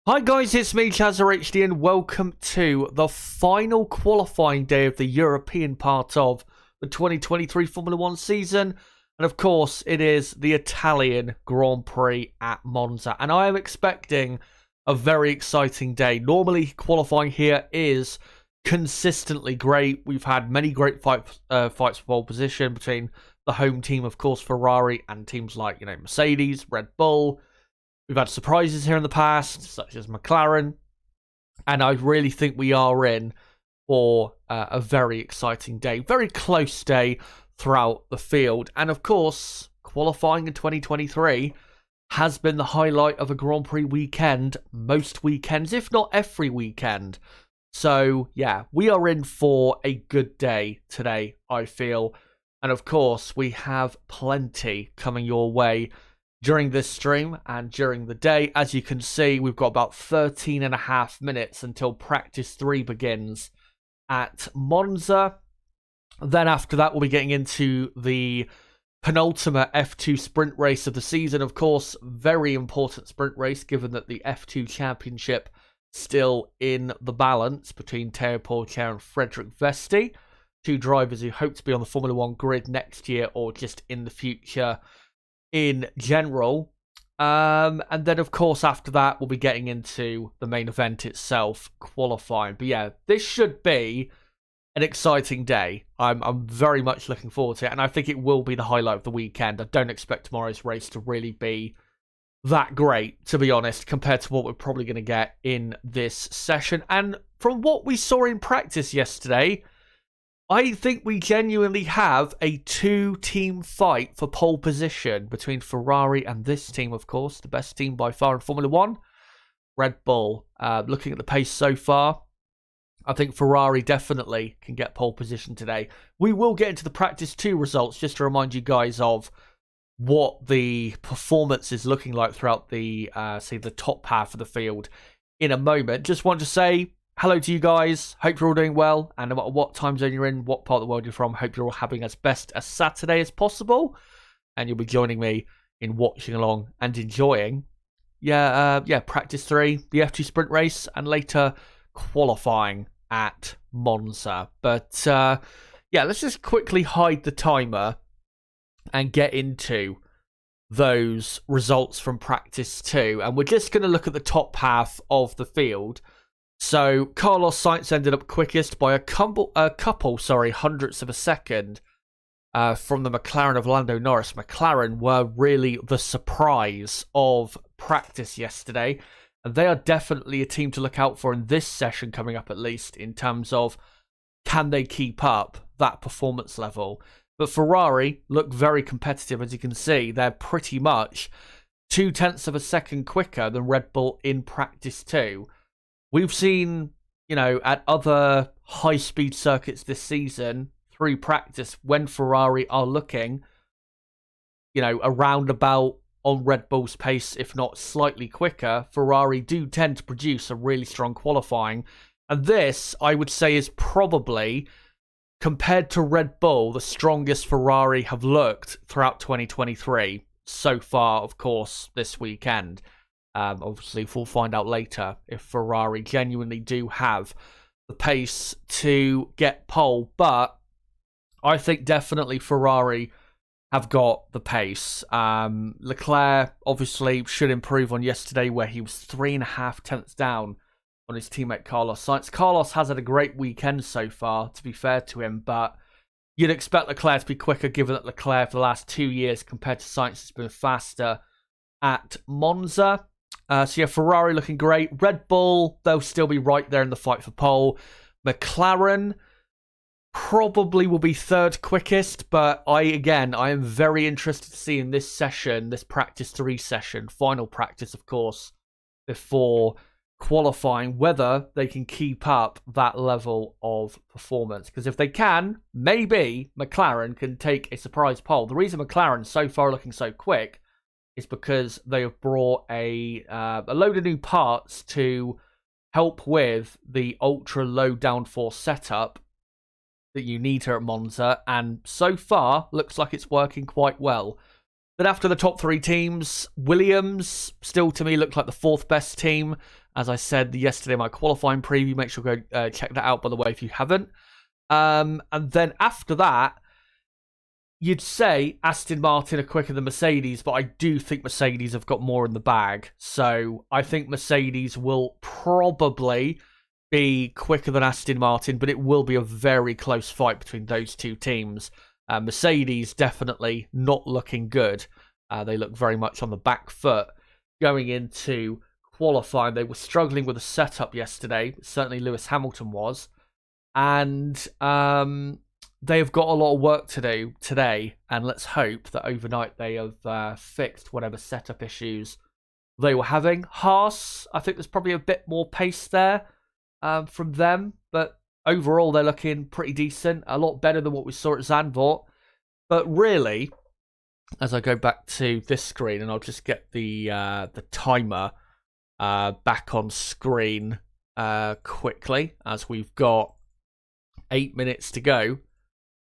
Hi guys, it's me, ChazzaHD, and welcome to the final qualifying day of the European part of the 2023 Formula 1 season. And of course, it is the Italian Grand Prix at Monza. And I am expecting a very exciting day. Normally, qualifying here is consistently great. We've had many great fights for pole position between the home team, of course, Ferrari, and teams like, Mercedes, Red Bull. We've had surprises here in the past, such as McLaren, and I really think we are in for a very exciting day, very close day throughout the field. And of course, qualifying in 2023 has been the highlight of a Grand Prix weekend, most weekends, if not every weekend. So yeah, we are in for a good day today, I feel. And of course, we have plenty coming your way during this stream and during the day. As you can see, we've got about 13 and a half minutes until practice 3 begins at Monza. Then after that, we'll be getting into the penultimate F2 sprint race of the season. Of course, very important sprint race, given that the F2 championship still in the balance between Teo Porcher and Frederik Vesti, two drivers who hope to be on the Formula 1 grid next year or just in the future in general. And then of course after that we'll be getting into the main event itself, qualifying. But yeah, this should be an exciting day. I'm very much looking forward to it, and I think it will be the highlight of the weekend. I don't expect tomorrow's race to really be that great, to be honest, compared to what we're probably going to get in this session. And from what we saw in practice yesterday, I think we genuinely have a two-team fight for pole position between Ferrari and this team, of course, the best team by far in Formula 1, Red Bull. Looking at the pace so far, I think Ferrari definitely can get pole position today. We will get into the practice 2 results, just to remind you guys of what the performance is looking like throughout the, say, the top half of the field in a moment. Just want to say hello to you guys. Hope you're all doing well. And no matter what time zone you're in, what part of the world you're from, hope you're all having as best a Saturday as possible. And you'll be joining me in watching along and enjoying, practice 3, the F2 sprint race, and later qualifying at Monza. But let's just quickly hide the timer and get into those results from practice 2. And we're just going to look at the top half of the field. So Carlos Sainz ended up quickest by a couple hundredths of a second from the McLaren of Lando Norris. McLaren were really the surprise of practice yesterday, and they are definitely a team to look out for in this session coming up, at least in terms of can they keep up that performance level. But Ferrari look very competitive. As you can see, they're pretty much 0.2 of a second quicker than Red Bull in practice 2. We've seen, at other high-speed circuits this season, through practice, when Ferrari are looking, around about on Red Bull's pace, if not slightly quicker, Ferrari do tend to produce a really strong qualifying. And this, I would say, is probably, compared to Red Bull, the strongest Ferrari have looked throughout 2023 so far, of course, this weekend. Obviously, we'll find out later if Ferrari genuinely do have the pace to get pole. But I think definitely Ferrari have got the pace. Leclerc obviously should improve on yesterday, where he was 3.5 tenths down on his teammate Carlos Sainz. Carlos has had a great weekend so far, to be fair to him, but you'd expect Leclerc to be quicker, given that Leclerc for the last 2 years compared to Sainz has been faster at Monza. Ferrari looking great. Red Bull, they'll still be right there in the fight for pole. McLaren probably will be 3rd quickest, but I am very interested to see in this session, this practice 3 session, final practice, of course, before qualifying, whether they can keep up that level of performance. Because if they can, maybe McLaren can take a surprise pole. The reason McLaren so far looking so quick is because they have brought a load of new parts to help with the ultra low downforce setup that you need here at Monza, and so far looks like it's working quite well. But after the top 3 teams, Williams still to me looked like the 4th best team. as I said yesterday in my qualifying preview. Make sure to go check that out, by the way, if you haven't. And then after that, you'd say Aston Martin are quicker than Mercedes, but I do think Mercedes have got more in the bag. So I think Mercedes will probably be quicker than Aston Martin, but it will be a very close fight between those two teams. Mercedes definitely not looking good. They look very much on the back foot going into qualifying. They were struggling with the setup yesterday. Certainly Lewis Hamilton was. And they've got a lot of work to do today. And let's hope that overnight they have fixed whatever setup issues they were having. Haas, I think there's probably a bit more pace there from them. But overall, they're looking pretty decent. A lot better than what we saw at Zandvoort. But really, as I go back to this screen, and I'll just get the timer back on screen quickly, as we've got 8 minutes to go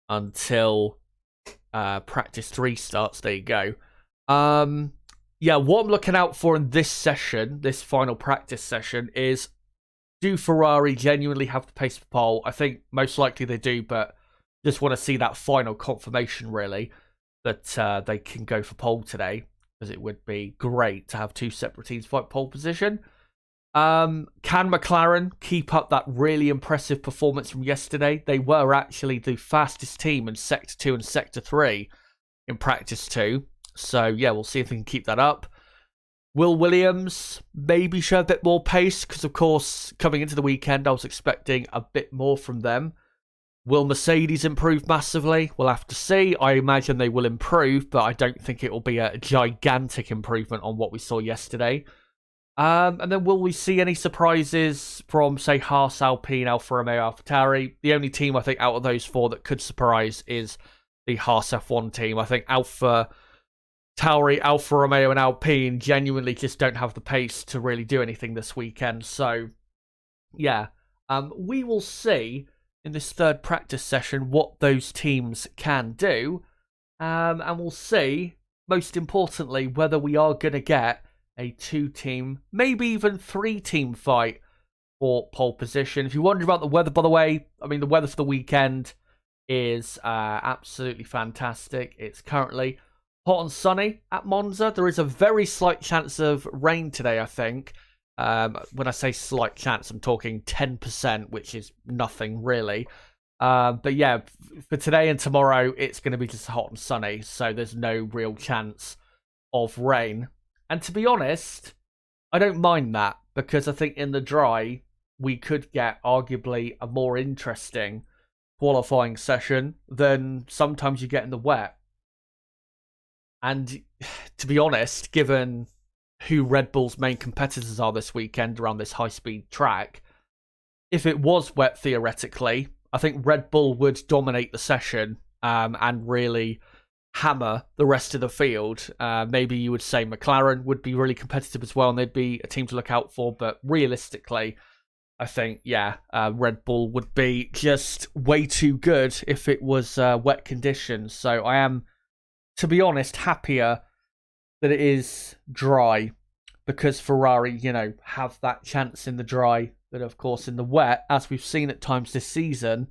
until practice 3 starts. There you go. Yeah, what I'm looking out for in this session, this final practice session, is do Ferrari genuinely have the pace for pole? I think most likely they do, but just want to see that final confirmation, really, that they can go for pole today, because it would be great to have two separate teams fight pole position. Can McLaren keep up that really impressive performance from yesterday? They were actually the fastest team in Sector 2 and Sector 3 in Practice 2. So, yeah, we'll see if they can keep that up. Will Williams maybe show a bit more pace? Because, of course, coming into the weekend, I was expecting a bit more from them. Will Mercedes improve massively? We'll have to see. I imagine they will improve, but I don't think it will be a gigantic improvement on what we saw yesterday. And then will we see any surprises from, say, Haas, Alpine, Alfa Romeo, AlphaTauri? The only team, I think, out of those four that could surprise is the Haas F1 team. I think AlphaTauri, Alfa Romeo, and Alpine genuinely just don't have the pace to really do anything this weekend. So, yeah, we will see in this third practice session what those teams can do. And we'll see, most importantly, whether we are going to get a 2-team, maybe even 3-team fight for pole position. If you wonder about the weather, by the way, I mean, the weather for the weekend is absolutely fantastic. It's currently hot and sunny at Monza. There is a very slight chance of rain today, I think. When I say slight chance, I'm talking 10%, which is nothing really. But yeah, for today and tomorrow, it's going to be just hot and sunny, so there's no real chance of rain. And to be honest, I don't mind that, because I think in the dry, we could get arguably a more interesting qualifying session than sometimes you get in the wet. And to be honest, given who Red Bull's main competitors are this weekend around this high-speed track, if it was wet theoretically, I think Red Bull would dominate the session and really hammer the rest of the field. Maybe you would say McLaren would be really competitive as well, and they'd be a team to look out for. But realistically, I think, yeah, Red Bull would be just way too good if it was wet conditions. So I am, to be honest, happier that it is dry, because Ferrari, you know, have that chance in the dry. But of course, in the wet, as we've seen at times this season,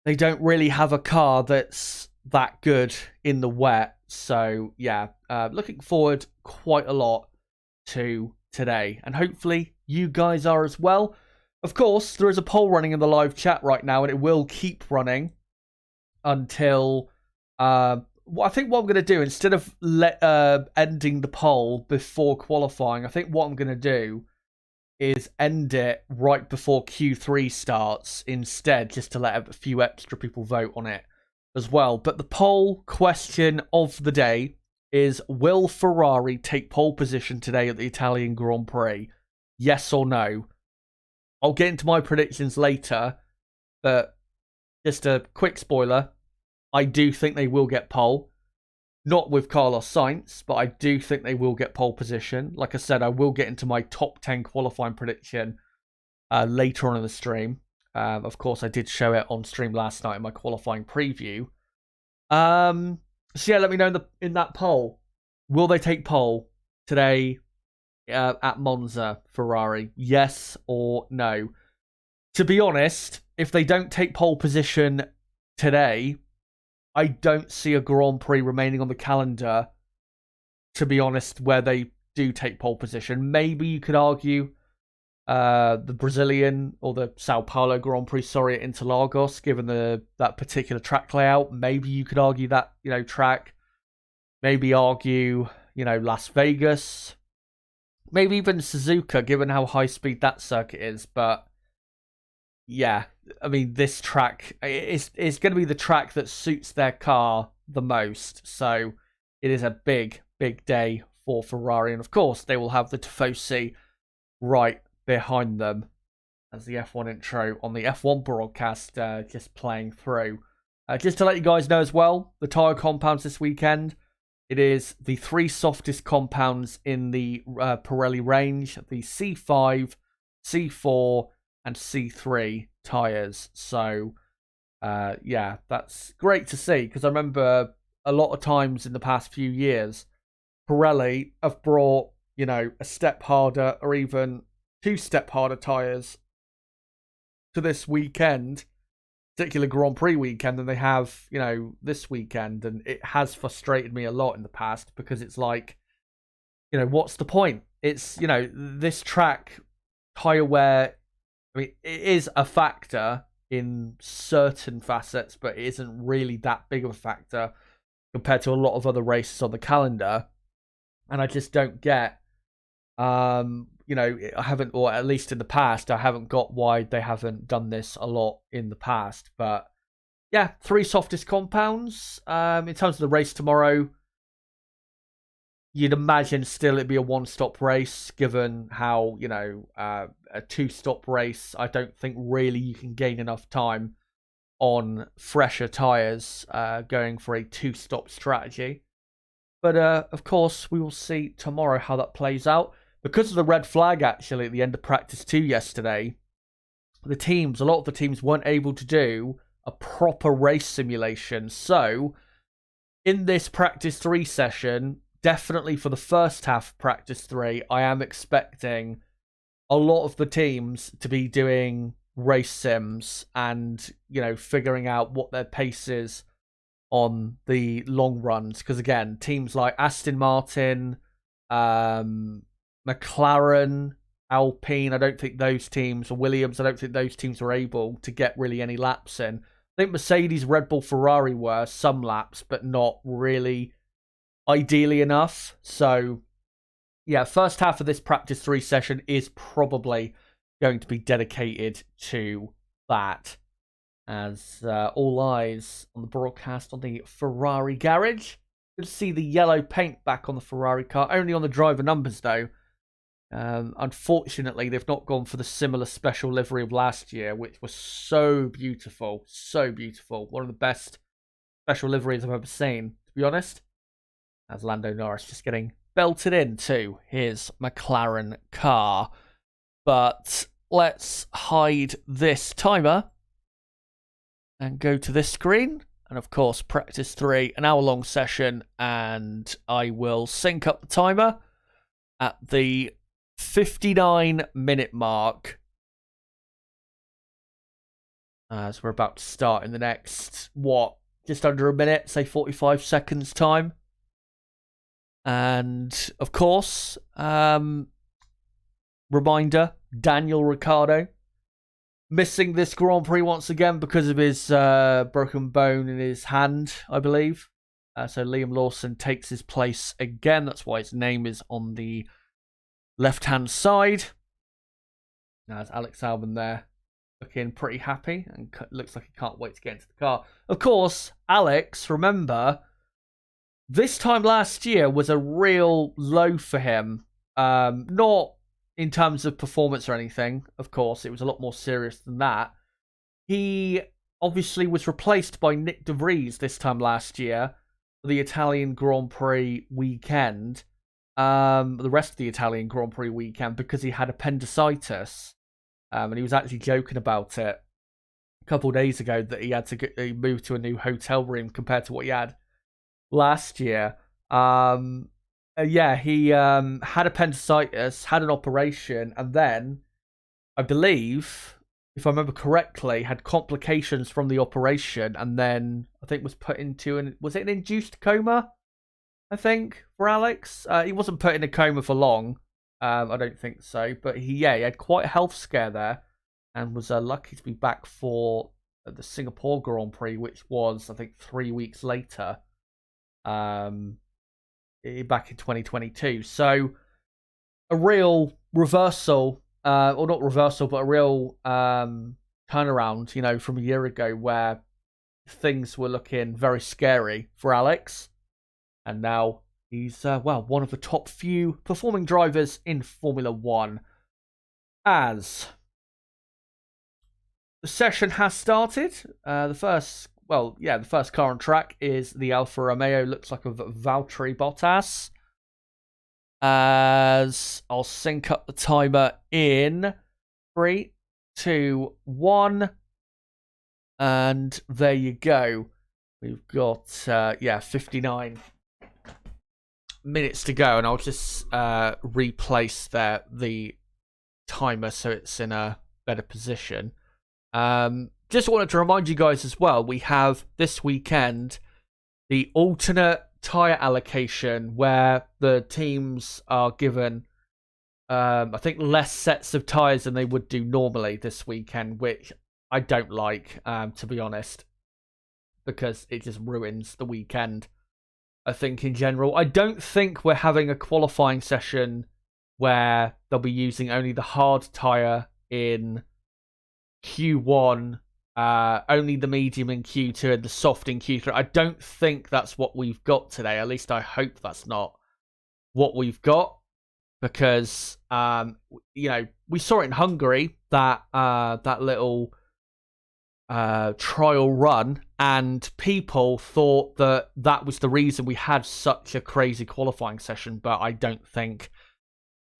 they don't really have a car that's that good in the wet. So yeah, looking forward quite a lot to today, and hopefully you guys are as well. Of course, there is a poll running in the live chat right now, and it will keep running until I think what I'm going to do, instead of ending the poll before qualifying, I think what I'm going to do is end it right before Q3 starts instead, just to let a few extra people vote on it as well. But the poll question of the day is, will Ferrari take pole position today at the Italian Grand Prix? Yes or no? I'll get into my predictions later, but just a quick spoiler, I do think they will get pole. Not with Carlos Sainz, but I do think they will get pole position. Like I said, I will get into my top 10 qualifying prediction later on in the stream. Of course, I did show it on stream last night in my qualifying preview. So yeah, let me know in that poll. Will they take pole today at Monza, Ferrari? Yes or no? To be honest, if they don't take pole position today, I don't see a Grand Prix remaining on the calendar, to be honest, where they do take pole position. Maybe you could argue the Brazilian or the Sao Paulo Grand Prix, at Interlagos, given that particular track layout. Maybe you could argue that, track. Maybe argue, Las Vegas. Maybe even Suzuka, given how high speed that circuit is. But yeah, I mean, this track is going to be the track that suits their car the most. So it is a big, big day for Ferrari. And of course, they will have the Tifosi right behind them as the F1 intro on the F1 broadcast just playing through. Just to let you guys know as well, the tyre compounds this weekend. It is the 3 softest compounds in the Pirelli range, the C5, C4, and C3 tyres. So, yeah, that's great to see, because I remember a lot of times in the past few years, Pirelli have brought, a step harder or even 2-step harder tyres to this weekend, particular Grand Prix weekend, than they have, this weekend. And it has frustrated me a lot in the past, because it's like, what's the point? It's, this track, tyre wear, I mean, it is a factor in certain facets, but it isn't really that big of a factor compared to a lot of other races on the calendar. And I just don't get, I haven't, or at least in the past, I haven't got why they haven't done this a lot in the past. But yeah, 3 softest compounds. In terms of the race tomorrow, you'd imagine still it'd be a 1-stop race, given how, a 2-stop race, I don't think really you can gain enough time on fresher tyres going for a 2-stop strategy. But of course, we will see tomorrow how that plays out. Because of the red flag, actually, at the end of practice 2 yesterday, a lot of the teams weren't able to do a proper race simulation. So, in this practice 3 session, definitely for the first half of practice 3, I am expecting a lot of the teams to be doing race sims and, figuring out what their pace is on the long runs. Because again, teams like Aston Martin, McLaren, Alpine, I don't think those teams, or Williams, I don't think those teams were able to get really any laps in. I think Mercedes, Red Bull, Ferrari were some laps, but not really ideally enough. So yeah, first half of this practice 3 session is probably going to be dedicated to that, as all eyes on the broadcast on the Ferrari garage. Good to see the yellow paint back on the Ferrari car, only on the driver numbers though. Unfortunately, they've not gone for the similar special livery of last year, which was so beautiful, so beautiful. One of the best special liveries I've ever seen, to be honest. As Lando Norris just getting belted into his McLaren car. But let's hide this timer and go to this screen. And of course, practice 3, an hour-long session, and I will sync up the timer at the 59-minute mark, as we're about to start in the next, just under a minute, say 45 seconds time. And of course, reminder, Daniel Ricciardo missing this Grand Prix once again because of his broken bone in his hand, I believe. So Liam Lawson takes his place again. That's why his name is on the left-hand side. Now, there's Alex Albon there, looking pretty happy, and looks like he can't wait to get into the car. Of course, Alex, remember, this time last year was a real low for him. Not in terms of performance or anything, of course. It was a lot more serious than that. He obviously was replaced by Nick de Vries this time last year for the Italian Grand Prix weekend. The rest of the Italian Grand Prix weekend, because he had appendicitis. And he was actually joking about it a couple of days ago, that he had to move to a new hotel room compared to what he had last year. Yeah, he had appendicitis, had an operation, and then I believe, if I remember correctly, had complications from the operation, and then I think was put into was it an induced coma? I think for Alex, he wasn't put in a coma for long. I don't think so, but he had quite a health scare there, and was lucky to be back for the Singapore Grand Prix, which was I think 3 weeks later, back in 2022. So a real reversal, or not reversal, but a real turnaround, from a year ago where things were looking very scary for Alex. And now he's, one of the top few performing drivers in Formula One. As the session has started, the first car on track is the Alfa Romeo. Looks like a Valtteri Bottas. As I'll sync up the timer in 3, 2, 1. And there you go. We've got, 59 minutes to go. And I'll just replace the timer so it's in a better position. Just wanted to remind you guys as well, we have this weekend the alternate tyre allocation where the teams are given, I think, less sets of tyres than they would do normally this weekend, which I don't like, to be honest, because it just ruins the weekend, I think, in general. I don't think we're having a qualifying session where they'll be using only the hard tyre in Q1, only the medium in Q2 and the soft in Q3. I don't think that's what we've got today. At least I hope that's not what we've got, because we saw it in Hungary, that little trial run, and people thought that was the reason we had such a crazy qualifying session, but I don't think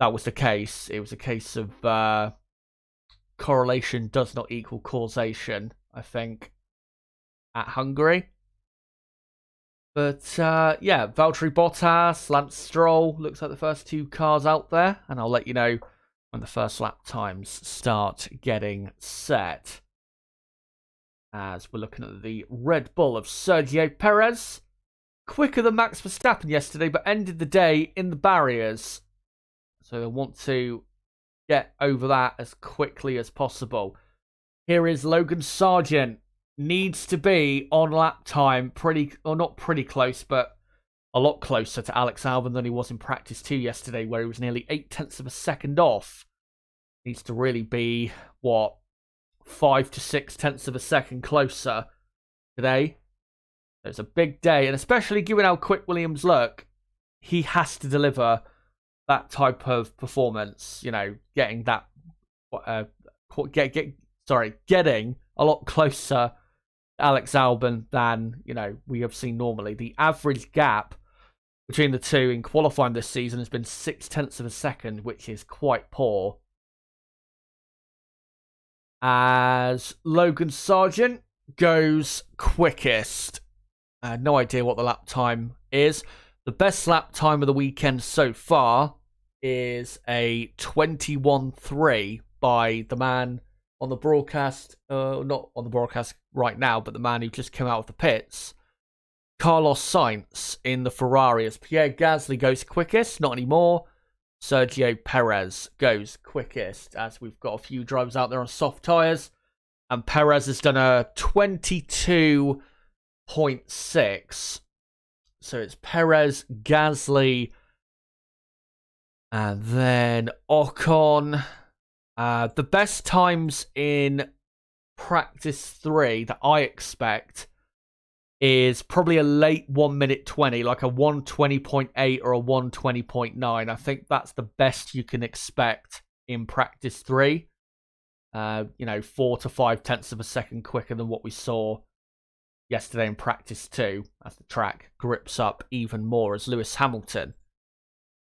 that was the case. It was a case of correlation does not equal causation, I think, at Hungary. But Valtteri Bottas, Lance Stroll, looks like the first two cars out there, and I'll let you know when the first lap times start getting set. As we're looking at the Red Bull of Sergio Perez, quicker than Max Verstappen yesterday, but ended the day in the barriers. So they want to get over that as quickly as possible. Here is Logan Sargent. Needs to be on lap time not pretty close, but a lot closer to Alex Albon than he was in practice 2 yesterday, where he was nearly 0.8 of a second off. Needs to really be, 5 to 0.6 of a second closer today. It's a big day, and especially given how quick Williams look, he has to deliver that type of performance. Getting that, getting a lot closer to Alex Albon than we have seen normally. The average gap between the two in qualifying this season has been 0.6 of a second, which is quite poor. As Logan Sargent goes quickest. No idea what the lap time is. The best lap time of the weekend so far is a 21.3 by the man on the broadcast, not on the broadcast right now, but the man who just came out of the pits, Carlos Sainz in the Ferrari, as Pierre Gasly goes quickest. Not anymore. Sergio Perez goes quickest, as we've got a few drivers out there on soft tyres. And Perez has done a 22.6. So it's Perez, Gasly, and then Ocon. The best times in practice 3 that I expect is probably a late 1 minute 20, like a 1:20.8 or a 1:20.9. I think that's the best you can expect in practice 3. 4 to 5 tenths of a second quicker than what we saw yesterday in practice 2, as the track grips up even more, as Lewis Hamilton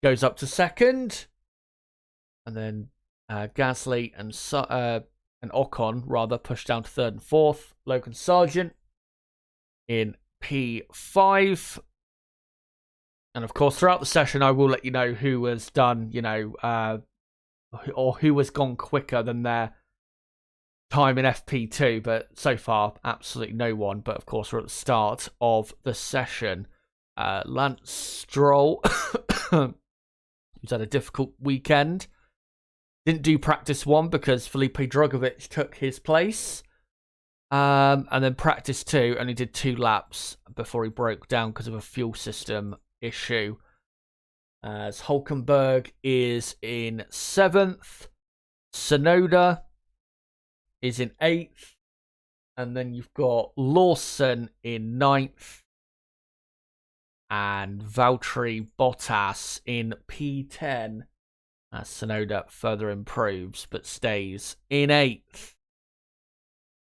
goes up to second, and then Gasly and Ocon rather push down to third and fourth. Logan Sargent in P5. And of course, throughout the session, I will let you know who has done, or who has gone quicker than their time in FP2. But so far, absolutely no one. But of course, we're at the start of the session. Lance Stroll, who's had a difficult weekend, didn't do practice 1 because Felipe Drugovich took his place. And then practice 2 only did 2 laps before he broke down because of a fuel system issue. As Hulkenberg is in 7th, Sonoda is in 8th, and then you've got Lawson in 9th, and Valtteri Bottas in P10. As Sonoda further improves, but stays in 8th.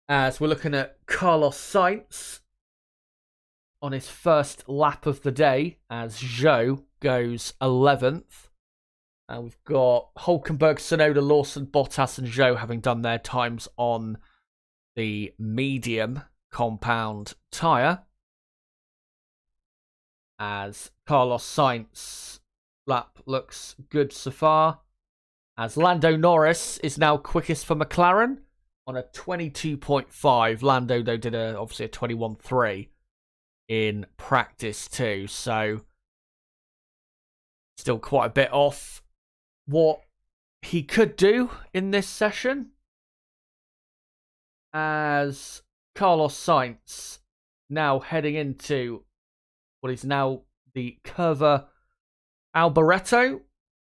As we're looking at Carlos Sainz on his first lap of the day, as Zhou goes 11th. And we've got Hulkenberg, Sonoda, Lawson, Bottas and Zhou having done their times on the medium compound tyre. As Carlos Sainz lap looks good so far. As Lando Norris is now quickest for McLaren on a 22.5. Lando, though, did obviously a 21.3 in practice 2. So still quite a bit off what he could do in this session. As Carlos Sainz now heading into what is now the Curva Alboreto,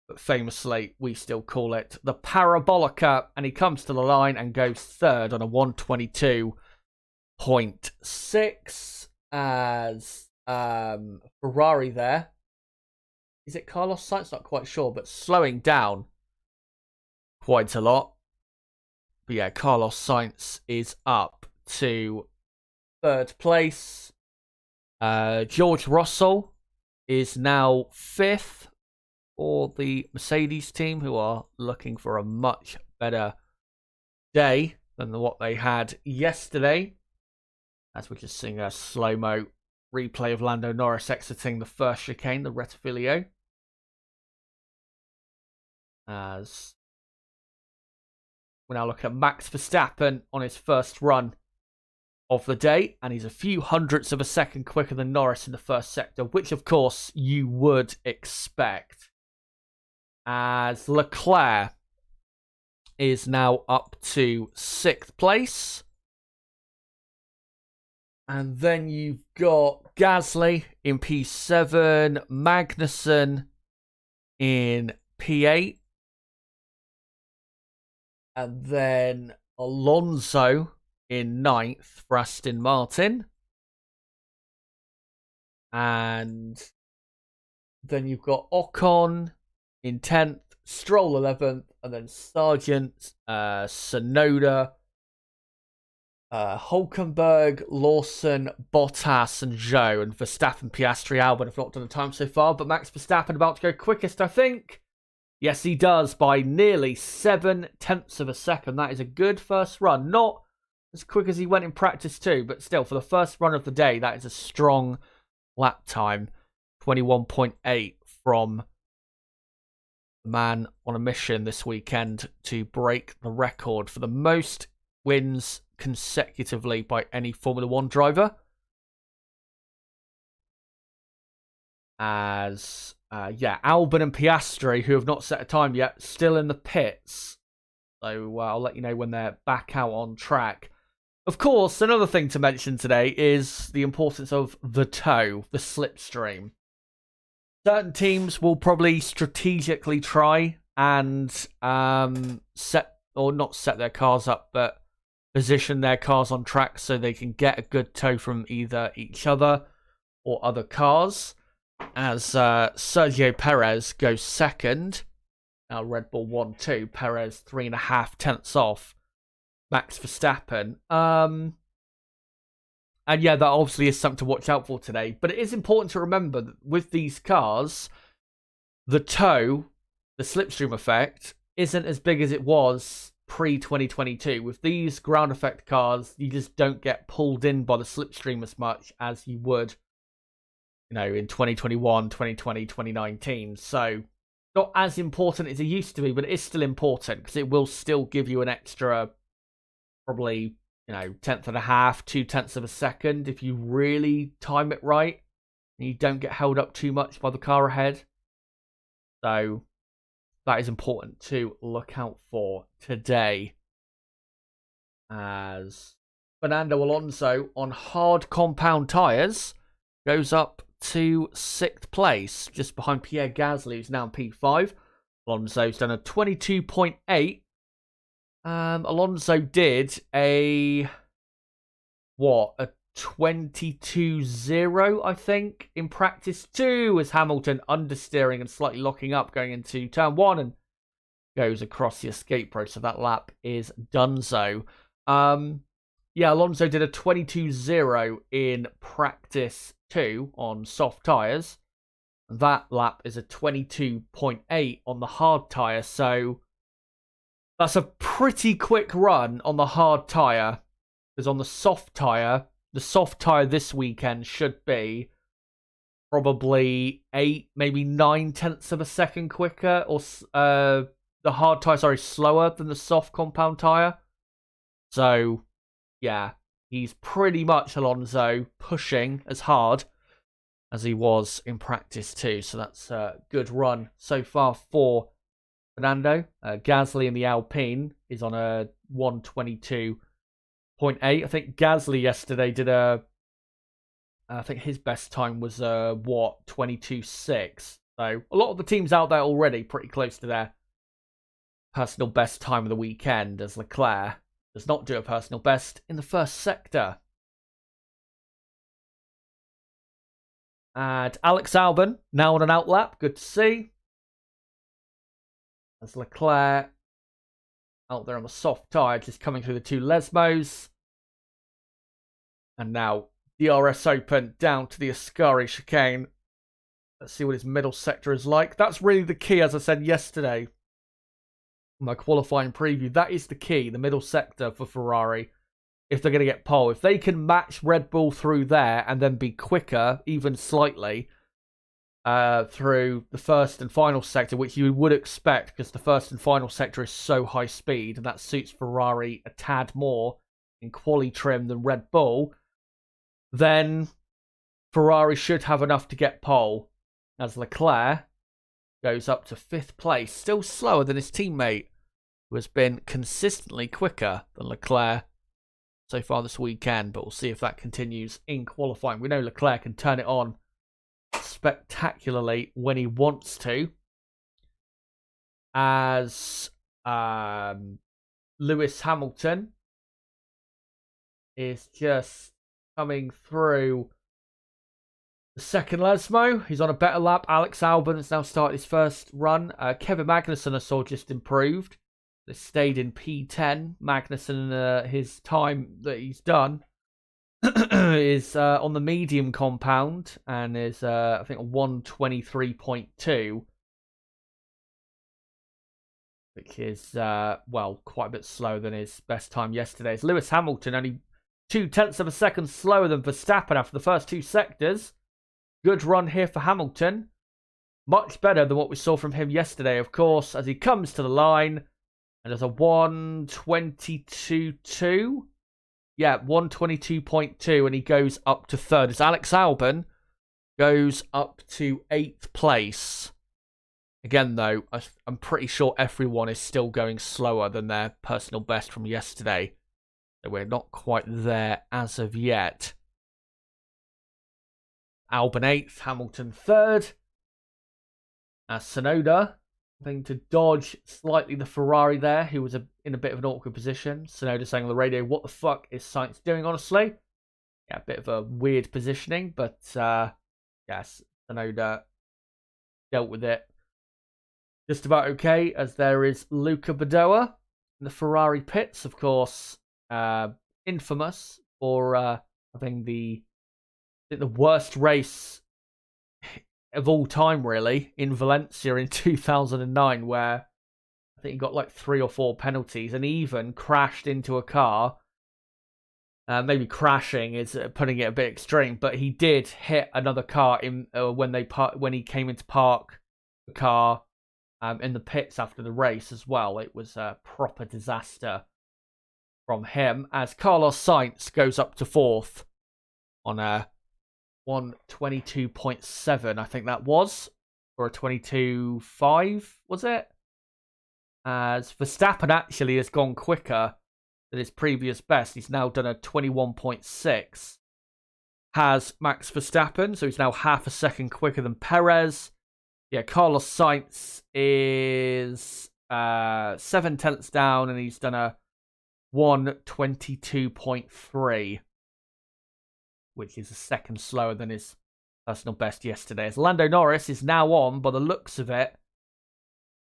but famously we still call it the Parabolica, and he comes to the line and goes 3rd on a 122.6 as Ferrari there. Is it Carlos Sainz? Not quite sure, but slowing down quite a lot. But yeah, Carlos Sainz is up to 3rd place. George Russell is now 5th for the Mercedes team, who are looking for a much better day than what they had yesterday. As we're just seeing a slow-mo replay of Lando Norris exiting the first chicane, the Rettifilio. As we now look at Max Verstappen on his first run of the day, and he's a few hundredths of a second quicker than Norris in the first sector, which of course you would expect. As Leclerc is now up to 6th place. And then you've got Gasly in P7, Magnussen in P8, and then Alonso in 9th for Aston Martin. And then you've got Ocon in 10th, Stroll 11th, and then Sargent, Sonoda, Hulkenberg, Lawson, Bottas, and Zhou, and Verstappen, Piastri, Albon have not done a time so far, but Max Verstappen about to go quickest, I think. Yes, he does, by nearly 7/10 of a second. That is a good first run. Not as quick as he went in practice 2, but still, for the first run of the day, that is a strong lap time. 21.8 from the man on a mission this weekend to break the record for the most wins consecutively by any Formula 1 driver. As, Albon and Piastri, who have not set a time yet, still in the pits. So I'll let you know when they're back out on track. Of course, another thing to mention today is the importance of the tow, the slipstream. Certain teams will probably strategically try and set their cars up, but position their cars on track so they can get a good tow from either each other or other cars. As Sergio Perez goes 2nd. Now Red Bull 1-2. Perez 3.5 off Max Verstappen. And yeah, that obviously is something to watch out for today. But it is important to remember that with these cars, the tow, the slipstream effect, isn't as big as it was pre-2022. With these ground effect cars, you just don't get pulled in by the slipstream as much as you would in 2021, 2020, 2019. So not as important as it used to be, but it is still important because it will still give you an extra, probably, tenth and a half, 0.2 of a second if you really time it right and you don't get held up too much by the car ahead. So that is important to look out for today, as Fernando Alonso on hard compound tyres goes up to 6th place, just behind Pierre Gasly, who's now in P5. Alonso's done a 22.8. Alonso did a 22.0, I think, in practice 2, as Hamilton understeering and slightly locking up going into turn 1 and goes across the escape road. So that lap is donezo. Alonso did a 22.0 in practice 2 on soft tyres. That lap is a 22.8 on the hard tyre. So that's a pretty quick run on the hard tyre. Because on the soft tyre this weekend should be probably 8, maybe 0.9 of a second quicker, or the hard tyre, slower than the soft compound tyre. So, yeah, he's pretty much, Alonso, pushing as hard as he was in practice too. So that's a good run so far for Fernando. Gasly in the Alpine is on a 122.8. I think Gasly yesterday did I think his best time was 22.6. So a lot of the teams out there already pretty close to their personal best time of the weekend, as Leclerc does not do a personal best in the first sector. And Alex Albon now on an outlap. Good to see. As Leclerc out there on the soft tyre, just coming through the 2 Lesmos. And now DRS open down to the Ascari chicane. Let's see what his middle sector is like. That's really the key, as I said yesterday in my qualifying preview. That is the key, the middle sector for Ferrari, if they're going to get pole. If they can match Red Bull through there and then be quicker, even slightly, through the first and final sector, which you would expect because the first and final sector is so high speed, and that suits Ferrari a tad more in quali trim than Red Bull, then Ferrari should have enough to get pole, as Leclerc goes up to 5th place, still slower than his teammate, who has been consistently quicker than Leclerc so far this weekend, but we'll see if that continues in qualifying. We know Leclerc can turn it on spectacularly when he wants to, as Lewis Hamilton is just coming through the second Lesmo. He's on a better lap. Alex Albon has now started his first run. Kevin Magnussen I saw just improved. They stayed in P10. Magnussen, his time that he's done is on the medium compound and is, I think, 123.2. Which is, quite a bit slower than his best time yesterday. It's Lewis Hamilton, only 0.2 of a second slower than Verstappen after the first 2 sectors. Good run here for Hamilton. Much better than what we saw from him yesterday, of course, as he comes to the line. And there's a 122.2. Yeah, 122.2, and he goes up to 3rd. As Alex Albon goes up to 8th place. Again, though, I'm pretty sure everyone is still going slower than their personal best from yesterday. So we're not quite there as of yet. Albon 8th, Hamilton 3rd. As Tsunoda having to dodge slightly the Ferrari there, who was in a bit of an awkward position. Tsunoda saying on the radio, "What the fuck is Sainz doing, honestly?" Yeah, a bit of a weird positioning, but yes, Tsunoda dealt with it just about okay, as there is Luca Badoa in the Ferrari pits, of course, infamous for having the worst race of all time, really, in Valencia in 2009, where I think he got like 3 or 4 penalties and even crashed into a car Maybe crashing is putting it a bit extreme, but he did hit another car in when he came into park the car in the pits after the race as well. It was a proper disaster from him as Carlos Sainz goes up to fourth on a 1:22.7, I think that was, or a 22.5, was it? As Verstappen actually has gone quicker than his previous best. He's now done a 21.6. Has Max Verstappen, so he's now half a second quicker than Perez. Yeah, Carlos Sainz is 7/10 down, and he's done a 1:22.3, which is a second slower than his personal best yesterday. As Lando Norris is now on, by the looks of it,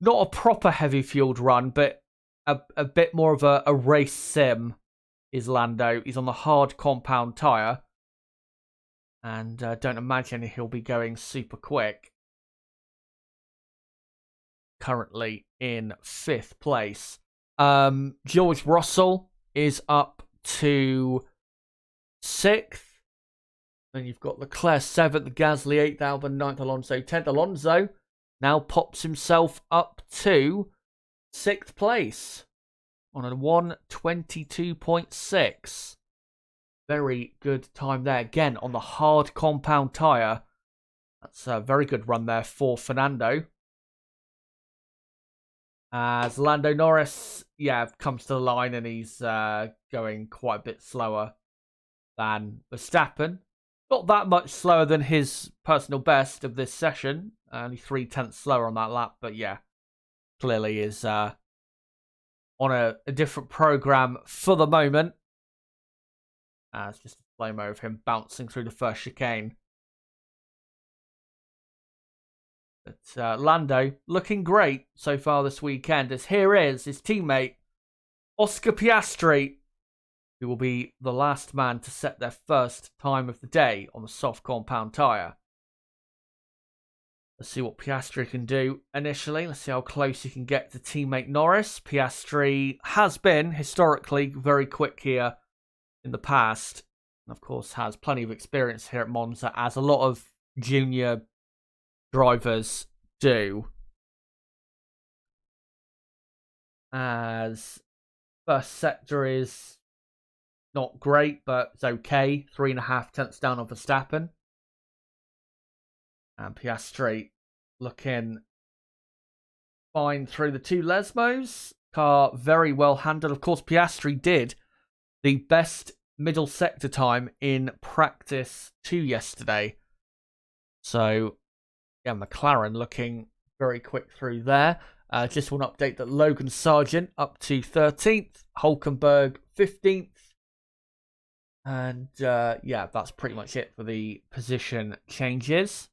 not a proper heavy-fueled run, but a bit more of a race sim is Lando. He's on the hard compound tyre, and don't imagine he'll be going super quick. Currently in 5th place. George Russell is up to 6th. Then you've got Leclerc 7th, Gasly 8th, Albon 9th, Alonso 10th. Alonso now pops himself up to 6th place on a 1:22.6. Very good time there. Again, on the hard compound tyre. That's a very good run there for Fernando. As Lando Norris, comes to the line and he's going quite a bit slower than Verstappen. Not that much slower than his personal best of this session. Only 3/10 slower on that lap, but clearly is on a different program for the moment. It's just a slow-mo of him bouncing through the first chicane. But Lando looking great so far this weekend, as here is his teammate Oscar Piastri, who will be the last man to set their first time of the day on the soft compound tyre. Let's see what Piastri can do initially. Let's see how close he can get to teammate Norris. Piastri has been historically very quick here in the past, and of course has plenty of experience here at Monza, as a lot of junior drivers do. As first sector is not great, but it's okay. 3.5 down on Verstappen. And Piastri looking fine through the two Lesmos. Car very well handled. Of course, Piastri did the best middle sector time in practice 2 yesterday. So McLaren looking very quick through there. Just want to update that Logan Sargent up to 13th, Hulkenberg 15th. And that's pretty much it for the position changes.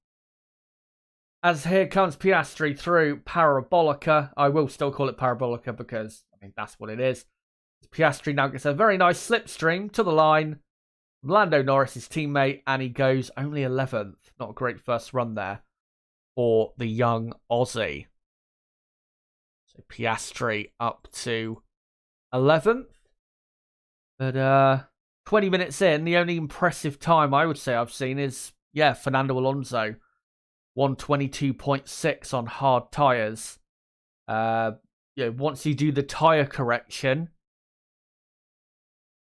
As here comes Piastri through Parabolica. I will still call it Parabolica because, that's what it is. Piastri now gets a very nice slipstream to the line. Lando Norris, his teammate, and he goes only 11th. Not a great first run there for the young Aussie. So Piastri up to 11th. But 20 minutes in, the only impressive time I would say I've seen is, Fernando Alonso. 1:22.6 on hard tyres. Once you do the tyre correction,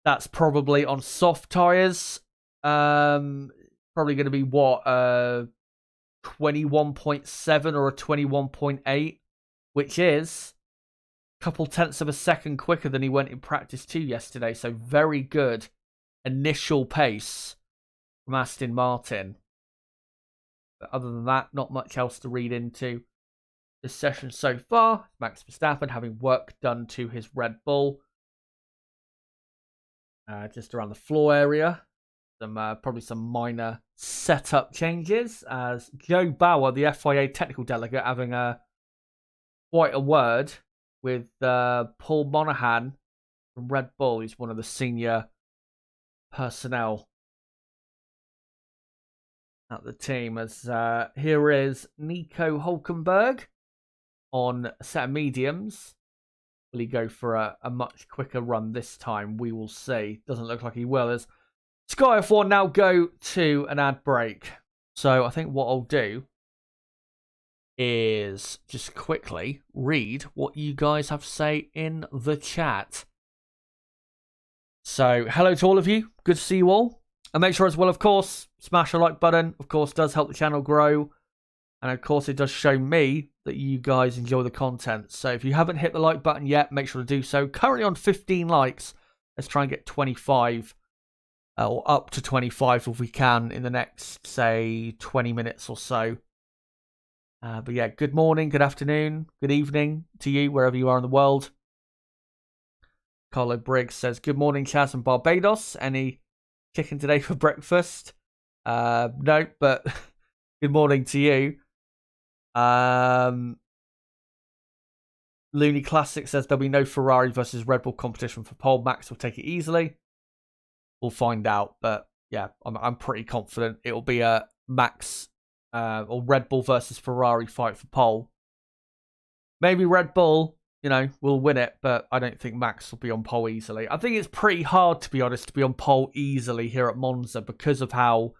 that's probably on soft tyres. Probably going to be 21.7 or a 21.8, which is a couple tenths of a second quicker than he went in practice 2 yesterday. So very good initial pace from Aston Martin. But other than that, not much else to read into this session so far. Max Verstappen having work done to his Red Bull. Just around the floor area. Probably some minor setup changes, as Joe Bauer, the FIA technical delegate, having quite a word with Paul Monahan from Red Bull. He's one of the senior personnel at the team. As here is Nico Hulkenberg on a set of mediums. will he go for a much quicker run this time? We will see. Doesn't look like he will. As Sky F1 now go to an ad break. So I think what I'll do is just quickly read what you guys have to say in the chat. So hello to all of you. Good to see you all. And make sure as well, of course, smash the like button. Of course, does help the channel grow. And of course, it does show me that you guys enjoy the content. So if you haven't hit the like button yet, make sure to do so. Currently on 15 likes. Let's try and get 25 or up to 25 if we can in the next, say, 20 minutes or so. But yeah, good morning, good afternoon, good evening to you, wherever you are in the world. Carlo Briggs says, good morning, Chaz and Barbados. Any chicken today for breakfast? No, but good morning to you. Looney Classic says there'll be no Ferrari versus Red Bull competition for pole. Max will take it easily. We'll find out, but yeah, I'm pretty confident it'll be a Max or Red Bull versus Ferrari fight for pole. Maybe Red Bull, will win it, but I don't think Max will be on pole easily. I think it's pretty hard, to be honest, to be on pole easily here at Monza because of how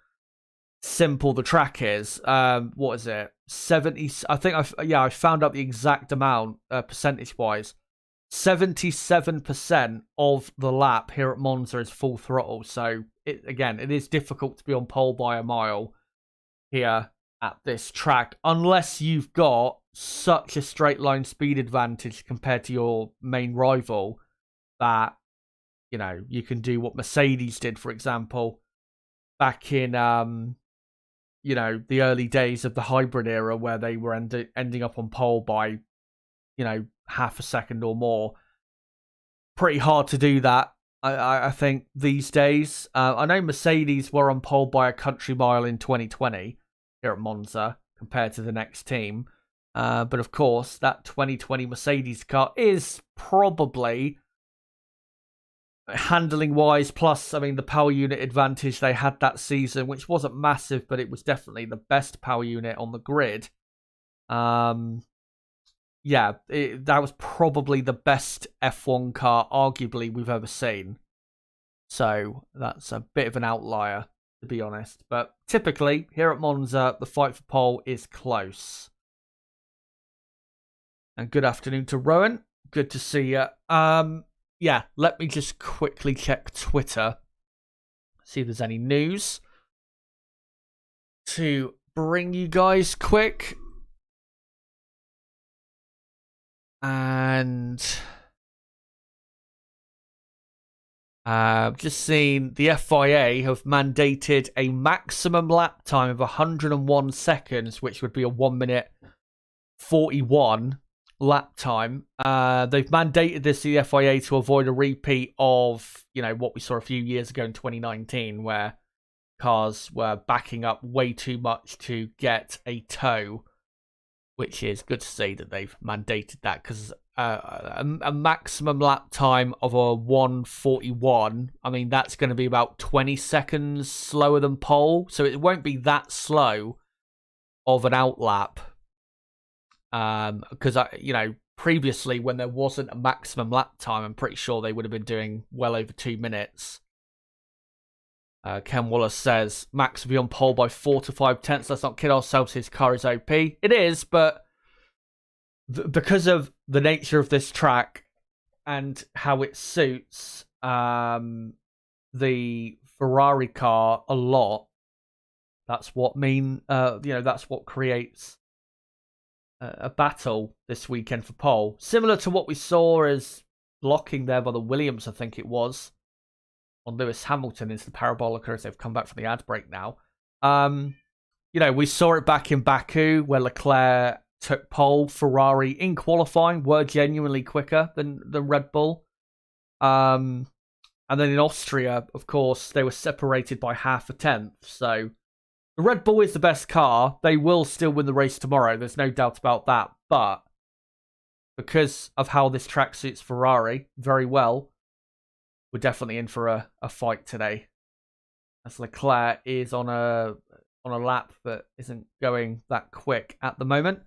simple the track is. What is it? 70. I think I found out the exact amount percentage-wise. 77% of the lap here at Monza is full throttle. So it is difficult to be on pole by a mile here at this track unless you've got such a straight line speed advantage compared to your main rival that you can do what Mercedes did, for example, back in the early days of the hybrid era where they were ending up on pole by half a second or more. Pretty hard to do that, I think, these days. I know Mercedes were on pole by a country mile in 2020 here at Monza compared to the next team. But of course, that 2020 Mercedes car is probably, handling-wise, plus, the power unit advantage they had that season, which wasn't massive, but it was definitely the best power unit on the grid. That was probably the best F1 car, arguably, we've ever seen. So that's a bit of an outlier, to be honest. But typically, here at Monza, the fight for pole is close. And good afternoon to Rowan. Good to see you. Let me just quickly check Twitter. See if there's any news to bring you guys quick. And I've just seen the FIA have mandated a maximum lap time of 101 seconds, which would be a 1 minute 41 lap time. They've mandated this to the FIA to avoid a repeat of, what we saw a few years ago in 2019, where cars were backing up way too much to get a tow, which is good to see that they've mandated that, because a maximum lap time of a 141, that's going to be about 20 seconds slower than pole, so it won't be that slow of an outlap. Because previously when there wasn't a maximum lap time, I'm pretty sure they would have been doing well over 2 minutes. Ken Wallace says Max will be on pole by 4 to 5 tenths. Let's not kid ourselves. His car is OP. It is, but because of the nature of this track and how it suits the Ferrari car a lot, that's what that's what creates a battle this weekend for pole, similar to what we saw as blocking there by the Williams, I think it was, on Lewis Hamilton into the Parabolica as they've come back from the ad break now. We saw it back in Baku where Leclerc took pole. Ferrari in qualifying were genuinely quicker than Red Bull. And then in Austria, of course, they were separated by half a tenth. So the Red Bull is the best car. They will still win the race tomorrow. There's no doubt about that. But because of how this track suits Ferrari very well, we're definitely in for a fight today. As Leclerc is on a lap that isn't going that quick at the moment.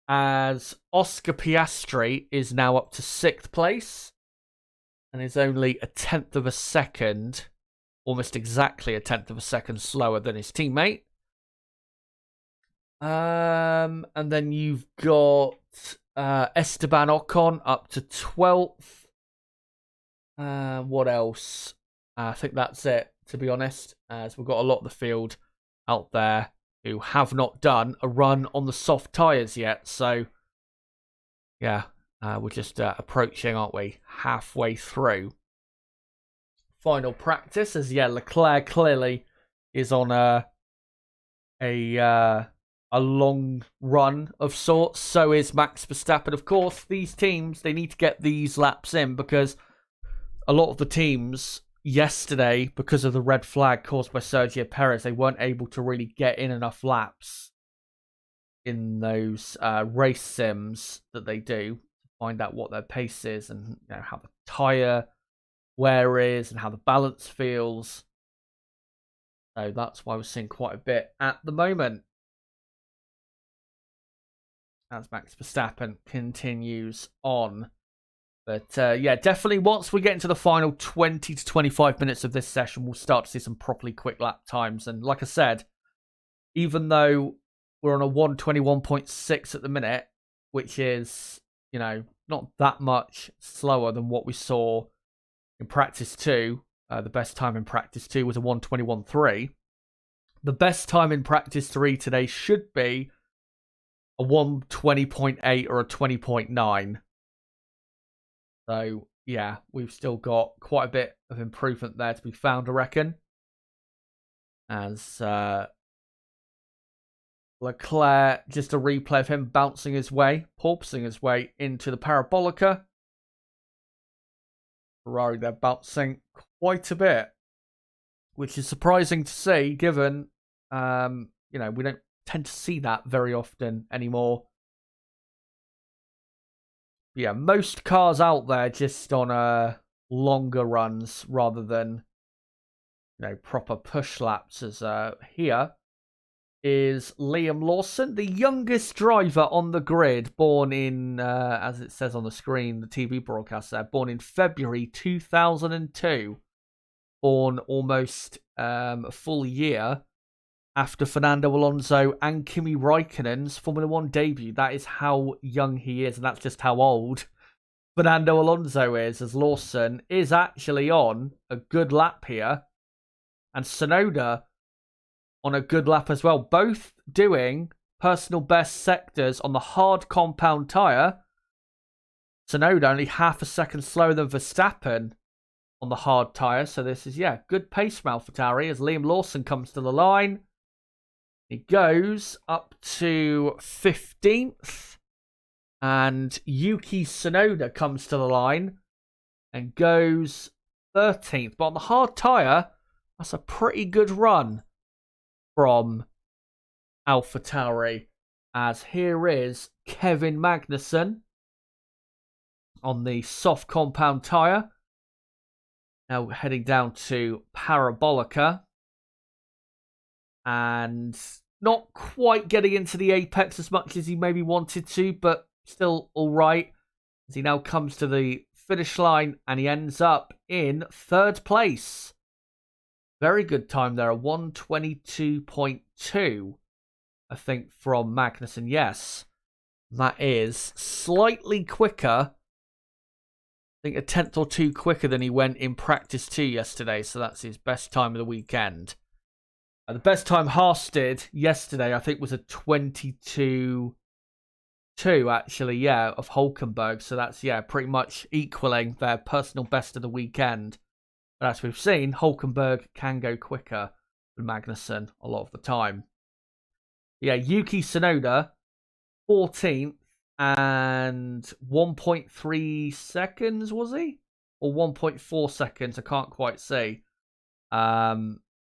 as Oscar Piastri is now up to 6th place and is only a 10th of a second, almost exactly a 10th of a second slower than his teammate. And then you've got Esteban Ocon up to 12th. What else? I think that's it, to be honest, as we've got a lot of the field out there who have not done a run on the soft tyres yet. So, yeah, we're just approaching, aren't we? Halfway through final practice, as Leclerc clearly is on a long run of sorts. So is Max Verstappen. Of course, these teams, they need to get these laps in because a lot of the teams yesterday, because of the red flag caused by Sergio Perez, they weren't able to really get in enough laps in those race sims that they do to find out what their pace is and how the tyre wear is and how the balance feels. So that's why we're seeing quite a bit at the moment as Max Verstappen continues on. But definitely once we get into the final 20 to 25 minutes of this session, we'll start to see some properly quick lap times. And like I said, even though we're on a 1:21.6 at the minute, which is, not that much slower than what we saw in practice 2. The best time in practice 2 was a 1:21.3. The best time in practice 3 today should be a 1:20.8 or a 20.9. So, yeah, we've still got quite a bit of improvement there to be found, I reckon. As Leclerc, just a replay of him bouncing his way, porpoising his way into the Parabolica. Ferrari, they're bouncing quite a bit, which is surprising to see, given, we don't tend to see that very often anymore. Yeah, most cars out there just on longer runs rather than, proper push laps. As here is Liam Lawson, the youngest driver on the grid, born in, as it says on the screen, the TV broadcast there, born in February 2002. Born almost a full year after Fernando Alonso and Kimi Raikkonen's Formula 1 debut. That is how young he is, and that's just how old Fernando Alonso is, as Lawson is actually on a good lap here, and Tsunoda on a good lap as well. Both doing personal best sectors on the hard compound tyre. Tsunoda only half a second slower than Verstappen on the hard tyre. So this is, good pace from AlphaTauri as Liam Lawson comes to the line. He goes up to 15th. And Yuki Tsunoda comes to the line and goes 13th. But on the hard tyre, that's a pretty good run from AlphaTauri. As here is Kevin Magnussen on the soft compound tyre. Now heading down to Parabolica. And not quite getting into the apex as much as he maybe wanted to, but still all right. As he now comes to the finish line and he ends up in 3rd place. Very good time there, a 1:22.2, I think, from Magnussen. Yes, that is slightly quicker. I think a 10th or 2 quicker than he went in practice 2 yesterday. So that's his best time of the weekend. The best time Haas did yesterday, I think, was a 22.2, actually, of Hulkenberg. So that's, pretty much equaling their personal best of the weekend. But as we've seen, Hulkenberg can go quicker than Magnussen a lot of the time. Yuki Tsunoda, 14th and 1.3 seconds, was he? Or 1.4 seconds, I can't quite see. I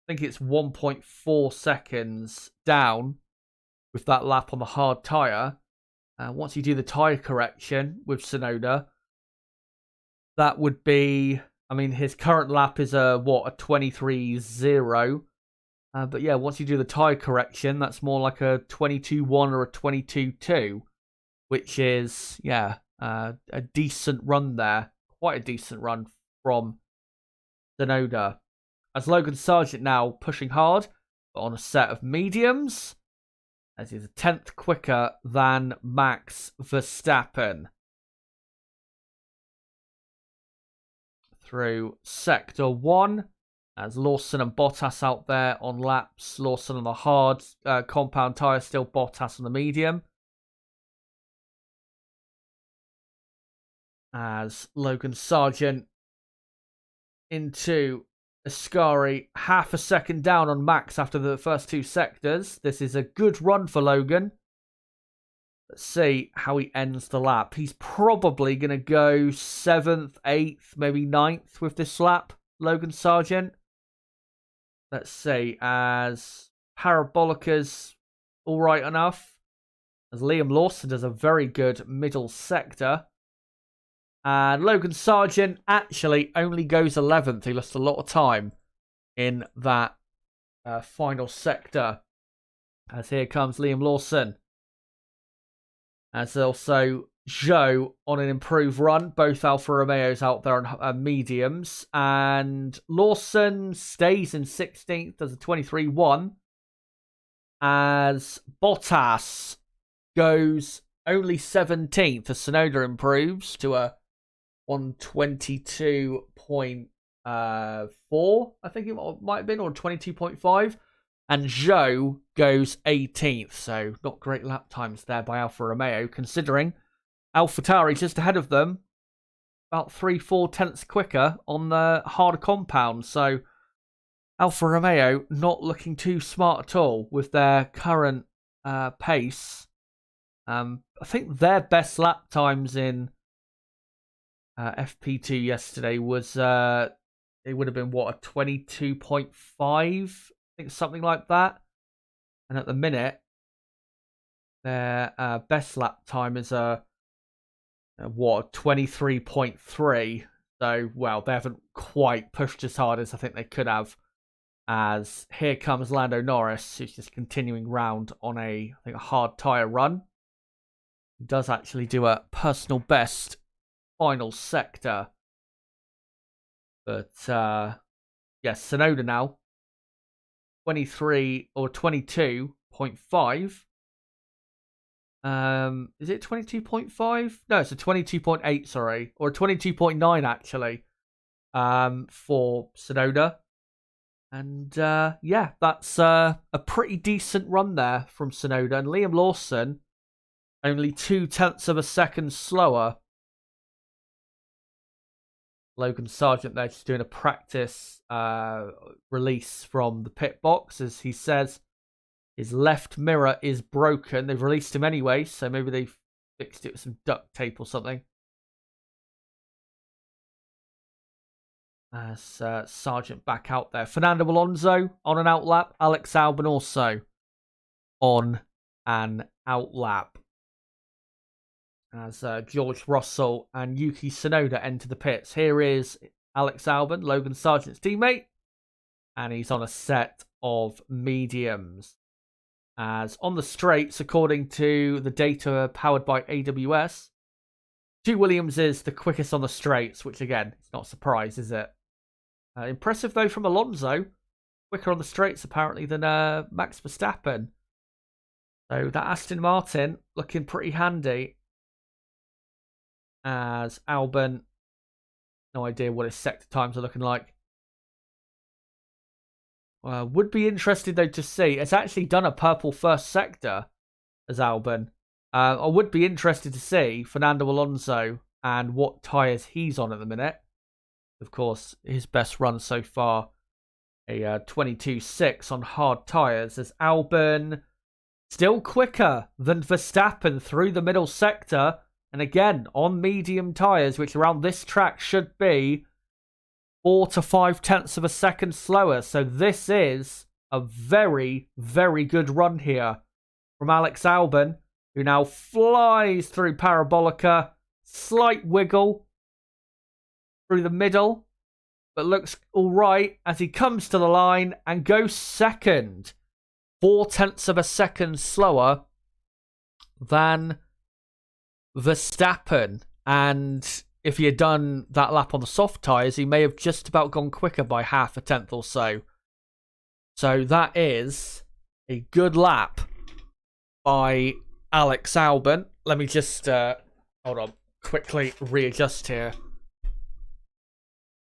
think it's 1.4 seconds down with that lap on the hard tyre. Once you do the tyre correction with Tsunoda, that would be, his current lap is a 23.0. But once you do the tyre correction, that's more like a 22.1 or a 22.2. which is, yeah, a decent run there. Quite a decent run from Tsunoda. As Logan Sargent now pushing hard, but on a set of mediums, as he's a 10th quicker than Max Verstappen. Through Sector 1, as Lawson and Bottas out there on laps. Lawson on the hard compound tyre, still Bottas on the medium. As Logan Sargent into Ascari, half a second down on Max after the first two sectors. This is a good run for Logan. Let's see how he ends the lap. He's probably going to go 7th, 8th, maybe 9th with this lap, Logan Sargent. Let's see, as Parabolica's all right enough. As Liam Lawson does a very good middle sector. And Logan Sargent actually only goes 11th. He lost a lot of time in that final sector. As here comes Liam Lawson. As also Zhou on an improved run. Both Alfa Romeos out there on mediums. And Lawson stays in 16th as a 23-1. As Bottas goes only 17th. As Tsunoda improves to a 122.4, I think it might have been, or 22.5. And Zhou goes 18th, so not great lap times there by Alfa Romeo, considering AlphaTauri just ahead of them, about 3-4 tenths quicker on the hard compound. So Alfa Romeo not looking too smart at all with their current pace. I think their best lap times in FP2 yesterday was it would have been what, a 22.5, I think, something like that. And at the minute their best lap time is a 23.3. So, well, they haven't quite pushed as hard as I think they could have. As here comes Lando Norris, who's just continuing round on a hard tyre run. He does actually do a personal best final sector. But, yes, Tsunoda now. 23 or 22.5. Is it 22.5? No, it's a 22.8, sorry. Or 22.9, actually. For Tsunoda. And, yeah, that's a pretty decent run there from Tsunoda. And Liam Lawson, only 0.2 of a second slower. Logan Sargent there just doing a practice release from the pit box. As he says, his left mirror is broken. They've released him anyway, so maybe they've fixed it with some duct tape or something. As Sargent back out there. Fernando Alonso on an outlap. Alex Albon also on an outlap. As George Russell and Yuki Tsunoda enter the pits. Here is Alex Albon, Logan Sargent's teammate. And he's on a set of mediums. As on the straights, according to the data powered by AWS, Stu Williams is the quickest on the straights, which again, it's not a surprise, is it? Impressive though from Alonso. Quicker on the straights apparently than Max Verstappen. So that Aston Martin looking pretty handy. As Albon, no idea what his sector times are looking like. Would be interested though to see. It's actually done a purple first sector as Albon. I would be interested to see Fernando Alonso and what tyres he's on at the minute. Of course, his best run so far, a 22.6 on hard tyres, as Albon still quicker than Verstappen through the middle sector. And again, on medium tyres, which around this track should be 4 to 5 tenths of a second slower. So this is a very, very good run here from Alex Albon, who now flies through Parabolica. Slight wiggle through the middle, but looks all right as he comes to the line and goes second. 4 tenths of a second slower than Verstappen, and if he had done that lap on the soft tyres, he may have just about gone quicker by half a tenth or so. So that is a good lap by Alex Albon. Let me just, hold on, quickly readjust here.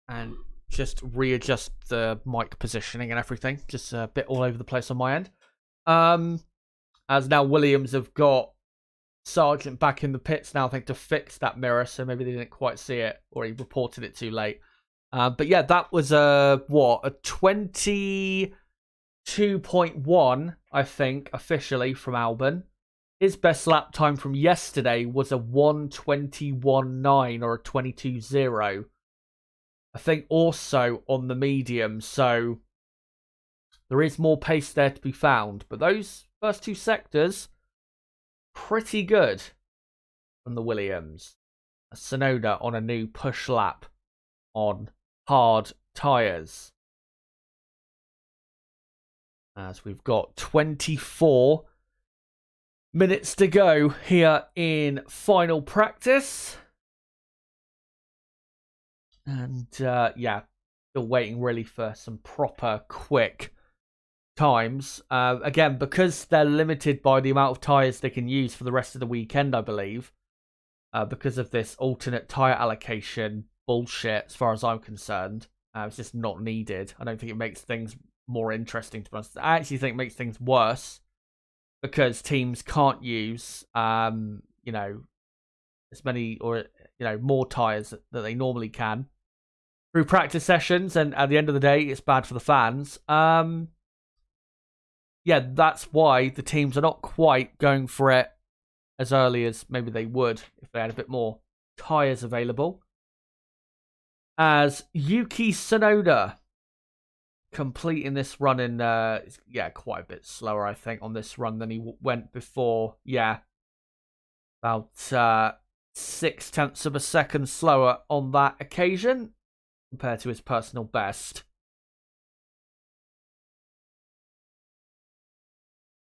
And just readjust the mic positioning and everything. Just a bit all over the place on my end. As now Williams have got Sargent back in the pits now, I think, to fix that mirror, so maybe they didn't quite see it, or he reported it too late. But yeah, that was a 22.1, I think, officially from Albon. His best lap time from yesterday was a 1:21.9 or a 22.0. I think also on the medium, so there is more pace there to be found. But those first two sectors, pretty good from the Williams. Tsunoda on a new push lap on hard tyres. As we've got 24 minutes to go here in final practice. And yeah, still waiting really for some proper quick times. Again, because they're limited by the amount of tyres they can use for the rest of the weekend, I believe. Because of this alternate tyre allocation bullshit, as far as I'm concerned. It's just not needed. I don't think it makes things more interesting, to be honest. I actually think it makes things worse. Because teams can't use, you know, as many or, you know, more tyres that they normally can through practice sessions. And at the end of the day, it's bad for the fans. Yeah, that's why the teams are not quite going for it as early as maybe they would if they had a bit more tyres available. As Yuki Tsunoda completing this run in, yeah, quite a bit slower, I think, on this run than he went before. Yeah, about 0.6 of a second slower on that occasion compared to his personal best.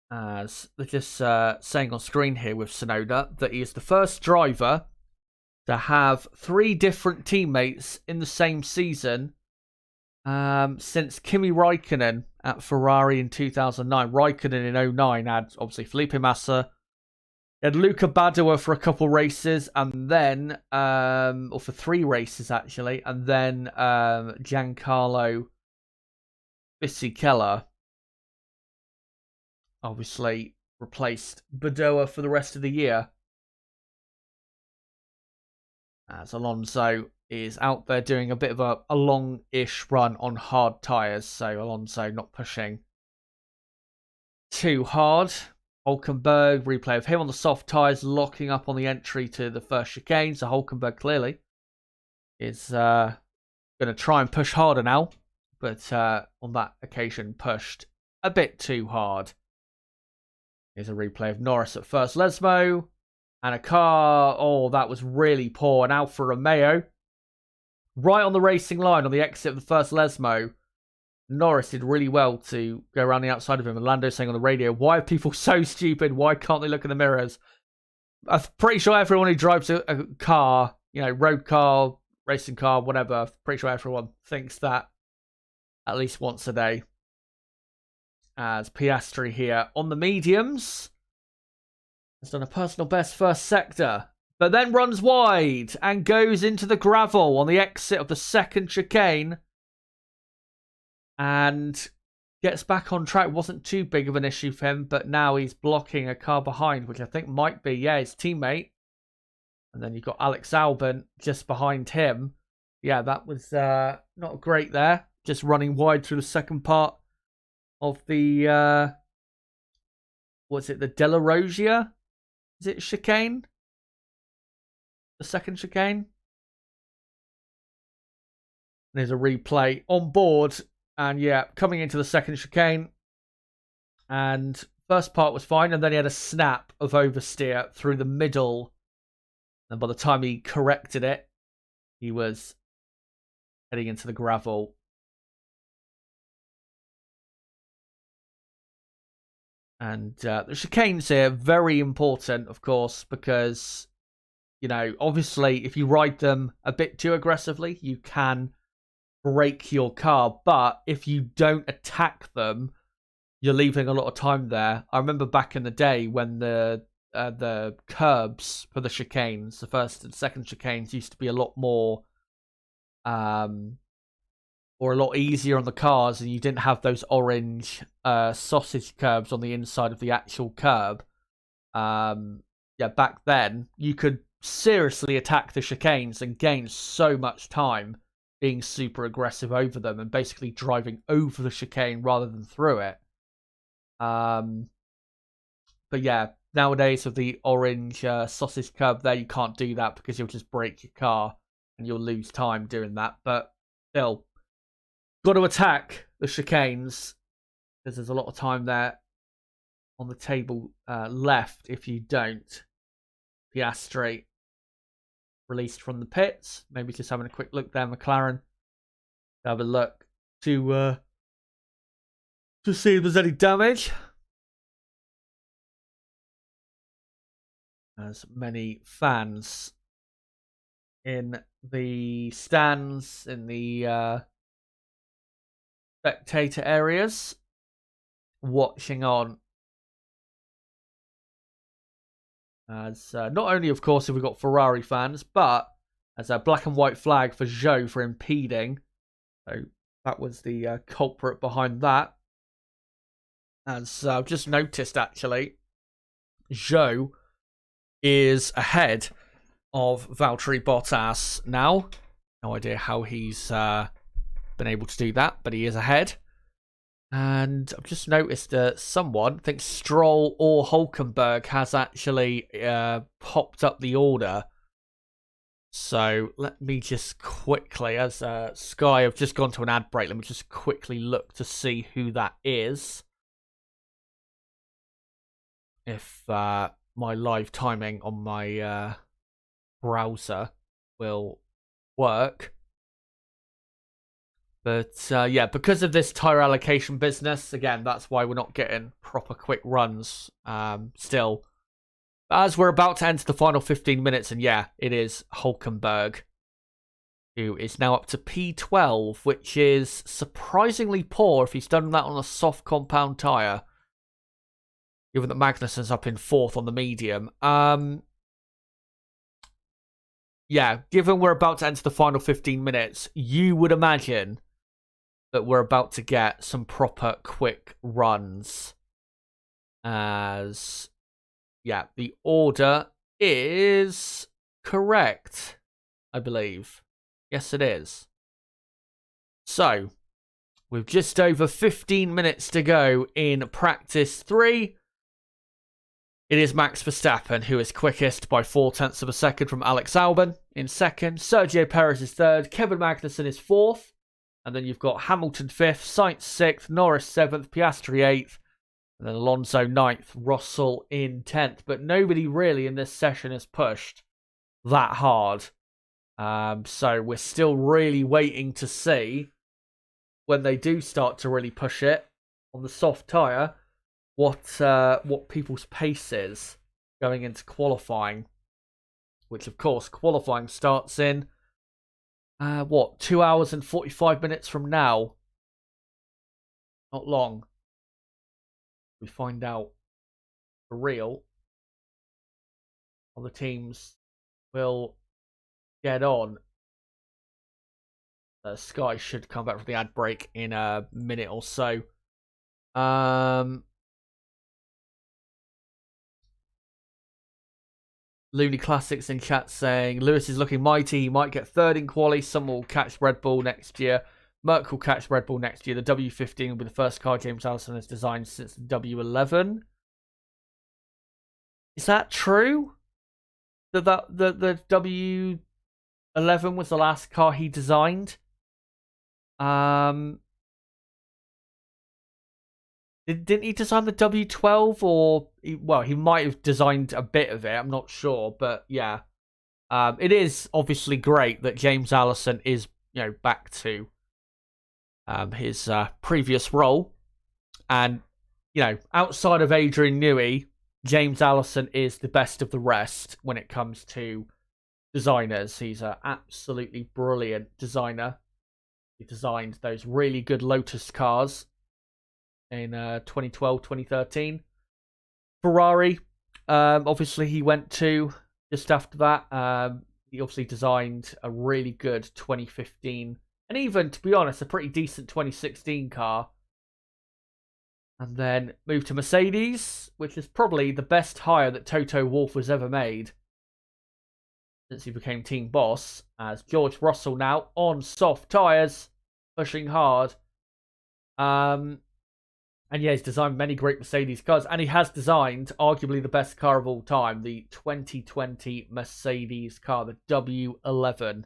As they're just saying on screen here with Tsunoda that he is the first driver to have 3 different teammates in the same season since Kimi Raikkonen at Ferrari in 2009. Raikkonen in 2009 had obviously Felipe Massa, he had Luca Badoer for a couple races, and then or for 3 races actually, and then Giancarlo Fisichella obviously replaced Badoer for the rest of the year. As Alonso is out there doing a bit of a long-ish run on hard tyres, so Alonso not pushing too hard. Hulkenberg, replay of him on the soft tyres, locking up on the entry to the first chicane, so Hulkenberg clearly is going to try and push harder now, but on that occasion pushed a bit too hard. Here's a replay of Norris at first Lesmo. And a car, oh, that was really poor. And Alfa Romeo, right on the racing line on the exit of the first Lesmo. Norris did really well to go around the outside of him. And Lando saying on the radio, why are people so stupid? Why can't they look in the mirrors? I'm pretty sure everyone who drives a car, you know, road car, racing car, whatever, I'm pretty sure everyone thinks that at least once a day. As Piastri here on the mediums has done a personal best first sector, but then runs wide and goes into the gravel on the exit of the second chicane and gets back on track. Wasn't too big of an issue for him, but now he's blocking a car behind, which I think might be, yeah, his teammate. And then you've got Alex Albon just behind him. Yeah, that was not great there. Just running wide through the second part of the, what's it, the De La Rosia? Is it chicane? The second chicane? And there's a replay on board. And yeah, coming into the second chicane. And first part was fine. And then he had a snap of oversteer through the middle. And by the time he corrected it, he was heading into the gravel. And the chicanes here, very important, of course, because you know, obviously, if you ride them a bit too aggressively, you can break your car. But if you don't attack them, you're leaving a lot of time there. I remember back in the day when the curbs for the chicanes, the first and second chicanes, used to be a lot more, or a lot easier on the cars, and you didn't have those orange sausage curbs on the inside of the actual curb. Yeah, back then you could seriously attack the chicanes and gain so much time being super aggressive over them and basically driving over the chicane rather than through it. But yeah, nowadays with the orange sausage curb there, you can't do that because you'll just break your car and you'll lose time doing that. But still, got to attack the chicanes because there's a lot of time there on the table left if you don't. Piastri released from the pits. Maybe just having a quick look there, McLaren. Have a look to see if there's any damage. As many fans in the stands, in the spectator areas, watching on. As not only, of course, have we got Ferrari fans, but as a black and white flag for Zhou for impeding. So that was the culprit behind that. As I've just noticed, actually, Zhou is ahead of Valtteri Bottas now. No idea how he's been able to do that, but he is ahead. And I've just noticed that someone, I think Stroll or Hulkenberg, has actually popped up the order. So let me just quickly, as Sky have just gone to an ad break, let me just quickly look to see who that is. If my live timing on my browser will work. But yeah, because of this tyre allocation business, again, that's why we're not getting proper quick runs still. As we're about to enter the final 15 minutes, and yeah, it is Hulkenberg, who is now up to P12, which is surprisingly poor if he's done that on a soft compound tyre. Given that Magnussen's up in 4th on the medium. Yeah, given we're about to enter the final 15 minutes, you would imagine that we're about to get some proper quick runs. As, yeah, the order is correct, I believe. Yes, it is. So, with just over 15 minutes to go in practice 3, it is Max Verstappen who is quickest by 0.4 of a second from Alex Albon in second. Sergio Perez is third. Kevin Magnussen is fourth. And then you've got Hamilton 5th, Sainz 6th, Norris 7th, Piastri 8th, and then Alonso 9th, Russell in 10th. But nobody really in this session has pushed that hard. So we're still really waiting to see when they do start to really push it on the soft tyre, what people's pace is going into qualifying. Which, of course, qualifying starts in 2 hours and 45 minutes from now? Not long. We find out for real how the teams will get on. Sky should come back from the ad break in a minute or so. Looney Classics in chat saying Lewis is looking mighty. He might get third in quali. Someone will catch Red Bull next year. Merck will catch Red Bull next year. The W15 will be the first car James Allison has designed since the W11. Is that true? The W11 was the last car he designed? Didn't he design the W12? Or he might have designed a bit of it. I'm not sure, but yeah, it is obviously great that James Allison is back to his previous role, and outside of Adrian Newey, James Allison is the best of the rest when it comes to designers. He's an absolutely brilliant designer. He designed those really good Lotus cars in 2012, 2013. Ferrari, obviously he went to just after that. He obviously designed a really good 2015, and even, to be honest, a pretty decent 2016 car. And then moved to Mercedes, which is probably the best hire that Toto Wolff has ever made since he became team boss, as George Russell now on soft tyres, pushing hard. And yeah, he's designed many great Mercedes cars, and he has designed arguably the best car of all time, the 2020 Mercedes car, the W11.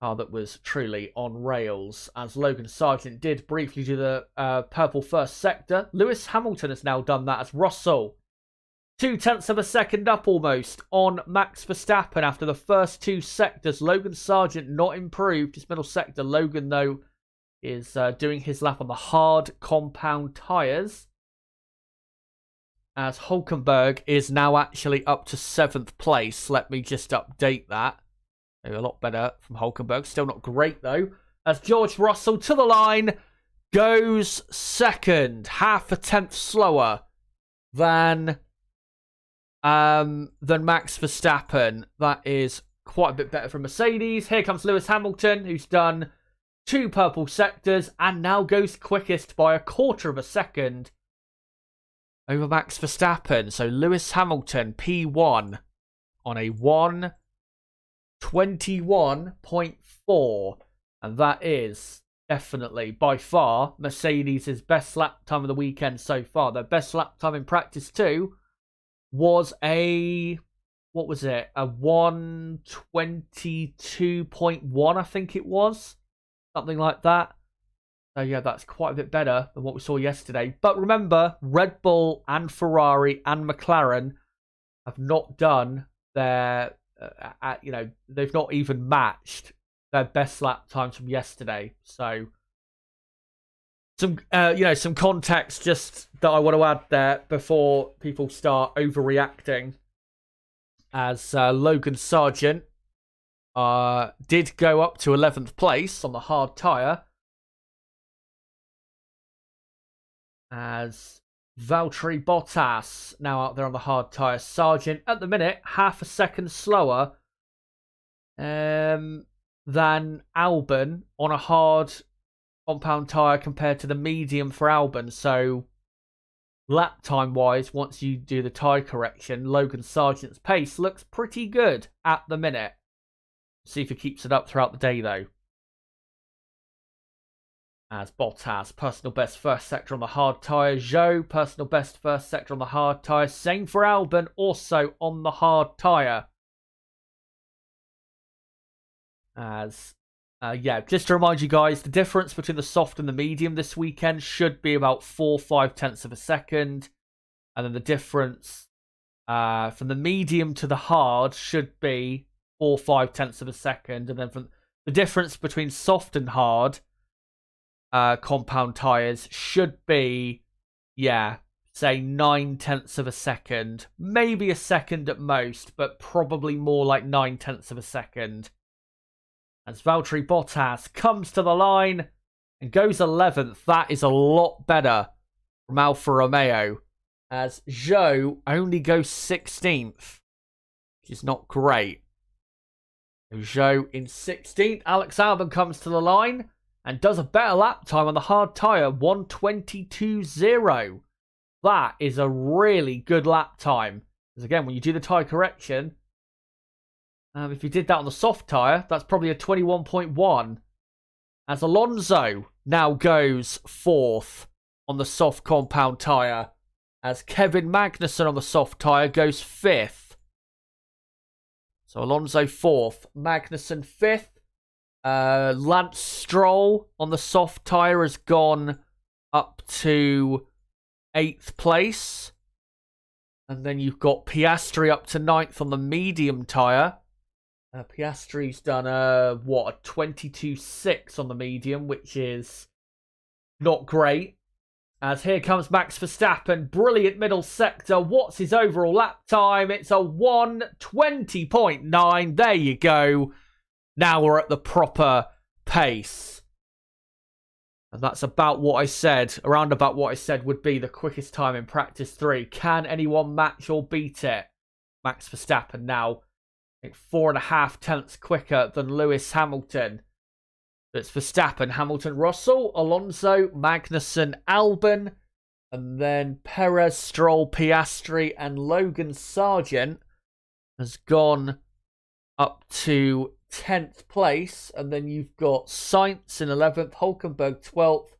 Car that was truly on rails, as Logan Sargent did briefly do the purple first sector. Lewis Hamilton has now done that as Russell. 0.2 of a second up almost on Max Verstappen after the first two sectors. Logan Sargent not improved his middle sector. Logan, though, is doing his lap on the hard compound tyres, as Hulkenberg is now actually up to 7th place. Let me just update that. A lot better from Hulkenberg. Still not great, though, as George Russell to the line goes second. Half a tenth slower than Max Verstappen. That is quite a bit better from Mercedes. Here comes Lewis Hamilton, who's done 2 purple sectors and now goes quickest by 1/4 of a second over Max Verstappen. So Lewis Hamilton, P1, on a 1:21.4. And that is definitely, by far, Mercedes' best lap time of the weekend so far. Their best lap time in practice too was a 1:22.1, I think it was. Something like that. So yeah, that's quite a bit better than what we saw yesterday. But remember, Red Bull and Ferrari and McLaren have not done their, they've not even matched their best lap times from yesterday. So some context just that I want to add there before people start overreacting. As Logan Sargent did go up to 11th place on the hard tyre, as Valtteri Bottas now out there on the hard tyre. Sargent at the minute half a second slower than Albon on a hard compound tyre compared to the medium for Albon. So lap time wise, once you do the tyre correction, Logan Sargent's pace looks pretty good at the minute. See if he keeps it up throughout the day, though. As Bottas, personal best first sector on the hard tyre. Zhou, personal best first sector on the hard tyre. Same for Albon, also on the hard tyre. As, just to remind you guys, the difference between the soft and the medium this weekend should be about 4/5 of a second. And then the difference from the medium to the hard should be 4/5 of a second. And then from the difference between soft and hard compound tyres should be, say 9/10 of a second. Maybe a second at most, but probably more like 9/10 of a second. As Valtteri Bottas comes to the line and goes 11th. That is a lot better from Alfa Romeo. As Zhou only goes 16th, which is not great. Zhou in 16th. Alex Albon comes to the line and does a better lap time on the hard tyre, 1:22.0. That is a really good lap time. Because again, when you do the tyre correction, if you did that on the soft tyre, that's probably a 21.1. As Alonso now goes 4th on the soft compound tyre. As Kevin Magnussen on the soft tyre goes 5th. So Alonso 4th, Magnussen 5th. Lance Stroll on the soft tyre has gone up to 8th place. And then you've got Piastri up to 9th on the medium tyre. Piastri's done a 22.6 on the medium, which is not great. As here comes Max Verstappen, brilliant middle sector. What's his overall lap time? It's a 1:20.9. There you go. Now we're at the proper pace. And that's about what I said, around about what I said would be the quickest time in practice 3. Can anyone match or beat it? Max Verstappen now, I think 4.5 tenths quicker than Lewis Hamilton. It's Verstappen, Hamilton, Russell, Alonso, Magnussen, Albon, and then Perez, Stroll, Piastri, and Logan Sargent has gone up to 10th place. And then you've got Sainz in 11th, Hulkenberg 12th,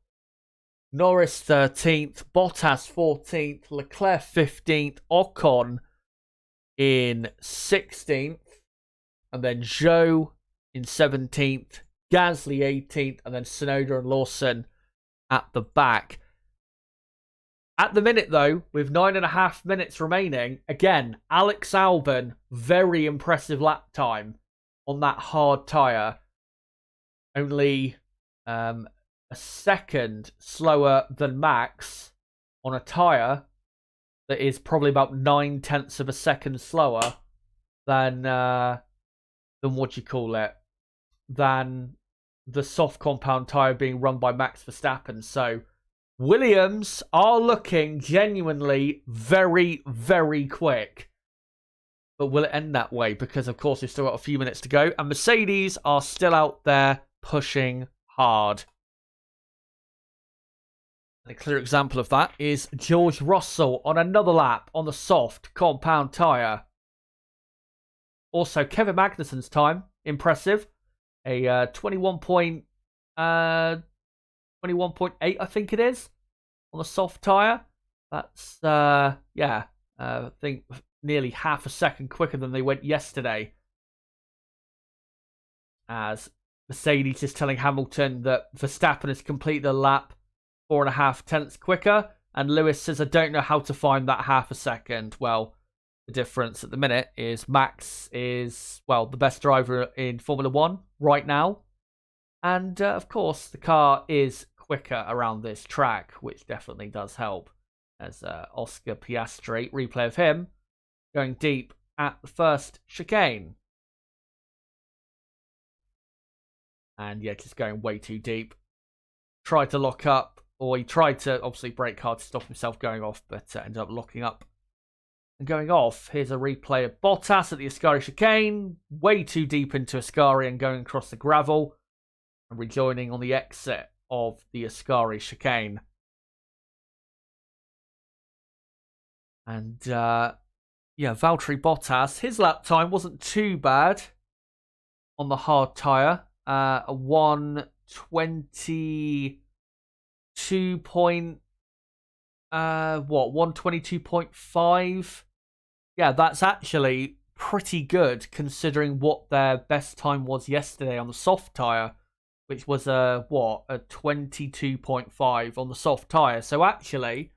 Norris 13th, Bottas 14th, Leclerc 15th, Ocon in 16th, and then Zhou in 17th, Gasly 18th, and then Tsunoda and Lawson at the back. At the minute, though, with 9.5 minutes remaining, again, Alex Albon, very impressive lap time on that hard tyre. Only a second slower than Max on a tyre that is probably about 9 tenths of a second slower than what do you call it? Than the soft compound tyre being run by Max Verstappen. So Williams are looking genuinely very, very quick. But will it end that way? Because, of course, we've still got a few minutes to go. And Mercedes are still out there pushing hard. And a clear example of that is George Russell on another lap on the soft compound tyre. Also, Kevin Magnussen's time, impressive. A 21.8, I think it is, on the soft tyre. That's, I think nearly half a second quicker than they went yesterday. As Mercedes is telling Hamilton that Verstappen has completed the lap 4.5 tenths quicker. And Lewis says, I don't know how to find that half a second. Well, the difference at the minute is Max is, well, the best driver in Formula 1 right now. And, of course, the car is quicker around this track, which definitely does help. As Oscar Piastri, replay of him, going deep at the first chicane. And, yeah, just going way too deep. Tried to lock up, or he tried to, obviously, brake hard to stop himself going off, but ended up locking up and going off. Here's a replay of Bottas at the Ascari chicane. Way too deep into Ascari and going across the gravel. And rejoining on the exit of the Ascari chicane. And, Valtteri Bottas, his lap time wasn't too bad on the hard tyre. A 122.5? Yeah, that's actually pretty good considering what their best time was yesterday on the soft tyre, which was a 22.5 on the soft tyre. So actually,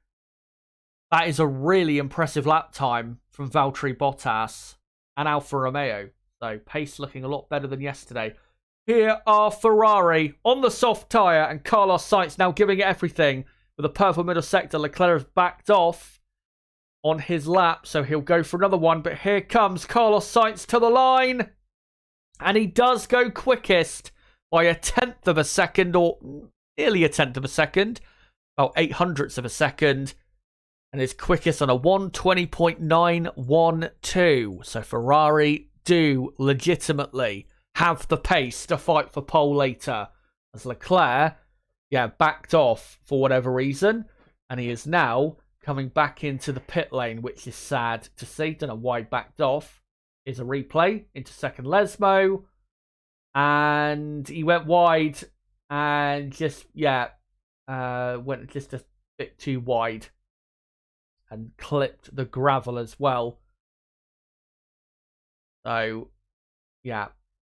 that is a really impressive lap time from Valtteri Bottas and Alfa Romeo. So pace looking a lot better than yesterday. Here are Ferrari on the soft tyre and Carlos Sainz now giving it everything. With a purple middle sector, Leclerc has backed off on his lap, so he'll go for another one. But here comes Carlos Sainz to the line. And he does go quickest by 1/10 of a second, or nearly 1/10 of a second. About 800ths of a second. And is quickest on a 1:20.912. So Ferrari do legitimately have the pace to fight for pole later. As Leclerc, backed off for whatever reason. And he is now coming back into the pit lane, which is sad to see. Don't know why he backed off. Here's a replay into second Lesmo. And he went wide and went just a bit too wide. And clipped the gravel as well. So,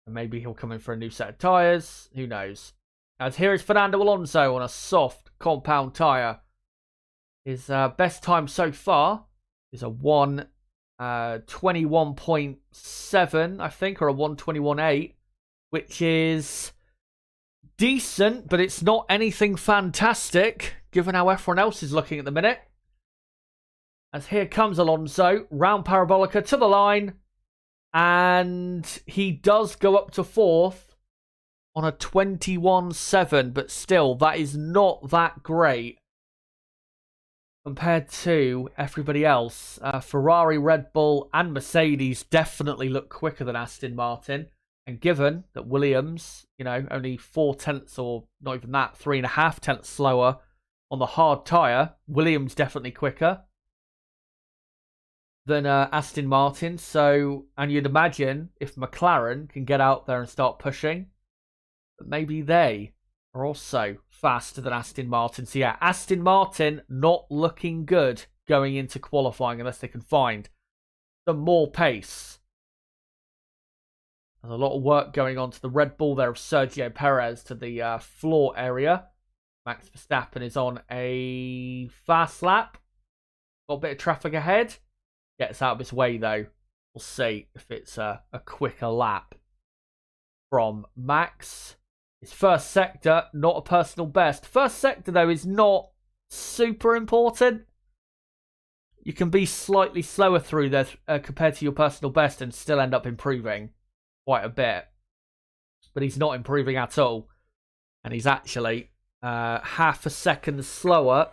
maybe he'll come in for a new set of tyres. Who knows? As here is Fernando Alonso on a soft compound tyre. His best time so far is a 1:21.7, I think, or a 1:21.8, which is decent, but it's not anything fantastic given how everyone else is looking at the minute. As here comes Alonso, round Parabolica to the line. And he does go up to 4th on a 21.7, but still, that is not that great compared to everybody else. Ferrari, Red Bull, and Mercedes definitely look quicker than Aston Martin. And given that Williams, only 4/10 or not even that, 3.5 slower on the hard tyre, Williams definitely quicker than Aston Martin. So, and you'd imagine if McLaren can get out there and start pushing, that maybe they are also faster than Aston Martin. So yeah, Aston Martin not looking good going into qualifying unless they can find some more pace. There's a lot of work going on to the Red Bull there of Sergio Perez to the floor area. Max Verstappen is on a fast lap. Got a bit of traffic ahead. Gets out of his way though. We'll see if it's a quicker lap from Max. His first sector, not a personal best. First sector though is not super important. You can be slightly slower through there compared to your personal best and still end up improving quite a bit. But he's not improving at all. And he's actually half a second slower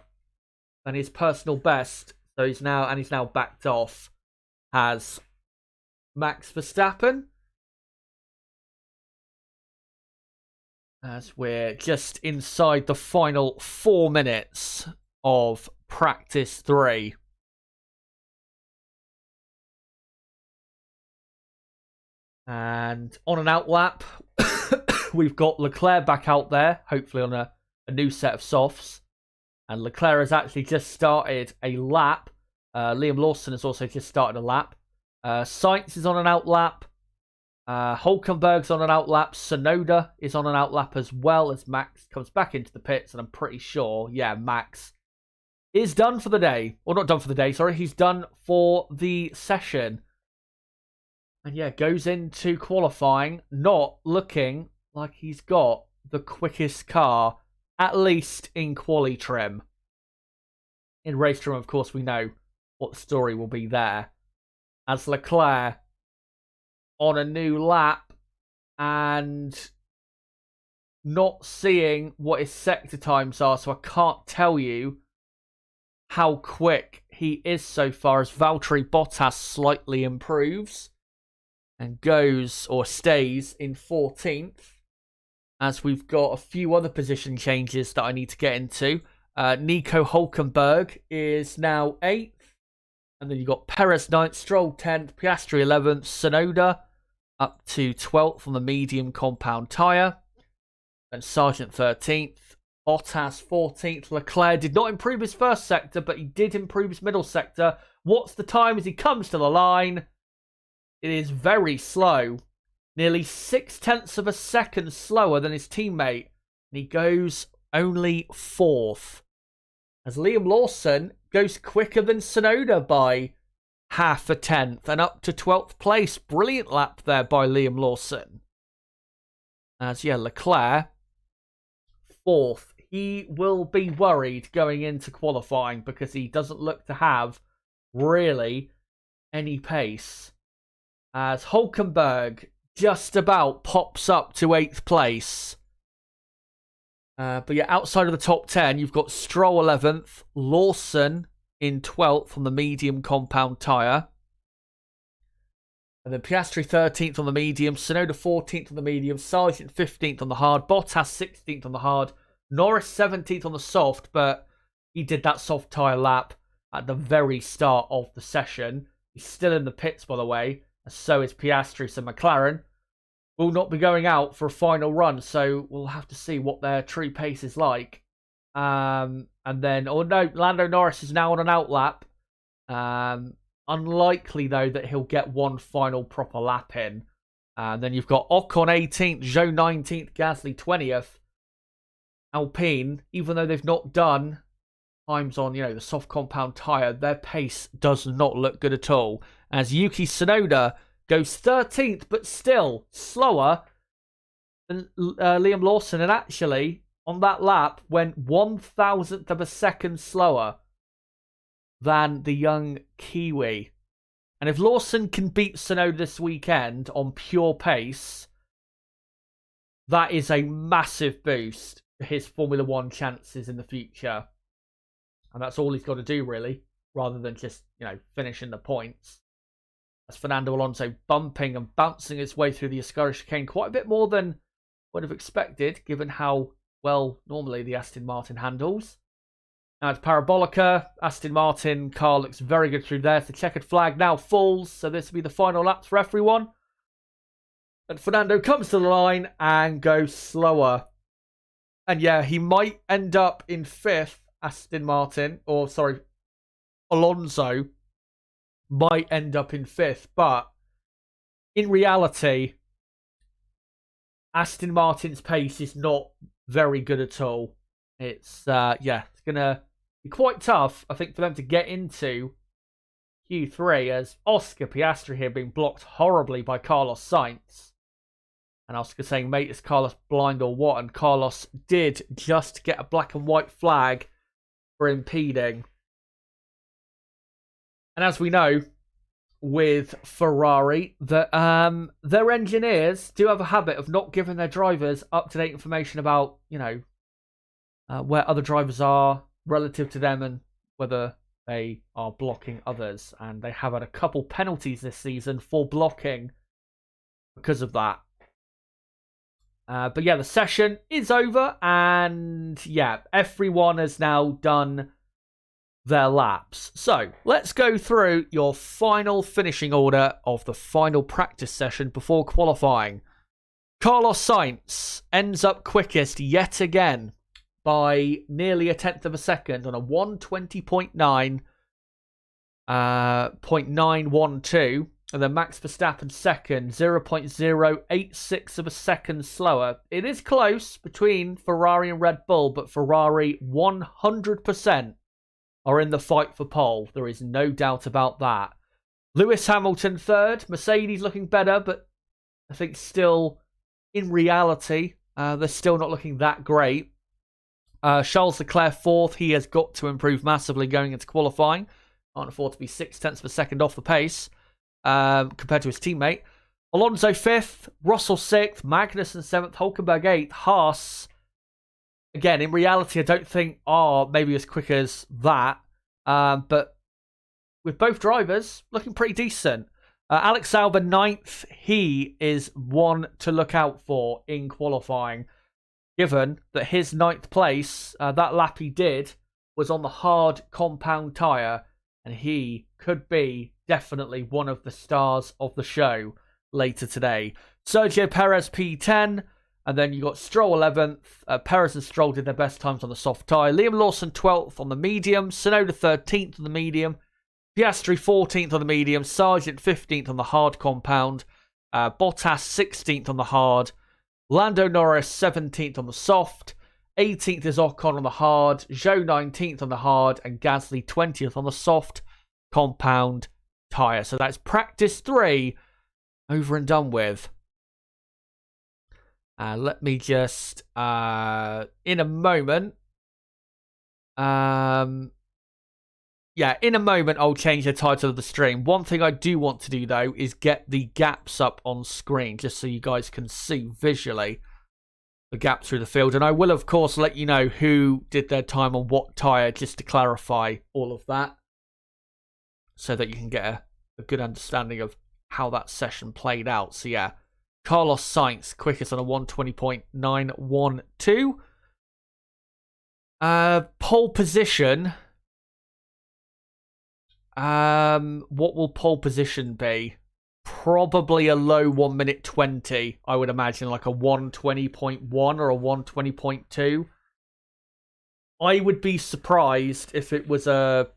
than his personal best. So he's now backed off as Max Verstappen. As we're just inside the final 4 minutes of practice 3. And on an out lap, we've got Leclerc back out there, hopefully on a new set of softs. And Leclerc has actually just started a lap. Liam Lawson has also just started a lap. Sainz is on an out lap. Hulkenberg's on an out lap. Tsunoda is on an out lap as well as Max comes back into the pits. And I'm pretty sure, yeah, Max is done for the day. Or not done for the day, sorry. He's done for the session. And yeah, goes into qualifying not looking like he's got the quickest car, at least in quali trim. In race trim, of course, we know what the story will be there. As Leclerc on a new lap and not seeing what his sector times are, so I can't tell you how quick he is so far, as Valtteri Bottas slightly improves and goes or stays in 14th. As we've got a few other position changes that I need to get into. Nico Hulkenberg is now 8th. And then you've got Perez 9th, Stroll 10th, Piastri 11th, Tsunoda up to 12th on the medium compound tyre. And Sargent 13th, Bottas 14th. Leclerc did not improve his first sector, but he did improve his middle sector. What's the time as he comes to the line? It is very slow. Nearly 0.6 of a second slower than his teammate. And he goes only 4th. As Liam Lawson goes quicker than Tsunoda by half a tenth and up to 12th place. Brilliant lap there by Liam Lawson. As yeah, Leclerc 4th. He will be worried going into qualifying because he doesn't look to have really any pace. As Hulkenberg just about pops up to 8th place. But yeah, outside of the top 10, you've got Stroll 11th, Lawson in 12th on the medium compound tyre. And then Piastri 13th on the medium, Tsunoda 14th on the medium, Sargent 15th on the hard, Bottas 16th on the hard, Norris 17th on the soft, but he did that soft tyre lap at the very start of the session. He's still in the pits, by the way, and so is Piastri, so McLaren will not be going out for a final run, so we'll have to see what their true pace is like. And then, Lando Norris is now on an out lap. Unlikely, though, that he'll get one final proper lap in. And then you've got Ocon 18th, Zhou 19th, Gasly 20th. Alpine, even though they've not done times on, the soft compound tyre, their pace does not look good at all. As Yuki Tsunoda goes 13th, but still slower than Liam Lawson. And actually, on that lap went 1,000th of a second slower than the young Kiwi. And if Lawson can beat Tsunoda this weekend on pure pace, that is a massive boost for his Formula One chances in the future. And that's all he's got to do, really, rather than just, finishing the points. As Fernando Alonso bumping and bouncing his way through the Ascari chicane quite a bit more than would have expected, given how well normally the Aston Martin handles. Now it's Parabolica. Aston Martin car looks very good through there. The checkered flag now falls, so this will be the final laps for everyone. And Fernando comes to the line and goes slower. And yeah, he might end up in 5th, Alonso might end up in 5th, but in reality, Aston Martin's pace is not very good at all. It's it's gonna be quite tough, I think, for them to get into Q3, as Oscar Piastri here being blocked horribly by Carlos Sainz. And Oscar saying, mate, is Carlos blind or what? And Carlos did just get a black and white flag for impeding. And as we know, with Ferrari, that their engineers do have a habit of not giving their drivers up-to-date information about, where other drivers are relative to them and whether they are blocking others. And they have had a couple penalties this season for blocking because of that. But yeah, the session is over, and yeah, everyone has now done their laps. So let's go through your final finishing order of the final practice session before qualifying. Carlos Sainz ends up quickest yet again by nearly 1/10 of a second on a 120.912. And then Max Verstappen second, 0.086 of a second slower. It is close between Ferrari and Red Bull, but Ferrari 100% are in the fight for pole. There is no doubt about that. Lewis Hamilton third, Mercedes looking better, but I think still, in reality, they're still not looking that great. Charles Leclerc fourth, he has got to improve massively going into qualifying. Can't afford to be 0.6 of a second off the pace. Compared to his teammate. Alonso 5th, Russell 6th, Magnussen 7th, Hülkenberg 8th, Haas, again, in reality, I don't think are maybe as quick as that, but with both drivers looking pretty decent. Alex Albon 9th, he is one to look out for in qualifying, given that his 9th place, that lap he did, was on the hard compound tyre, and he could be definitely one of the stars of the show later today. Sergio Perez P10, and then you got Stroll 11th. Perez and Stroll did their best times on the soft tyre. Liam Lawson 12th on the medium. Tsunoda 13th on the medium. Piastri 14th on the medium. Sargent 15th on the hard compound. Bottas 16th on the hard. Lando Norris 17th on the soft. 18th is Ocon on the hard. Zhou 19th on the hard. And Gasly 20th on the soft compound tyre. So that's practice 3 over and done with. Let me just in a moment in a moment I'll change the title of the stream. One thing I do want to do though is get the gaps up on screen just so you guys can see visually the gap through the field, and I will of course let you know who did their time on what tyre just to clarify all of that, so that you can get a good understanding of how that session played out. So yeah, Carlos Sainz quickest on a 120.912. Pole position. What will pole position be? Probably a low 1 minute 20. I would imagine like a 120.1 or a 120.2. I would be surprised if it was a,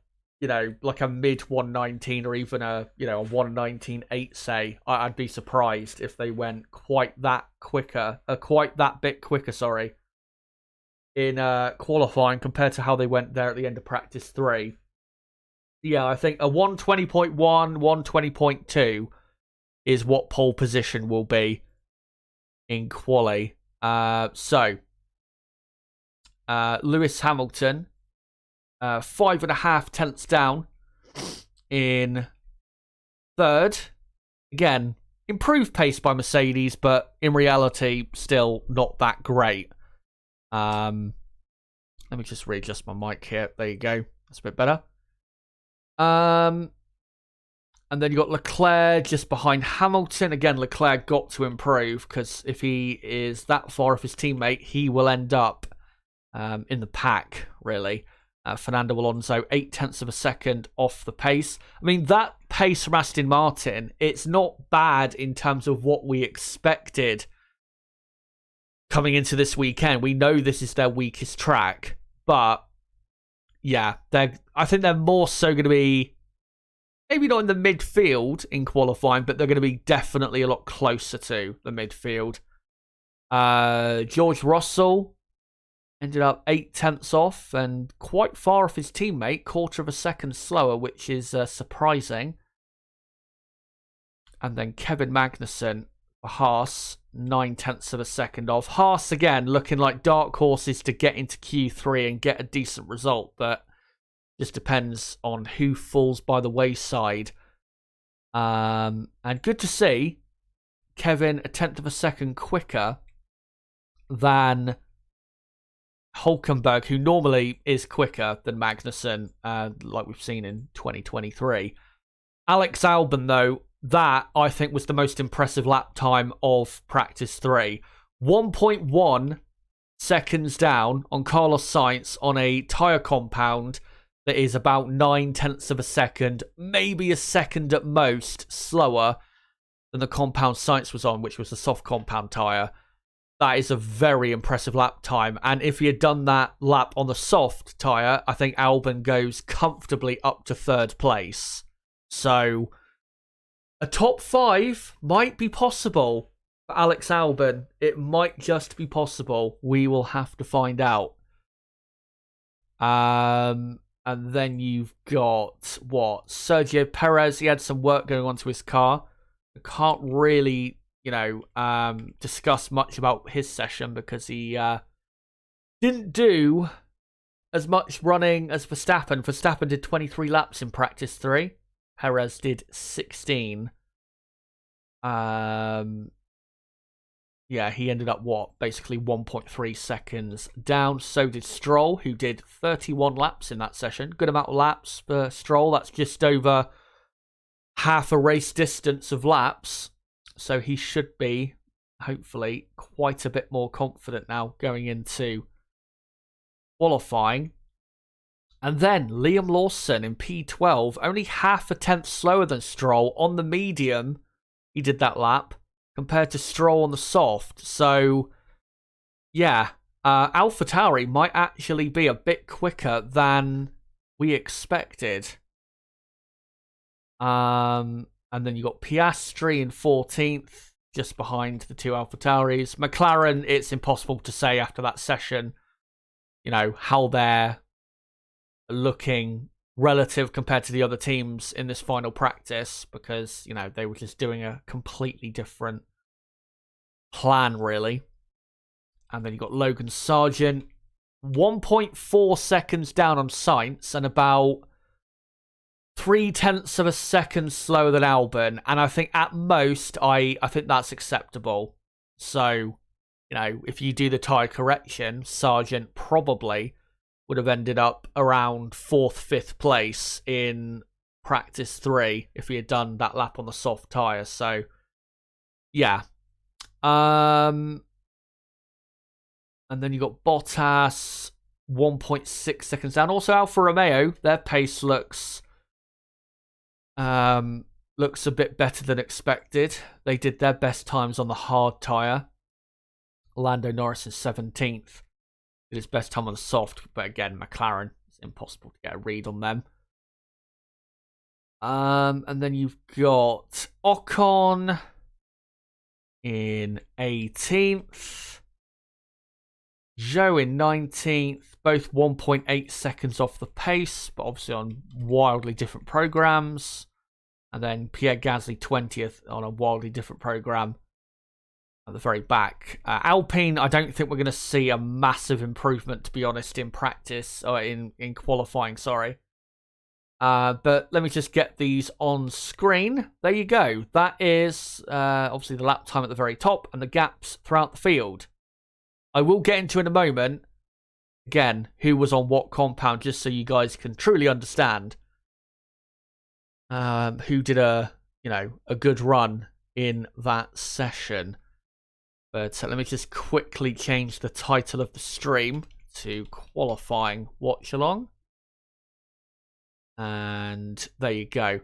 like a mid 119 or even a 119.8, say. I'd be surprised if they went quite that bit quicker, sorry, in qualifying compared to how they went there at the end of practice 3. Yeah, I think a 120.1, 120.2 is what pole position will be in quali. So Lewis Hamilton, 5.5 tenths down in third. Again, improved pace by Mercedes, but in reality, still not that great. Let me just readjust my mic here. There you go. That's a bit better. And then you got Leclerc just behind Hamilton. Again, Leclerc got to improve, because if he is that far off his teammate, he will end up in the pack, really. Fernando Alonso, 8 tenths of a second off the pace. I mean, that pace from Aston Martin, it's not bad in terms of what we expected coming into this weekend. We know this is their weakest track, but yeah, I think they're more so going to be maybe not in the midfield in qualifying, but they're going to be definitely a lot closer to the midfield. George Russell ended up 8 tenths off and quite far off his teammate, quarter of a second slower, which is surprising. And then Kevin Magnussen for Haas, 9 tenths of a second off. Haas, again, looking like dark horses to get into Q3 and get a decent result, but just depends on who falls by the wayside. And good to see Kevin a tenth of a second quicker than Hülkenberg, who normally is quicker than Magnussen, like we've seen in 2023. Alex Albon, though, that I think was the most impressive lap time of practice 3. 1.1 seconds down on Carlos Sainz on a tyre compound that is about 9 tenths of a second, maybe a second at most, slower than the compound Sainz was on, which was the soft compound tyre. That is a very impressive lap time. And if he had done that lap on the soft tyre, I think Albon goes comfortably up to 3rd place. So a top 5 might be possible for Alex Albon. It might just be possible. We will have to find out. And then you've got, Sergio Perez. He had some work going on to his car. I can't really, discuss much about his session because he didn't do as much running as Verstappen. Verstappen did 23 laps in practice 3. Perez did 16. Yeah, he ended up, basically 1.3 seconds down. So did Stroll, who did 31 laps in that session. Good amount of laps for Stroll. That's just over half a race distance of laps. So he should be, hopefully, quite a bit more confident now going into qualifying. And then Liam Lawson in P12, only half a tenth slower than Stroll on the medium. He did that lap compared to Stroll on the soft. So, yeah, AlphaTauri might actually be a bit quicker than we expected. And then you got Piastri in 14th, just behind the 2 AlphaTauris. McLaren, it's impossible to say after that session, how they're looking relative compared to the other teams in this final practice, because they were just doing a completely different plan, really. And then you got Logan Sargent, 1.4 seconds down on Sainz and about 3 tenths of a second slower than Albon, and I think at most I think that's acceptable. So if you do the tyre correction, Sargent probably would have ended up around 4th, 5th place in practice 3 if he had done that lap on the soft tyre. So, yeah. And then you got Bottas, 1.6 seconds down. Also, Alfa Romeo, their pace looks a bit better than expected. They did their best times on the hard tyre. Lando Norris is 17th. Did his best time on the soft, but again, McLaren, it's impossible to get a read on them. And then you've got Ocon in 18th. Zhou in 19th, both 1.8 seconds off the pace, but obviously on wildly different programs. And then Pierre Gasly 20th on a wildly different program. at the very back. Alpine, I don't think we're going to see a massive improvement, to be honest, in practice, or in qualifying, sorry. But let me just get these on screen. There you go. That is obviously the lap time at the very top and the gaps throughout the field. I will get into in a moment, again, who was on what compound, just so you guys can truly understand who did a good run in that session. But let me just quickly change the title of the stream to Qualifying Watchalong. And there you go.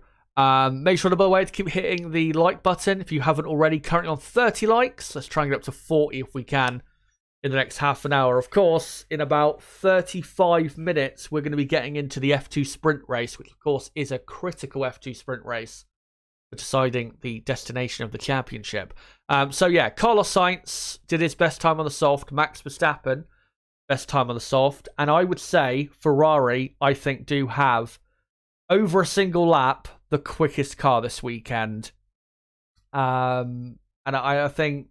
Make sure, by the way, to keep hitting the like button if you haven't already. Currently on 30 likes. Let's try and get up to 40 if we can in the next half an hour. Of course, in about 35 minutes, we're going to be getting into the F2 sprint race, which, of course, is a critical F2 sprint race for deciding the destination of the championship. So, yeah, Carlos Sainz did his best time on the soft. Max Verstappen, best time on the soft. And I would say Ferrari, I think, do have, over a single lap, the quickest car this weekend. And I think,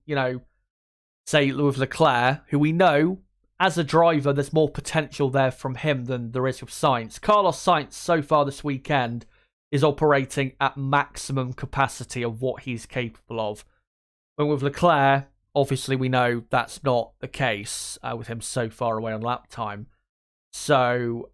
say with Leclerc, who we know, as a driver, there's more potential there from him than there is with Sainz. Carlos Sainz, so far this weekend, is operating at maximum capacity of what he's capable of. When with Leclerc, obviously we know that's not the case with him so far away on lap time. So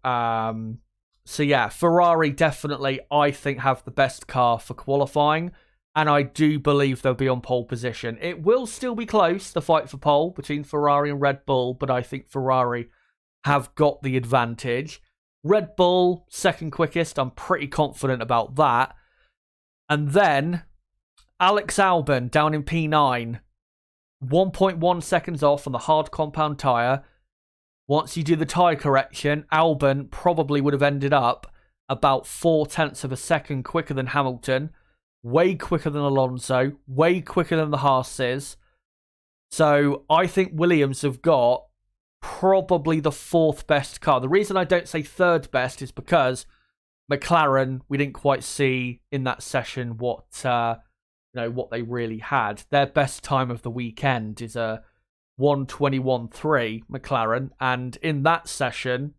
yeah, Ferrari definitely, I think, have the best car for qualifying. And I do believe they'll be on pole position. It will still be close, the fight for pole between Ferrari and Red Bull. But I think Ferrari have got the advantage. Red Bull, second quickest. I'm pretty confident about that. And then Alex Albon down in P9. 1.1 seconds off on the hard compound tyre. Once you do the tyre correction, Albon probably would have ended up about 0.4 of a second quicker than Hamilton. Way quicker than Alonso. Way quicker than the Haas's. So I think Williams have got probably the fourth best car. The reason I don't say third best is because McLaren, we didn't quite see in that session what they really had. Their best time of the weekend is a 1:21.3 McLaren, and in that session,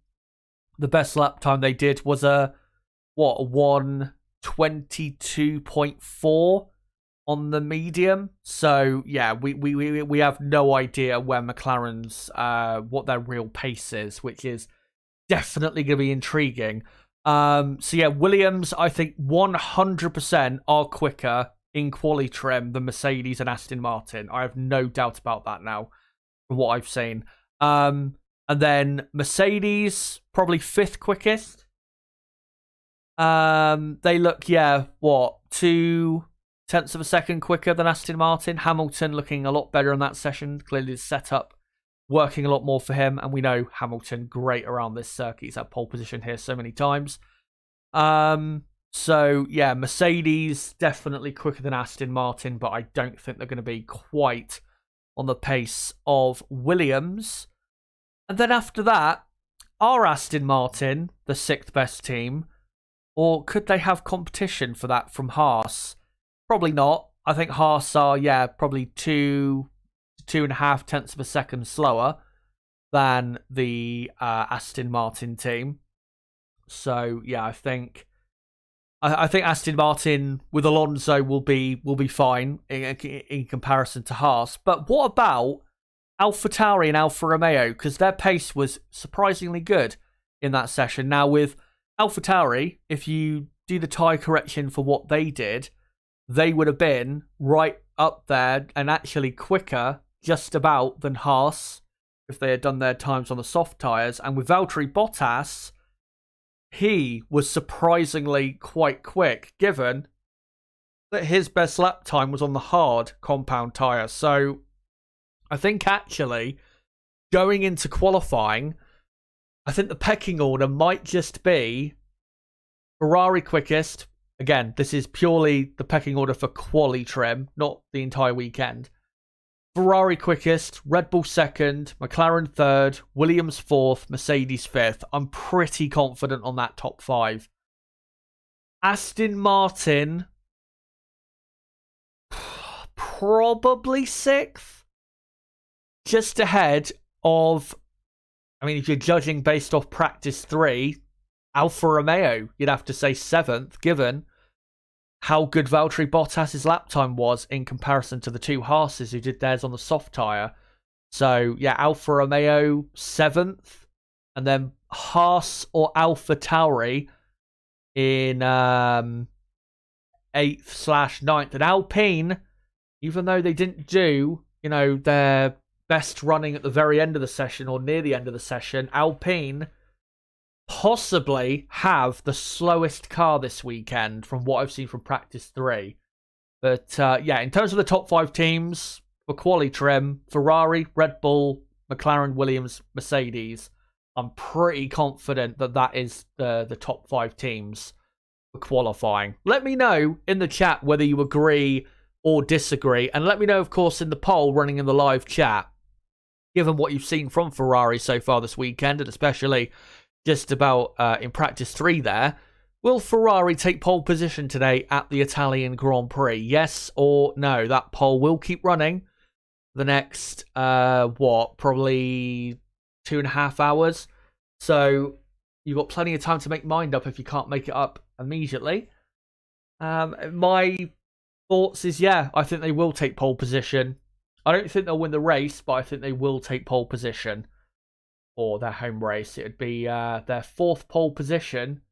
the best lap time they did was a 1:22.4 on the medium. So yeah, we have no idea where McLaren's what their real pace is, which is definitely going to be intriguing. So yeah, Williams, I think 100% are quicker in quali trim than Mercedes and Aston Martin. I have no doubt about that now, from what I've seen. And then Mercedes, probably fifth quickest. They look, 2/10 of a second quicker than Aston Martin. Hamilton looking a lot better in that session. Clearly the setup working a lot more for him. And we know Hamilton, great around this circuit. He's had pole position here so many times. So, yeah, Mercedes definitely quicker than Aston Martin, but I don't think they're going to be quite on the pace of Williams. And then after that, are Aston Martin the sixth best team? Or could they have competition for that from Haas? Probably not. I think Haas are, probably 2.5 of a second slower than the Aston Martin team. So, yeah, I think Aston Martin with Alonso will be fine in comparison to Haas. But what about AlphaTauri and Alfa Romeo? Because their pace was surprisingly good in that session. Now with AlphaTauri, if you do the tyre correction for what they did, they would have been right up there and actually quicker just about than Haas if they had done their times on the soft tyres. And with Valtteri Bottas, he was surprisingly quite quick, given that his best lap time was on the hard compound tyre. So I think actually going into qualifying, I think the pecking order might just be Ferrari quickest. Again, this is purely the pecking order for quali trim, not the entire weekend. Ferrari quickest, Red Bull second, McLaren third, Williams fourth, Mercedes fifth. I'm pretty confident on that top five. Aston Martin, probably 6th. Just ahead of, I mean, if you're judging based off practice 3, Alfa Romeo, you'd have to say 7th, given how good Valtteri Bottas's lap time was in comparison to the two Haas's who did theirs on the soft tyre. So, yeah, Alfa Romeo 7th, and then Haas or Alpha Tauri in 8th/9th. And Alpine, even though they didn't do, their best running at the very end of the session or near the end of the session, Alpine possibly have the slowest car this weekend from what I've seen from practice 3. But in terms of the top 5 teams for quali trim, Ferrari, Red Bull, McLaren, Williams, Mercedes, I'm pretty confident that is the top 5 teams for qualifying. Let me know in the chat whether you agree or disagree, and let me know, of course, in the poll running in the live chat, given what you've seen from Ferrari so far this weekend, and especially just about in practice 3 there. Will Ferrari take pole position today at the Italian Grand Prix? Yes or no? That poll will keep running the next, probably 2.5 hours. So you've got plenty of time to make mind up if you can't make it up immediately. My thoughts is, I think they will take pole position. I don't think they'll win the race, but I think they will take pole position for their home race. It would be their 4th pole position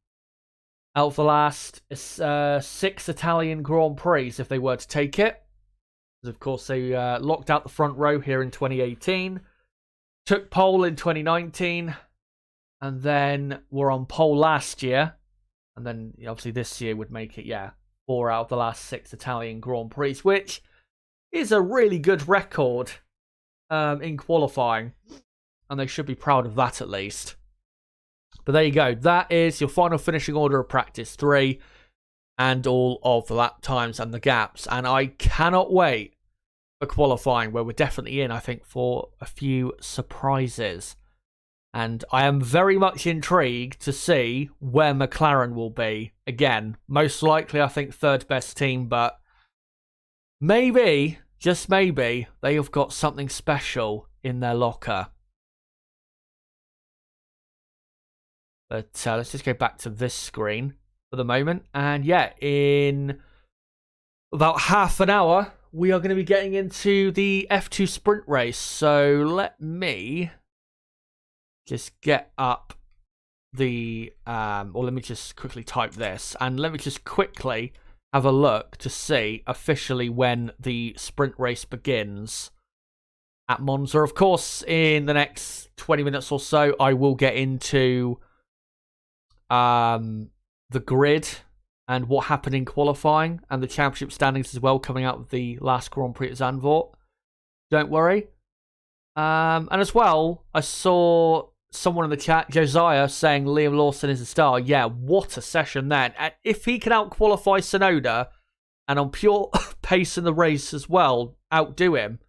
out of the last 6 Italian Grand Prix if they were to take it. Because, of course, they locked out the front row here in 2018, took pole in 2019, and then were on pole last year. And then, obviously, this year would make it, 4 out of the last 6 Italian Grand Prix, which is a really good record in qualifying. And they should be proud of that at least. But there you go. That is your final finishing order of practice 3 and all of the lap times and the gaps. And I cannot wait for qualifying, where we're definitely in, I think, for a few surprises. And I am very much intrigued to see where McLaren will be. Again, most likely, I think, 3rd best team, but maybe, just maybe, they have got something special in their locker. But let's just go back to this screen for the moment. And in about half an hour, we are going to be getting into the F2 sprint race. So let me just get up the, or let me just quickly type this. And let me just quickly have a look to see officially when the sprint race begins at Monza. Of course, in the next 20 minutes or so, I will get into the grid and what happened in qualifying and the championship standings as well, coming out of the last Grand Prix at Zandvoort. Don't worry. And as well, I saw someone in the chat, Josiah, saying Liam Lawson is a star. Yeah, what a session then. And if he can out-qualify Tsunoda and on pure pace in the race as well, outdo him,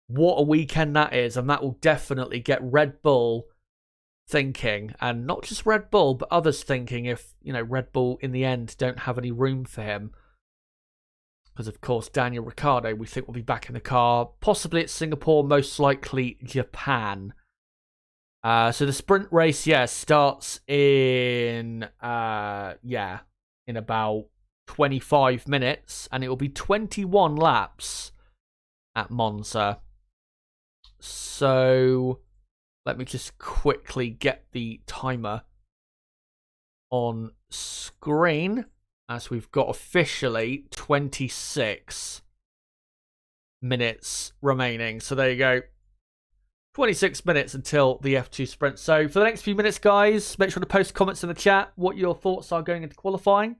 what a weekend that is. And that will definitely get Red Bull thinking, and not just Red Bull, but others thinking, if, Red Bull in the end don't have any room for him. Because, of course, Daniel Ricciardo, we think, will be back in the car, possibly at Singapore, most likely Japan. So the sprint race, starts in, in about 25 minutes, and it will be 21 laps at Monza. So let me just quickly get the timer on screen, as we've got officially 26 minutes remaining. So there you go. 26 minutes until the F2 sprint. So for the next few minutes, guys, make sure to post comments in the chat what your thoughts are going into qualifying,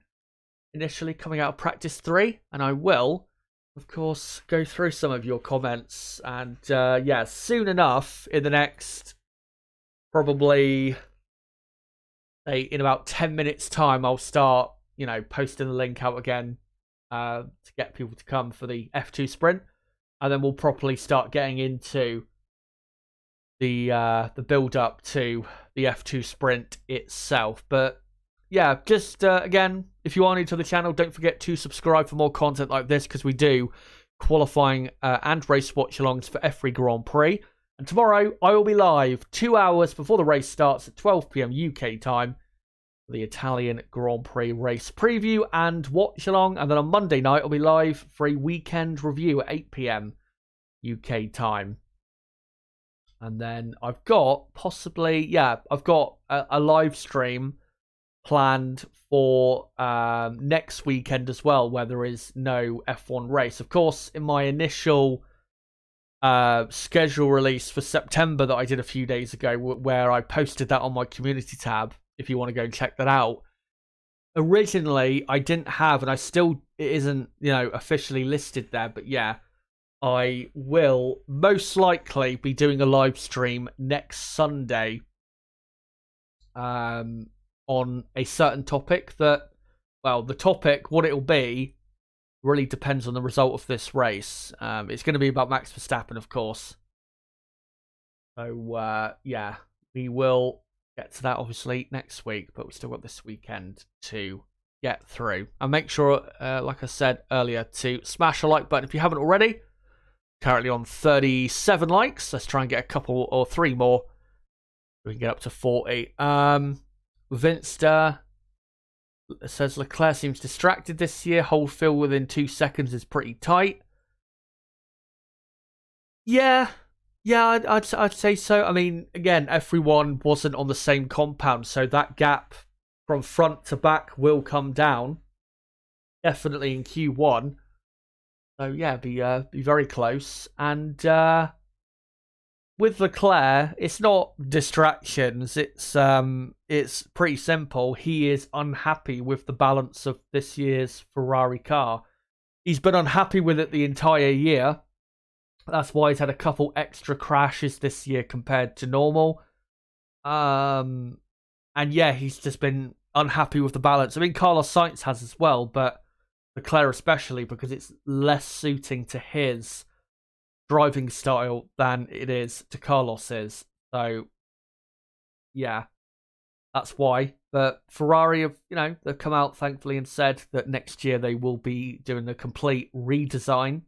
initially coming out of practice 3. And I will, of course, go through some of your comments. And soon enough, in the next probably in about 10 minutes time, I'll start posting the link out again to get people to come for the F2 sprint, and then we'll properly start getting into the build up to the F2 sprint itself. But just again, if you are new to the channel, don't forget to subscribe for more content like this, because we do qualifying and race watch-alongs for every Grand Prix. And tomorrow, I will be live 2 hours before the race starts at 12 p.m. UK time for the Italian Grand Prix race preview and watch-along. And then on Monday night, I'll be live for a weekend review at 8 p.m. UK time. And then I've got I've got a live stream planned for next weekend as well, where there is no F1 race. Of course, in my initial schedule release for September that I did a few days ago, where I posted that on my community tab, if you want to go and check that out. Originally, I didn't have, and it isn't, officially listed there, but yeah, I will most likely be doing a live stream next Sunday on a certain topic that, the topic, what it'll be, really depends on the result of this race. It's going to be about Max Verstappen, of course. So, we will get to that, obviously, next week, but we've still got this weekend to get through. And make sure, like I said earlier, to smash a like button if you haven't already. Currently on 37 likes. Let's try and get a couple or three more. We can get up to 40. Vinster says Leclerc seems distracted this year. Hold fill within 2 seconds is pretty tight. Yeah, I'd say so. I mean, again, everyone wasn't on the same compound, so that gap from front to back will come down. Definitely in Q1. So yeah, be very close. And with Leclerc, it's not distractions. It's pretty simple. He is unhappy with the balance of this year's Ferrari car. He's been unhappy with it the entire year. That's why he's had a couple extra crashes this year compared to normal. And yeah, he's just been unhappy with the balance. I mean, Carlos Sainz has as well, but Leclerc especially, because it's less suiting to his driving style than it is to Carlos's. So yeah, that's why. But Ferrari have, they've come out thankfully and said that next year they will be doing a complete redesign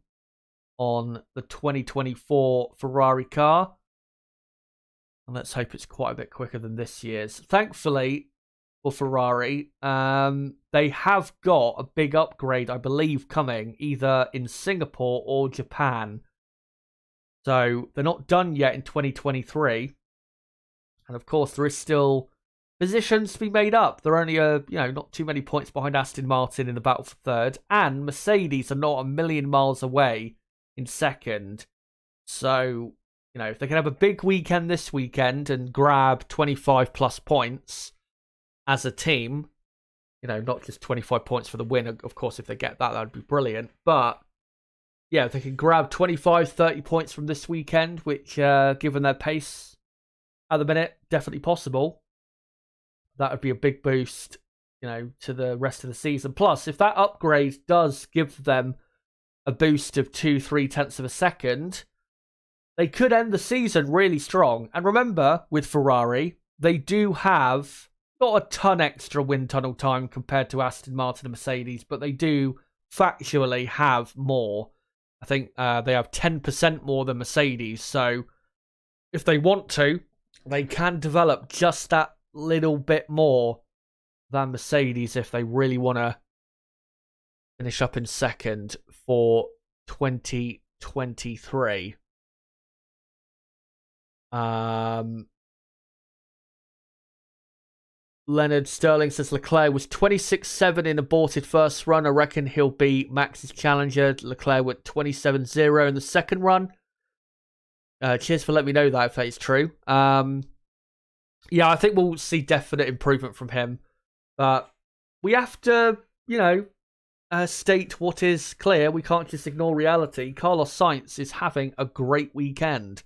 on the 2024 Ferrari car. And let's hope it's quite a bit quicker than this year's. Thankfully for Ferrari, they have got a big upgrade, I believe, coming either in Singapore or Japan. So they're not done yet in 2023. And of course, there is still positions to be made up. They're only, not too many points behind Aston Martin in the battle for third. And Mercedes are not a million miles away in second. So, if they can have a big weekend this weekend and grab 25 plus points as a team, not just 25 points for the win. Of course, if they get that would be brilliant. But yeah, if they can grab 25, 30 points from this weekend, which, given their pace at the minute, definitely possible, that would be a big boost, to the rest of the season. Plus, if that upgrade does give them a boost of 2-3 tenths of a second, they could end the season really strong. And remember, with Ferrari, they do have not a ton extra wind tunnel time compared to Aston Martin and Mercedes, but they do factually have more. I think they have 10% more than Mercedes. So if they want to, they can develop just that little bit more than Mercedes if they really want to finish up in second for 2023. Leonard Sterling says Leclerc was 26-7 in aborted first run. I reckon he'll be Max's challenger. Leclerc with 27-0 in the second run. Cheers for letting me know that if that is true. Yeah, I think we'll see definite improvement from him. But we have to, state what is clear. We can't just ignore reality. Carlos Sainz is having a great weekend.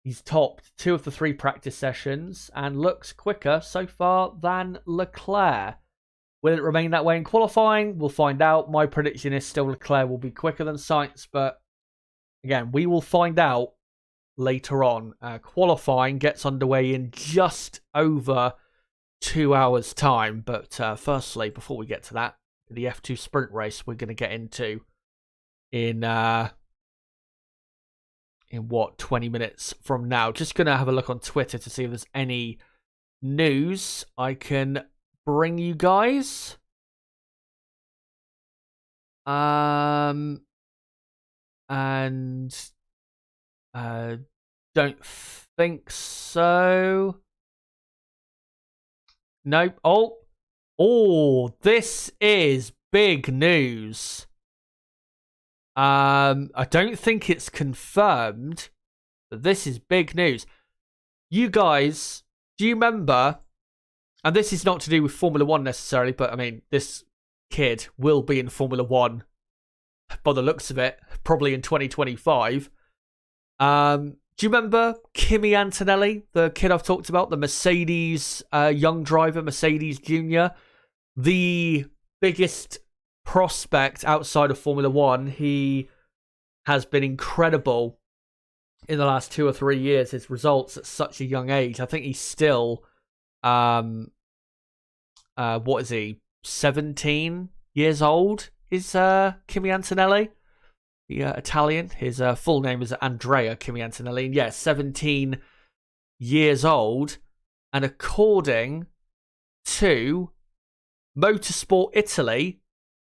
He's topped 2 of the 3 practice sessions and looks quicker so far than Leclerc. Will it remain that way in qualifying? We'll find out. My prediction is still Leclerc will be quicker than Sainz, but again, we will find out later on. Qualifying gets underway in just over 2 hours' time, but firstly, before we get to that, the F2 sprint race we're going to get into in what, 20 minutes from now. Just gonna have a look on Twitter to see if there's any news I can bring you guys. And don't think so. Nope. Oh, this is big news. I don't think it's confirmed, but this is big news. You guys, do you remember? And this is not to do with Formula One necessarily, but I mean, this kid will be in Formula One by the looks of it, probably in 2025. Do you remember Kimi Antonelli, the kid I've talked about, the Mercedes young driver, Mercedes Junior, the biggest prospect outside of Formula One? He has been incredible in the last 2 or 3 years. His results at such a young age. I think he's still, what is he? 17 years old is Kimi Antonelli. Italian. His full name is Andrea Kimi Antonelli. And yeah, 17 years old. And according to Motorsport Italy,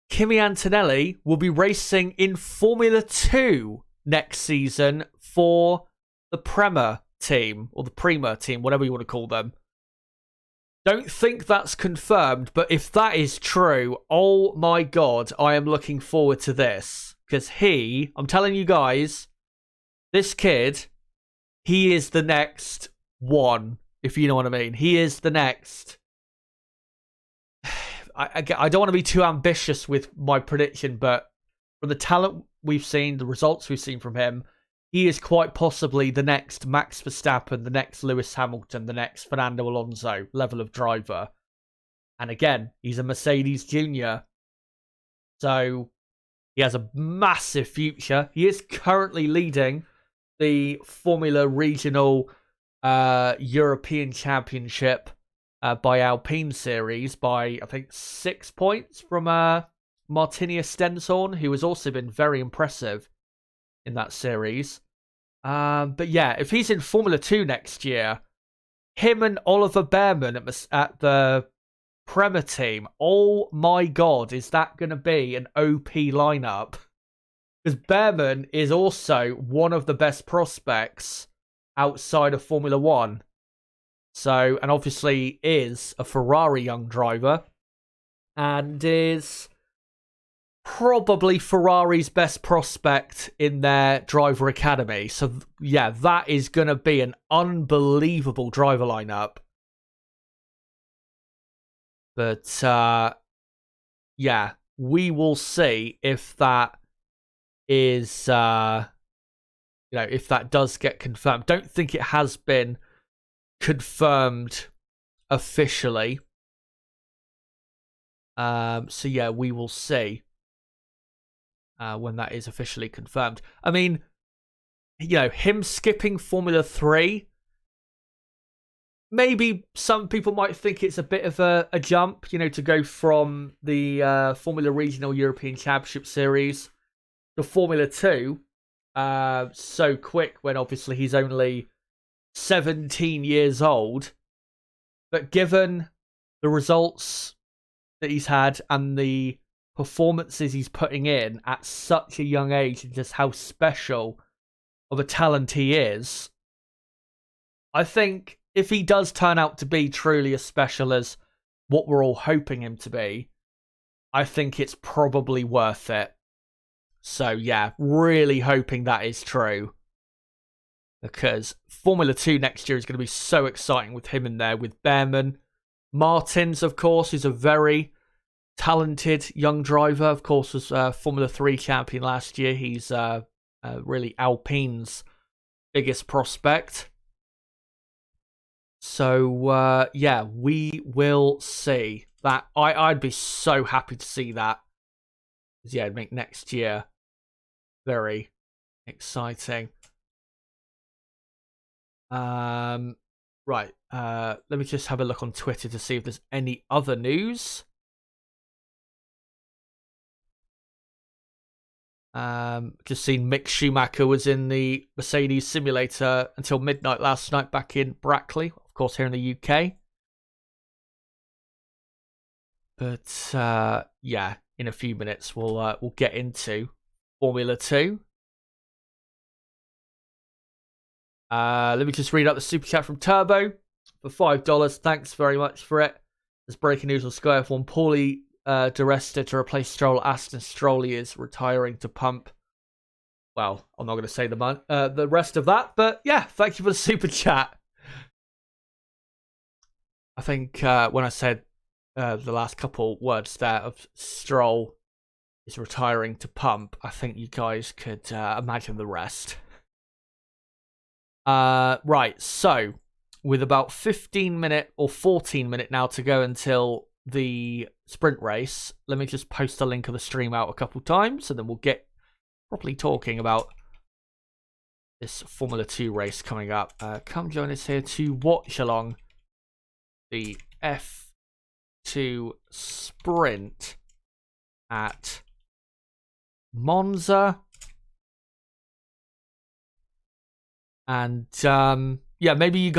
Kimi Antonelli will be racing in Formula 2 next season for the Prema team, or the Prima team, whatever you want to call them. Don't think that's confirmed, but if that is true, oh my god, I am looking forward to this. Because I'm telling you guys, this kid, he is the next one, if you know what I mean. He is the next. I don't want to be too ambitious with my prediction, but from the talent we've seen, the results we've seen from him, he is quite possibly the next Max Verstappen, the next Lewis Hamilton, the next Fernando Alonso level of driver. And again, he's a Mercedes Junior. So he has a massive future. He is currently leading the Formula Regional European Championship by Alpine Series by, I think, 6 points from Martinia Stenshorn, who has also been very impressive in that series. But yeah, if he's in Formula 2 next year, him and Oliver Behrman at the Prema team, oh my god, is that going to be an OP lineup? Because Behrman is also one of the best prospects outside of Formula 1. So, and obviously is a Ferrari young driver and is probably Ferrari's best prospect in their driver academy. So yeah, that is going to be an unbelievable driver lineup. But yeah, we will see if that is, if that does get confirmed. Don't think it has been confirmed officially. So yeah, we will see when that is officially confirmed. I mean, him skipping Formula 3, maybe some people might think it's a bit of a jump, to go from the Formula Regional European Championship Series to Formula 2 so quick, when obviously he's only 17 years old. But given the results that he's had and the performances he's putting in at such a young age, and just how special of a talent he is, I think if he does turn out to be truly as special as what we're all hoping him to be, I think it's probably worth it. So yeah, really hoping that is true. Because Formula 2 next year is going to be so exciting with him in there, with Behrman. Martins, of course, is a very talented young driver. Of course, was Formula 3 champion last year. He's really Alpine's biggest prospect. So, yeah, we will see. That I'd be so happy to see that. Yeah, it'd make next year very exciting. Right. Let me just have a look on Twitter to see if there's any other news. Just seen Mick Schumacher was in the Mercedes simulator until midnight last night back in Brackley, of course, here in the UK. But yeah, in a few minutes we'll get into Formula 2. Let me just read out the super chat from Turbo for $5. Thanks very much for it. There's breaking news on Sky F1. Paulie DeResta to replace Stroll. Aston Stroll is retiring to pump. Well, I'm not going to say the rest of that, but yeah, thank you for the super chat. I think when I said the last couple words there of Stroll is retiring to pump, I think you guys could imagine the rest. Right, so with about 15 minute or 14 minute now to go until the sprint race, let me just post a link of the stream out a couple times, and then we'll get properly talking about this Formula 2 race coming up. Come join us here to watch along the F2 sprint at Monza. And yeah, maybe you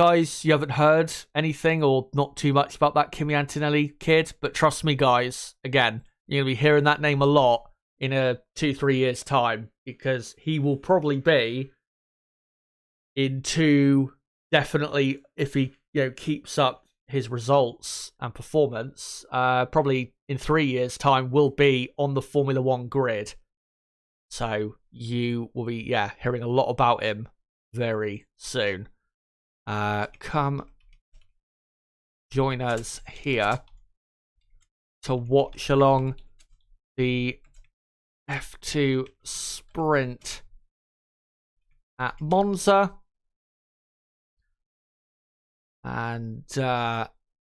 haven't heard anything or not too much about that Kimi Antonelli kid, but trust me, guys, again, you're going to be hearing that name a lot in a 2-3 years time, because he will probably be definitely, if he keeps up his results and performance, probably in 3 years time will be on the Formula 1 grid. So you will be hearing a lot about him very soon. Come join us here to watch along the F2 sprint at Monza. And I'll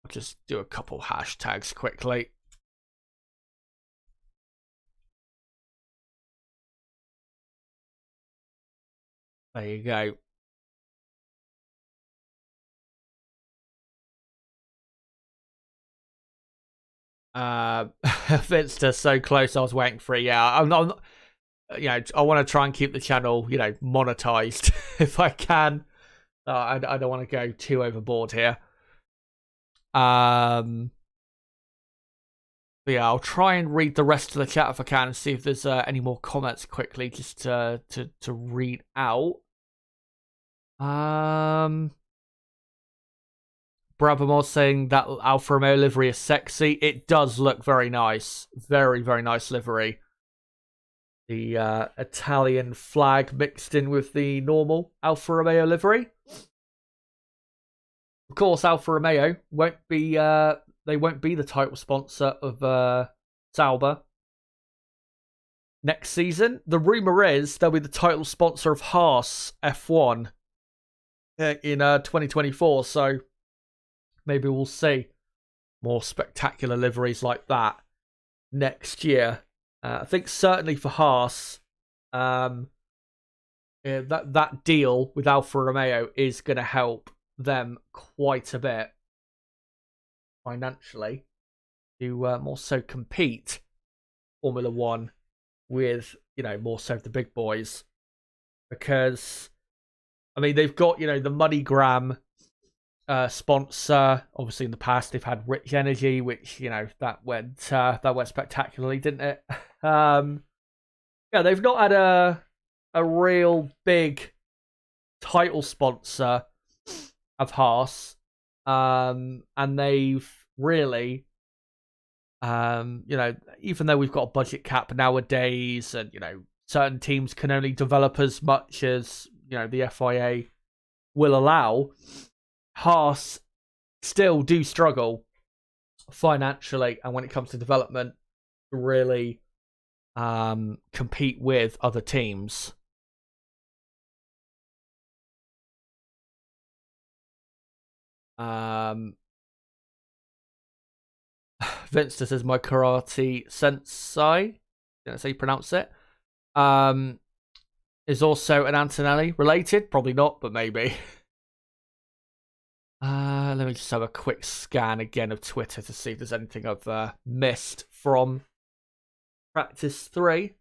just do a couple hashtags quickly. There you go. Finster so close. I was waiting for it. Yeah, I'm not. I want to try and keep the channel, monetized if I can. I don't want to go too overboard here. But yeah, I'll try and read the rest of the chat if I can and see if there's any more comments quickly, just to read out. Brabhamor saying that Alfa Romeo livery is sexy. It does look very nice. Very, very nice livery. The Italian flag mixed in with the normal Alfa Romeo livery. Of course, Alfa Romeo won't be the title sponsor of Sauber next season. The rumor is they'll be the title sponsor of Haas F1 in 2024. So maybe we'll see more spectacular liveries like that next year. I think certainly for Haas, that deal with Alfa Romeo is going to help them quite a bit financially to more so compete Formula 1 with, more so the big boys. Because, I mean, they've got, the MoneyGram sponsor. Obviously, in the past, they've had Rich Energy, which, that went spectacularly, didn't it? They've not had a real big title sponsor of Haas, and they've really, even though we've got a budget cap nowadays, and certain teams can only develop as much as the FIA will allow, Haas still do struggle financially, and when it comes to development, to really compete with other teams. Vince says my karate sensei, that's how you pronounce it, is also an Antonelli related. Probably not, but maybe. Let me just have a quick scan again of Twitter to see if there's anything I've missed from practice 3.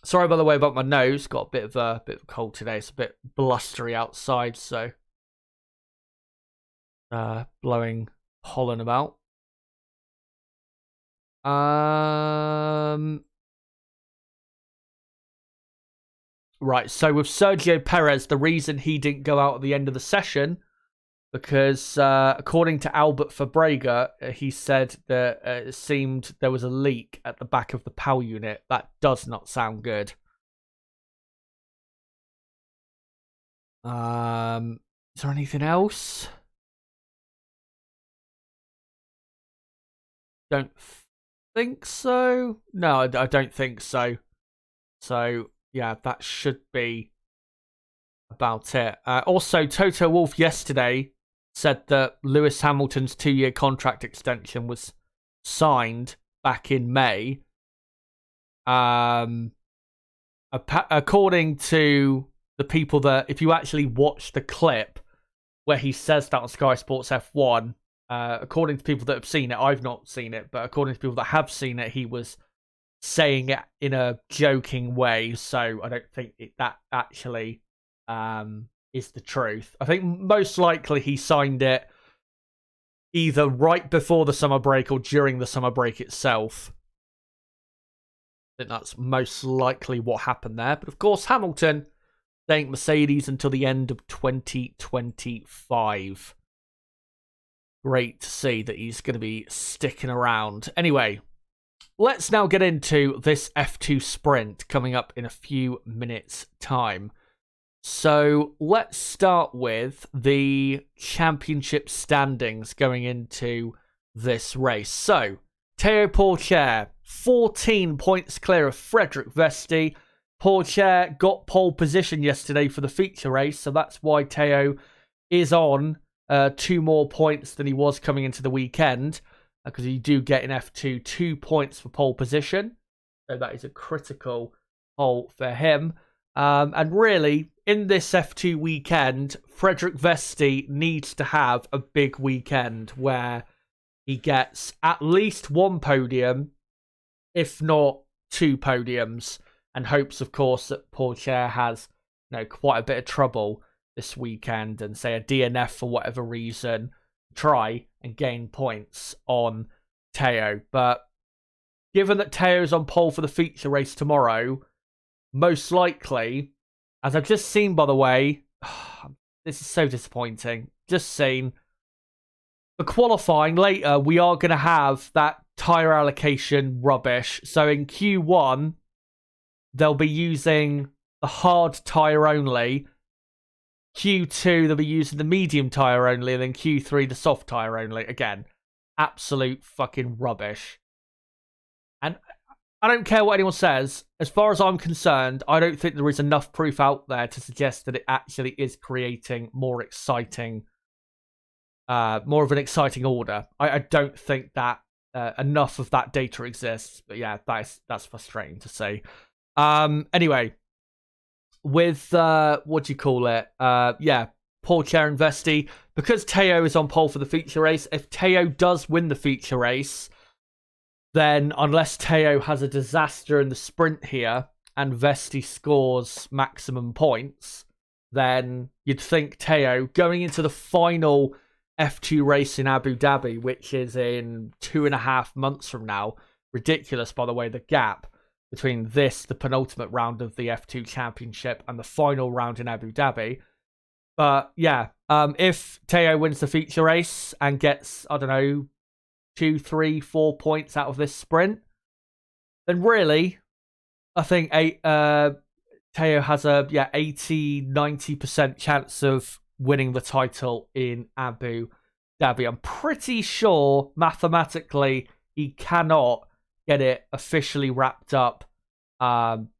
Sorry, by the way, about my nose. Got a bit of a cold today. It's a bit blustery outside, so blowing pollen about. Right, so with Sergio Perez, the reason he didn't go out at the end of the session, because according to Albert Fabrega, he said that it seemed there was a leak at the back of the PAL unit. That does not sound good. Is there anything else? Don't think so. No, I don't think so. So, yeah, that should be about it. Also, Toto Wolff yesterday said that Lewis Hamilton's 2-year contract extension was signed back in May. According to the people that, if you actually watch the clip where he says that on Sky Sports F1, according to people that have seen it, I've not seen it, but according to people that have seen it, he was saying it in a joking way. So I don't think that actually is the truth. I think most likely he signed it either right before the summer break or during the summer break itself. I think that's most likely what happened there. But of course, Hamilton staying Mercedes until the end of 2025. Great to see that he's going to be sticking around. Anyway, let's now get into this F2 sprint coming up in a few minutes' time. So let's start with the championship standings going into this race. So, Théo Pourchaire, 14 points clear of Frédéric Vesti. Pourchaire got pole position yesterday for the feature race, so that's why Théo is on 2 more points than he was coming into the weekend, because you do get in F2 2 points for pole position. So that is a critical pole for him. And really, in this F2 weekend, Frédéric Vesti needs to have a big weekend where he gets at least 1 podium, if not 2 podiums, and hopes, of course, that Pourchaire has quite a bit of trouble this weekend and say a DNF for whatever reason, try and gain points on Théo. But given that Teo's on pole for the feature race tomorrow, most likely, as I've just seen, by the way, this is so disappointing. Just seen, for qualifying later, we are going to have that tyre allocation rubbish. So in Q1, they'll be using the hard tyre only. Q2, they'll be using the medium tyre only. And then Q3, the soft tyre only. Again, absolute fucking rubbish. And I don't care what anyone says. As far as I'm concerned, I don't think there is enough proof out there to suggest that it actually is creating more exciting, more of an exciting order. I don't think that enough of that data exists. But yeah, that's frustrating to say. Anyway, with what do you call it? Yeah, Pourchaire and Vesti, because Théo is on pole for the feature race. If Théo does win the feature race, then unless Théo has a disaster in the sprint here and Vesti scores maximum points, then you'd think Théo, going into the final F2 race in Abu Dhabi, which is in 2.5 months from now, ridiculous, by the way, the gap between this, the penultimate round of the F2 Championship, and the final round in Abu Dhabi. But yeah, if Théo wins the feature race and gets, I don't know, 2, 3, 4 points out of this sprint, then really, I think Théo has a 80-90% chance of winning the title in Abu Dhabi. I'm pretty sure mathematically he cannot get it officially wrapped up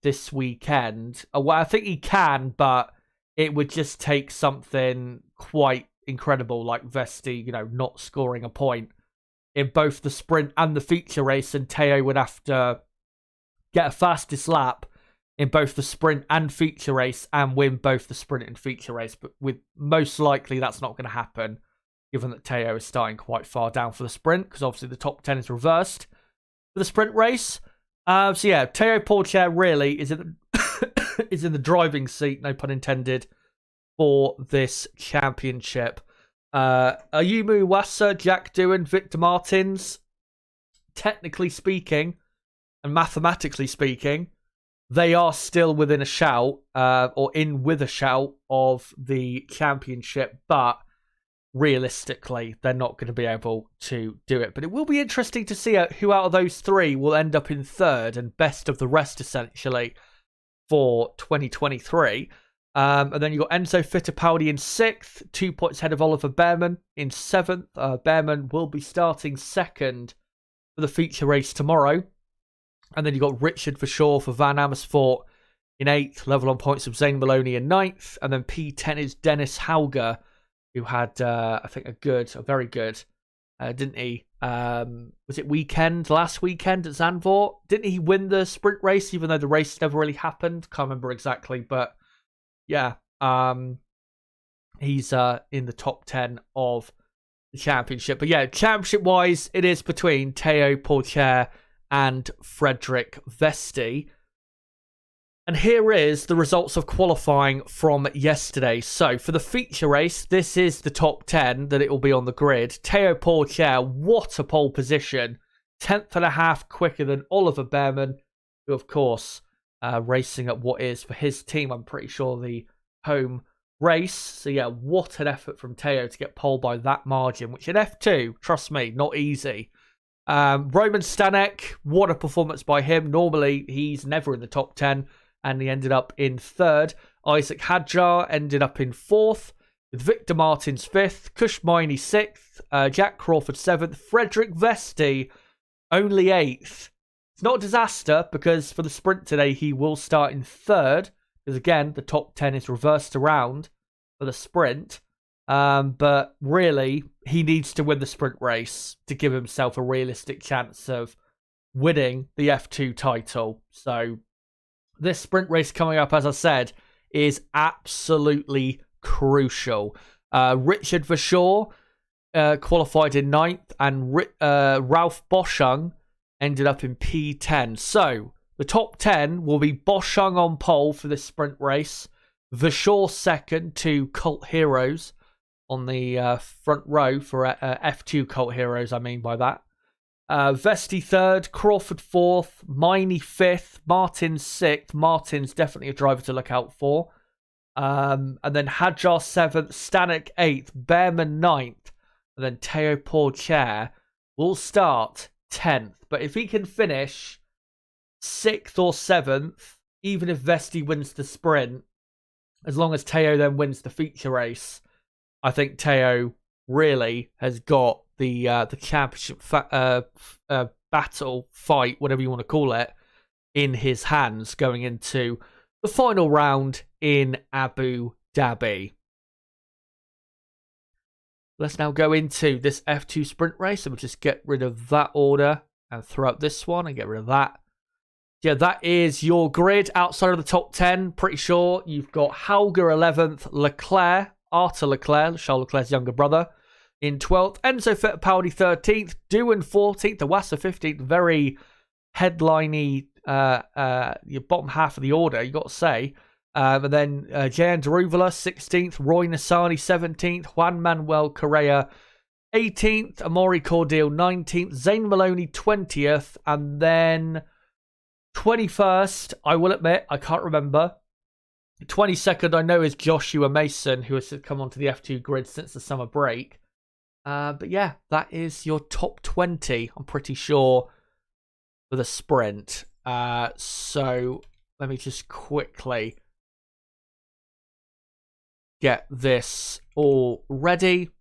this weekend. Well, I think he can, but it would just take something quite incredible, like Vesti, not scoring a point in both the sprint and the feature race, and Théo would have to get a fastest lap in both the sprint and feature race and win both the sprint and feature race. But with most likely that's not going to happen, given that Théo is starting quite far down for the sprint, because obviously the top 10 is reversed for the sprint race. So yeah, Teo Porcher really is in the, is in the driving seat, no pun intended, for this championship. Ayumu Wassa, Jack Doohan, Victor Martins, technically speaking and mathematically speaking, they are still within a shout, or in with a shout of the championship, but realistically, they're not going to be able to do it. But it will be interesting to see who out of those three will end up in third and best of the rest, essentially, for 2023. And then you've got Enzo Fittipaldi in 6th, 2 points ahead of Oliver Bearman in 7th. Bearman will be starting 2nd for the feature race tomorrow. And then you've got Richard Verschoor for Van Amersfoort in 8th, level on points with Zane Maloney in 9th. And then P10 is Dennis Hauger, who had, I think, a very good, didn't he? Was it last weekend at Zandvoort? Didn't he win the sprint race, even though the race never really happened? Can't remember exactly, but yeah, he's in the top 10 of the championship. But yeah, championship-wise, it is between Teo Porcher and Frederick Vesti. And here is the results of qualifying from yesterday. So for the feature race, this is the top 10 that it will be on the grid. Teo Porcher, what a pole position. 10th and a half quicker than Oliver Bearman, who of course racing at what is for his team, I'm pretty sure, the home race. So yeah, what an effort from Teo to get pole by that margin, which in F2, trust me, not easy. Roman Stanek, what a performance by him. Normally, he's never in the top 10, and he ended up in 3rd. Isaac Hadjar ended up in 4th, with Victor Martins 5th, Kush Miney 6th, Jack Crawford 7th, Frederick Vesti only 8th. It's not a disaster, because for the sprint today, he will start in 3rd, because again, the top 10 is reversed around for the sprint. But really, he needs to win the sprint race to give himself a realistic chance of winning the F2 title. So this sprint race coming up, as I said, is absolutely crucial. Richard Verschoor qualified in 9th, and Ralph Boschung ended up in P10. So the top 10 will be Boschung on pole for this sprint race, Verschoor 2nd to Cult Heroes on the front row for F2 Cult Heroes, I mean by that. Vesti 3rd, Crawford 4th, Miney 5th, Martins 6th. Martins definitely a driver to look out for. And then Hadjar 7th, Stanek 8th, Bearman 9th, and then Teo Porcher will start 10th. But if he can finish 6th or 7th, even if Vesti wins the sprint, as long as Teo then wins the feature race, I think Teo really has got the championship battle, fight, whatever you want to call it, in his hands going into the final round in Abu Dhabi. Let's now go into this F2 sprint race, and we'll just get rid of that order and throw up this one and get rid of that. Yeah, that is your grid outside of the top 10. Pretty sure you've got Hauger 11th, Leclerc, Arthur Leclerc, Charles Leclerc's younger brother, in 12th. Enzo Fittipaldi 13th, Doohan 14th, Iwasa 15th. Very headliney, your bottom half of the order, you got to say. And then Jehan Daruvala 16th, Roy Nassani 17th, Juan Manuel Correa 18th, Amaury Cordial 19th, Zane Maloney 20th, and then 21st, I will admit, I can't remember. 22nd, I know, is Joshua Mason, who has come onto the F2 grid since the summer break. But yeah, that is your top 20, I'm pretty sure, for the sprint. So let me just quickly get this all ready.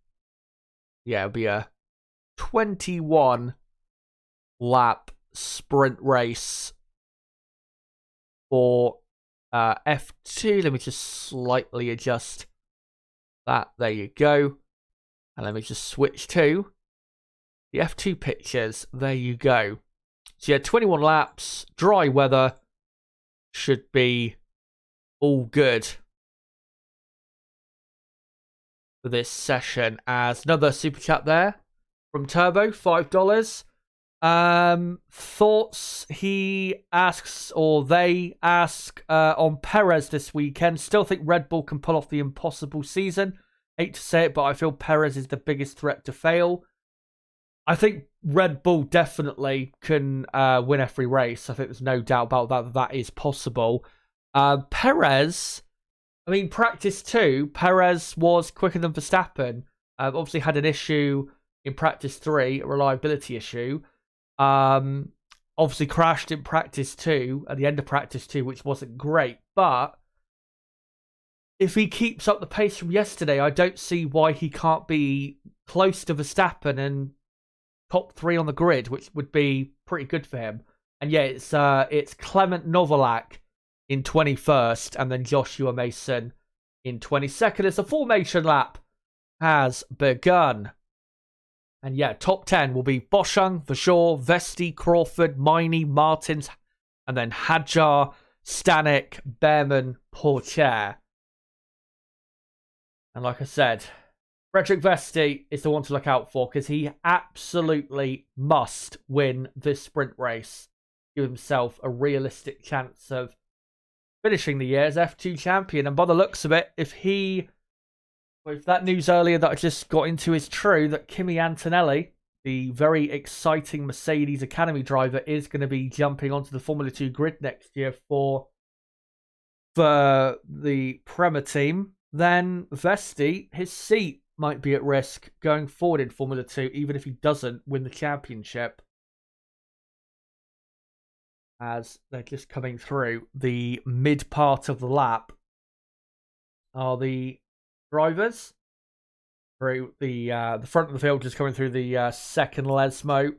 Yeah, it'll be a 21 lap sprint race for F2. Let me just slightly adjust that. There you go. And let me just switch to the F2 pictures. There you go. So yeah, 21 laps, dry weather, should be all good for this session. As another super chat there from Turbo, $5. Thoughts, he asks, or they ask, on Perez this weekend. Still think Red Bull can pull off the impossible season. Hate to say it, but I feel Perez is the biggest threat to fail. I think Red Bull definitely can win every race. I think there's no doubt about that is possible. Perez, I mean, practice 2, Perez was quicker than Verstappen. Obviously had an issue in practice 3, a reliability issue. Obviously crashed in practice 2, at the end of practice 2, which wasn't great. But if he keeps up the pace from yesterday, I don't see why he can't be close to Verstappen and top 3 on the grid, which would be pretty good for him. And yeah, it's Clement Novalak in 21st, and then Joshua Mason in 22nd as the formation lap has begun. And yeah, top 10 will be Boschung, Verschoor, Vesti, Crawford, Miney, Martins, and then Hadjar, Stanek, Behrman, Pourchaire. And like I said, Frederick Vesti is the one to look out for because he absolutely must win this sprint race. Give himself a realistic chance of finishing the year as F2 champion. And by the looks of it, if that news earlier that I just got into is true, that Kimi Antonelli, the very exciting Mercedes Academy driver, is going to be jumping onto the Formula 2 grid next year for the Prema team, then Vesti, his seat might be at risk going forward in Formula 2, even if he doesn't win the championship. As they're just coming through the mid part of the lap are the drivers through the front of the field, just coming through the second Lesmo.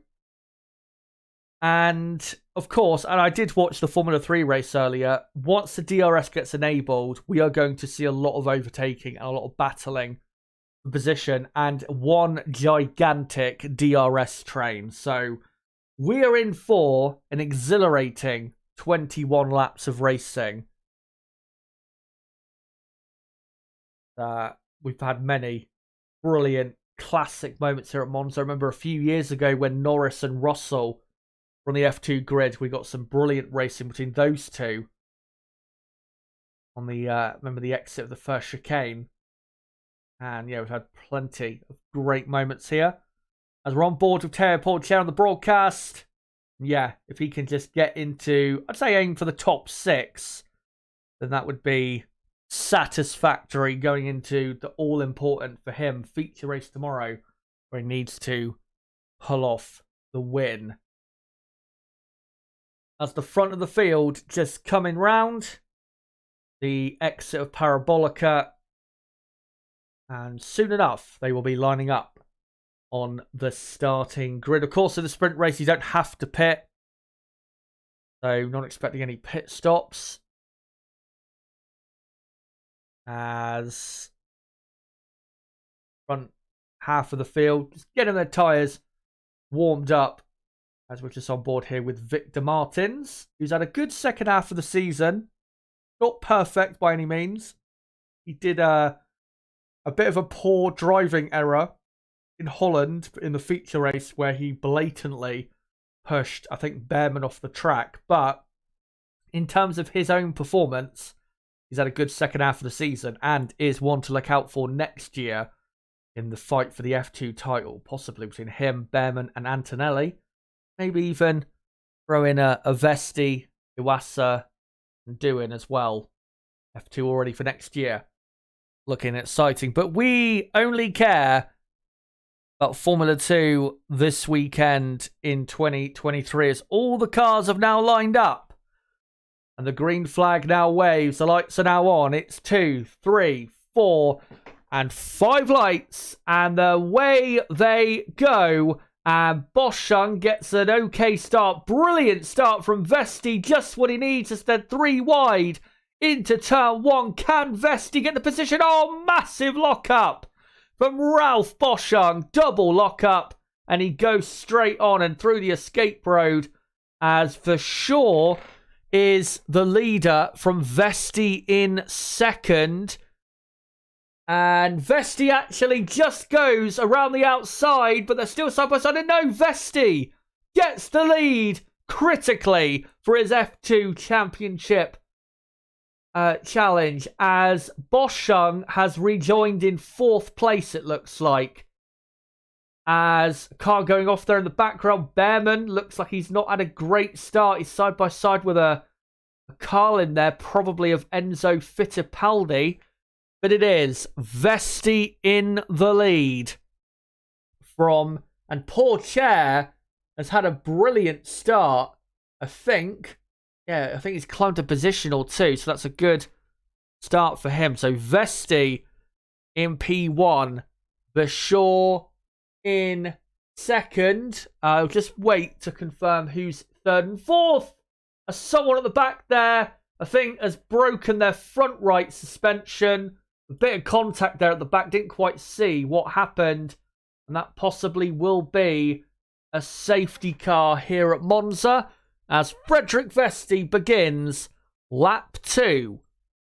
And of course, and I did watch the Formula 3 race earlier, once the DRS gets enabled, we are going to see a lot of overtaking and a lot of battling for position and one gigantic DRS train. So we are in for an exhilarating 21 laps of racing. We've had many brilliant classic moments here at Monza. I remember a few years ago when Norris and Russell were on the F2 grid, we got some brilliant racing between those two on the remember the exit of the first chicane. And yeah, we've had plenty of great moments here. As we're on board with Teo Pourchaire on the broadcast, yeah, if he can just get into, I'd say aim for the top 6, then that would be satisfactory going into the all-important for him feature race tomorrow, where he needs to pull off the win. As the front of the field just coming round, the exit of Parabolica, and soon enough they will be lining up on the starting grid. Of course, in the sprint race, you don't have to pit, so not expecting any pit stops. As front half of the field, just getting their tyres warmed up, as we're just on board here with Victor Martins, who's had a good second half of the season. Not perfect by any means. He did a bit of a poor driving error in Holland in the feature race where he blatantly pushed, I think, Behrman off the track. But in terms of his own performance, he's had a good second half of the season and is one to look out for next year in the fight for the F2 title, possibly between him, Behrman and Antonelli. Maybe even throw in a Vesti, Iwasa and Doohan as well. F2 already for next year. Looking exciting. But we only care about Formula 2 this weekend in 2023 as all the cars have now lined up. And the green flag now waves. The lights are now on. It's 2, 3, 4, and 5 lights. And away they go. And Boschung gets an okay start. Brilliant start from Vesti. Just what he needs. Instead, 3 wide into turn 1. Can Vesti get the position? Oh, massive lock-up from Ralph Boschung. Double lock-up. And he goes straight on and through the escape road as Verschoor is the leader from Vesti in second. And Vesti actually just goes around the outside, but they're still side by side. And no, Vesti gets the lead critically for his F2 championship challenge, as Watchalong has rejoined in 4th place, it looks like. As car going off there in the background, Behrman looks like he's not had a great start. He's side by side with a car in there, probably of Enzo Fittipaldi. But it is Vesti in the lead and Pourchaire has had a brilliant start, I think. Yeah, I think he's climbed a position or two, so that's a good start for him. So Vesti in P1, Bashaw in 2nd. I'll just wait to confirm who's 3rd and 4th. Someone at the back there, I think, has broken their front right suspension. A bit of contact there at the back. Didn't quite see what happened. And that possibly will be a safety car here at Monza, as Frederick Vesti begins lap 2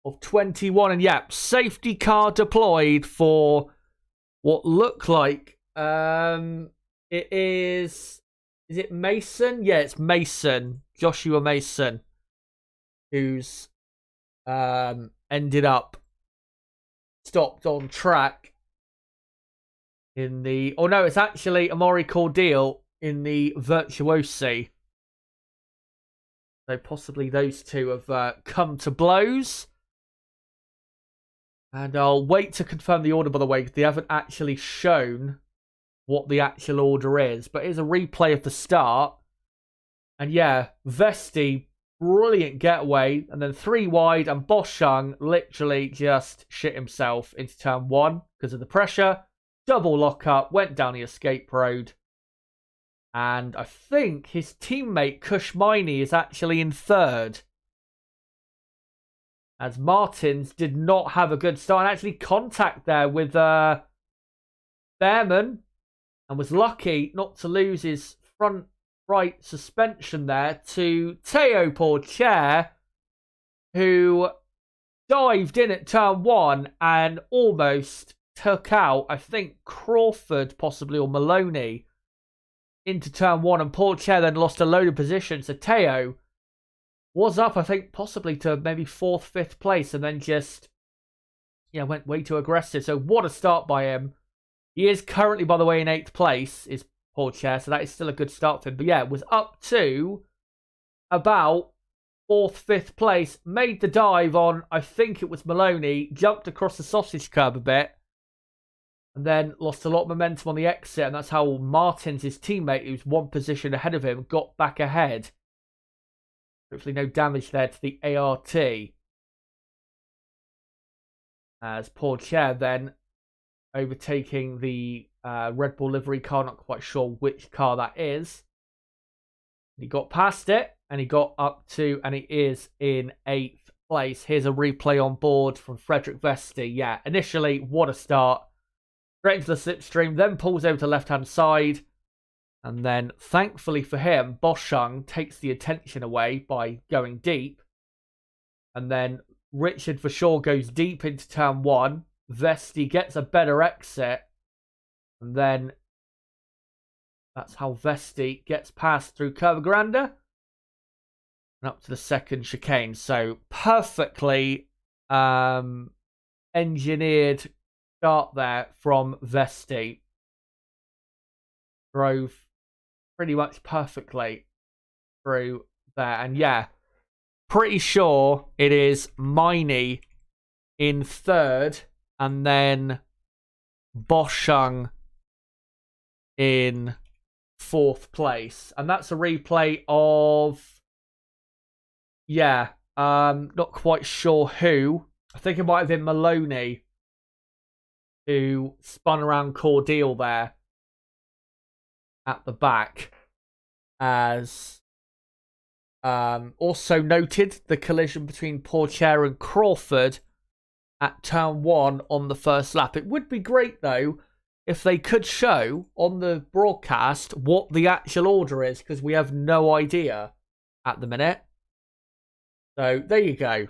of 21. And yeah, safety car deployed for what look like it is it Mason? Yeah, it's Mason, Joshua Mason, who's ended up stopped on track in the... Oh no, it's actually Amaury Cordial in the Virtuosi. So possibly those two have come to blows. And I'll wait to confirm the order, by the way, because they haven't actually shown what the actual order is. But here's a replay of the start. And yeah, Vesti, brilliant getaway. And then 3 wide, and Watchalong literally just shit himself into turn 1 because of the pressure. Double lockup, went down the escape road. And I think his teammate Kushmini is actually in 3rd. As Martins did not have a good start. And actually contact there with Behrman. And was lucky not to lose his front right suspension there to Théo Pourchaire, who dived in at turn 1 and almost took out, I think, Crawford possibly, or Maloney, into turn 1. And Pourchaire then lost a load of positions. So Théo was up, I think, possibly to maybe 4th, 5th place, and then just, yeah, went way too aggressive. So what a start by him. He is currently, by the way, in 8th place, is Pourchaire, so that is still a good start for him. But yeah, it was up to about 4th, 5th place, made the dive on, I think it was Maloney, jumped across the sausage curb a bit, and then lost a lot of momentum on the exit, and that's how Martins, his teammate, who's 1 position ahead of him, got back ahead. Hopefully no damage there to the ART. As Pourchaire then overtaking the Red Bull livery car, not quite sure which car that is. He got past it, and he got up to, and he is in 8th place. Here's a replay on board from Frederick Vesti. Yeah, initially, what a start. Straight into the slipstream, then pulls over to left-hand side. And then, thankfully for him, Watchalong takes the attention away by going deep. And then Richard Verschoor goes deep into turn 1. Vesti gets a better exit. And then that's how Vesti gets past through Curva Grande and up to the 2nd chicane. So perfectly engineered start there from Vesti. Drove pretty much perfectly through there. And yeah, pretty sure it is Miney in 3rd, and then Watchalong in 4th place. And that's a replay of, yeah, not quite sure who. I think it might have been Maloney who spun around Cordial there at the back. As also noted the collision between Pourchaire and Crawford at turn 1 on the first lap. It would be great, though, if they could show on the broadcast what the actual order is, because we have no idea at the minute. So, there you go.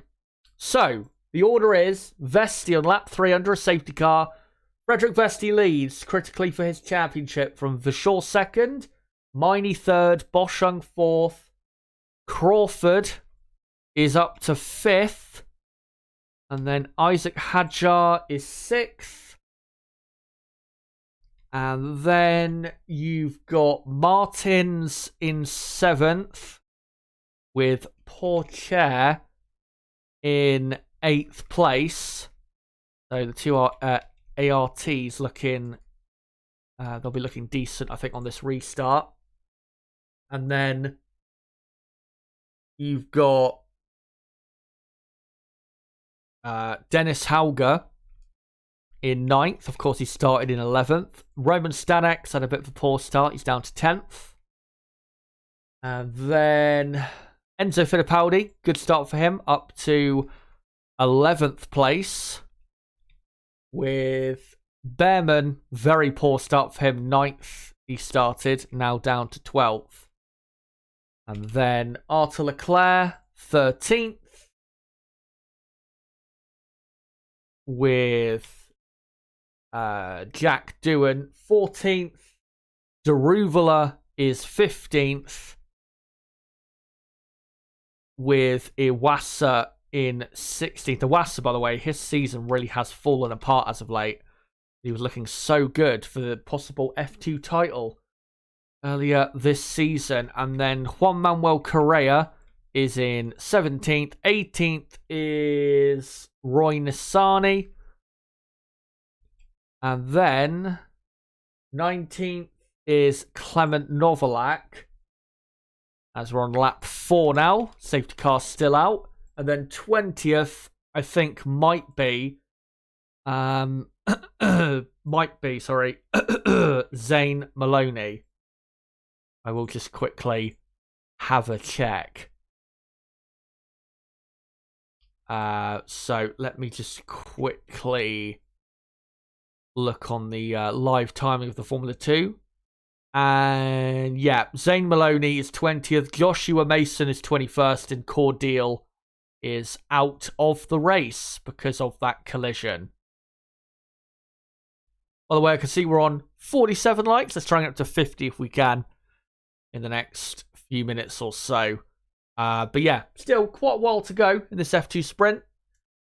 So, the order is Vesti on lap 3 under a safety car. Frederick Vesti leads critically for his championship from Verschoor 2nd, Miney third, Boschung fourth. Crawford is up to fifth. And then Isaac Hadjar is sixth. And then you've got Martins in seventh, with Pourchaire in eighth place. So the two ARTs looking, they'll be looking decent, I think, on this restart. And then you've got Dennis Hauger in ninth. Of course, he started in 11th. Roman Stanex had a bit of a poor start. He's down to 10th. And then Enzo Fittipaldi, good start for him, up to 11th place. With Behrman, very poor start for him, 9th he started, now down to 12th. And then Arthur Leclerc, 13th. With Jack Doohan, 14th. Daruvala is 15th. With Iwasa in 16th. Iwasa, by the way, his season really has fallen apart as of late. He was looking so good for the possible F2 title earlier this season. And then Juan Manuel Correa is in 17th. 18th is Roy Nissany. And then 19th is Clement Novalak. As we're on lap 4 now. Safety car still out. And then 20th, I think, might be Zane Maloney. I will just quickly have a check. So let me just quickly look on the live timing of the Formula 2. And yeah, Zane Maloney is 20th. Joshua Mason is 21st. And Cordeal is out of the race because of that collision. By the way, I can see we're on 47 likes. Let's try and get up to 50 if we can in the next few minutes or so. But yeah, still quite a while to go in this F2 sprint.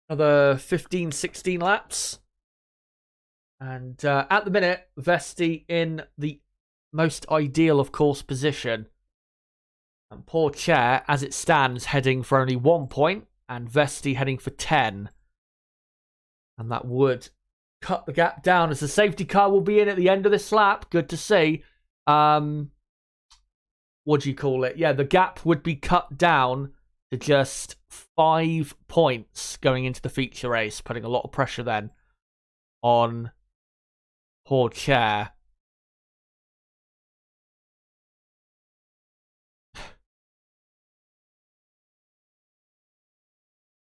Another 15, 16 laps. And at the minute, Vesti in the most ideal, of course, position. And Pourchaire, as it stands, heading for only 1 point. And Vesti heading for 10. And that would cut the gap down as the safety car will be in at the end of this lap. Good to see. What do you call it? Yeah, the gap would be cut down to just 5 points going into the feature race. Putting a lot of pressure then on Pourchaire.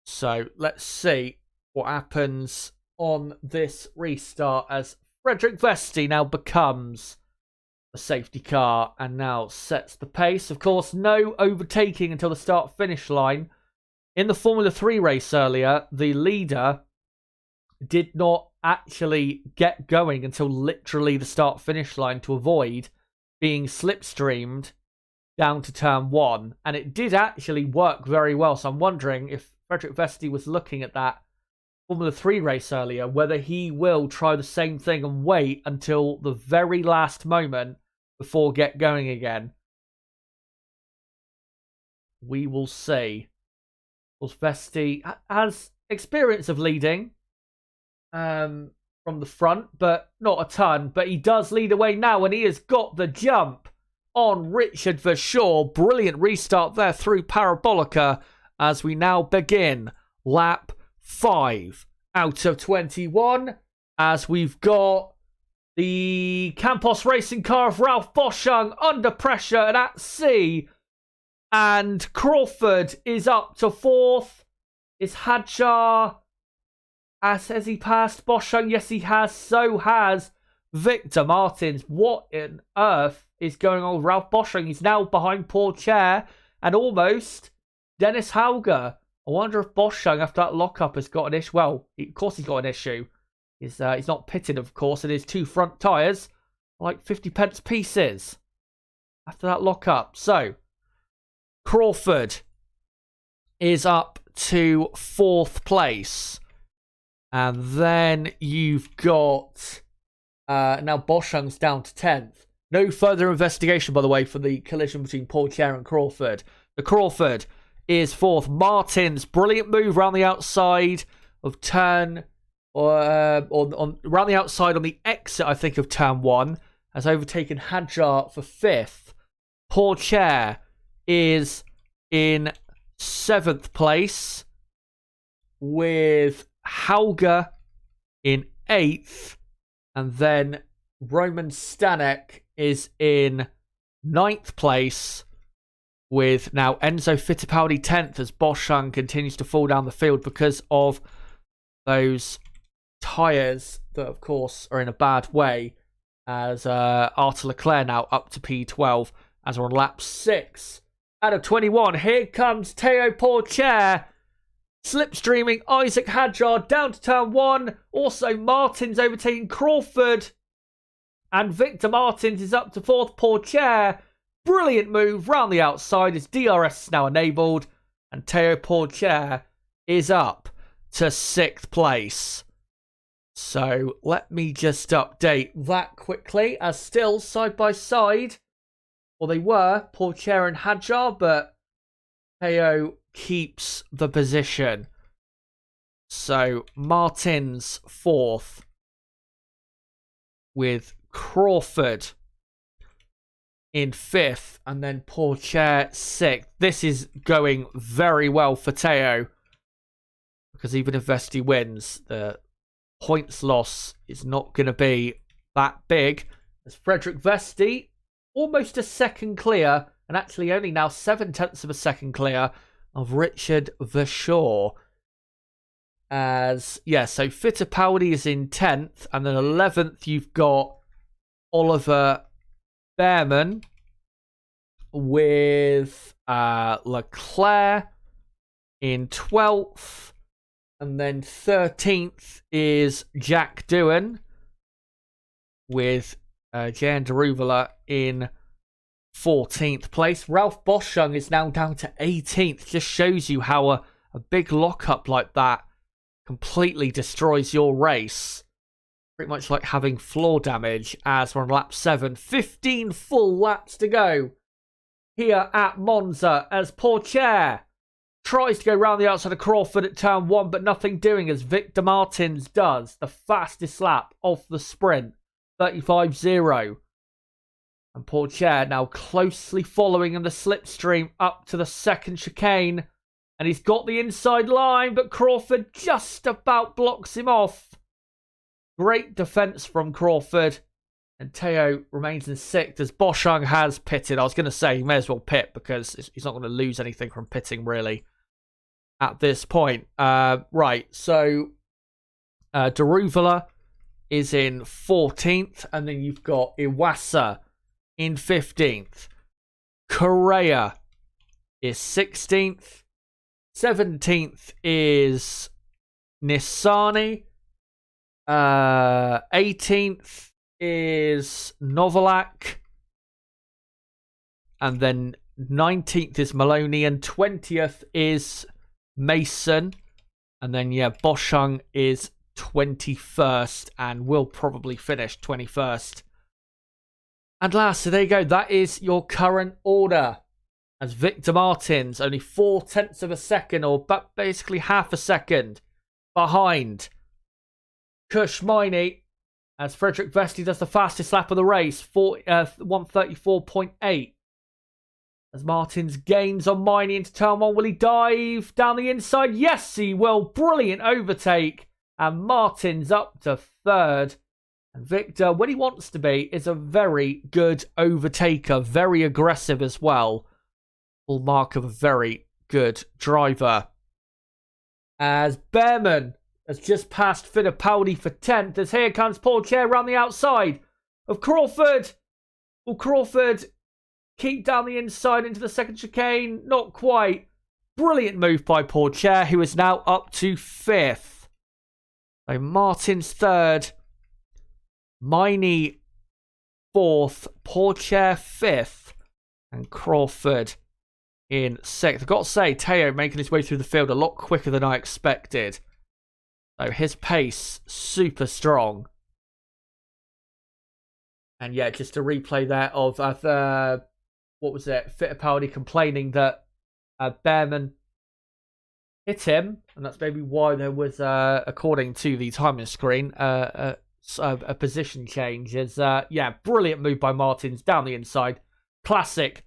So let's see what happens on this restart as Frederick Vesti now becomes a safety car and now sets the pace. Of course, no overtaking until the start-finish line. In the Formula 3 race earlier, the leader did not actually get going until literally the start-finish line to avoid being slipstreamed down to turn 1. And it did actually work very well. So I'm wondering if Frederick Vesti was looking at that Formula 3 race earlier, whether he will try the same thing and wait until the very last moment before get going again. We will see. Of course, Vesti has experience of leading from the front, but not a ton. But he does lead away now, and he has got the jump on Richard Verschoor. Brilliant restart there through Parabolica as we now begin lap 5 out of 21, as we've got the Campos racing car of Ralph Boschung under pressure and at sea. And Crawford is up to 4th. Is Hadjar. Has he passed Boschung? Yes, he has. So has Victor Martins. What on earth is going on with Ralph Boschung? He's now behind Pourchaire and almost Dennis Hauger. I wonder if Boschung, after that lockup, has got an issue. Well, of course he's got an issue. He's not pitted, of course, and his 2 front tyres are like 50 pence pieces. after that lock-up. So, Crawford is up to 4th place. And then you've got... now Boschung's down to 10th. No further investigation, by the way, for the collision between Pourchaire and Crawford. The Crawford is 4th. Martin's brilliant move around the outside of turn... around the outside on the exit, I think, of turn 1, has overtaken Hadjar for 5th. Pourchaire is in 7th place, with Hauger in 8th, and then Roman Stanek is in 9th place, with now Enzo Fittipaldi 10th, as Boschung continues to fall down the field because of those tyres that, of course, are in a bad way, as Arthur Leclerc now up to P12 as we're on lap 6 out of 21. Here comes Theo Pourchaire slipstreaming Isaac Hadjar down to turn 1. Also, Martins overtaking Crawford, and Victor Martins is up to 4th. Pourchaire, brilliant move round the outside. His DRS is now enabled, and Theo Pourchaire is up to 6th place. So let me just update that quickly, as still side by side, well, they were Pourchaire and Hadjar, but Theo keeps the position. So Martin's 4th, with Crawford in 5th, and then Pourchaire 6th. This is going very well for Theo, because even if Vesti wins, the points loss is not going to be that big, as Frederick Vesti almost a second clear, and actually only now 7/10 of a second clear of Richard Verschoor. As so Fittipaldi is in 10th, and then 11th you've got Oliver Behrman with Leclerc in 12th. And then 13th is Jack Doohan with Jan Deruvala in 14th place. Ralph Boschung is now down to 18th. Just shows you how a big lockup like that completely destroys your race. Pretty much like having floor damage, as we're on lap 7. 15 full laps to go here at Monza, as Pourchaire tries to go round the outside of Crawford at turn 1, but nothing doing, as Victor Martins does the fastest lap of the sprint, 35.0. And Pourchaire now closely following in the slipstream up to the second chicane. And he's got the inside line, but Crawford just about blocks him off. Great defence from Crawford. And Theo remains in 6th, as Boschung has pitted. I was going to say he may as well pit, because he's not going to lose anything from pitting, really, at this point. Right, so Deruvala is in 14th, and then you've got Iwasa in 15th. Correa is 16th. 17th is Nissani. 18th is Novalak. And then 19th is Maloney, and 20th is Mason. And then, Boschung is 21st and will probably finish 21st. And last, so there you go. That is your current order. As Victor Martins, only 0.4 of a second, or basically half a second, behind Kush Miney, as Frederick Vesti does the fastest lap of the race, 1:34.8. As Martins gains on Miney into turn 1, will he dive down the inside? Yes, he will. Brilliant overtake. And Martins up to 3rd. And Victor, when he wants to be, is a very good overtaker. Very aggressive as well. Full mark of a very good driver. As Behrman has just passed Fittipaldi for 10th. As here comes Pourchaire around the outside of Crawford. Will Crawford keep down the inside into the second chicane? Not quite. Brilliant move by Pourchaire, who is now up to 5th. So Martin's 3rd. Miney 4th. Pourchaire 5th. And Crawford in 6th. I've got to say, Teo making his way through the field a lot quicker than I expected. So his pace, super strong. And yeah, just a replay there of, what was it? Fittipaldi complaining that Behrman hit him. And that's maybe why there was, according to the timing screen, a position change. Yeah, brilliant move by Martins down the inside. Classic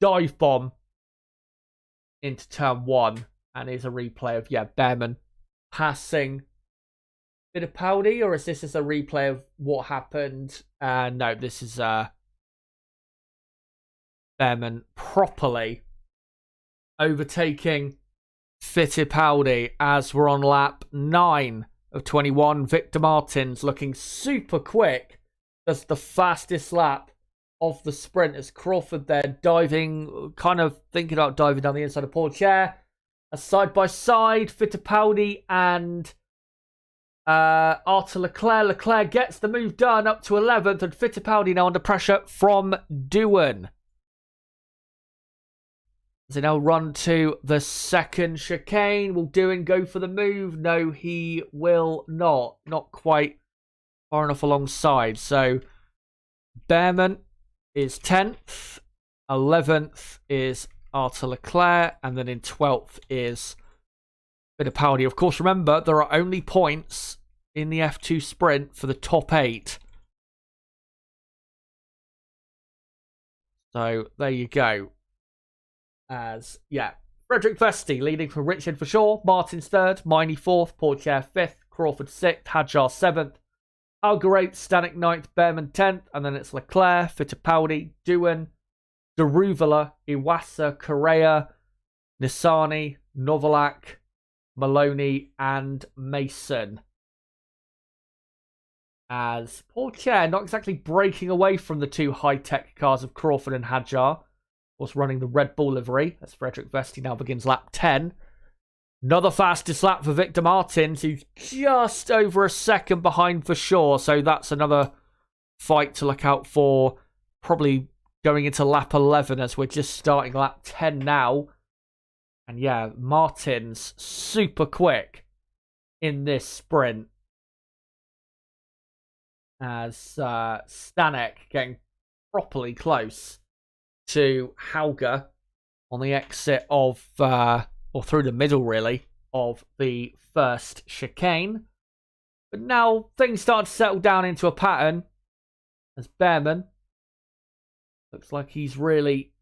dive bomb into turn 1. And here's a replay of, yeah, Behrman passing Fittipaldi, or is this just a replay of what happened? No, this is Behrman properly overtaking Fittipaldi as we're on lap 9 of 21. Victor Martins looking super quick. That's the fastest lap of the sprint as Crawford there diving, kind of thinking about diving down the inside of Portier. A side by side, Fittipaldi and Arthur Leclerc. Leclerc gets the move done up to 11th, and Fittipaldi now under pressure from Doohan. As they now run to the second chicane. Will Doohan go for the move? No, he will not. Not quite far enough alongside. So Behrman is 10th. 11th is Arthur Leclerc. And then in 12th is Fittipaldi. Of course, remember, there are only points in the F2 sprint for the top 8. So there you go. As, yeah, Frederick Vesti leading from Richard for sure. Martin's 3rd, Miney 4th, Portier 5th, Crawford 6th, Hadjar 7th, Algarate, Stanek 9th, Behrman 10th, and then it's Leclerc, Fittipaldi, Doohan, Daruvala, Iwasa, Correa, Nissani, Novalak, Maloney, and Mason. As Portier not exactly breaking away from the two high-tech cars of Crawford and Hadjar. Of course, running the Red Bull livery as Frederick Vesti now begins lap 10. Another fastest lap for Victor Martins, who's just over a second behind for sure. So that's another fight to look out for. Probably going into lap 11 as we're just starting lap 10 now. And yeah, Martins super quick in this sprint. As Stanek getting properly close to Hauger on the exit of, or through the middle really, of the first chicane. But now things start to settle down into a pattern as Behrman looks like he's really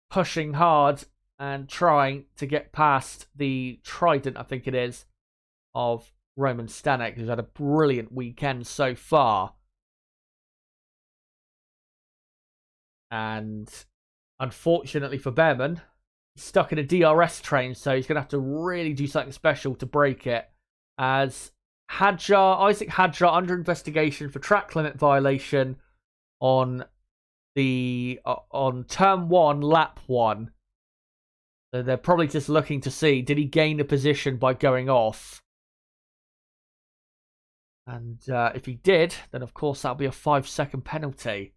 pushing hard and trying to get past the Trident, I think it is, of Roman Stanek, who's had a brilliant weekend so far. And unfortunately for Behrman, he's stuck in a DRS train, so he's going to have to really do something special to break it. As Isaac Hadjar under investigation for track limit violation on turn 1, lap 1. So they're probably just looking to see, did he gain a position by going off? And if he did, then of course that'll be a 5-second penalty.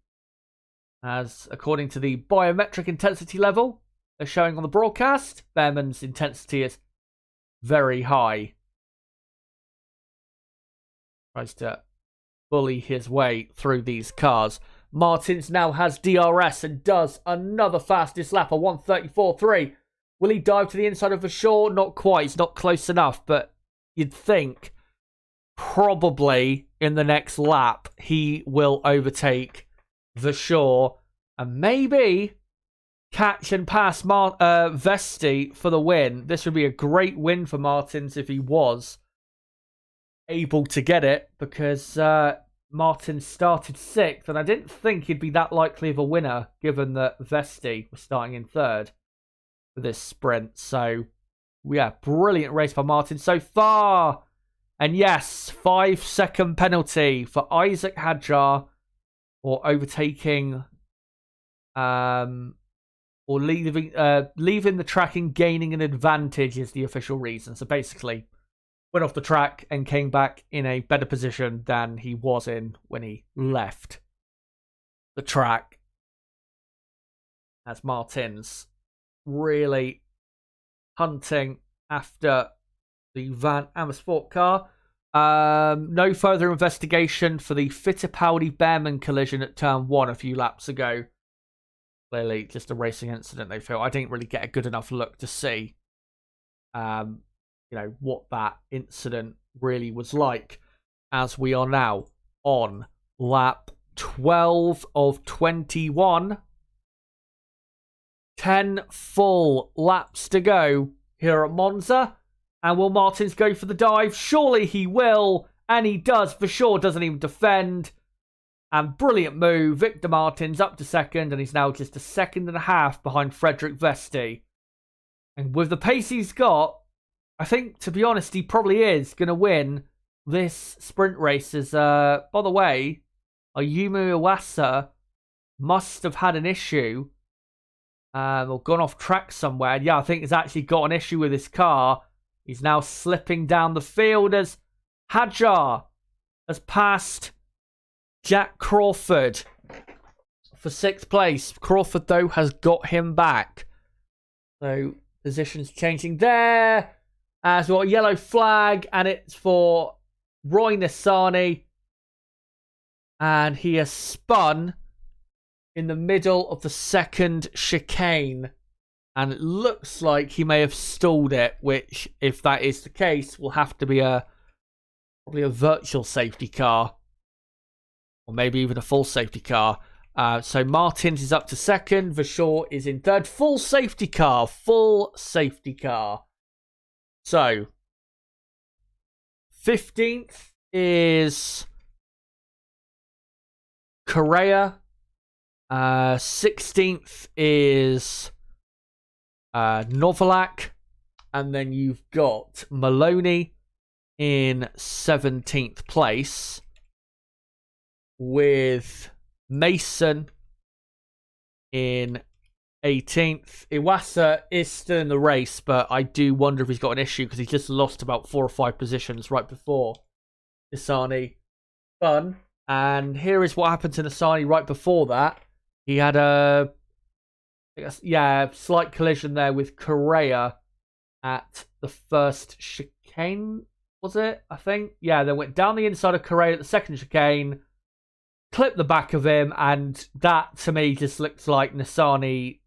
As according to the biometric intensity level they're showing on the broadcast, Behrman's intensity is very high. Tries to bully his way through these cars. Martins now has DRS and does another fastest lap, a 1:34.3. Will he dive to the inside of Verschoor? Not quite. It's not close enough, but you'd think probably in the next lap he will overtake Verschoor and maybe catch and pass Vesti for the win. This would be a great win for Martins if he was able to get it, because Martin started 6th, and I didn't think he'd be that likely of a winner given that Vesti was starting in 3rd for this sprint. So, yeah, brilliant race by Martin so far. And yes, 5-second penalty for Isaac Hadjar or overtaking or leaving the track and gaining an advantage is the official reason. So basically, went off the track and came back in a better position than he was in when he left the track. as Martin's really hunting after the Van Amersfoort car. No further investigation for the Fittipaldi-Behrman collision at turn 1 a few laps ago. Clearly, just a racing incident, they feel. I didn't really get a good enough look to see, what that incident really was like, as we are now on lap 12 of 21. 10 full laps to go here at Monza. And will Martins go for the dive? Surely he will. And he does for sure. Doesn't even defend. And brilliant move. Victor Martins up to second. And he's now just a second and a half behind Frederick Vesti. And with the pace he's got, I think, to be honest, he probably is going to win this sprint race. By the way, Ayumu Iwasa must have had an issue. Or gone off track somewhere. And yeah, I think he's actually got an issue with his car. He's now slipping down the field as Hadjar has passed Jack Crawford for 6th place. Crawford, though, has got him back. So, positions changing there. As we've got a yellow flag, and it's for Roy Nissany. And he has spun in the middle of the second chicane. And it looks like he may have stalled it, which, if that is the case, will have to be probably a virtual safety car. Or maybe even a full safety car. So Martins is up to second. Verschoor is in third. Full safety car. Full safety car. So, 15th is Correa. 16th is Novalak. And then you've got Maloney in 17th place, with Mason in 18th. Iwasa is still in the race, but I do wonder if he's got an issue because he just lost about 4 or 5 positions right before Nissany spun. And here is what happened to Nissany right before that. He had a slight collision there with Correa at the first chicane, was it? I think. Yeah, they went down the inside of Correa at the second chicane, clipped the back of him, and that to me just looks like Nissany.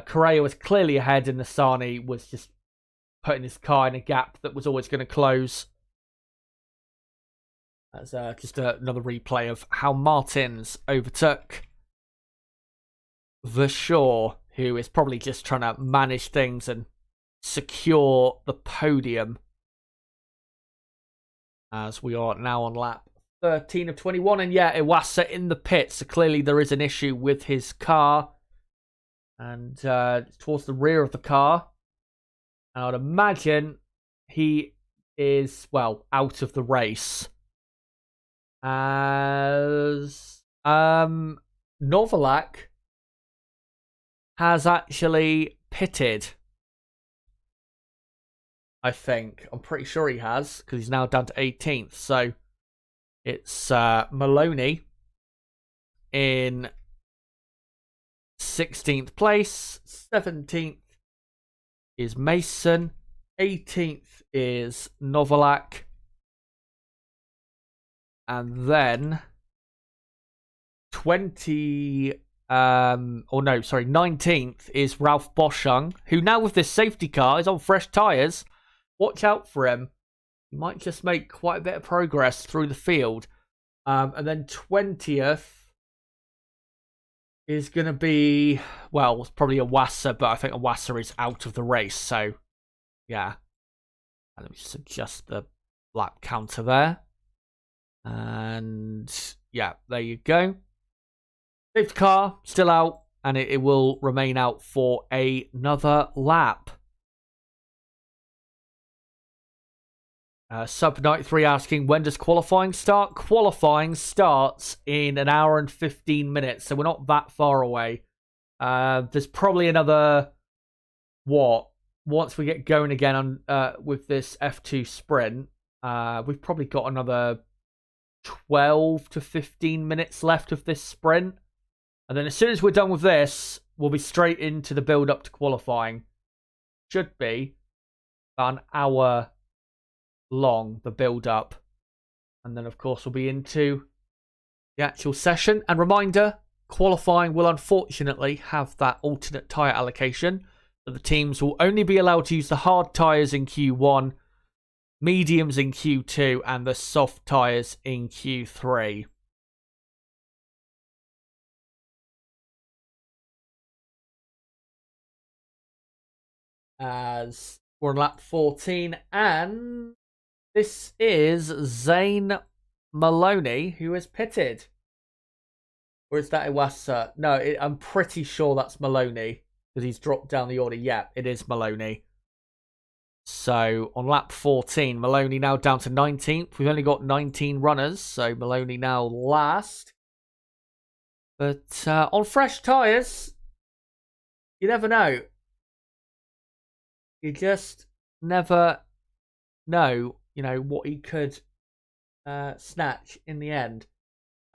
Correa was clearly ahead, and Nissany was just putting his car in a gap that was always going to close. That's just another replay of how Martins overtook Verschoor, who is probably just trying to manage things and secure the podium. As we are now on lap 13 of 21. And yeah, Iwasa in the pits. So clearly there is an issue with his car. And towards the rear of the car. And I'd imagine he is, out of the race. As Novalak has actually pitted. I think. I'm pretty sure he has, because he's now down to 18th. So it's Maloney in 16th place. 17th is Mason. 18th is Novalak. And then 19th is Ralph Boschung, who now with this safety car is on fresh tyres. Watch out for him. He might just make quite a bit of progress through the field. And then 20th is going to be, it's probably Iwasa, but I think Iwasa is out of the race. So, yeah. Let me just adjust the lap counter there. And, yeah, there you go. Safety car, still out, and it will remain out for another lap. Sub93 asking, when does qualifying start? Qualifying starts in an hour and 15 minutes, so we're not that far away. There's probably another, once we get going again on with this F2 sprint, we've probably got another 12 to 15 minutes left of this sprint. And then as soon as we're done with this, we'll be straight into the build-up to qualifying. Should be about an hour long, the build-up. And then, of course, we'll be into the actual session. And reminder, qualifying will unfortunately have that alternate tyre allocation. So the teams will only be allowed to use the hard tyres in Q1, mediums in Q2, and the soft tyres in Q3. As we're on lap 14, and this is Zane Maloney who is pitted. Or is that Iwasa? No, I'm pretty sure that's Maloney because he's dropped down the order. Yeah, it is Maloney. So on lap 14, Maloney now down to 19th. We've only got 19 runners, so Maloney now last. But on fresh tyres, you never know. You just never know, what he could snatch in the end.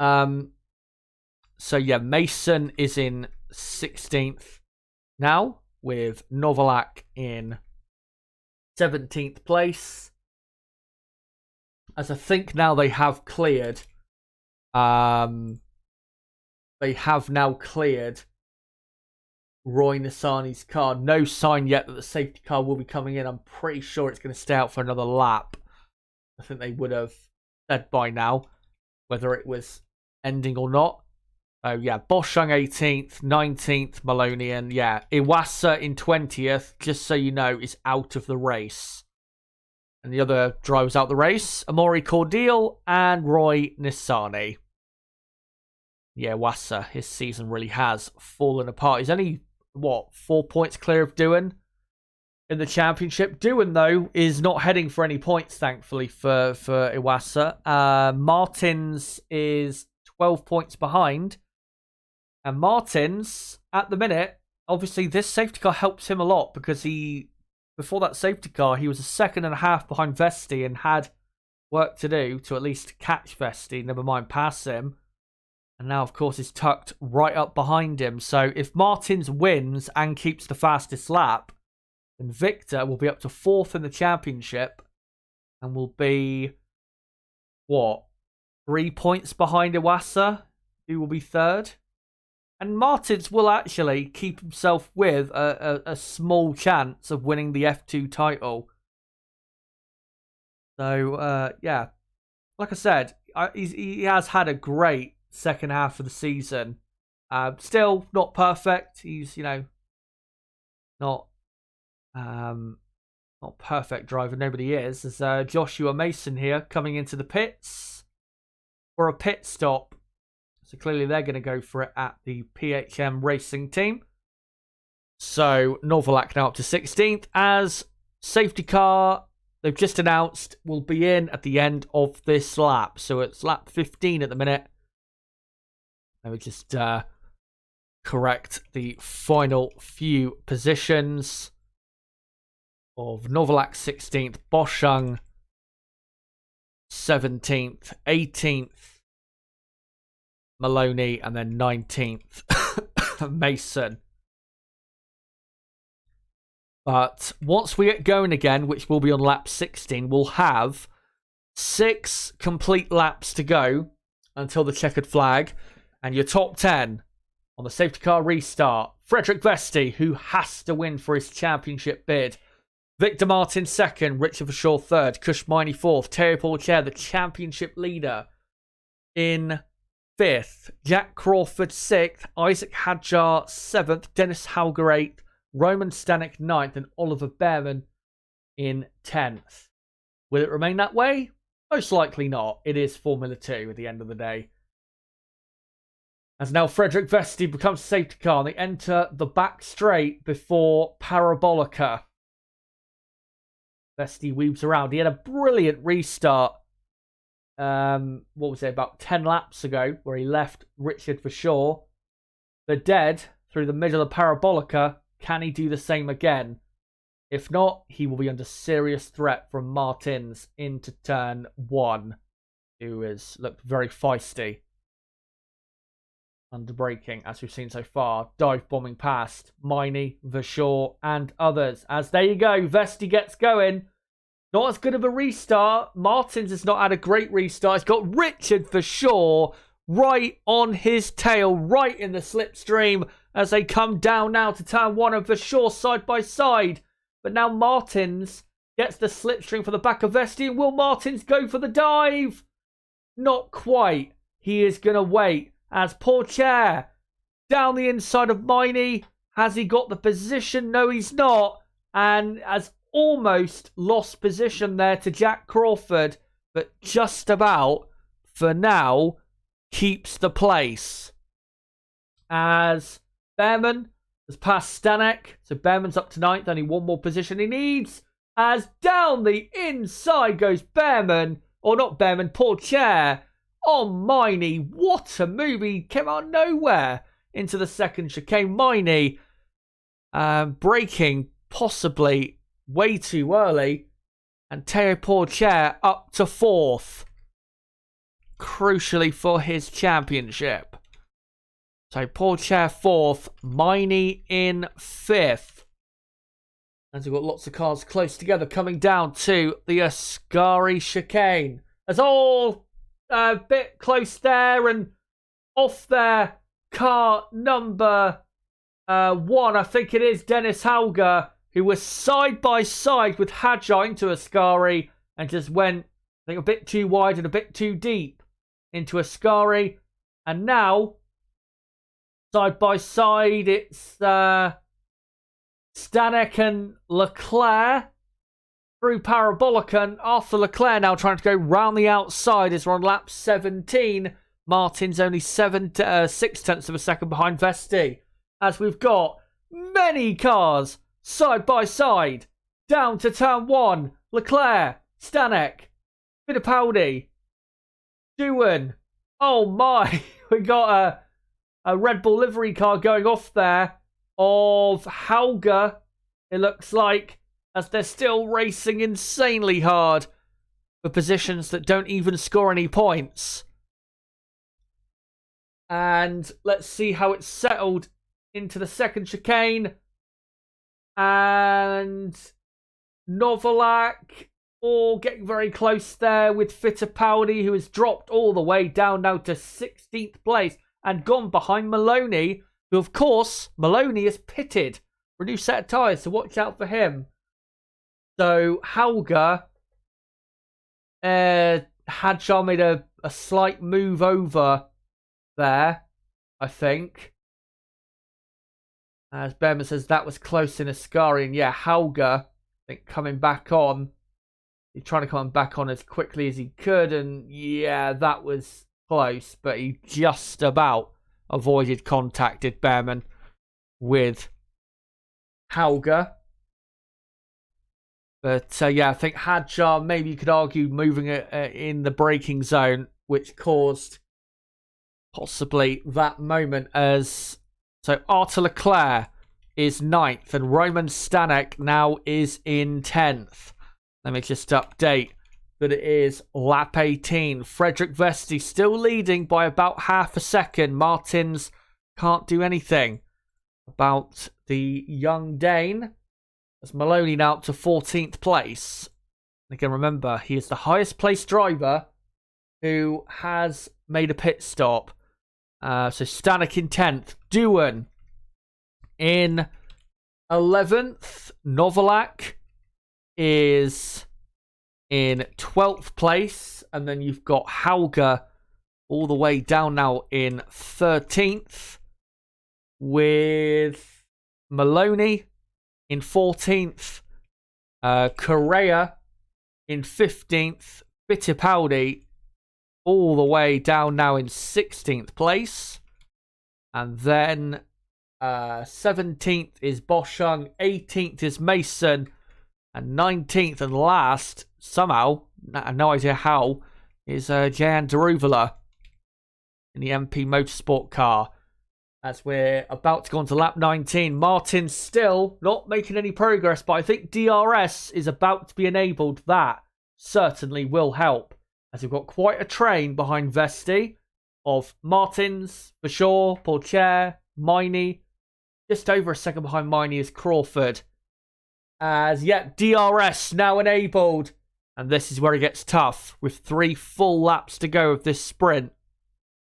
So yeah, Mason is in 16th now, with Novalak in 17th place. As I think now they have cleared. They have now cleared Roy Nissani's car. No sign yet that the safety car will be coming in. I'm pretty sure it's going to stay out for another lap. I think they would have said by now whether it was ending or not. Oh yeah, Boschung 18th, 19th, Maloney, and yeah, Iwasa in 20th, just so you know, is out of the race. And the other drivers out the race, Amaury Cordial and Roy Nissany. Yeah, Iwasa, his season really has fallen apart. He's only, 4 points clear of Doohan in the championship. Doohan, though, is not heading for any points, thankfully, for Iwasa. Martins is 12 points behind. And Martins, at the minute, obviously this safety car helps him a lot because before that safety car, he was a second and a half behind Vesti and had work to do to at least catch Vesti, never mind pass him. And now, of course, he's tucked right up behind him. So if Martins wins and keeps the fastest lap, then Victor will be up to 4th in the championship and will be, 3 points behind Iwasa, who will be 3rd. And Martins will actually keep himself with a small chance of winning the F2 title. So, yeah, like I said, he has had a great second half of the season. Still not perfect. He's, not perfect driver. Nobody is. There's Joshua Mason here coming into the pits for a pit stop. So clearly they're going to go for it at the PHM Racing team. So Novalak now up to 16th as safety car, they've just announced, will be in at the end of this lap. So it's lap 15 at the minute. Let me just correct the final few positions of Novalak 16th, Boschung 17th, 18th, Maloney, and then 19th, Mason. But once we get going again, which will be on lap 16, we'll have 6 complete laps to go until the checkered flag. And your top 10 on the safety car restart. Frederick Vesti, who has to win for his championship bid. Victor Martin 2nd, Richard Verschoor 3rd, Kush Miney 4th, Terry Paul-Chair, the championship leader, in 5th, Jack Crawford 6th, Isaac Hadjar 7th, Dennis Hauger 8th, Roman Stanek 9th, and Oliver Behrman in 10th. Will it remain that way? Most likely not. It is Formula 2 at the end of the day. As now Frederick Vesti becomes safety car, and they enter the back straight before Parabolica. Vesti weaves around. He had a brilliant restart. About 10 laps ago, where he left Richard Verschoor for dead through the middle of Parabolica. Can he do the same again? If not, he will be under serious threat from Martins into turn 1, who has looked very feisty. under braking, as we've seen so far, dive bombing past Miney, Vershaw, and others. As there you go, Vesti gets going. Not as good of a restart. Martins has not had a great restart. He's got Richard Vershaw right on his tail, right in the slipstream, as they come down now to turn one of Vershaw side by side. But now Martins gets the slipstream for the back of Vesti, and will Martins go for the dive? Not quite. He is going to wait. As Pourchaire down the inside of Miney. Has he got the position? No, he's not. And has almost lost position there to Jack Crawford. But just about, for now, keeps the place. As Behrman has passed Stanek. So Behrman's up to 9th. Only one more position he needs. As down the inside goes Behrman. Or not Behrman, Pourchaire. Oh, Miney, what a move. He came out of nowhere into the second chicane. Miney braking possibly way too early. And Teo Pourchaire up to 4th. Crucially for his championship. So Pourchaire 4th, Miney in 5th. As we've got lots of cars close together coming down to the Ascari chicane. As all a bit close there and off there, car number 1, I think it is Dennis Hauger, who was side by side with Hadjar into Ascari and just went, I think, a bit too wide and a bit too deep into Ascari. And now, side by side, it's Stanek and Leclerc through Parabolica, and Arthur Leclerc now trying to go round the outside as we're on lap 17. Martin's only 6/10 of a second behind Vesti. As we've got many cars side by side down to turn 1. Leclerc, Stanek, Fittipaldi, Doohan. Oh my, we got a Red Bull livery car going off there of Hauger, it looks like, as they're still racing insanely hard for positions that don't even score any points. And let's see how it's settled into the second chicane. And Novalak all getting very close there with Fittipaldi, who has dropped all the way down now to 16th place and gone behind Maloney, who, of course, Maloney is pitted for a new set of tyres, so watch out for him. So, Hauger, Hadjar made a slight move over there, I think. As Behrman says, that was close in Ascari. And yeah, Hauger, I think, coming back on. He's trying to come back on as quickly as he could. And yeah, that was close. But he just about avoided contact, did Behrman, with Hauger. But yeah, I think Hadjar, maybe you could argue, moving it in the braking zone, which caused possibly that moment. As so Arthur Leclerc is 9th and Roman Stanek now is in 10th. Let me just update that it is lap 18. Frederick Vesti still leading by about half a second. Martins can't do anything about the young Dane. As Maloney now up to 14th place. Again, remember, he is the highest placed driver who has made a pit stop. So Stanek in 10th. Doohan in 11th. Novalak is in 12th place. And then you've got Hauger all the way down now in 13th. With Maloney in 14th. Correa in 15th. Fittipaldi all the way down now in 16th place. And then 17th is Boschung. 18th is Mason. And 19th and last, somehow, no idea how, is Jan Daruvala in the MP Motorsport car. As we're about to go on to lap 19. Martin still not making any progress, but I think DRS is about to be enabled. That certainly will help. As we've got quite a train behind Vesti of Martins, for sure, Pourchaire, Miney. Just over a second behind Miney is Crawford. As yet, DRS now enabled. And this is where it gets tough with 3 full laps to go of this sprint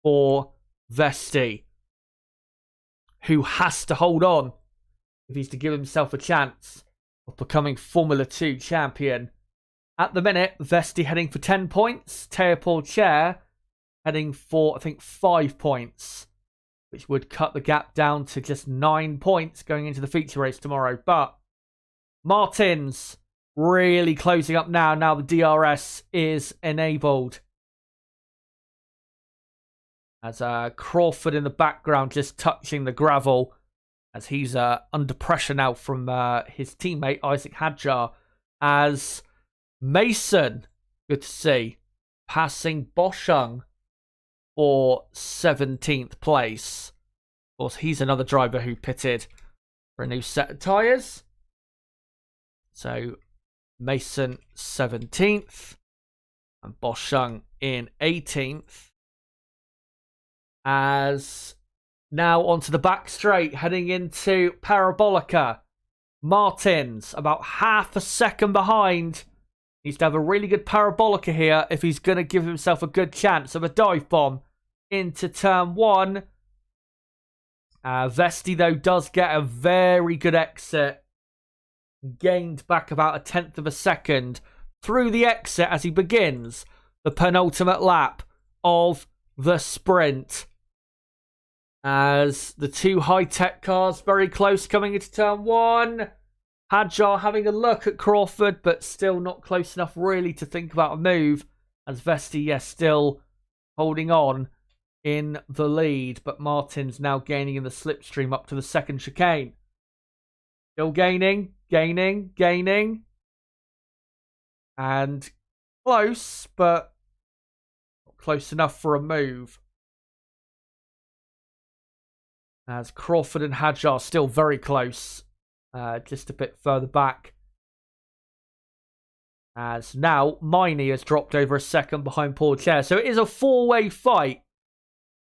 for Vesti, who has to hold on if he's to give himself a chance of becoming Formula 2 champion. At the minute, Vesti heading for 10 points. Teo Pourchaire heading for, I think, 5 points, which would cut the gap down to just 9 points going into the feature race tomorrow. But Martins really closing up now. Now the DRS is enabled. As Crawford in the background just touching the gravel, as he's under pressure now from his teammate Isaac Hadjar. As Mason, good to see, passing Boschung for 17th place. Of course, he's another driver who pitted for a new set of tyres. So Mason 17th and Boschung in 18th. As now onto the back straight, heading into Parabolica. Martins about half a second behind. Needs to have a really good Parabolica here if he's going to give himself a good chance of a dive bomb into turn 1. Vesti, though, does get a very good exit. Gained back about a 1/10 of a second through the exit as he begins the penultimate lap of the sprint. As the 2 high-tech cars very close coming into turn 1. Hadjar having a look at Crawford, but still not close enough really to think about a move. As Vesti, yes, still holding on in the lead. But Martin's now gaining in the slipstream up to the second chicane. Still gaining. And close, but not close enough for a move. As Crawford and Hadjar still very close. Just a bit further back. As now, Miney has dropped over a second behind Pourchaire. So it is a 4-way fight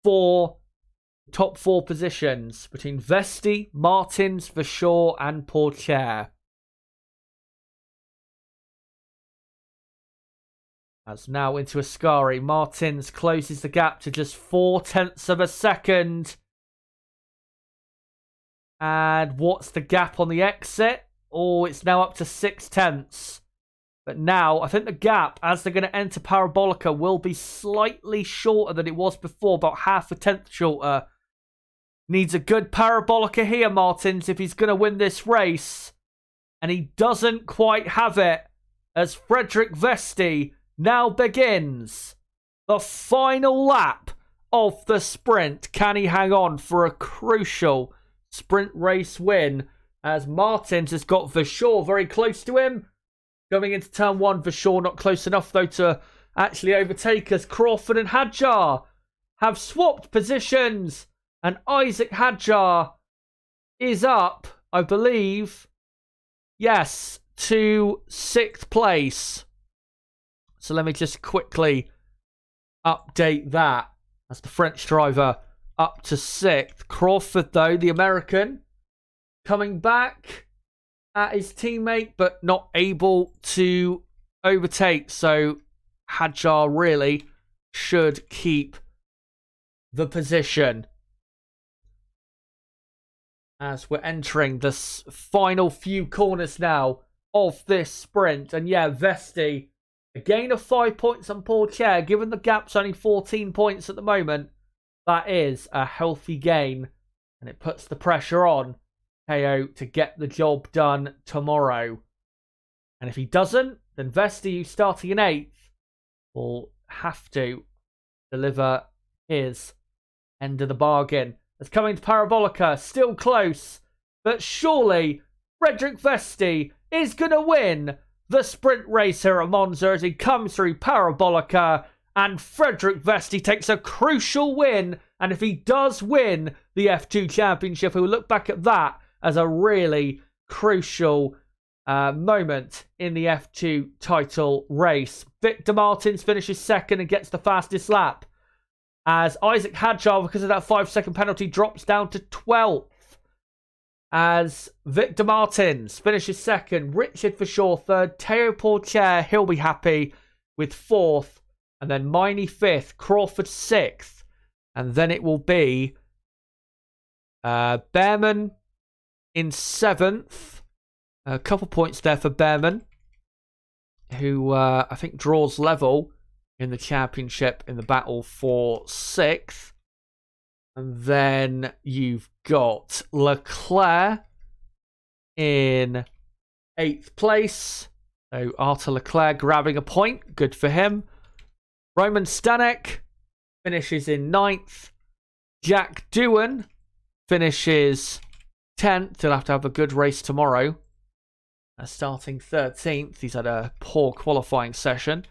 for top 4 positions between Vesti, Martins, Verschoor and Pourchaire. As now into Ascari, Martins closes the gap to just 0.4 of a second. And what's the gap on the exit? Oh, it's now up to 0.6. But now, I think the gap, as they're going to enter Parabolica, will be slightly shorter than it was before. About 0.5 shorter. Needs a good Parabolica here, Martins, if he's going to win this race. And he doesn't quite have it. As Frederick Vesti now begins the final lap of the sprint. Can he hang on for a crucial sprint race win? As Martins has got Verschoor very close to him. Going into turn 1, Verschoor not close enough though to actually overtake us. Crawford and Hadjar have swapped positions. And Isaac Hadjar is up, I believe, yes, to 6th place. So let me just quickly update that. As the French driver up to 6th. Crawford, though, the American, coming back at his teammate, but not able to overtake. So Hadjar really should keep the position. As we're entering the final few corners now of this sprint. And yeah, Vesti, a gain of 5 points on Pourchaire. Given the gap's only 14 points at the moment, that is a healthy gain. And it puts the pressure on Teo to get the job done tomorrow. And if he doesn't, then Vesti, who's starting in 8th, will have to deliver his end of the bargain. It's coming to Parabolica, still close, but surely Frederick Vesti is going to win the sprint race here at Monza as he comes through Parabolica, and Frederick Vesti takes a crucial win. And if he does win the F2 Championship, we'll look back at that as a really crucial moment in the F2 title race. Victor Martins finishes 2nd and gets the fastest lap. as Isaac Hadjar, because of that 5-second penalty, drops down to 12th. As Victor Martins finishes second, Richard for sure third, Teo Porcher, he'll be happy with 4th, and then Miney 5th, Crawford 6th, and then it will be Behrman in 7th. A couple points there for Behrman, who I think draws level in the championship in the battle for 6th. And then you've got Leclerc in 8th place. So Arthur Leclerc grabbing a point. Good for him. Roman Stanek finishes in 9th. Jack Doohan finishes 10th. He'll have to have a good race tomorrow. Starting 13th. He's had a poor qualifying session.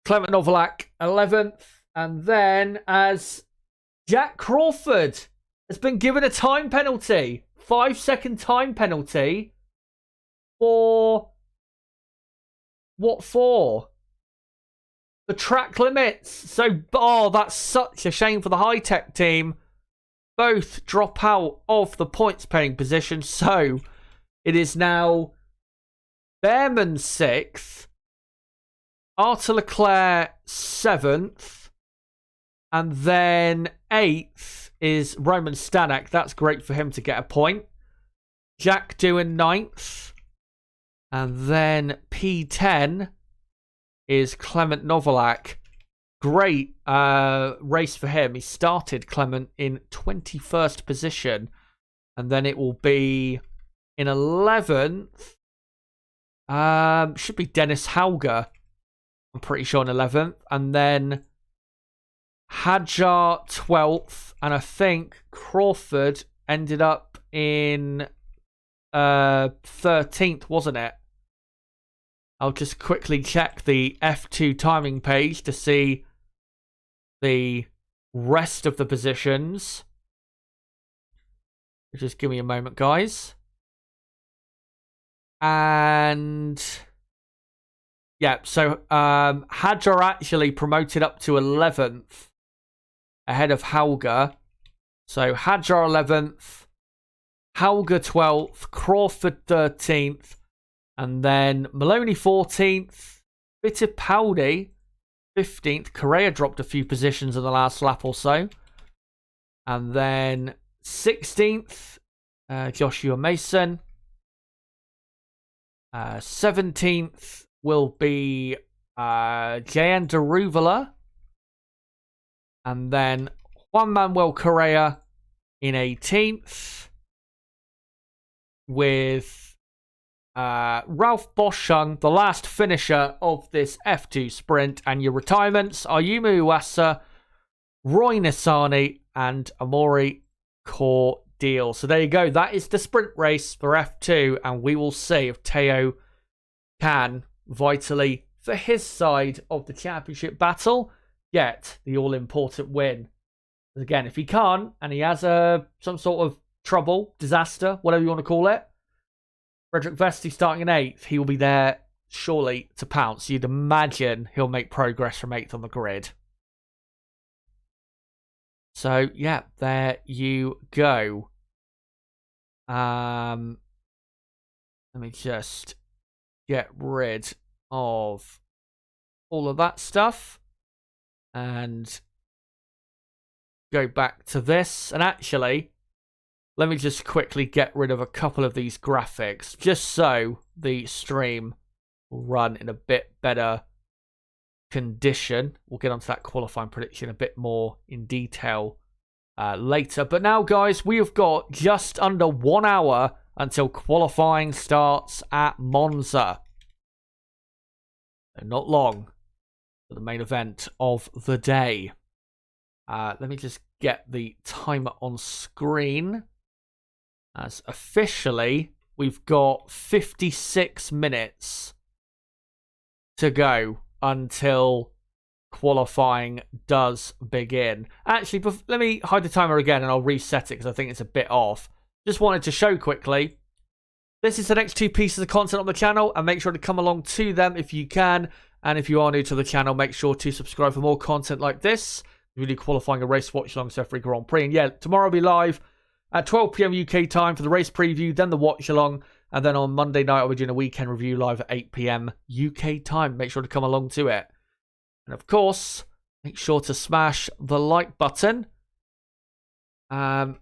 Clement Novalak 11th. And then as Jack Crawford has been given a time penalty. 5-second time penalty. For what for? The track limits. So, that's such a shame for the high-tech team. Both drop out of the points-paying position. So, it is now Behrman 6th. Arthur Leclerc 7th. And then 8th is Roman Stanek. That's great for him to get a point. Jack Doohan 9th. And then P10 is Clement Novalak. Great race for him. He started Clement in 21st position. And then it will be in 11th. Should be Dennis Hauger. I'm pretty sure in 11th. And then Hadjar 12th, and I think Crawford ended up in 13th, wasn't it? I'll just quickly check the F2 timing page to see the rest of the positions. Just give me a moment, guys. And yeah, so Hadjar actually promoted up to 11th. Ahead of Hauger. So Hadjar 11th, Hauger 12th, Crawford 13th, and then Maloney 14th, Fittipaldi 15th. Correa dropped a few positions in the last lap or so. And then 16th, Joshua Mason. 17th will be Jan Deruvala. And then Juan Manuel Correa in 18th. With Ralph Boschung, the last finisher of this F2 sprint. And your retirements are Yuma Uwasa, Roy Nissani, and Amaury Cordeal. So there you go. That is the sprint race for F2. And we will see if Teo can vitally, for his side of the championship battle, get the all-important win. Again, if he can't, and he has some sort of trouble, disaster, whatever you want to call it, Frederick Vesti starting in 8th, he will be there surely to pounce. You'd imagine he'll make progress from 8th on the grid. So, yeah, there you go. Let me just get rid of all of that stuff. And go back to this. And actually, let me just quickly get rid of a couple of these graphics, just so the stream will run in a bit better condition. We'll get onto that qualifying prediction a bit more in detail later. But now, guys, we have got just under 1 hour until qualifying starts at Monza. So not long. The main event of the day. Let me just get the timer on screen. As officially, we've got 56 minutes to go until qualifying does begin. Actually, let me hide the timer again and I'll reset it because I think it's a bit off. Just wanted to show quickly. This is the next 2 pieces of content on the channel, and make sure to come along to them if you can. And if you are new to the channel, make sure to subscribe for more content like this. We do qualifying a race watch along every Grand Prix. And yeah, tomorrow will be live at 12 p.m. UK time for the race preview, then the watch along. And then on Monday night, I'll be doing a weekend review live at 8 p.m. UK time. Make sure to come along to it. And of course, make sure to smash the like button. Right.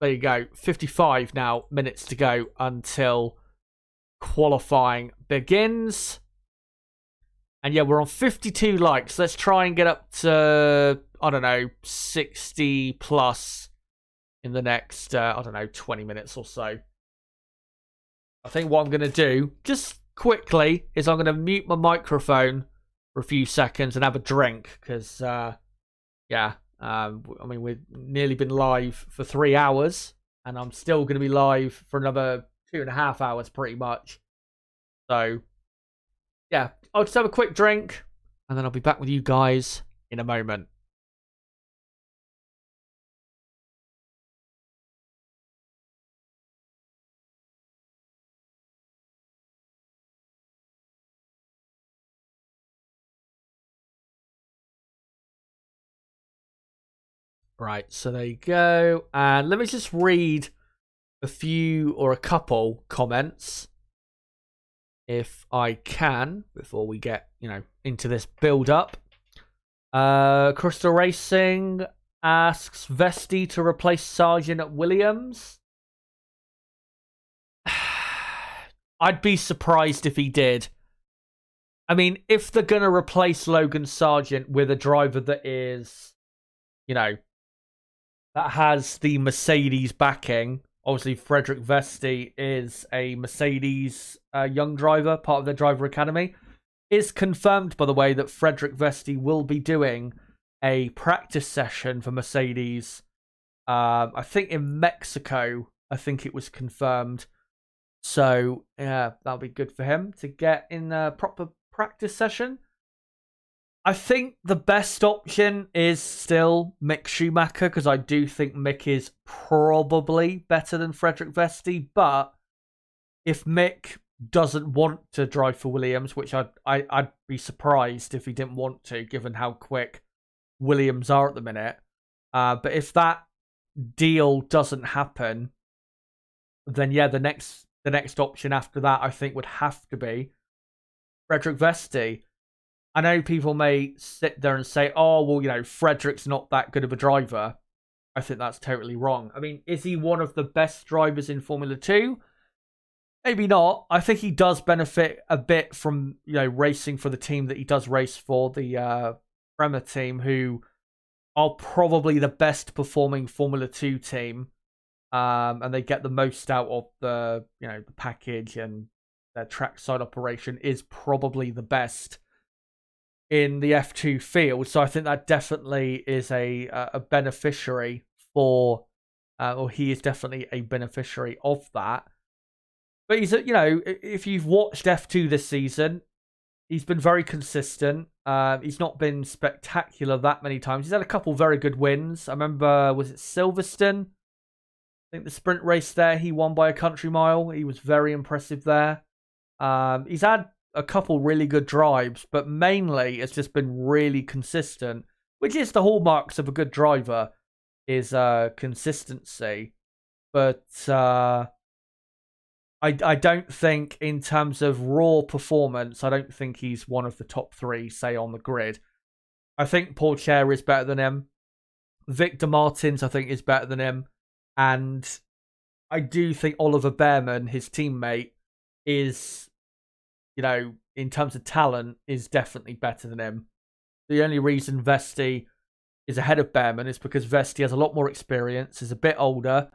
There you go. 55 now minutes to go until qualifying begins. And yeah, we're on 52 likes. Let's try and get up to, I don't know, 60 plus in the next, 20 minutes or so. I think what I'm going to do, just quickly, is I'm going to mute my microphone for a few seconds and have a drink. Because, we've nearly been live for 3 hours. And I'm still going to be live for another 2.5 hours, pretty much. So, yeah, I'll just have a quick drink. And then I'll be back with you guys in a moment. Right, so there you go. And let me just read a few or a couple comments, if I can, before we get, into this build-up. Crystal Racing asks Vesti to replace Sargent at Williams. I'd be surprised if he did. I mean, if they're going to replace Logan Sargent with a driver that is, that has the Mercedes backing. Obviously, Frederick Vesti is a Mercedes young driver, part of their driver academy. It's confirmed, by the way, that Frederick Vesti will be doing a practice session for Mercedes. I think in Mexico, I think it was confirmed. So, yeah, that'll be good for him to get in a proper practice session. I think the best option is still Mick Schumacher, because I do think Mick is probably better than Frederick Vesti. But if Mick doesn't want to drive for Williams, which I'd be surprised if he didn't want to, given how quick Williams are at the minute. But if that deal doesn't happen, then yeah, the next option after that, I think, would have to be Frederick Vesti. I know people may sit there and say, oh, well, Frederick's not that good of a driver. I think that's totally wrong. I mean, is he one of the best drivers in Formula 2? Maybe not. I think he does benefit a bit from, racing for the team that he does race for, the Prema team, who are probably the best performing Formula 2 team. And they get the most out of the package, and their trackside operation is probably the best in the F2 field. So I think that definitely is a beneficiary for, or he is definitely a beneficiary of that. But he's, if you've watched F2 this season, he's been very consistent. He's not been spectacular that many times. He's had a couple very good wins. I remember, was it Silverstone? I think the sprint race there, he won by a country mile. He was very impressive there. He's had a couple really good drives, but mainly it's just been really consistent, which is the hallmarks of a good driver, is consistency. But I don't think, in terms of raw performance, I don't think he's one of the top three, say, on the grid. I think Pourchaire is better than him. Victor Martins, I think, is better than him. And I do think Oliver Bearman, his teammate, is, in terms of talent, is definitely better than him. The only reason Vesti is ahead of Bearman is because Vesti has a lot more experience, is a bit older.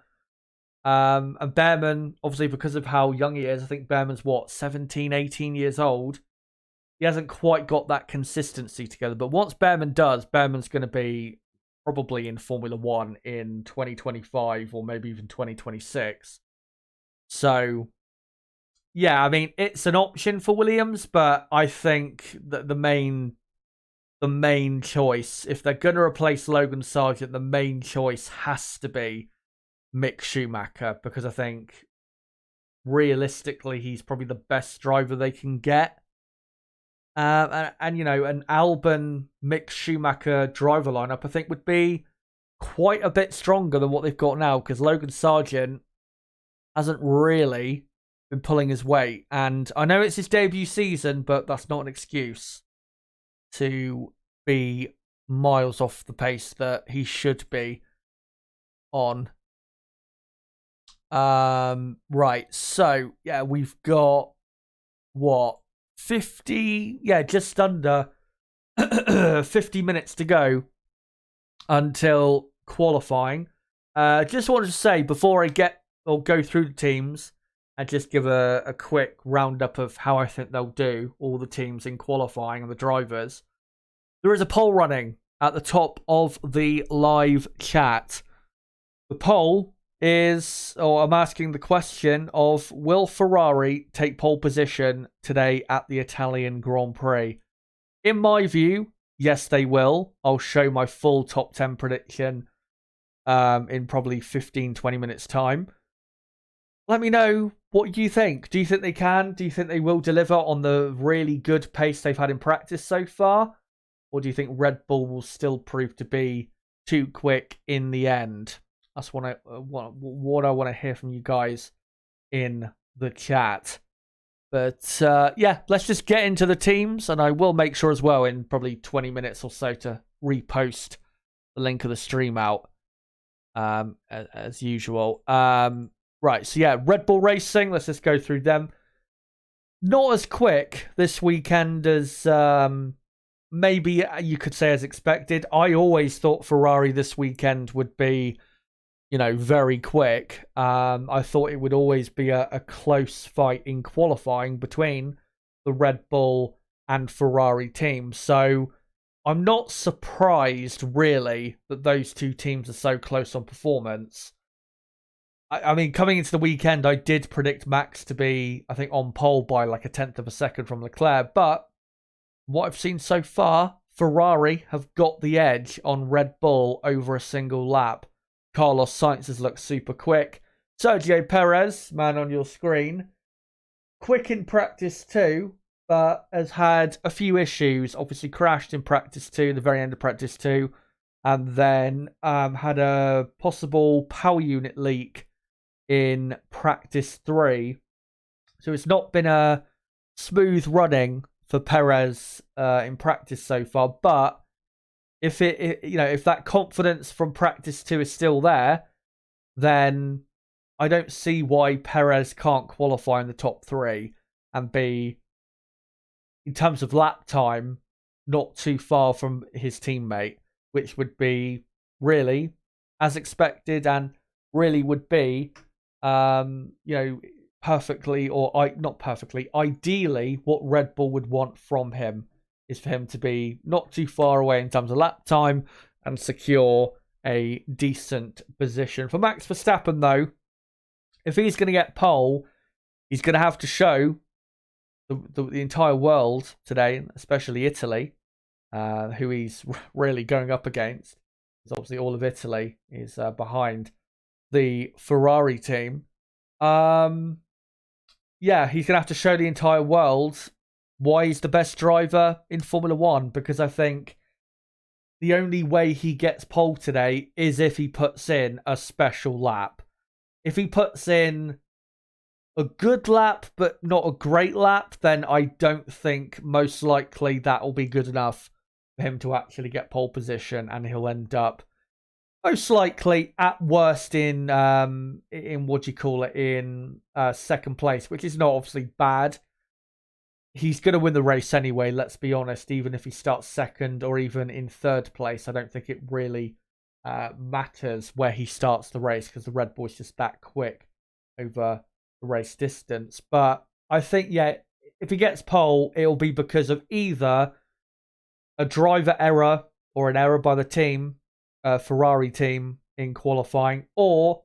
And Bearman, obviously, because of how young he is, I think Bearman's, 17, 18 years old. He hasn't quite got that consistency together. But once Bearman does, Bearman's going to be probably in Formula 1 in 2025 or maybe even 2026. So, yeah, I mean, it's an option for Williams, but I think that the main choice, if they're going to replace Logan Sargent, the main choice has to be Mick Schumacher, because I think realistically he's probably the best driver they can get. And you know, an Albon Mick Schumacher driver lineup, I think, would be quite a bit stronger than what they've got now, because Logan Sargent hasn't really been pulling his weight. And I know it's his debut season, but that's not an excuse to be miles off the pace that he should be on. Right, so yeah, we've got what, 50, yeah, just under 50 minutes to go until qualifying. Just wanted to say before I go through the teams and just give a quick roundup of how I think they'll do, all the teams in qualifying and the drivers. There is a poll running at the top of the live chat. The poll is, or I'm asking the question of, will Ferrari take pole position today at the Italian Grand Prix? In my view, yes, they will. I'll show my full top 10 prediction in probably 15-20 minutes time. Let me know what you think. Do you think they can? Do you think they will deliver on the really good pace they've had in practice so far? Or do you think Red Bull will still prove to be too quick in the end? That's what I want to hear from you guys in the chat. But yeah, let's just get into the teams, and I will make sure as well in probably 20 minutes or so to repost the link of the stream out as usual. Right, so yeah, Red Bull Racing, let's just go through them. Not as quick this weekend as maybe you could say as expected. I always thought Ferrari this weekend would be, you know, very quick. I thought it would always be a close fight in qualifying between the Red Bull and Ferrari teams. So I'm not surprised, really, that those two teams are so close on performance. I mean, coming into the weekend, I did predict Max to be, I think, on pole by like 1/10 of a second from Leclerc. But what I've seen so far, Ferrari have got the edge on Red Bull over a single lap. Carlos Sainz has looked super quick. Sergio Perez, man on your screen, quick in practice too, but has had a few issues. Obviously crashed in practice 2, the very end of practice 2, and then had a possible power unit leak in practice 3. So it's not been a smooth running for Perez in practice so far, but if if that confidence from practice 2 is still there, then I don't see why Perez can't qualify in the top 3 and be, in terms of lap time, not too far from his teammate, which would be really as expected and really would be, perfectly, or not perfectly, ideally what Red Bull would want from him is for him to be not too far away in terms of lap time and secure a decent position. For Max Verstappen, though, if he's going to get pole, he's going to have to show the entire world today, especially Italy, who he's really going up against. Because obviously all of Italy is behind the Ferrari team. Yeah, he's going to have to show the entire world why he's the best driver in Formula 1, because I think the only way he gets pole today is if he puts in a special lap. If he puts in a good lap, but not a great lap, then I don't think most likely that will be good enough for him to actually get pole position, and he'll end up most likely at worst in second place, which is not obviously bad. He's going to win the race anyway, let's be honest, even if he starts second or even in third place. I don't think it really matters where he starts the race, because the Red Bull is just that quick over the race distance. But I think, yeah, if he gets pole, it'll be because of either a driver error or an error by the team, Ferrari team, in qualifying, or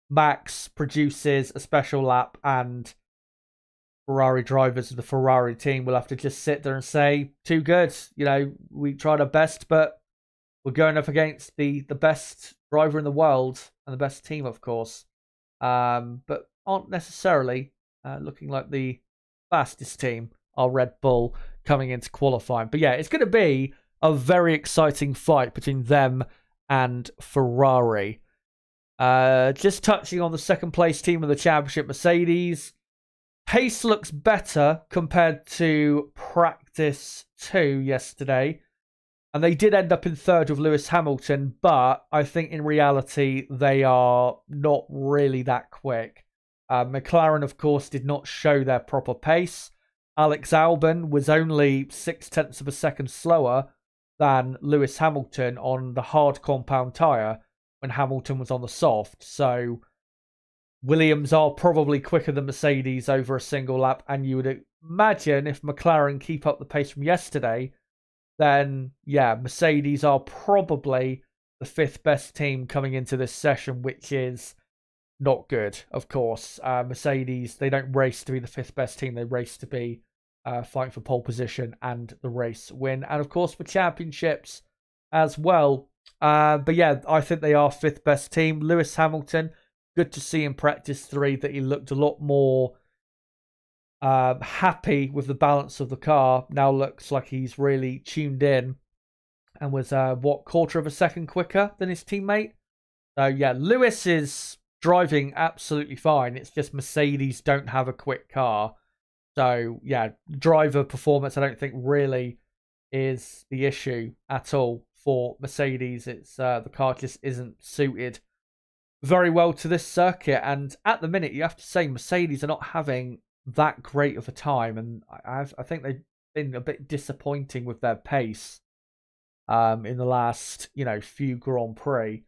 Max produces a special lap and Ferrari drivers of the Ferrari team will have to just sit there and say, too good. We tried our best, but we're going up against the best driver in the world and the best team, of course. But aren't necessarily looking like the fastest team, our Red Bull. coming into qualifying. But yeah, it's going to be a very exciting fight between them and Ferrari. Just touching on the second place team of the championship, Mercedes. Pace looks better compared to practice 2 yesterday. And they did end up in third with Lewis Hamilton, but I think in reality, they are not really that quick. McLaren, of course, did not show their proper pace. Alex Albon was only 0.6 of a second slower than Lewis Hamilton on the hard compound tyre when Hamilton was on the soft. So Williams are probably quicker than Mercedes over a single lap. And you would imagine if McLaren keep up the pace from yesterday, then yeah, Mercedes are probably the 5th best team coming into this session, which is not good, of course. Mercedes, they don't race to be the 5th best team. They race to be fighting for pole position and the race win. And of course for championships as well. But yeah, I think they are 5th best team. Lewis Hamilton, good to see in practice 3 that he looked a lot more happy with the balance of the car. Now looks like he's really tuned in and was, quarter of a second quicker than his teammate. So yeah, Lewis is driving absolutely fine. It's just Mercedes don't have a quick car. So yeah, driver performance I don't think really is the issue at all for Mercedes. It's the car just isn't suited very well to this circuit. And at the minute, you have to say Mercedes are not having that great of a time. And I think they've been a bit disappointing with their pace in the last, few Grand Prix.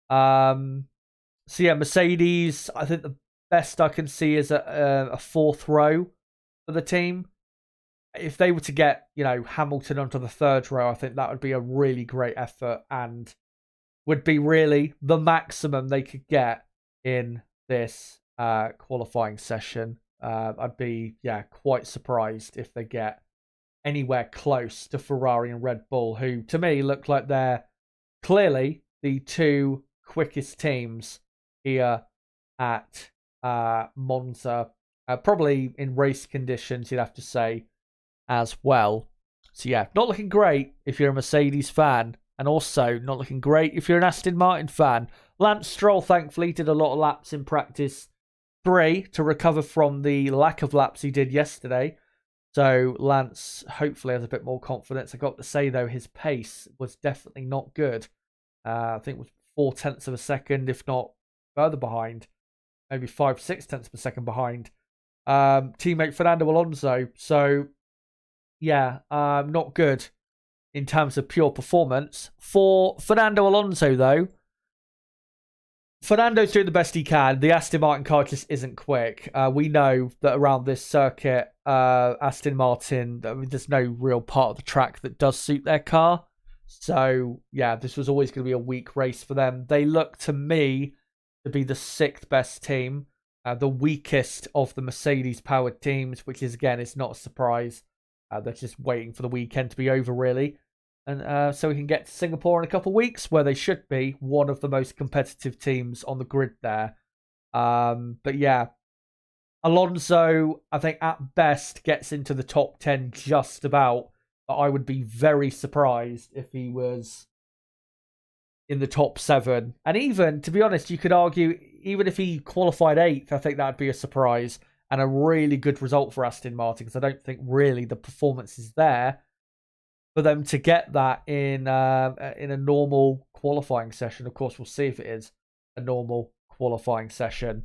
So yeah, Mercedes, I think the best I can see is a 4th row for the team. If they were to get, Hamilton onto the 3rd row, I think that would be a really great effort and would be really the maximum they could get in this qualifying session. I'd be, quite surprised if they get anywhere close to Ferrari and Red Bull, who to me look like they're clearly the 2 quickest teams here at Monza. Probably in race conditions, you'd have to say, as well. So yeah, not looking great if you're a Mercedes fan, and also not looking great if you're an Aston Martin fan. Lance Stroll, thankfully, did a lot of laps in practice 3 to recover from the lack of laps he did yesterday. So Lance hopefully has a bit more confidence. I got to say, though, his pace was definitely not good. I think it was 0.4 of a second, if not further behind. Maybe 5-6 of a second behind teammate Fernando Alonso. So yeah, not good in terms of pure performance. For Fernando Alonso, though, Fernando's doing the best he can. The Aston Martin car just isn't quick. We know that around this circuit, Aston Martin, there's no real part of the track that does suit their car. So yeah, this was always going to be a weak race for them. They look to me to be the 6th best team, the weakest of the Mercedes-powered teams, which is, again, it's not a surprise. They're just waiting for the weekend to be over, really. And so we can get to Singapore in a couple of weeks, where they should be one of the most competitive teams on the grid there. But yeah, Alonso, I think at best gets into the top 10 just about. But I would be very surprised if he was in the top 7. And even, to be honest, you could argue, even if he qualified 8th, I think that would be a surprise and a really good result for Aston Martin, because I don't think really the performance is there for them to get that in a normal qualifying session. Of course, we'll see if it is a normal qualifying session.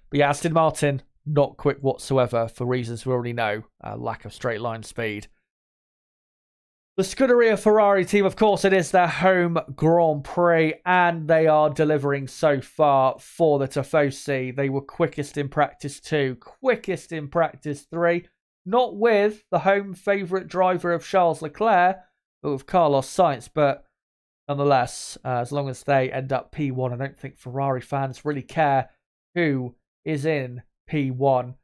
But yeah, Aston Martin, not quick whatsoever for reasons we already know. Lack of straight line speed. The Scuderia Ferrari team, of course, it is their home Grand Prix, and they are delivering so far for the Tifosi. They were quickest in practice 2, quickest in practice 3, not with the home favourite driver of Charles Leclerc, but with Carlos Sainz. But nonetheless, as long as they end up P1, I don't think Ferrari fans really care who is in P1.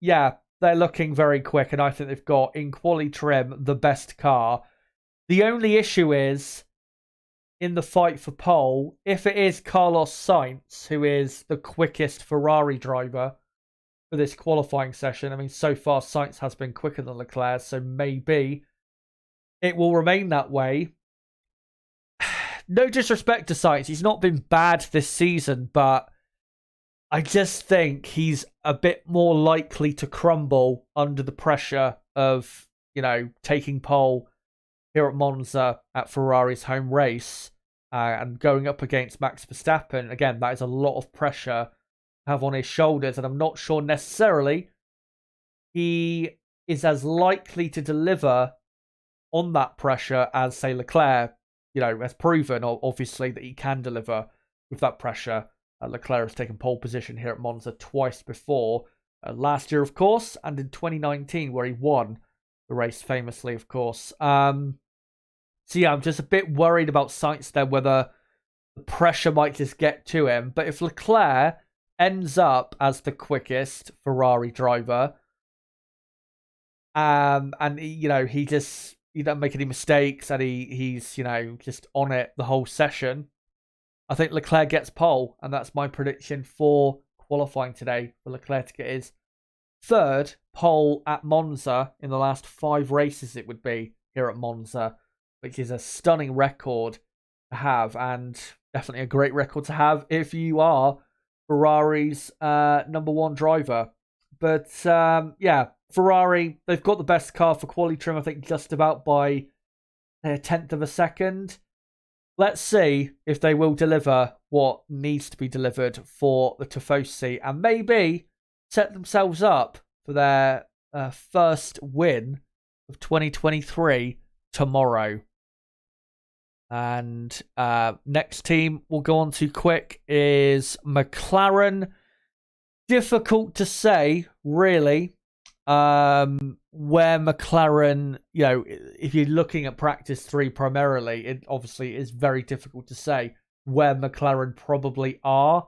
Yeah, they're looking very quick, and I think they've got, in quali trim, the best car. The only issue is, in the fight for pole, if it is Carlos Sainz, who is the quickest Ferrari driver, for this qualifying session. I mean, so far, Sainz has been quicker than Leclerc, so maybe it will remain that way. No disrespect to Sainz, he's not been bad this season, but I just think he's a bit more likely to crumble under the pressure of, taking pole here at Monza at Ferrari's home race and going up against Max Verstappen. Again, that is a lot of pressure to have on his shoulders, and I'm not sure necessarily he is as likely to deliver on that pressure as, say, Leclerc, has proven, obviously, that he can deliver with that pressure. Leclerc has taken pole position here at Monza twice before. Last year, of course, and in 2019, where he won the race famously, of course. So, yeah, I'm just a bit worried about Sainz there, whether the pressure might just get to him. But if Leclerc ends up as the quickest Ferrari driver, and, he doesn't make any mistakes, and he's, just on it the whole session, I think Leclerc gets pole, and that's my prediction for qualifying today, for Leclerc to get his third pole at Monza in the last 5 races it would be here at Monza, which is a stunning record to have, and definitely a great record to have if you are Ferrari's number 1 driver. But, yeah, Ferrari, they've got the best car for quali trim, I think, just about by a tenth of a second. Let's see if they will deliver what needs to be delivered for the Tifosi, and maybe set themselves up for their first win of 2023 tomorrow. And next team we'll go on to quick is McLaren. Difficult to say, really, where McLaren, if you're looking at practice 3 primarily, it obviously is very difficult to say where McLaren probably are.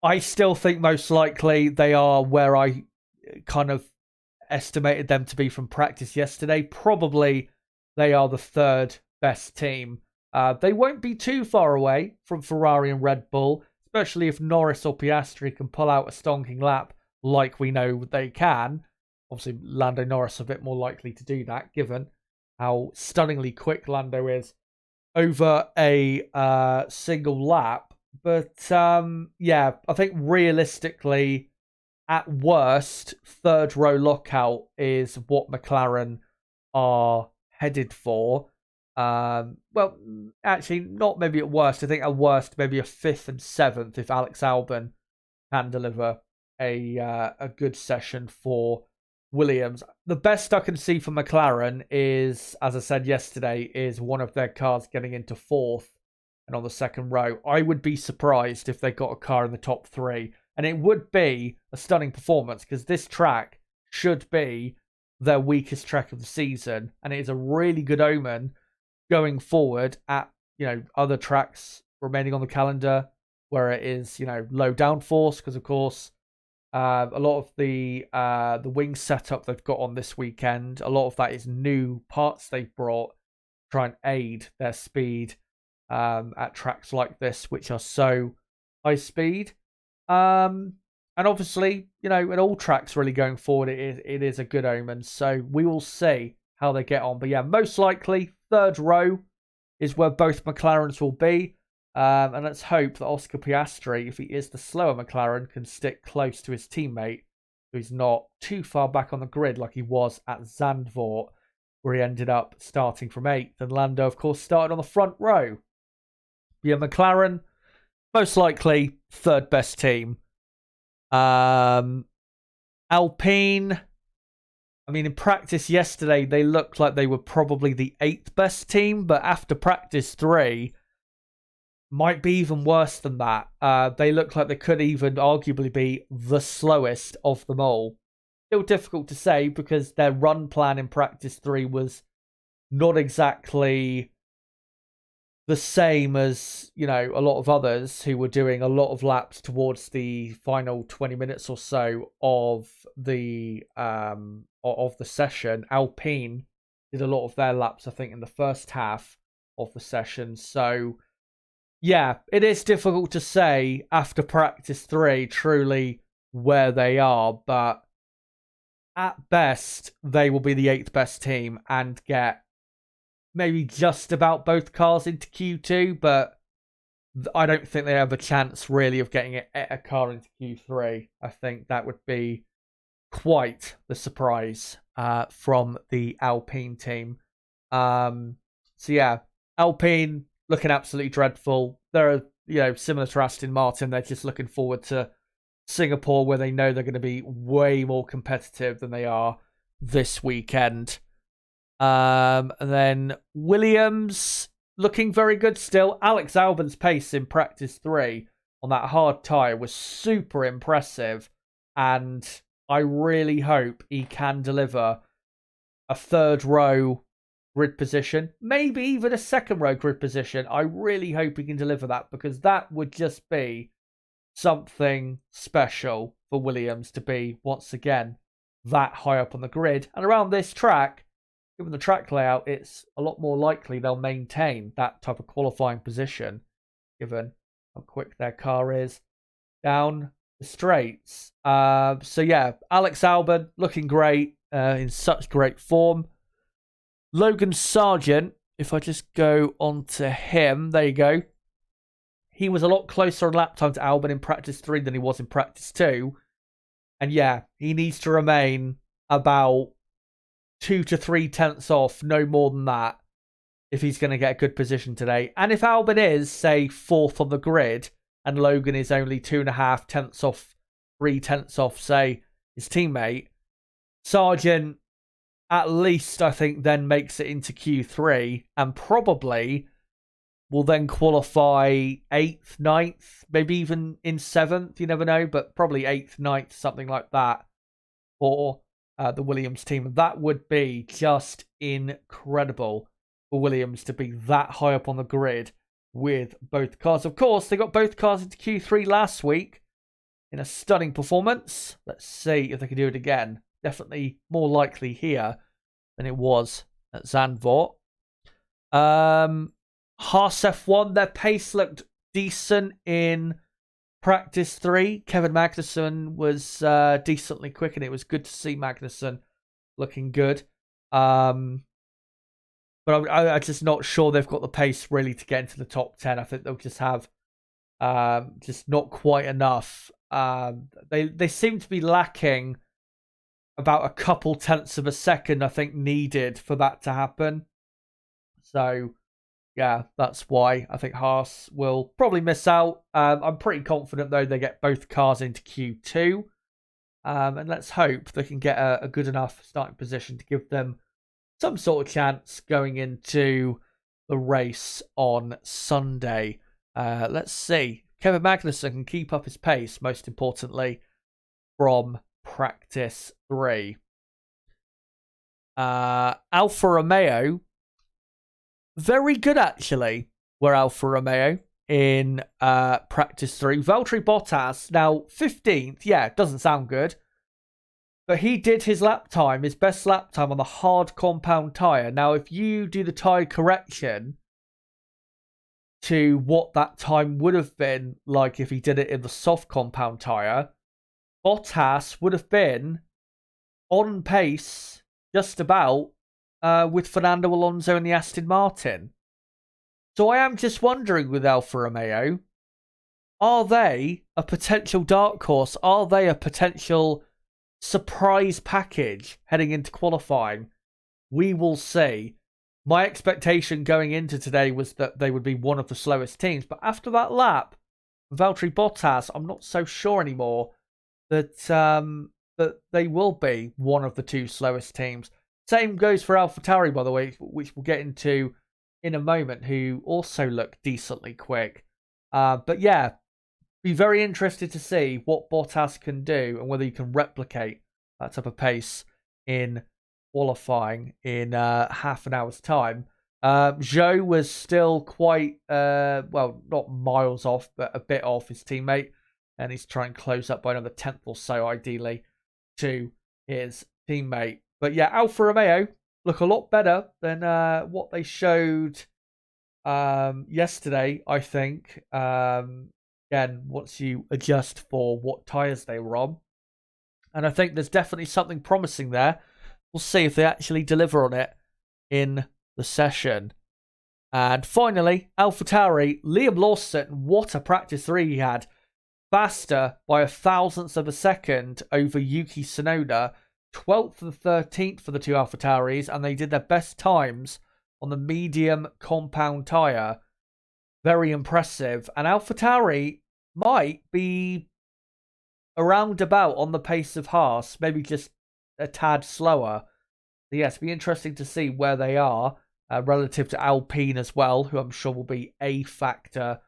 I still think most likely they are where I kind of estimated them to be from practice yesterday. Probably they are the 3rd best team. They won't be too far away from Ferrari and Red Bull, especially if Norris or Piastri can pull out a stonking lap like we know they can. Obviously, Lando Norris a bit more likely to do that, given how stunningly quick Lando is over a single lap. But, yeah, I think realistically, at worst, 3rd row lockout is what McLaren are headed for. Well, actually, not maybe at worst. I think at worst, maybe a 5th and 7th if Alex Albon can deliver a good session for Williams. The best I can see for McLaren is, as I said yesterday, is one of their cars getting into 4th and on the 2nd row. I would be surprised if they got a car in the top 3, and it would be a stunning performance because this track should be their weakest track of the season, and it is a really good omen going forward at other tracks remaining on the calendar where it is low downforce, because of course a lot of the wing setup they've got on this weekend, a lot of that is new parts they've brought to try and aid their speed at tracks like this, which are so high speed. And obviously, in all tracks really going forward, it is a good omen. So we will see how they get on. But yeah, most likely 3rd row is where both McLarens will be. And let's hope that Oscar Piastri, if he is the slower McLaren, can stick close to his teammate, who's not too far back on the grid like he was at Zandvoort, where he ended up starting from 8th. And Lando, of course, started on the front row. Yeah, McLaren, most likely 3rd best team. Alpine, I mean, in practice yesterday, they looked like they were probably the 8th best team, but after practice 3, might be even worse than that. They look like they could even arguably be the slowest of them all. Still difficult to say because their run plan in practice 3 was not exactly the same as, a lot of others who were doing a lot of laps towards the final 20 minutes or so of the session. Alpine did a lot of their laps, I think, in the first half of the session. So, yeah, it is difficult to say after practice 3 truly where they are, but at best, they will be the 8th best team and get maybe just about both cars into Q2, but I don't think they have a chance really of getting a car into Q3. I think that would be quite the surprise from the Alpine team. So yeah, Alpine looking absolutely dreadful. They're, similar to Aston Martin. They're just looking forward to Singapore, where they know they're going to be way more competitive than they are this weekend. And then Williams looking very good still. Alex Albon's pace in practice 3 on that hard tyre was super impressive, and I really hope he can deliver a 3rd row grid position, maybe even a 2nd row grid position. I really hope he can deliver that, because that would just be something special for Williams to be, once again, that high up on the grid. And around this track, given the track layout, it's a lot more likely they'll maintain that type of qualifying position, given how quick their car is down the straights. So yeah, Alex Albon looking great, in such great form. Logan Sargent, if I just go on to him, there you go. He was a lot closer on lap time to Albon in practice 3 than he was in practice 2. And yeah, he needs to remain about 2 to 3 tenths off, no more than that, if he's going to get a good position today. And if Albon is, say, 4th on the grid, and Logan is only 2.5 tenths off, 3 tenths off, say, his teammate, Sargent at least, I think, then makes it into Q3, and probably will then qualify 8th, 9th, maybe even in 7th, you never know, but probably 8th, 9th, something like that for the Williams team. That would be just incredible for Williams to be that high up on the grid with both cars. Of course, they got both cars into Q3 last week in a stunning performance. Let's see if they can do it again. Definitely more likely here than it was at Zandvoort. Haas F1, their pace looked decent in practice 3. Kevin Magnussen was decently quick, and it was good to see Magnussen looking good. But I'm just not sure they've got the pace really to get into the top 10. I think they'll just have just not quite enough. They seem to be lacking about a couple tenths of a second, I think, needed for that to happen. So yeah, that's why I think Haas will probably miss out. I'm pretty confident, though, they get both cars into Q2. And let's hope they can get a good enough starting position to give them some sort of chance going into the race on Sunday. Let's see. Kevin Magnussen can keep up his pace, most importantly, from practice 3. Alfa Romeo, very good, actually, were Alfa Romeo in practice 3. Valtteri Bottas, now 15th. Yeah, doesn't sound good. But he did his lap time, his best lap time on the hard compound tyre. Now, if you do the tyre correction to what that time would have been like if he did it in the soft compound tyre, Bottas would have been on pace just about with Fernando Alonso and the Aston Martin. So I am just wondering with Alfa Romeo, are they a potential dark horse? Are they a potential surprise package heading into qualifying? We will see. My expectation going into today was that they would be one of the slowest teams, but after that lap, Valtteri Bottas, I'm not so sure anymore that they will be one of the 2 slowest teams. Same goes for AlphaTauri, by the way, which we'll get into in a moment, who also look decently quick. But yeah, be very interested to see what Bottas can do and whether he can replicate that type of pace in qualifying in half an hour's time. Zhou was still quite, not miles off, but a bit off his teammate. And he's trying to close up by another 10th or so, ideally, to his teammate. But yeah, Alfa Romeo look a lot better than what they showed yesterday, I think. again, once you adjust for what tyres they were on. And I think there's definitely something promising there. We'll see if they actually deliver on it in the session. And finally, AlphaTauri, Liam Lawson, what a practice 3 he had. Faster by 1,000th of a second over Yuki Tsunoda. 12th and 13th for the two AlphaTauris, and they did their best times on the medium compound tyre. Very impressive. And AlphaTauri might be around about on the pace of Haas, maybe just a tad slower. So yes, it'll be interesting to see where they are relative to Alpine as well, who I'm sure will be a factor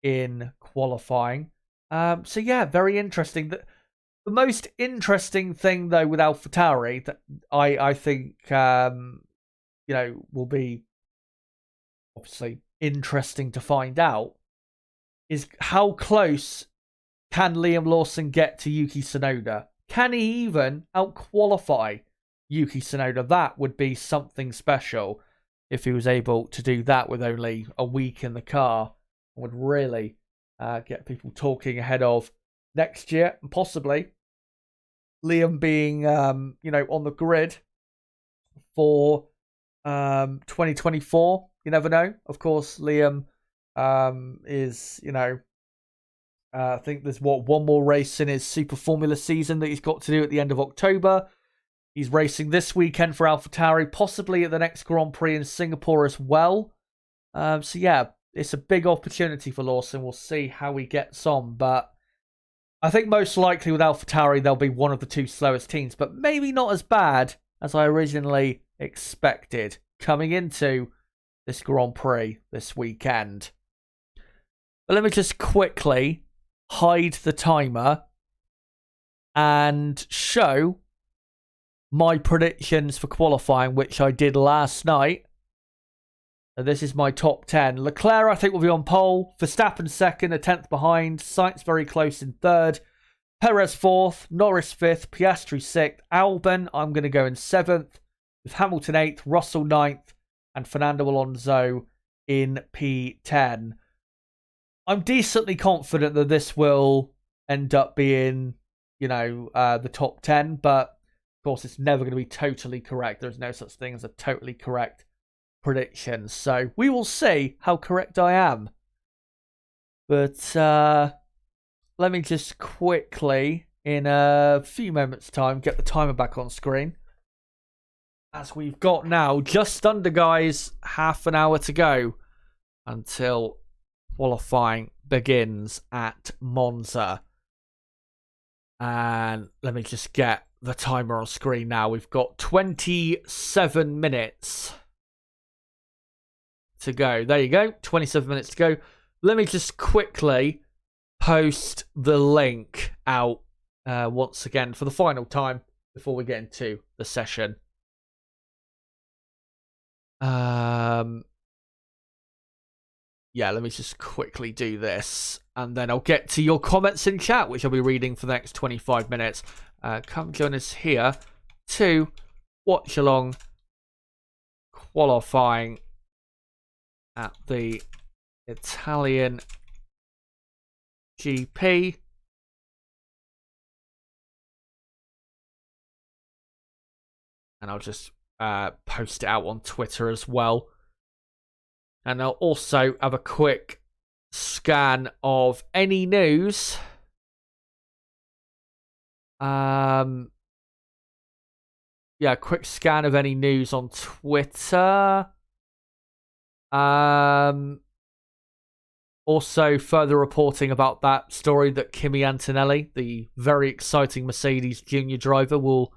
in qualifying. So yeah, very interesting. The most interesting thing though with AlphaTauri that I think will be obviously interesting to find out is how close can Liam Lawson get to Yuki Tsunoda? Can he even out-qualify Yuki Tsunoda? That would be something special if he was able to do that with only a week in the car. It would really get people talking ahead of next year, and possibly Liam being, on the grid for 2024. You never know. Of course, Liam is, I think there's one more race in his Super Formula season that he's got to do at the end of October. He's racing this weekend for AlphaTauri, possibly at the next Grand Prix in Singapore as well. So yeah, it's a big opportunity for Lawson. We'll see how he gets on, but I think most likely with AlphaTauri they'll be one of the two slowest teams, but maybe not as bad as I originally expected coming into this Grand Prix this weekend. But let me just quickly hide the timer and show my predictions for qualifying, which I did last night. So this is my top 10. Leclerc, I think, will be on pole. Verstappen second, a 10th behind. Sainz very close in third. Perez fourth. Norris fifth. Piastri sixth. Albon, I'm going to go in seventh. With Hamilton eighth. Russell ninth. And Fernando Alonso in P10. I'm decently confident that this will end up being, the top 10. But, of course, it's never going to be totally correct. There's no such thing as a totally correct prediction. So we will see how correct I am. But let me just quickly, in a few moments' time, get the timer back on screen. As we've got now, just under, guys, half an hour to go until qualifying begins at Monza. And let me just get the timer on screen now. We've got 27 minutes to go. There you go. 27 minutes to go. Let me just quickly post the link out once again for the final time before we get into the session. Yeah, let me just quickly do this, and then I'll get to your comments in chat, which I'll be reading for the next 25 minutes. Come join us here to Watchalong qualifying at the Italian GP. And I'll just post it out on Twitter as well. And I'll also have a quick scan of any news. Yeah, a quick scan of any news on Twitter. Also, further reporting about that story that Kimi Antonelli, the very exciting Mercedes junior driver, will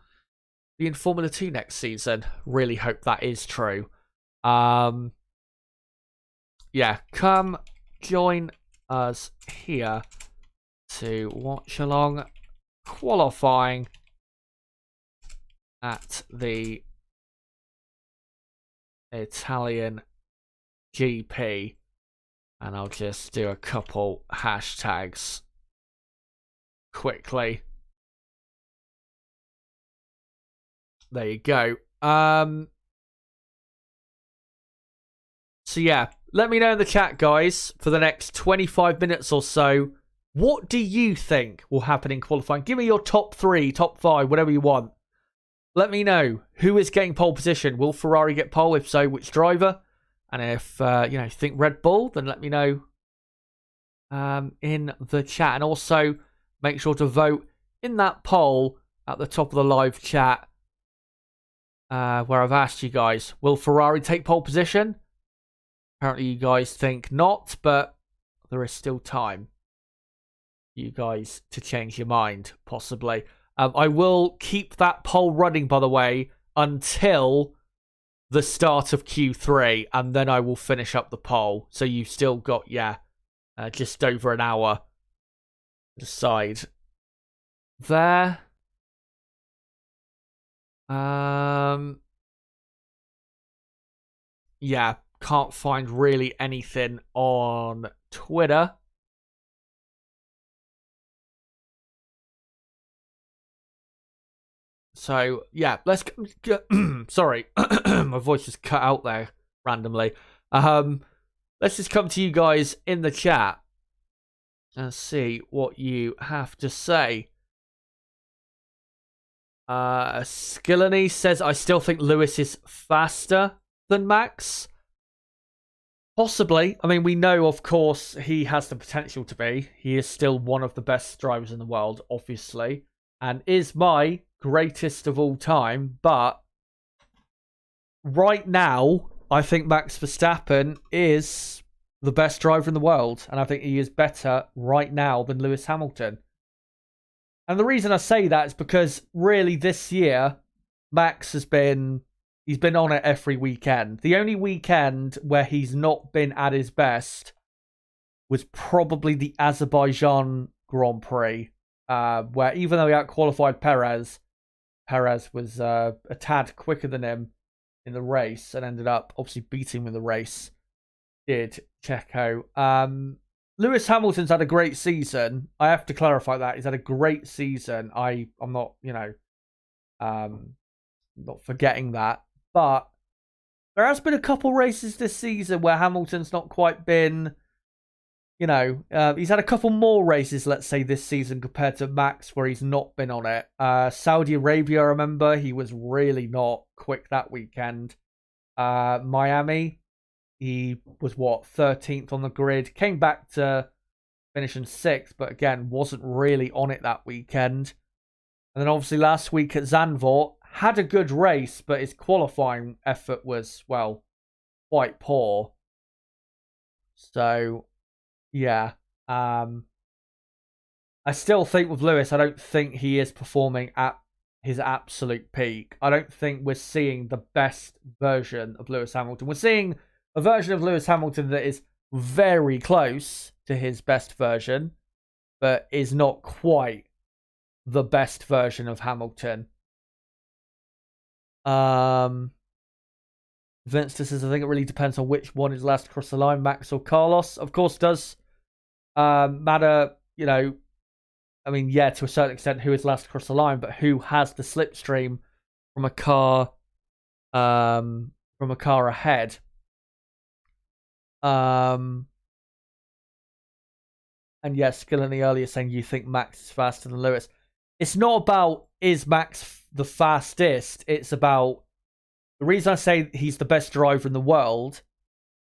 be in Formula 2 next season. Really hope that is true. Yeah, come join us here to watch along qualifying at the Italian GP. And I'll just do a couple hashtags quickly. There you go. So yeah, let me know in the chat, guys, for the next 25 minutes or so What do you think will happen in qualifying? Give me your top 3, top 5, whatever you want. Let me know who is getting pole position. Will Ferrari get pole? If so, which driver? And if you think Red Bull, then let me know in the chat. And also make sure to vote in that poll at the top of the live chat where I've asked you guys, will Ferrari take pole position? Apparently you guys think not, but there is still time for you guys to change your mind, possibly. I will keep that poll running, by the way, until the start of Q3, and then I will finish up the poll. So you've still got, just over an hour to decide. There. Yeah, can't find really anything on Twitter. So, yeah, let's... Sorry, my voice just cut out there randomly. Let's just come to you guys in the chat and see what you have to say. Skillany says, I still think Lewis is faster than Max. Possibly. I mean, we know, of course, he has the potential to be. He is still one of the best drivers in the world, obviously, and is my greatest of all time. But right now, I think Max Verstappen is the best driver in the world, and I think he is better right now than Lewis Hamilton. And the reason I say that is because really this year, Max he's been on it every weekend. The only weekend where he's not been at his best was probably the Azerbaijan Grand Prix, where even though he outqualified Perez was a tad quicker than him in the race and ended up obviously beating him in the race. Did Checo. Lewis Hamilton's had a great season. I have to clarify that. He's had a great season. I'm not, not forgetting that. But there has been a couple races this season where Hamilton's not quite been, he's had a couple more races, let's say, this season compared to Max where he's not been on it. Saudi Arabia, I remember, he was really not quick that weekend. Miami, he was, 13th on the grid. Came back to finishing 6th, but again, wasn't really on it that weekend. And then obviously last week at Zandvoort, had a good race, but his qualifying effort was, quite poor. So, yeah. I still think with Lewis, I don't think he is performing at his absolute peak. I don't think we're seeing the best version of Lewis Hamilton. We're seeing a version of Lewis Hamilton that is very close to his best version, but is not quite the best version of Hamilton. Vince says, I think it really depends on which one is last across the line, Max or Carlos. Of course does matter, to a certain extent who is last across the line, but who has the slipstream from a car ahead. And yes, Skillany earlier saying you think Max is faster than Lewis. It's not about is Max the fastest. It's about the reason I say he's the best driver in the world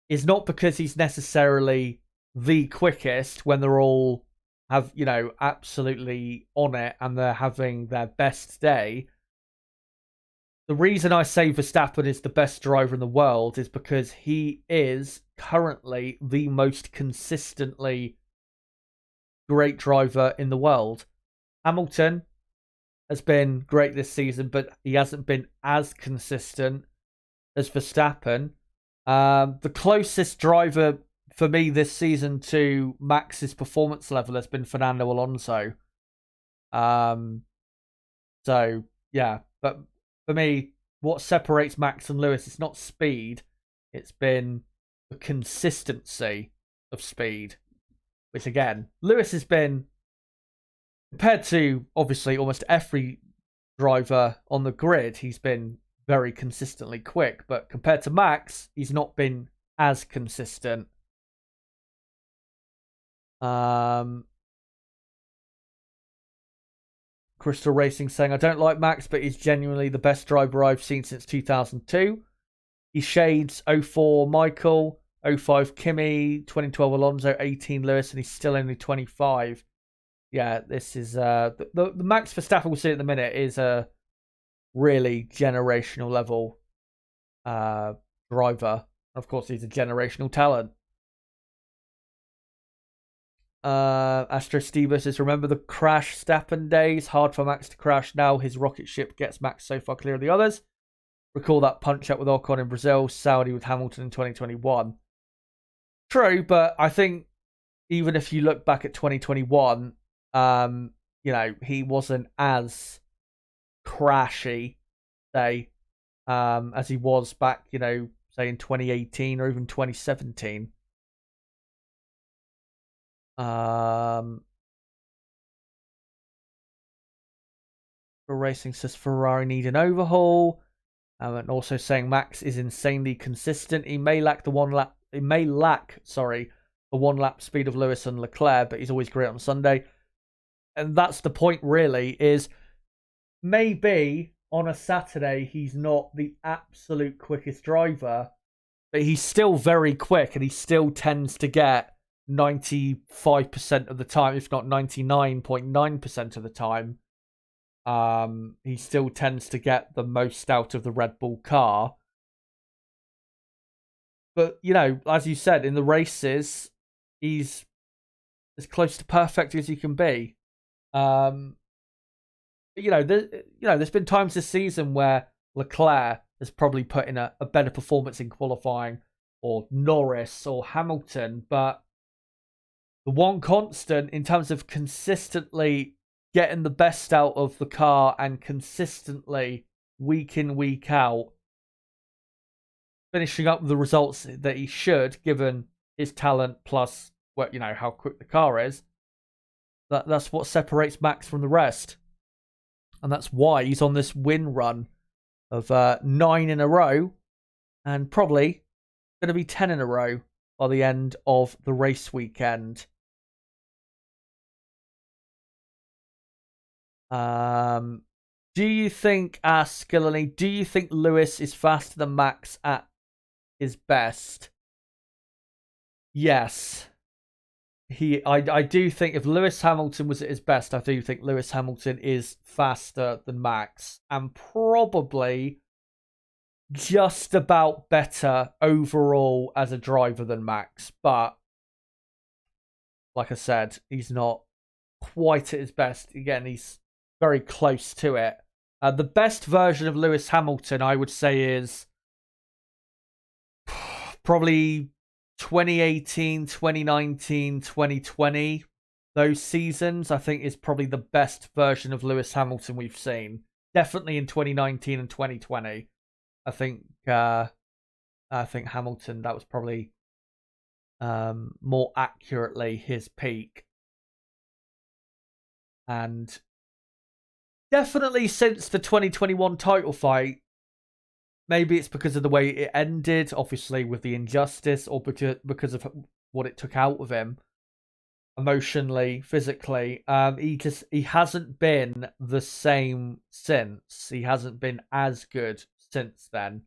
is not because he's necessarily the quickest when they're all have, absolutely on it and they're having their best day. The reason I say Verstappen is the best driver in the world is because he is currently the most consistently great driver in the world. Hamilton has been great this season, but he hasn't been as consistent as Verstappen. The closest driver for me this season to Max's performance level has been Fernando Alonso. So, yeah, but for me, what separates Max and Lewis is not speed. It's been the consistency of speed. Which, again, Lewis has been, compared to, obviously, almost every driver on the grid, he's been very consistently quick. But compared to Max, he's not been as consistent. Crystal Racing saying, I don't like Max, but he's genuinely the best driver I've seen since 2002. He shades 04 Michael, 05 Kimi, 2012 Alonso, 18 Lewis, and he's still only 25. Yeah, this is the Max Verstappen we'll see at the minute is a really generational level driver. Of course, he's a generational talent. Astro Steva says, remember the crash Stappen days? Hard for Max to crash. Now his rocket ship gets Max so far clear of the others. Recall that punch up with Ocon in Brazil, Saudi with Hamilton in 2021. True, but I think even if you look back at 2021, he wasn't as crashy, say, as he was back, say in 2018 or even 2017. Racing says Ferrari need an overhaul. And also saying Max is insanely consistent. He may lack the one lap speed of Lewis and Leclerc, but he's always great on Sunday. And that's the point, really, is maybe on a Saturday he's not the absolute quickest driver, but he's still very quick, and he still tends to get 95% of the time, if not 99.9% of the time. He still tends to get the most out of the Red Bull car. But, as you said, in the races, he's as close to perfect as he can be. There's been times this season where Leclerc has probably put in a better performance in qualifying, or Norris or Hamilton, but the one constant in terms of consistently getting the best out of the car and consistently week in, week out finishing up with the results that he should, given his talent plus how quick the car is, that's what separates Max from the rest. And that's why he's on this win run of 9 in a row, and probably going to be 10 in a row by the end of the race weekend. Do you think, Skillany, do you think Lewis is faster than Max at his best? Yes. I do think if Lewis Hamilton was at his best, I do think Lewis Hamilton is faster than Max, and probably just about better overall as a driver than Max. But like I said, he's not quite at his best. Again, he's very close to it. The best version of Lewis Hamilton, I would say, is probably 2018, 2019, 2020. Those seasons, I think, is probably the best version of Lewis Hamilton we've seen. Definitely in 2019 and 2020. I think Hamilton, that was probably more accurately his peak. And definitely since the 2021 title fight, maybe it's because of the way it ended, obviously with the injustice, or because of what it took out of him emotionally, physically. He hasn't been the same since. He hasn't been as good since then.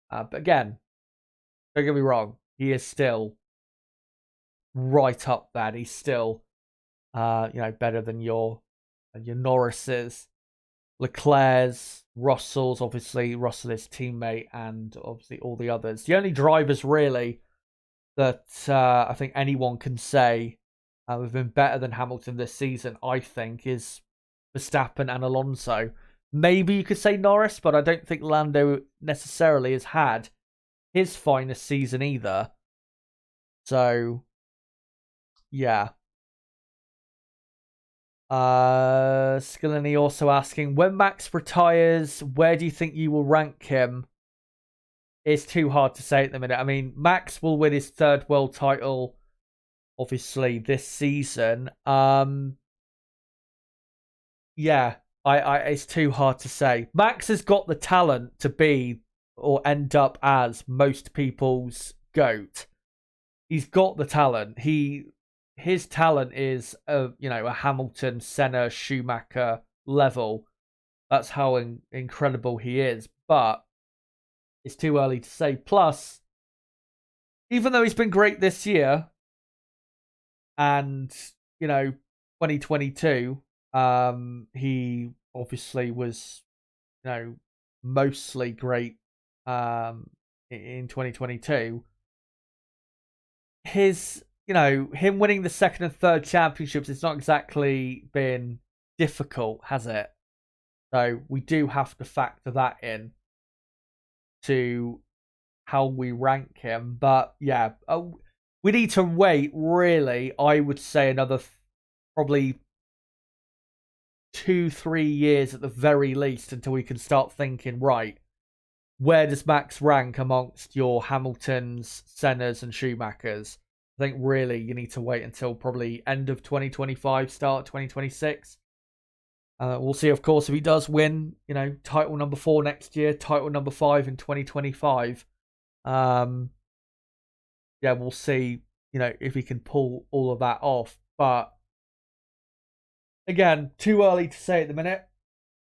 But again, don't get me wrong, he is still right up there. He's still, better than your Norris's, Leclerc's, Russell's, obviously Russell is teammate, and obviously all the others. The only drivers really that I think anyone can say have been better than Hamilton this season, I think, is Verstappen and Alonso. Maybe you could say Norris, but I don't think Lando necessarily has had his finest season either. So, yeah. Skillany also asking, when Max retires, where do you think you will rank him? It's too hard to say at the minute. I mean, Max will win his third world title, obviously, this season. Yeah, it's too hard to say. Max has got the talent to be or end up as most people's GOAT. He's got the talent. His talent is a Hamilton, Senna, Schumacher level. That's how incredible he is. But it's too early to say. Plus, even though he's been great this year, and 2022, he obviously was, mostly great in 2022. Him winning the second and third championships, it's not exactly been difficult, has it? So we do have to factor that in to how we rank him. But yeah, we need to wait, really, I would say another probably 2-3 years at the very least until we can start thinking, right, where does Max rank amongst your Hamiltons, Sennas and Schumachers? I think really you need to wait until probably end of 2025, start 2026. We'll see, of course, if he does win, title number 4 next year, title number 5 in 2025. We'll see, if he can pull all of that off. But again, too early to say at the minute,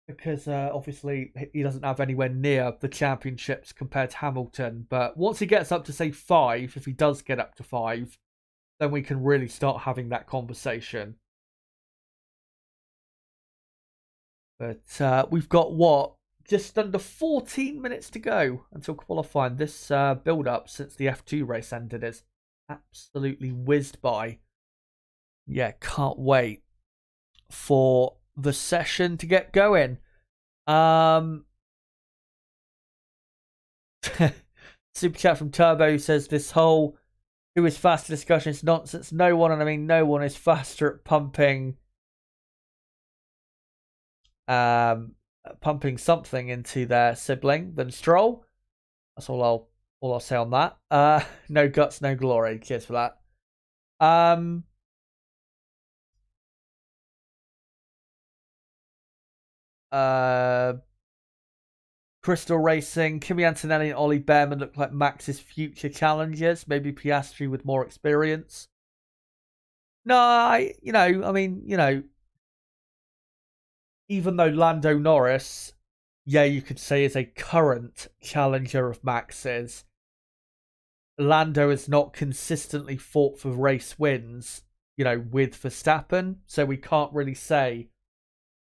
because obviously he doesn't have anywhere near the championships compared to Hamilton. But once he gets up to, say, 5, if he does get up to 5, then we can really start having that conversation. But we've got, just under 14 minutes to go until qualifying. This build-up since the F2 race ended is absolutely whizzed by. Yeah, can't wait for the session to get going. Super chat from Turbo says this whole who is faster discussion is nonsense. No one, and I mean no one, is faster at pumping something into their sibling than Stroll. That's all I'll say on that. No guts, no glory. Cheers for that. Crystal Racing, Kimi Antonelli and Ollie Behrman look like Max's future challengers. Maybe Piastri with more experience. No, even though Lando Norris, you could say is a current challenger of Max's, Lando has not consistently fought for race wins, with Verstappen. So we can't really say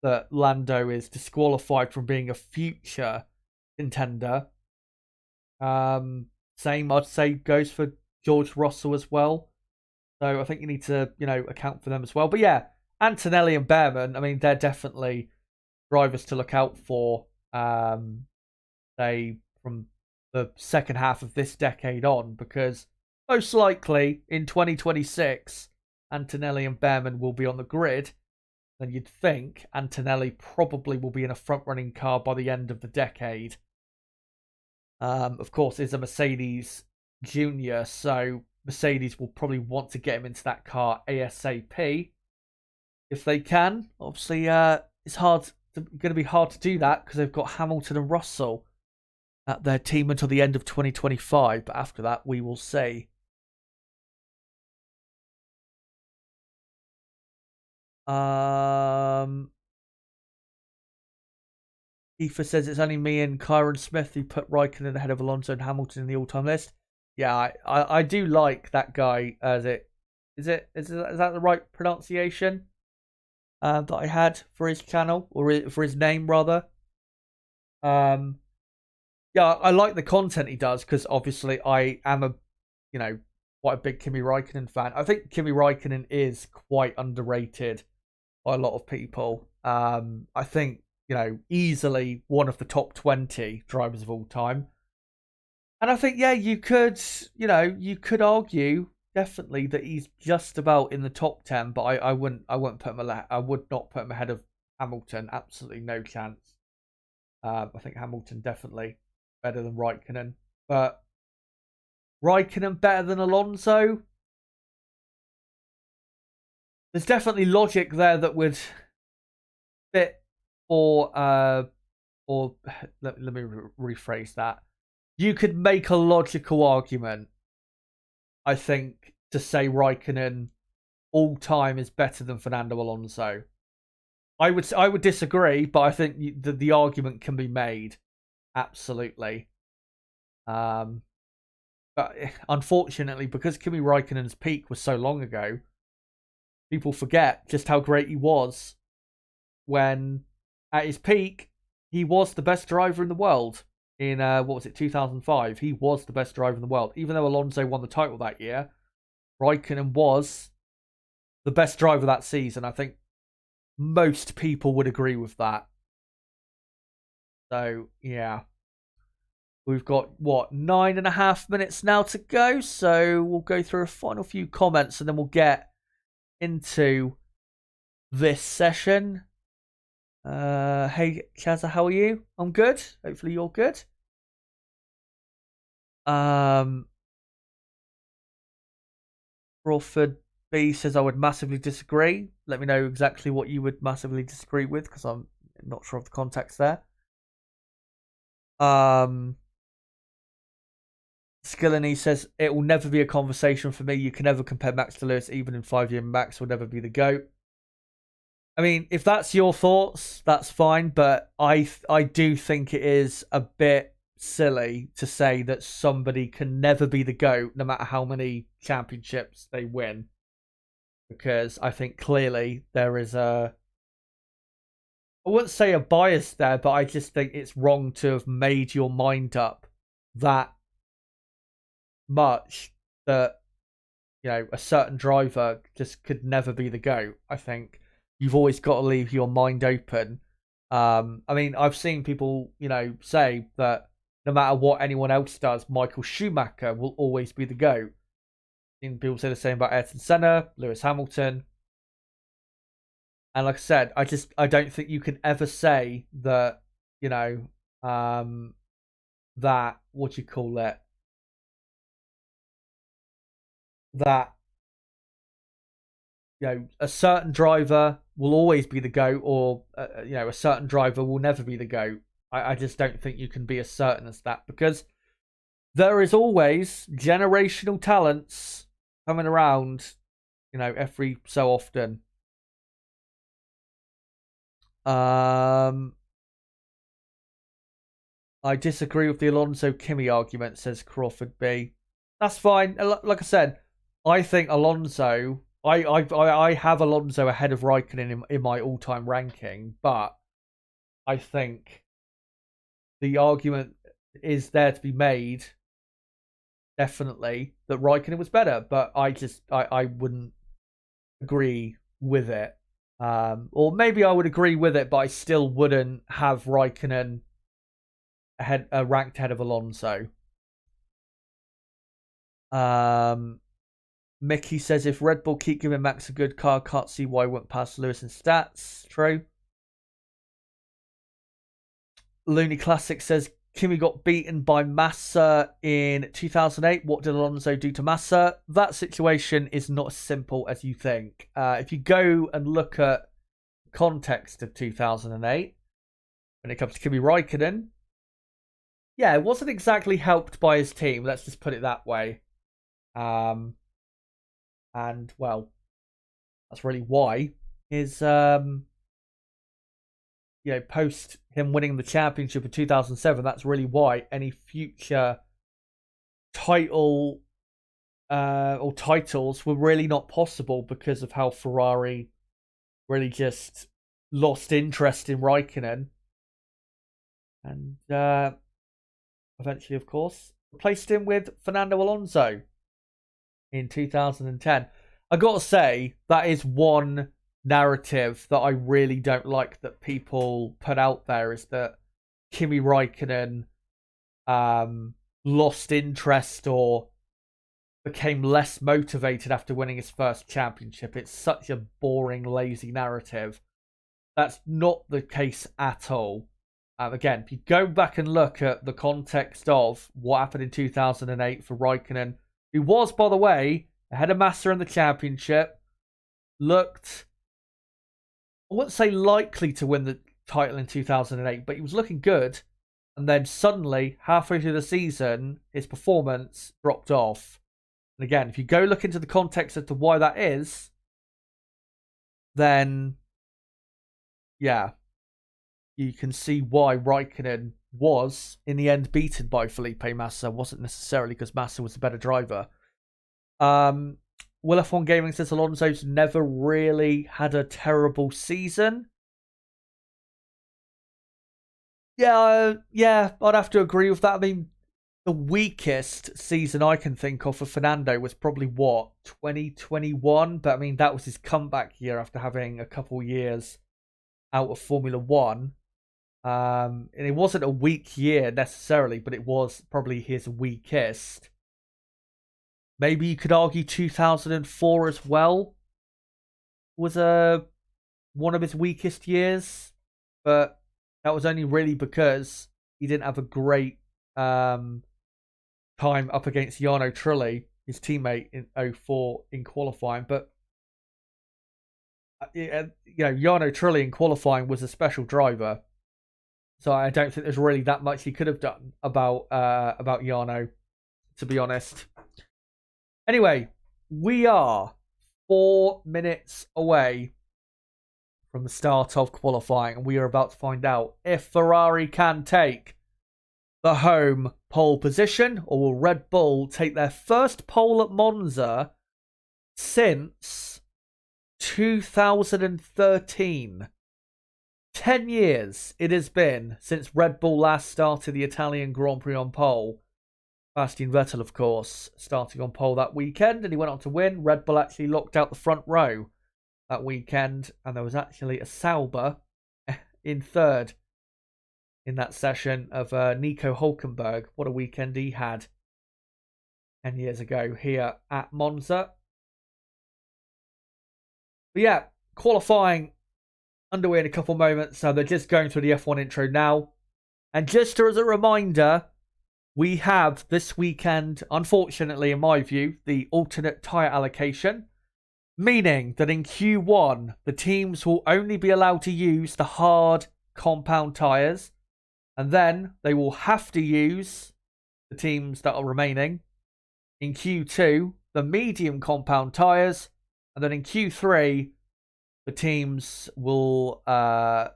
that Lando is disqualified from being a future contender. Same, I'd say, goes for George Russell as well. So I think you need to, account for them as well. But yeah, Antonelli and Behrman, I mean, they're definitely drivers to look out for, from the second half of this decade on, because most likely in 2026, Antonelli and Behrman will be on the grid. Then you'd think Antonelli probably will be in a front-running car by the end of the decade. Of course, is a Mercedes junior, so Mercedes will probably want to get him into that car ASAP if they can. Obviously, it's going to be hard to do that because they've got Hamilton and Russell at their team until the end of 2025. But after that, we will see. Aoife says it's only me and Kyron Smith who put Raikkonen ahead of Alonso and Hamilton in the all-time list. Yeah, I do like that guy. Is that the right pronunciation that I had for his channel, or for his name rather? Yeah, I like the content he does because obviously I am quite a big Kimi Raikkonen fan. I think Kimi Raikkonen is quite underrated by a lot of people. I think, easily one of the top 20 drivers of all time. And I think, you could argue definitely that he's just about in the top 10, but I would not put him ahead of Hamilton. Absolutely no chance. I think Hamilton definitely better than Raikkonen, but Raikkonen better than Alonso. There's definitely logic there that would fit, or let me rephrase that. You could make a logical argument, I think, to say Raikkonen all time is better than Fernando Alonso. I would disagree, but I think the argument can be made. Absolutely. But unfortunately, because Kimi Raikkonen's peak was so long ago, people forget just how great he was when, at his peak, he was the best driver in the world. In, 2005? He was the best driver in the world. Even though Alonso won the title that year, Raikkonen was the best driver that season. I think most people would agree with that. So, yeah. We've got, 9.5 minutes now to go. So we'll go through a final few comments and then we'll get into this session. Hey, Chazza, how are you? I'm good. Hopefully you're good. Crawford B says I would massively disagree. Let me know exactly what you would massively disagree with, because I'm not sure of the context there. Skillany says it will never be a conversation for me. You can never compare Max to Lewis, even in 5 years. Max will never be the GOAT. I mean, if that's your thoughts, that's fine, but I do think it is a bit silly to say that somebody can never be the GOAT no matter how many championships they win. Because I think clearly there is I wouldn't say a bias there, but I just think it's wrong to have made your mind up that much that, a certain driver just could never be the GOAT. I think you've always got to leave your mind open. I mean, I've seen people, say that no matter what anyone else does, Michael Schumacher will always be the GOAT. And people say the same about Ayrton Senna, Lewis Hamilton. And like I said, I don't think you can ever say that, that, what do you call it? That, a certain driver will always be the GOAT, or, a certain driver will never be the GOAT. I just don't think you can be as certain as that, because there is always generational talents coming around, every so often. I disagree with the Alonso Kimi argument, says Crawford B. That's fine. Like I said, I think Alonso, I have Alonso ahead of Raikkonen in my all-time ranking, but I think the argument is there to be made, definitely, that Raikkonen was better, but I wouldn't agree with it. Or maybe I would agree with it, but I still wouldn't have Raikkonen ranked ahead of Alonso. Mickey says if Red Bull keep giving Max a good car, can't see why he won't pass Lewis in stats. True. Looney Classic says Kimi got beaten by Massa in 2008. What did Alonso do to Massa? That situation is not as simple as you think. If you go and look at the context of 2008, when it comes to Kimi Raikkonen, yeah, it wasn't exactly helped by his team. Let's just put it that way. And, well, that's really why his, post him winning the championship in 2007, that's really why any future title or titles were really not possible, because of how Ferrari really just lost interest in Raikkonen. And eventually, of course, replaced him with Fernando Alonso in 2010. I gotta say, that is one narrative that I really don't like that people put out there, is that Kimi Raikkonen lost interest or became less motivated after winning his first championship. It's such a boring, lazy narrative. That's not the case at all. Again, if you go back and look at the context of what happened in 2008 for Raikkonen, who was, by the way, ahead of Massa in the championship, looked, I wouldn't say likely to win the title in 2008, but he was looking good. And then suddenly, halfway through the season, his performance dropped off. And again, if you go look into the context as to why that is, then yeah, you can see why Raikkonen was, in the end, beaten by Felipe Massa. It wasn't necessarily because Massa was a better driver. Will F1 Gaming says Alonso's never really had a terrible season. Yeah, I'd have to agree with that. I mean, the weakest season I can think of for Fernando was probably, 2021? But I mean, that was his comeback year after having a couple years out of Formula One. And it wasn't a weak year necessarily, but it was probably his weakest. Maybe you could argue 2004 as well was one of his weakest years, but that was only really because he didn't have a great time up against Jarno Trulli, his teammate in 04 in qualifying. But Jarno Trulli in qualifying was a special driver, so I don't think there's really that much he could have done about Jarno, to be honest. Anyway, we are 4 minutes away from the start of qualifying, and we are about to find out if Ferrari can take the home pole position, or will Red Bull take their first pole at Monza since 2013. 10 years it has been since Red Bull last started the Italian Grand Prix on pole. Sebastian Vettel, of course, starting on pole that weekend, and he went on to win. Red Bull actually locked out the front row that weekend, and there was actually a Sauber in third in that session of Nico Hulkenberg. What a weekend he had 10 years ago here at Monza. But yeah, qualifying underway in a couple moments, so they're just going through the F1 intro now. And just as a reminder, we have this weekend, unfortunately, in my view, the alternate tyre allocation, meaning that in Q1, the teams will only be allowed to use the hard compound tyres, and then they will have to use, the teams that are remaining, in Q2, the medium compound tyres, and then in Q3, the teams will have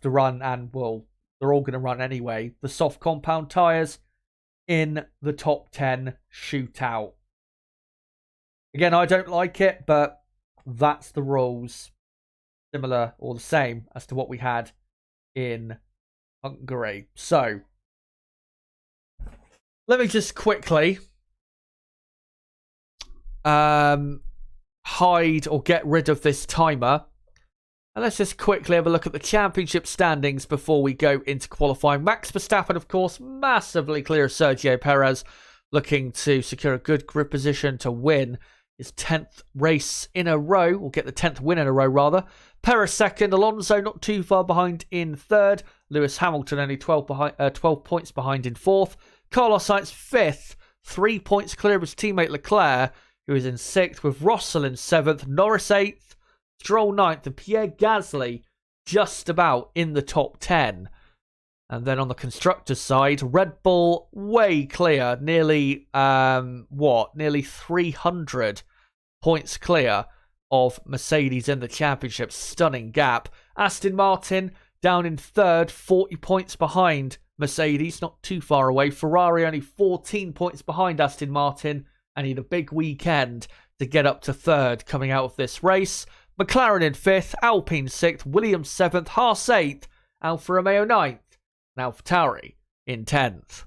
to run, and they're all going to run anyway, the soft compound tyres in the top 10 shootout. Again, I don't like it, but that's the rules. Similar or the same as to what we had in Hungary. So, let me just quickly hide or get rid of this timer. And let's just quickly have a look at the championship standings before we go into qualifying. Max Verstappen, of course, massively clear of Sergio Perez, looking to secure a good grip position to win his 10th race in a row, or get the 10th win in a row, rather. Perez second, Alonso not too far behind in third. Lewis Hamilton only 12 points behind in fourth. Carlos Sainz fifth, 3 points clear of his teammate Leclerc, who is in sixth, with Russell in seventh, Norris eighth, Stroll ninth, and Pierre Gasly just about in the top 10. And then on the constructors' side, Red Bull way clear, nearly 300 points clear of Mercedes in the championship. Stunning gap. Aston Martin down in third, 40 points behind Mercedes, not too far away. Ferrari only 14 points behind Aston Martin, and need a big weekend to get up to third coming out of this race. McLaren in fifth, Alpine sixth, Williams seventh, Haas eighth, Alfa Romeo ninth, and AlphaTauri in 10th.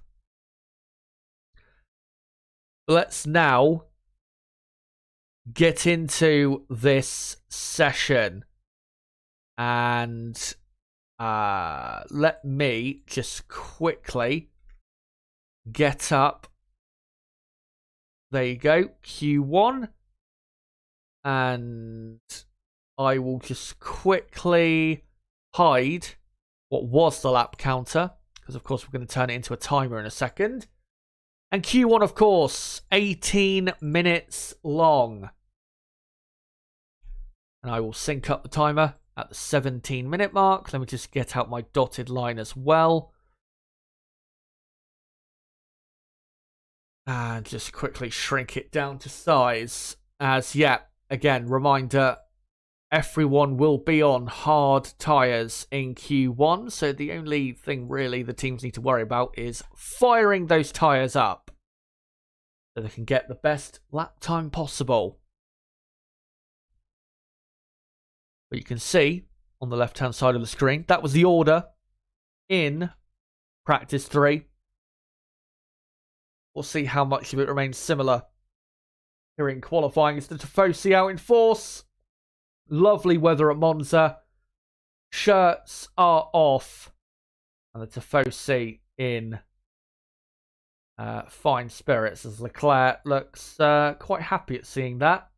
Let's now get into this session, and let me just quickly get up. There you go, Q1, and I will just quickly hide what was the lap counter, because of course we're going to turn it into a timer in a second. And Q1, of course, 18 minutes long. And I will sync up the timer at the 17-minute mark. Let me just get out my dotted line as well. And just quickly shrink it down to size. As, yeah, again, reminder, everyone will be on hard tyres in Q1. So the only thing really the teams need to worry about is firing those tyres up so they can get the best lap time possible. But you can see on the left-hand side of the screen, that was the order in practice 3. We'll see how much of it remains similar here in qualifying. It's the Tifosi out in force. Lovely weather at Monza. Shirts are off. And the Tifosi in fine spirits as Leclerc looks quite happy at seeing that.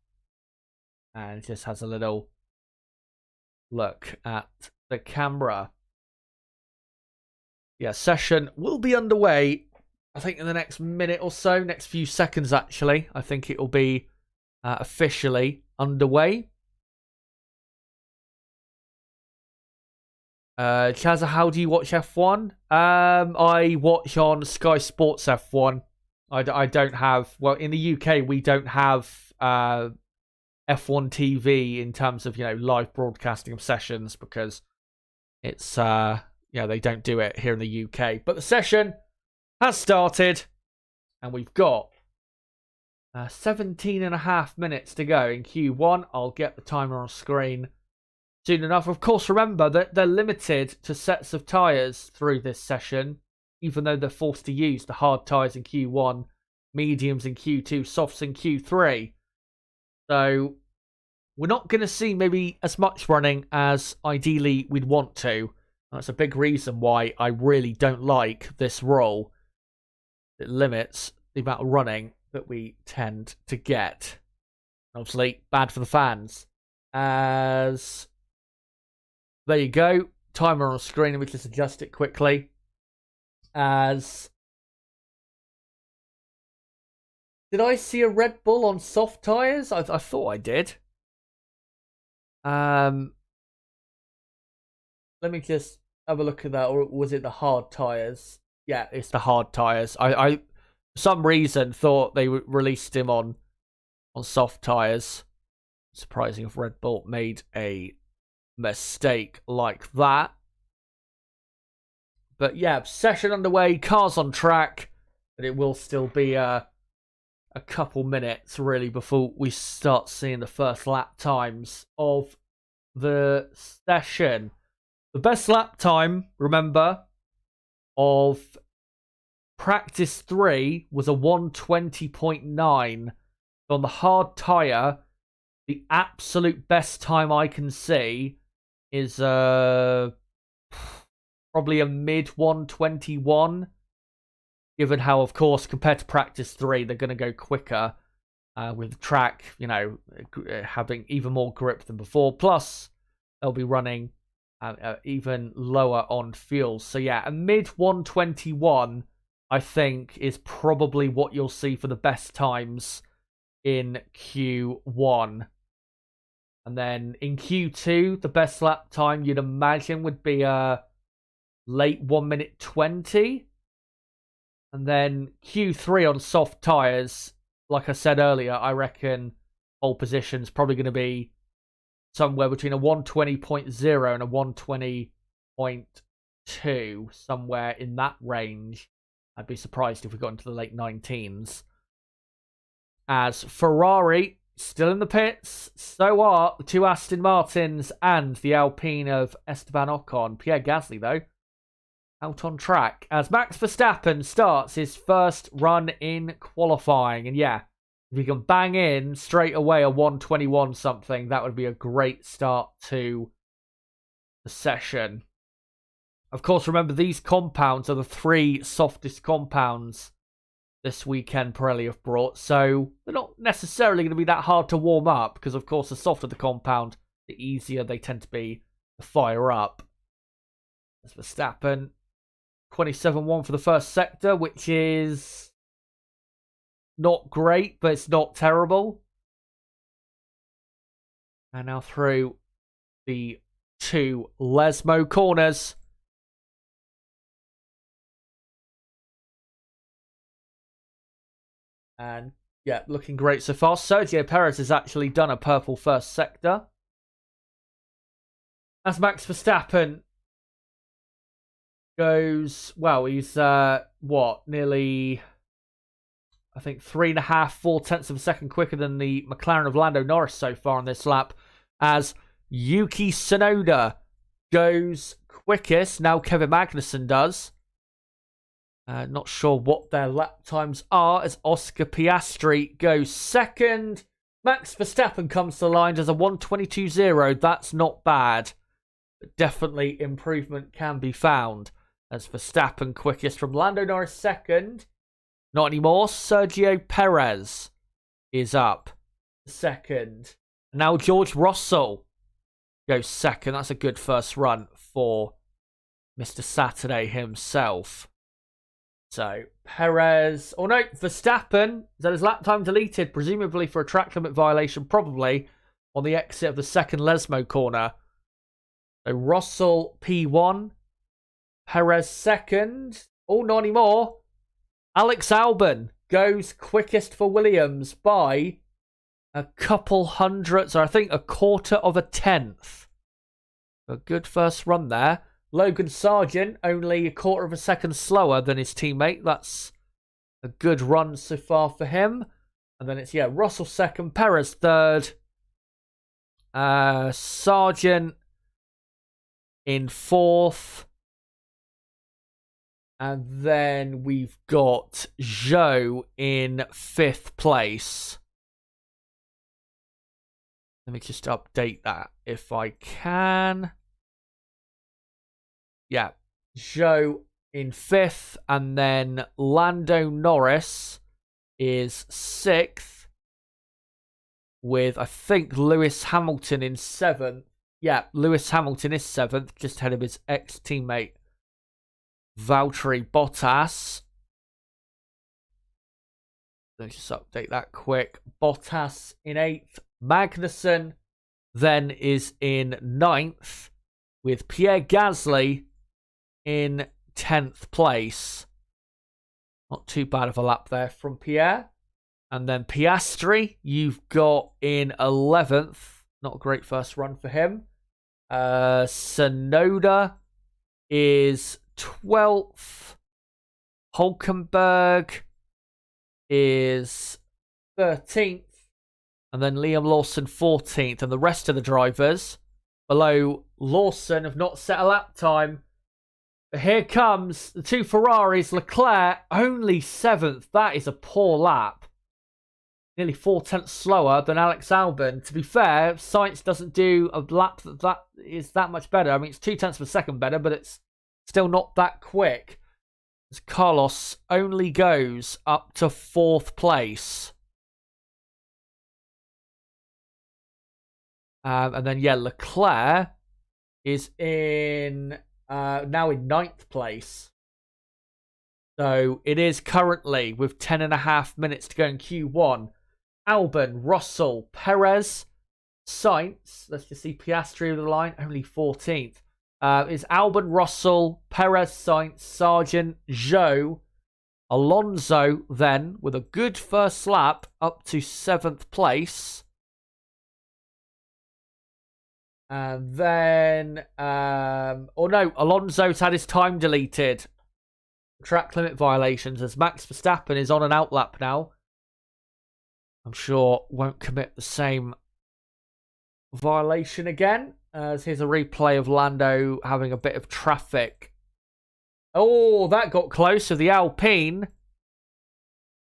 And just has a little look at the camera. Yeah, session will be underway, I think, in the next minute or so. Next few seconds, actually. I think it will be officially underway. Chazza, how do you watch F1? I watch on Sky Sports F1. I don't have... Well, in the UK, we don't have F1 TV in terms of, live broadcasting of sessions because it's... they don't do it here in the UK. But the session has started, and we've got 17 and a half minutes to go in Q1. I'll get the timer on screen soon enough. Of course, remember that they're limited to sets of tyres through this session, even though they're forced to use the hard tyres in Q1, mediums in Q2, softs in Q3. So we're not going to see maybe as much running as ideally we'd want to. That's a big reason why I really don't like this rule. It limits the amount of running that we tend to get. Obviously, bad for the fans. As there you go, timer on screen. Let me just adjust it quickly. As did I see a Red Bull on soft tyres? I thought I did. Let me just have a look at that. Or was it the hard tyres? Yeah, it's the hard tyres. I for some reason thought they released him on soft tyres. Surprising if Red Bull made a mistake like that. But yeah, session underway, cars on track, but it will still be a couple minutes really before we start seeing the first lap times of the session. The best lap time, remember, of practice 3 was a 1:20.9. On the hard tyre, the absolute best time I can see is probably a mid 1:21. Given how, of course, compared to practice 3, they're going to go quicker with the track, having even more grip than before. Plus, they'll be running even lower on fuel. So yeah, a mid 1:21, I think, is probably what you'll see for the best times in Q1. And then in Q2, the best lap time you'd imagine would be a late 1:20. And then Q3 on soft tyres, like I said earlier, I reckon pole position's probably going to be somewhere between a 1:20.0 and a 1:20.2, somewhere in that range. I'd be surprised if we got into the late 19s. As Ferrari still in the pits, so are the two Aston Martins and the Alpine of Esteban Ocon. Pierre Gasly, though, out on track as Max Verstappen starts his first run in qualifying. And yeah, if you can bang in straight away a 1:21 something, that would be a great start to the session. Of course, remember, these compounds are the 3 softest compounds this weekend Pirelli have brought, so they're not necessarily going to be that hard to warm up, because of course the softer the compound, the easier they tend to be to fire up. As Verstappen, 27.1 for the first sector, which is not great, but it's not terrible. And now through the 2 Lesmo corners. And yeah, looking great so far. Sergio Perez has actually done a purple first sector. as Max Verstappen goes, well, he's, nearly, I think, 3.5, 4/10 of a second quicker than the McLaren of Lando Norris so far on this lap, as Yuki Tsunoda goes quickest. Now Kevin Magnussen does. Not sure what their lap times are, as Oscar Piastri goes second. Max Verstappen comes to the line as a 1:22.0. That's not bad, but definitely improvement can be found. As Verstappen quickest from Lando Norris second. Not anymore. Sergio Perez is up second. Now George Russell goes second. That's a good first run for Mr. Saturday himself. So, Perez, oh no, Verstappen, is that his lap time deleted, presumably for a track limit violation, probably, on the exit of the second Lesmo corner. So, Russell P1, Perez second, oh, not anymore. Alex Albon goes quickest for Williams by a couple hundredths, or I think a quarter of a tenth. A good first run there. Logan Sargent, only a quarter of a second slower than his teammate. That's a good run so far for him. And then it's, Russell second, Perez third. Sargent in fourth. And then we've got Zhou in fifth place. Let me just update that if I can. Yeah, Zhou in fifth, and then Lando Norris is sixth, with, I think, Lewis Hamilton in seventh. Yeah, Lewis Hamilton is seventh, just ahead of his ex-teammate, Valtteri Bottas. Let's just update that quick. Bottas in eighth. Magnussen then is in ninth, with Pierre Gasly in 10th place. Not too bad of a lap there from Pierre. And then Piastri, you've got in 11th. Not a great first run for him. Tsunoda is 12th. Hulkenberg is 13th. And then Liam Lawson 14th. And the rest of the drivers below Lawson have not set a lap time. But here comes the two Ferraris. Leclerc only 7th. That is a poor lap. Nearly 4/10 slower than Alex Albon. To be fair, Sainz doesn't do a lap that is that much better. I mean, it's 0.2 of a second better, but it's still not that quick. As Carlos only goes up to 4th place. And then, Leclerc is in now in 9th place. So it is currently, with 10.5 minutes to go in Q1, Albon, Russell, Perez, Sainz. Let's just see Piastri of the line, only 14th. Is Albon, Russell, Perez, Sainz, Sargent, Zhou, Alonso then, with a good first lap, up to 7th place. And then, Alonso's had his time deleted. Track limit violations, as Max Verstappen is on an outlap now. I'm sure won't commit the same violation again. As here's a replay of Lando having a bit of traffic. Oh, that got close to the Alpine.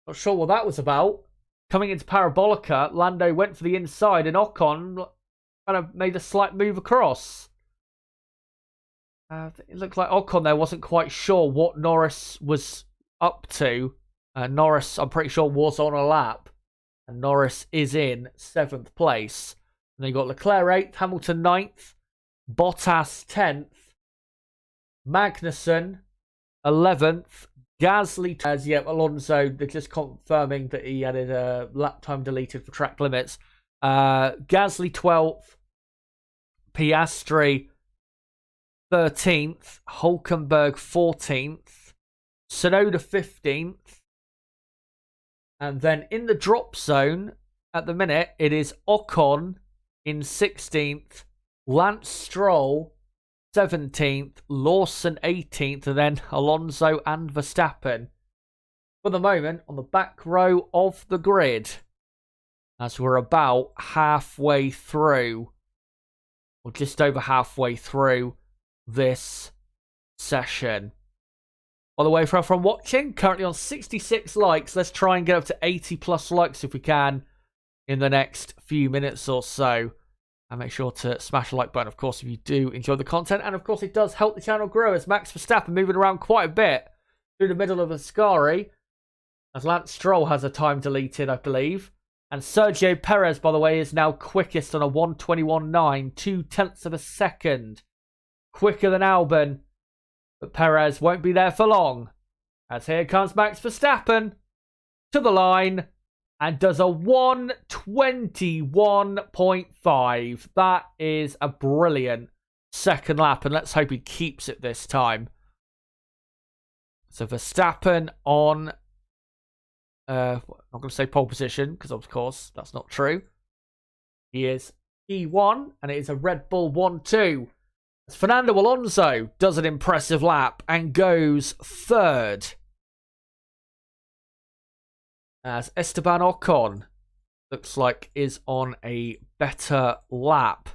Not sure what that was about. Coming into Parabolica, Lando went for the inside and Ocon kind of made a slight move across. It looked like Ocon there wasn't quite sure what Norris was up to. Norris, I'm pretty sure, was on a lap. And Norris is in 7th place. And then you got Leclerc 8th, Hamilton 9th, Bottas 10th, Magnussen 11th, Gasly, Alonso, they're just confirming that he had a lap time deleted for track limits. Gasly 12th, Piastri 13th, Hulkenberg 14th, Tsunoda 15th, and then in the drop zone at the minute it is Ocon in 16th, Lance Stroll 17th, Lawson 18th, and then Alonso and Verstappen for the moment on the back row of the grid, as we're about halfway through, or just over halfway through this session. By the way, for everyone watching, currently on 66 likes. Let's try and get up to 80 plus likes if we can in the next few minutes or so. And make sure to smash the like button, of course, if you do enjoy the content. And, of course, it does help the channel grow as Max Verstappen moving around quite a bit through the middle of Ascari. As Lance Stroll has a time deleted, I believe. And Sergio Perez, by the way, is now quickest on a 1:21.9, 0.2 of a second. Quicker than Albon. But Perez won't be there for long. As here comes Max Verstappen to the line and does a 1:21.5. That is a brilliant second lap, and let's hope he keeps it this time. So Verstappen on, I'm not going to say pole position, because of course that's not true. He is P1, and it is a Red Bull 1-2. As Fernando Alonso does an impressive lap and goes third. As Esteban Ocon looks like is on a better lap.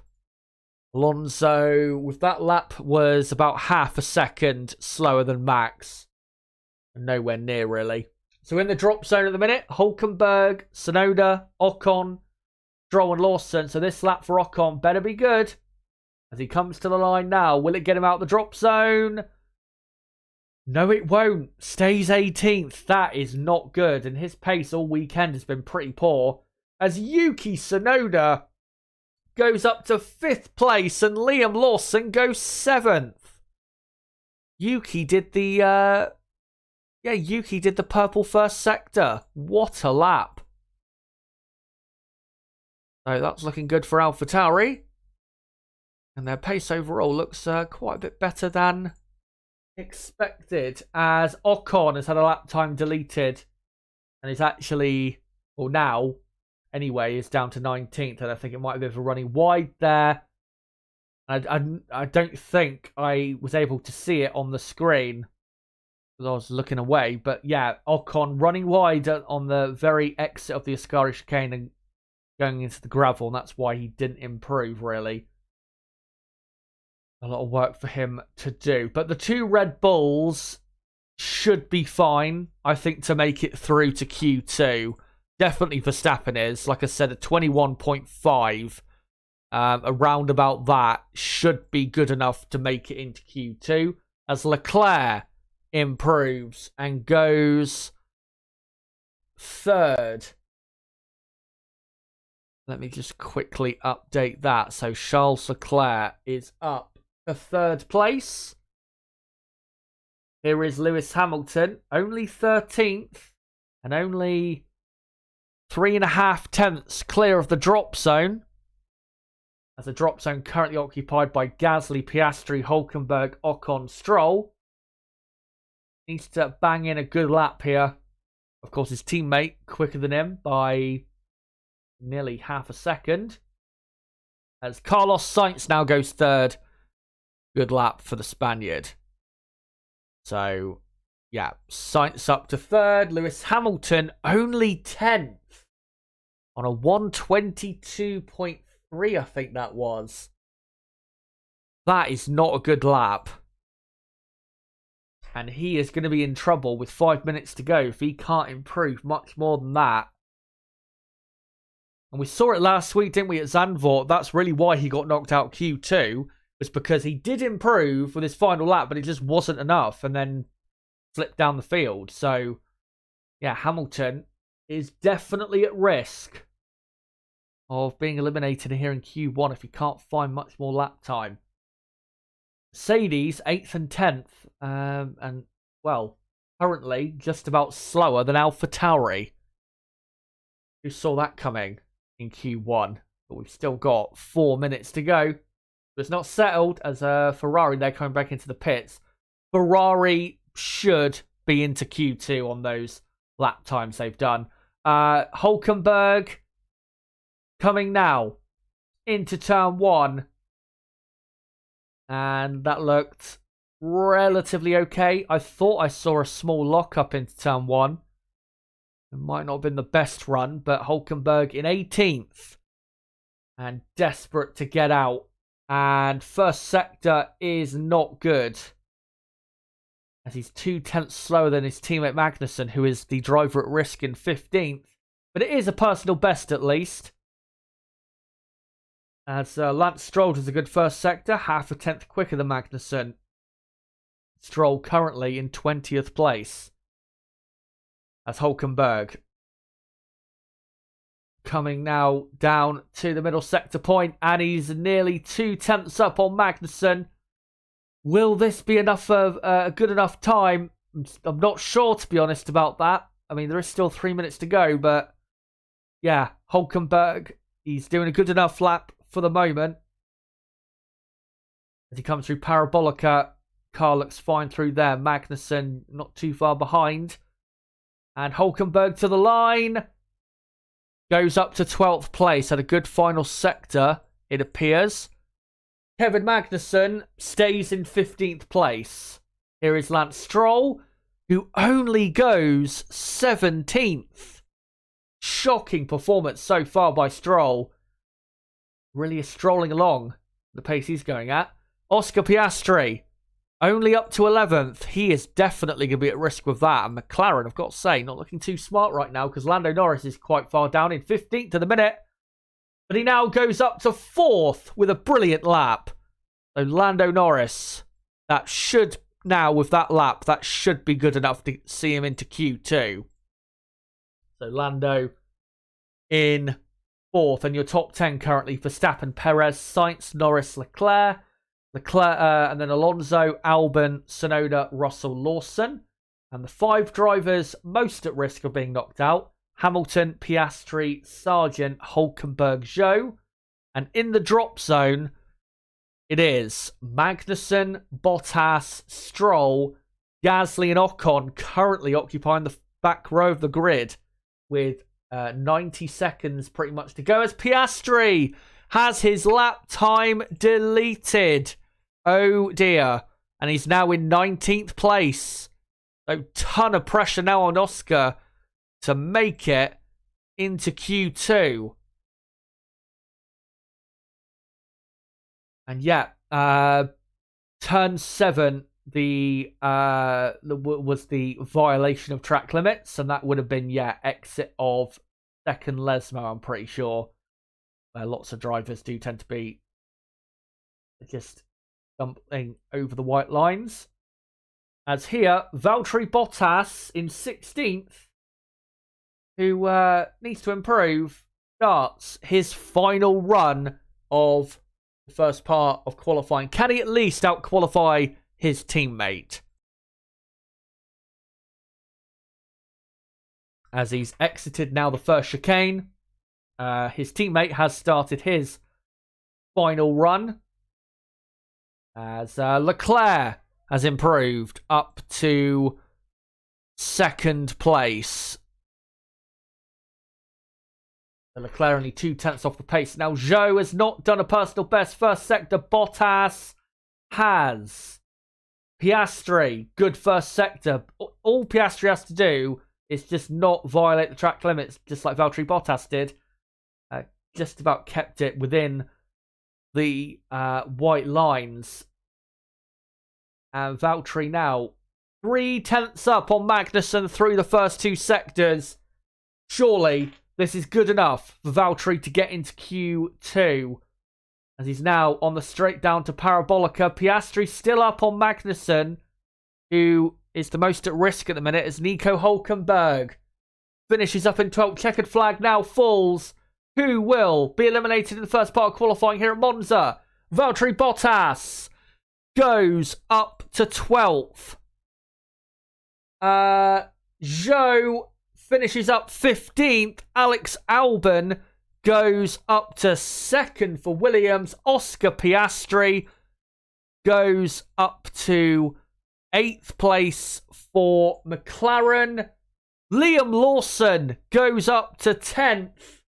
Alonso with that lap was about half a second slower than Max. Nowhere near really. So in the drop zone at the minute, Hülkenberg, Tsunoda, Ocon, Stroll and Lawson. So this lap for Ocon better be good. As he comes to the line now, will it get him out the drop zone? No, it won't. Stays 18th. That is not good. And his pace all weekend has been pretty poor. As Yuki Tsunoda goes up to 5th place and Liam Lawson goes 7th. Yuki did the Yuki did the purple first sector. What a lap. So that's looking good for AlphaTauri. And their pace overall looks quite a bit better than expected, as Ocon has had a lap time deleted and is actually, well now anyway, is down to 19th, and I think it might be a bit of a running wide there. I don't think I was able to see it on the screen because I was looking away, but yeah, Ocon running wide on the very exit of the Ascari chicane and going into the gravel, and that's why he didn't improve really. A lot of work for him to do. But the two Red Bulls should be fine, I think, to make it through to Q2. Definitely Verstappen is. Like I said, a 21.5. Around about that should be good enough to make it into Q2. As Leclerc improves and goes third. Let me just quickly update that. So Charles Leclerc is up to 3rd place. Here is Lewis Hamilton, only 13th and only 3.5 tenths clear of the drop zone. As the drop zone currently occupied by Gasly, Piastri, Hülkenberg, Ocon, Stroll. Needs to bang in a good lap here. Of course, his teammate quicker than him by nearly half a second. As Carlos Sainz now goes 3rd. Good lap for the Spaniard. So, yeah, Sainz up to 3rd. Lewis Hamilton only 10th. On a 1:22.3, I think that was. That is not a good lap. And he is going to be in trouble with 5 minutes to go if he can't improve much more than that. And we saw it last week, didn't we, at Zandvoort? That's really why he got knocked out Q2. Was because he did improve with his final lap, but it just wasn't enough, and then slipped down the field. So, yeah, Hamilton is definitely at risk of being eliminated here in Q1 if he can't find much more lap time. Mercedes, 8th and 10th, and, well, currently just about slower than AlphaTauri. Who saw that coming in Q1? But we've still got 4 minutes to go. It's not settled as Ferrari, they're coming back into the pits. Ferrari should be into Q2 on those lap times they've done. Hülkenberg coming now into turn 1. And that looked relatively okay. I thought I saw a small lock-up into turn 1. It might not have been the best run, but Hulkenberg in 18th. And desperate to get out. And first sector is not good, as he's 2/10 slower than his teammate Magnussen, who is the driver at risk in 15th. But it is a personal best at least. As Lance Stroll does a good first sector, half a tenth quicker than Magnussen. Stroll currently in 20th place. As Hulkenberg coming now down to the middle sector point, and he's nearly 2/10 up on Magnussen. Will this be enough of a good enough time? I'm not sure, to be honest, about that. I mean, there is still 3 minutes to go, but yeah, Hulkenberg, he's doing a good enough lap for the moment. As he comes through Parabolica, car looks fine through there. Magnussen not too far behind. And Hulkenberg to the line. Goes up to 12th place. Had a good final sector, it appears. Kevin Magnussen stays in 15th place. Here is Lance Stroll, who only goes 17th. Shocking performance so far by Stroll. Really is strolling along the pace he's going at. Oscar Piastri, only up to 11th. He is definitely going to be at risk with that. And McLaren, I've got to say, not looking too smart right now, because Lando Norris is quite far down in 15th at the minute. But he now goes up to 4th with a brilliant lap. So Lando Norris, that should now, with that lap, that should be good enough to see him into Q2. So Lando in 4th, and your top 10 currently: Verstappen, Perez, Sainz, Norris, Leclerc, and then Alonso, Albon, Tsunoda, Russell, Lawson. And the 5 drivers most at risk of being knocked out: Hamilton, Piastri, Sargent, Hulkenberg, Zhou. And in the drop zone, it is Magnussen, Bottas, Stroll, Gasly and Ocon currently occupying the back row of the grid with 90 seconds pretty much to go, as Piastri has his lap time deleted. Oh dear. And he's now in 19th place. A ton of pressure now on Oscar to make it into Q2. And yeah, turn 7, was the violation of track limits, and that would have been, yeah, exit of second Lesmo, I'm pretty sure. Lots of drivers do tend to be just jumping over the white lines. As here, Valtteri Bottas in 16th, who needs to improve, starts his final run of the first part of qualifying. Can he at least out-qualify his teammate? As he's exited now the first chicane, his teammate has started his final run, as Leclerc has improved up to 2nd place. Leclerc only 2/10 off the pace. Now, Zhou has not done a personal best. First sector, Bottas has. Piastri, good first sector. All Piastri has to do is just not violate the track limits, just like Valtteri Bottas did. Just about kept it within the white lines. And Valtteri now 3/10 up on Magnussen through the first 2 sectors. Surely this is good enough for Valtteri to get into Q2, as he's now on the straight down to Parabolica. Piastri still up on Magnussen, who is the most at risk at the minute, as Nico Hulkenberg finishes up in 12th. Checkered flag now falls. Who will be eliminated in the first part of qualifying here at Monza? Valtteri Bottas goes up to 12th. Zhou finishes up 15th. Alex Albon goes up to 2nd for Williams. Oscar Piastri goes up to 8th place for McLaren. Liam Lawson goes up to 10th.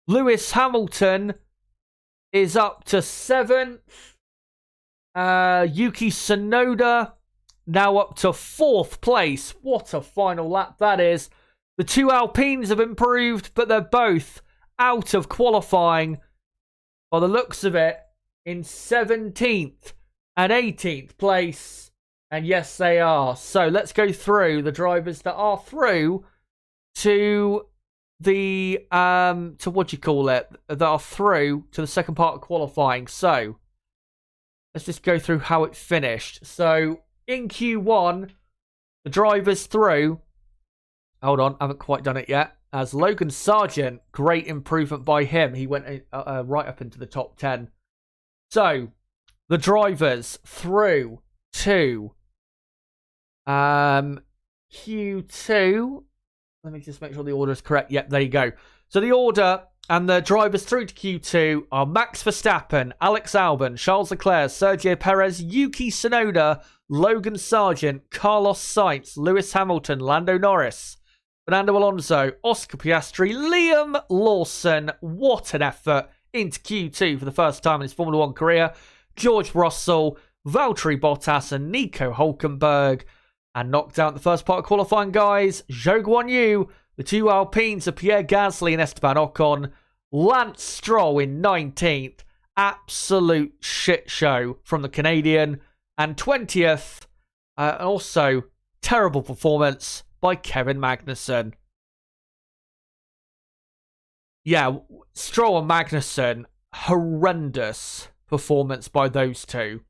Lewis Hamilton is up to 7th. Yuki Tsunoda now up to 4th place. What a final lap that is. The two Alpines have improved, but they're both out of qualifying, by the looks of it, in 17th and 18th place. And yes, they are. So let's go through the drivers that are through to the, to what do you call it? That are through to the second part of qualifying. So let's just go through how it finished. So in Q1, the drivers through. Hold on, I haven't quite done it yet. As Logan Sargent, great improvement by him. He went right up into the top 10. So the drivers through to Q2. Let me just make sure the order is correct. Yep, there you go. So the order and the drivers through to Q2 are Max Verstappen, Alex Albon, Charles Leclerc, Sergio Perez, Yuki Tsunoda, Logan Sargent, Carlos Sainz, Lewis Hamilton, Lando Norris, Fernando Alonso, Oscar Piastri, Liam Lawson. What an effort into Q2 for the first time in his Formula 1 career. George Russell, Valtteri Bottas and Nico Hulkenberg. And knocked out the first part of qualifying, guys. Zhou Guanyu, the two Alpines of Pierre Gasly and Esteban Ocon. Lance Stroll in 19th. Absolute shit show from the Canadian. And 20th, also terrible performance by Kevin Magnussen. Yeah, Stroll and Magnussen, horrendous performance by those two.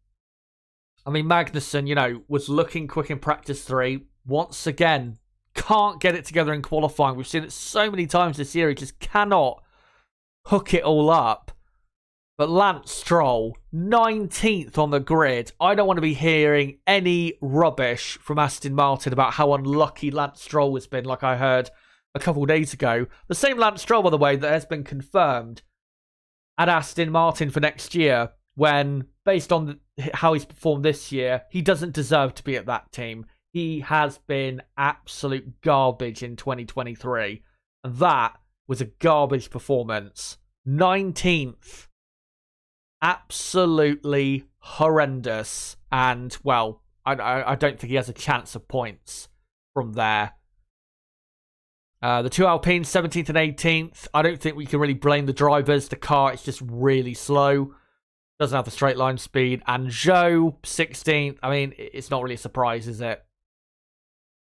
I mean, Magnussen, you know, was looking quick in practice 3. Once again, can't get it together in qualifying. We've seen it so many times this year. He just cannot hook it all up. But Lance Stroll, 19th on the grid. I don't want to be hearing any rubbish from Aston Martin about how unlucky Lance Stroll has been, like I heard a couple of days ago. The same Lance Stroll, by the way, that has been confirmed at Aston Martin for next year, when, based on how he's performed this year, he doesn't deserve to be at that team. He has been absolute garbage in 2023. And that was a garbage performance. 19th. Absolutely horrendous. And, well, I don't think he has a chance of points from there. The two Alpines, 17th and 18th. I don't think we can really blame the drivers. The car is just really slow. Doesn't have the straight line speed. And Zhou, 16th. I mean, it's not really a surprise, is it?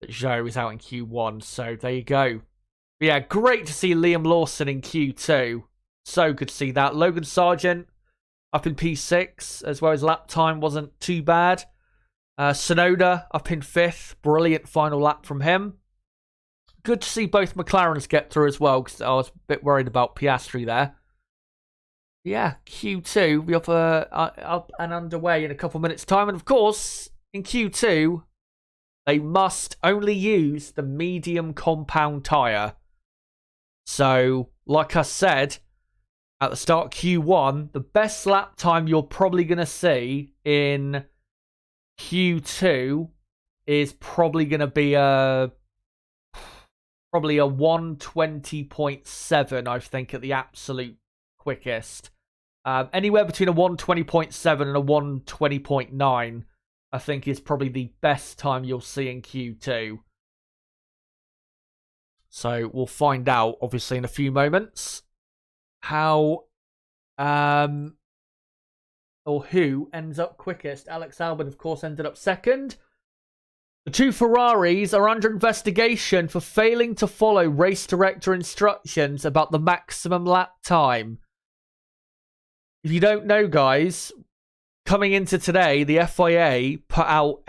That Zhou is out in Q1. So there you go. But yeah, great to see Liam Lawson in Q2. So good to see that. Logan Sargent up in P6, as well as lap time wasn't too bad. Tsunoda up in 5th. Brilliant final lap from him. Good to see both McLarens get through as well, because I was a bit worried about Piastri there. Yeah, Q2 will be up and underway in a couple minutes' time. And of course, in Q2, they must only use the medium compound tyre. So, like I said, at the start of Q1, the best lap time you're probably going to see in Q2 is probably going to be a 120.7, I think, at the absolute quickest. Anywhere between a 120.7 and a 120.9, I think, is probably the best time you'll see in Q2. So we'll find out, obviously, in a few moments, how or who ends up quickest. Alex Albon, of course, ended up second. The two Ferraris are under investigation for failing to follow race director instructions about the maximum lap time. If you don't know, guys, coming into today, the FIA put out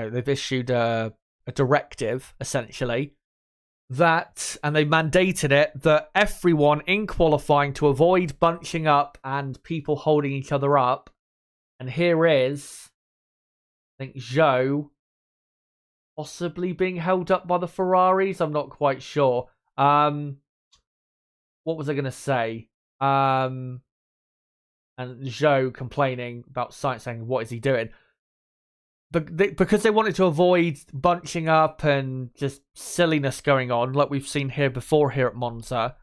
they've issued a directive, essentially, that, and they mandated it, that everyone in qualifying, to avoid bunching up and people holding each other up. And here is, I think, Zhou possibly being held up by the Ferraris. I'm not quite sure. What was I going to say? And Zhou complaining about Sainz, saying, what is he doing? But because they wanted to avoid bunching up and just silliness going on, like we've seen here before here at Monza,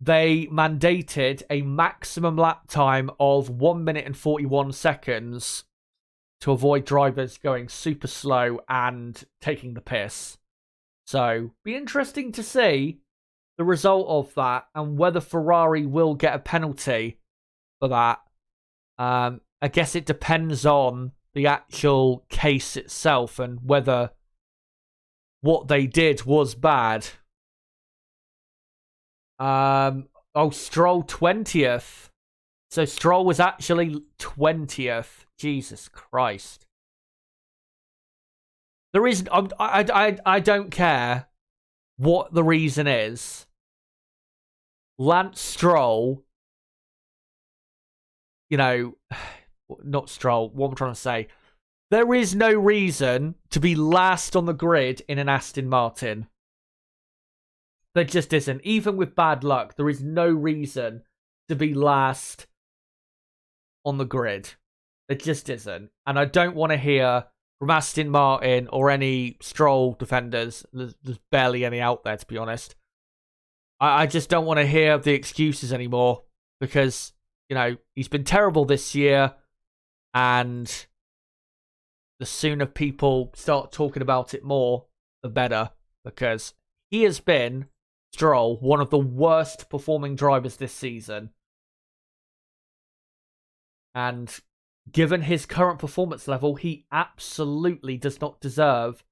they mandated a maximum lap time of 1 minute and 41 seconds to avoid drivers going super slow and taking the piss. So, be interesting to see the result of that and whether Ferrari will get a penalty for that. I guess it depends on the actual case itself and whether what they did was bad. Stroll 20th. So Stroll was actually 20th. Jesus Christ. The reason I don't care what the reason is. Lance Stroll, you know, not Stroll, what I'm trying to say. There is no reason to be last on the grid in an Aston Martin. There just isn't. Even with bad luck, there is no reason to be last on the grid. There just isn't. And I don't want to hear from Aston Martin or any Stroll defenders. There's barely any out there, to be honest. I just don't want to hear the excuses anymore because, you know, he's been terrible this year. And the sooner people start talking about it more, the better. Because he has been, Stroll, one of the worst performing drivers this season. And given his current performance level, he absolutely does not deserve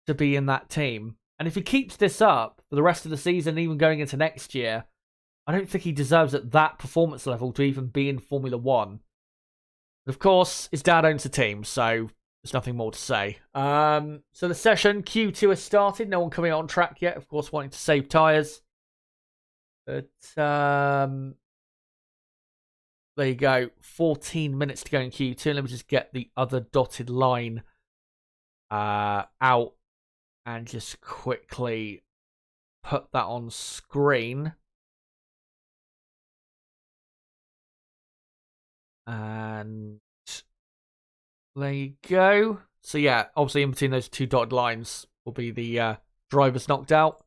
to be in that team. And if he keeps this up for the rest of the season, even going into next year, I don't think he deserves at that performance level to even be in Formula 1. But of course, his dad owns the team, so there's nothing more to say. So the session, Q2 has started. No one coming on track yet, of course, wanting to save tyres. But there you go. 14 minutes to go in Q2. Let me just get the other dotted line out and just quickly put that on screen. And there you go. So yeah, obviously in between those two dotted lines will be the drivers knocked out.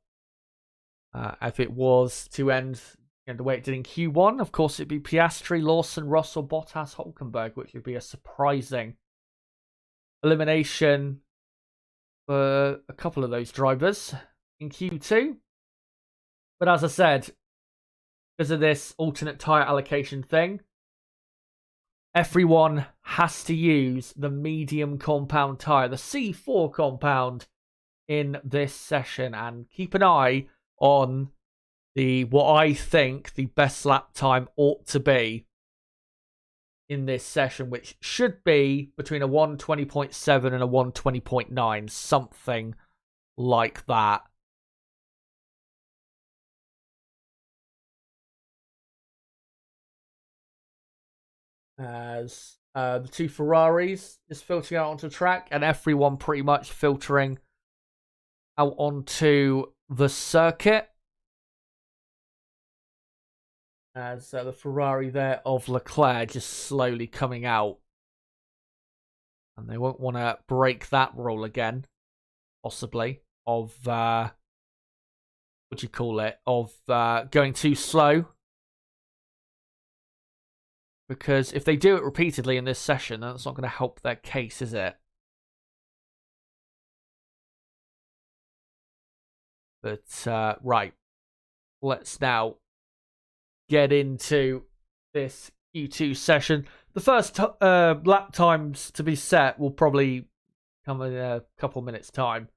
If it was to end the way it did in Q1, of course it'd be Piastri, Lawson, Russell, Bottas, Hülkenberg, which would be a surprising elimination for a couple of those drivers in Q2. But as I said, because of this alternate tyre allocation thing, everyone has to use the medium compound tyre, the C4 compound, in this session. And keep an eye on what I think the best lap time ought to be in this session, which should be between a 120.7 and a 120.9, something like that. As the two Ferraris just filtering out onto track, and everyone pretty much filtering out onto the circuit. As the Ferrari there of Leclerc just slowly coming out. And they won't want to break that rule again, possibly, of, what do you call it, of going too slow. Because if they do it repeatedly in this session, that's not going to help their case, is it? But, right. Let's now get into this Q2 session. The first lap times to be set will probably come in a couple minutes' time.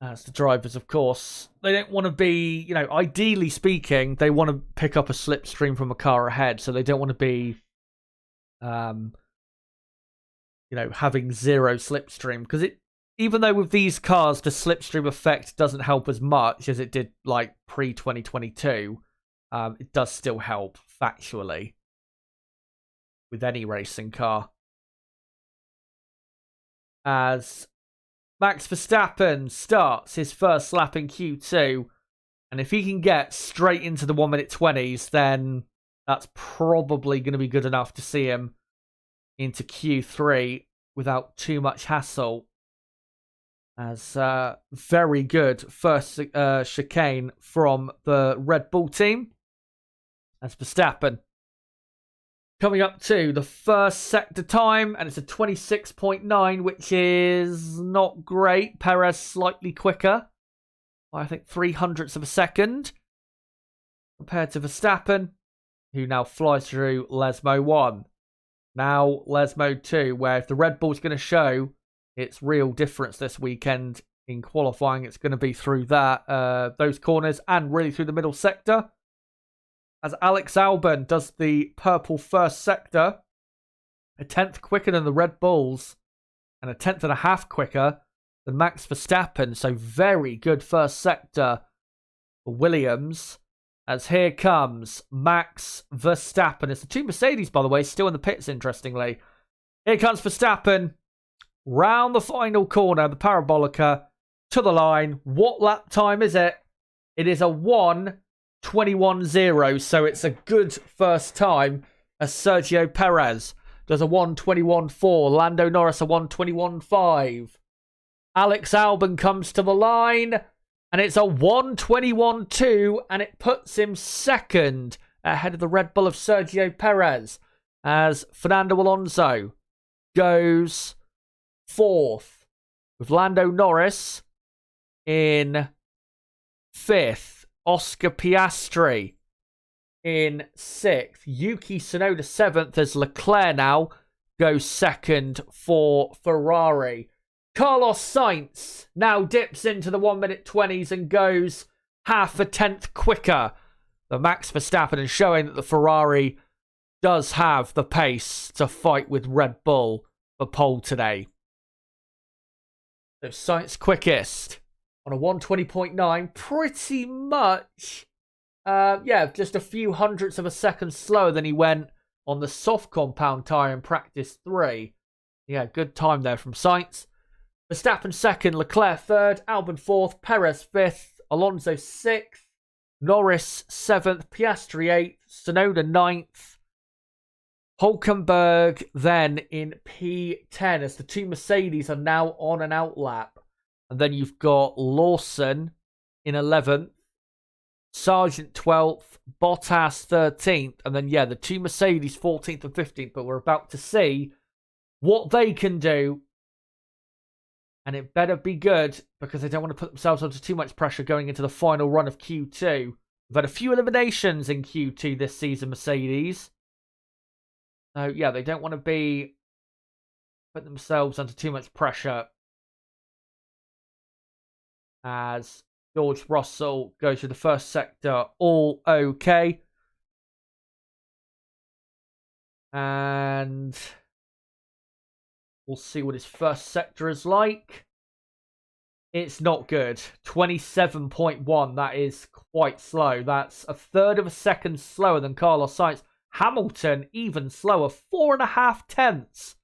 As the drivers, of course, they don't want to be, you know, ideally speaking, they want to pick up a slipstream from a car ahead, so they don't want to be, you know, having zero slipstream. Because even though with these cars, the slipstream effect doesn't help as much as it did, like, pre-2022, it does still help, factually, with any racing car. As Max Verstappen starts his first lap in Q2, and if he can get straight into the 1 minute 20s, then that's probably going to be good enough to see him into Q3 without too much hassle. As very good first chicane from the Red Bull team. As Verstappen coming up to the first sector time, and it's a 26.9, which is not great. Perez slightly quicker by, I think, 0.03 of a second compared to Verstappen, who now flies through Lesmo 1. Now Lesmo 2, where if the Red Bull's going to show its real difference this weekend in qualifying, it's going to be through those corners and really through the middle sector. As Alex Albon does the purple first sector, a 10th quicker than the Red Bulls, and a 10.5 quicker than Max Verstappen. So very good first sector for Williams. As here comes Max Verstappen. It's the two Mercedes, by the way, still in the pits, interestingly. Here comes Verstappen. Round the final corner, the Parabolica, to the line. What lap time is it? It is a 1:21.0, so it's a good first time as Sergio Perez does a 1:21.4. Lando Norris a 1:21.5. Alex Albon comes to the line, and it's a 1:21.2, and it puts him second ahead of the Red Bull of Sergio Perez as Fernando Alonso goes fourth, with Lando Norris in fifth, Oscar Piastri in sixth, Yuki Tsunoda seventh, as Leclerc now goes second for Ferrari. Carlos Sainz now dips into the 1:20 and goes half a tenth quicker than Max Verstappen, and showing that the Ferrari does have the pace to fight with Red Bull for pole today. So Sainz quickest on a 1:20.9, pretty much, just a few hundredths of a second slower than he went on the soft compound tyre in practice 3. Yeah, good time there from Sainz. Verstappen second, Leclerc third, Albon fourth, Perez fifth, Alonso sixth, Norris seventh, Piastri eighth, Tsunoda ninth. Hülkenberg then in P10 as the two Mercedes are now on an out lap. And then you've got Lawson in 11th, Sargent 12th, Bottas 13th, and then, the two Mercedes 14th and 15th. But we're about to see what they can do. And it better be good, because they don't want to put themselves under too much pressure going into the final run of Q2. We've had a few eliminations in Q2 this season, Mercedes. So, they don't want to be putting themselves under too much pressure as George Russell goes to the first sector, all okay. And we'll see what his first sector is like. It's not good. 27.1, that is quite slow. That's a third of a second slower than Carlos Sainz. Hamilton, even slower, 4.5 tenths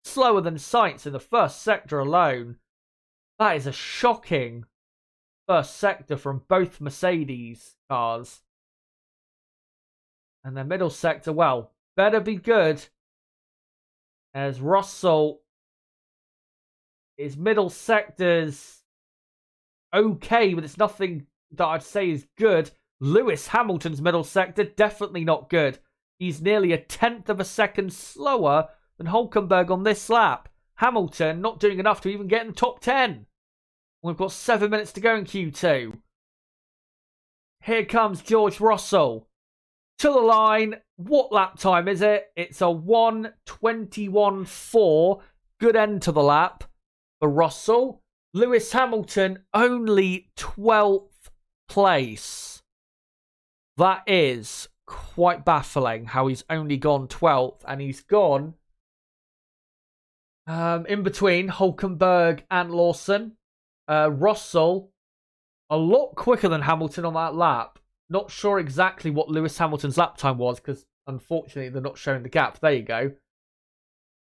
slower than Sainz in the first sector alone. That is a shocking first sector from both Mercedes cars. And the middle sector, better be good, as Russell, his middle sector's okay, but it's nothing that I'd say is good. Lewis Hamilton's middle sector, definitely not good. He's nearly a tenth of a second slower than Hülkenberg on this lap. Hamilton not doing enough to even get in the top 10. We've got 7 minutes to go in Q2. Here comes George Russell to the line. What lap time is it? It's a 1:21.4. Good end to the lap for Russell. Lewis Hamilton only 12th place. That is quite baffling how he's only gone 12th, and he's gone in between Hülkenberg and Lawson. Russell a lot quicker than Hamilton on that lap. Not sure exactly what Lewis Hamilton's lap time was, because unfortunately they're not showing the gap. There you go.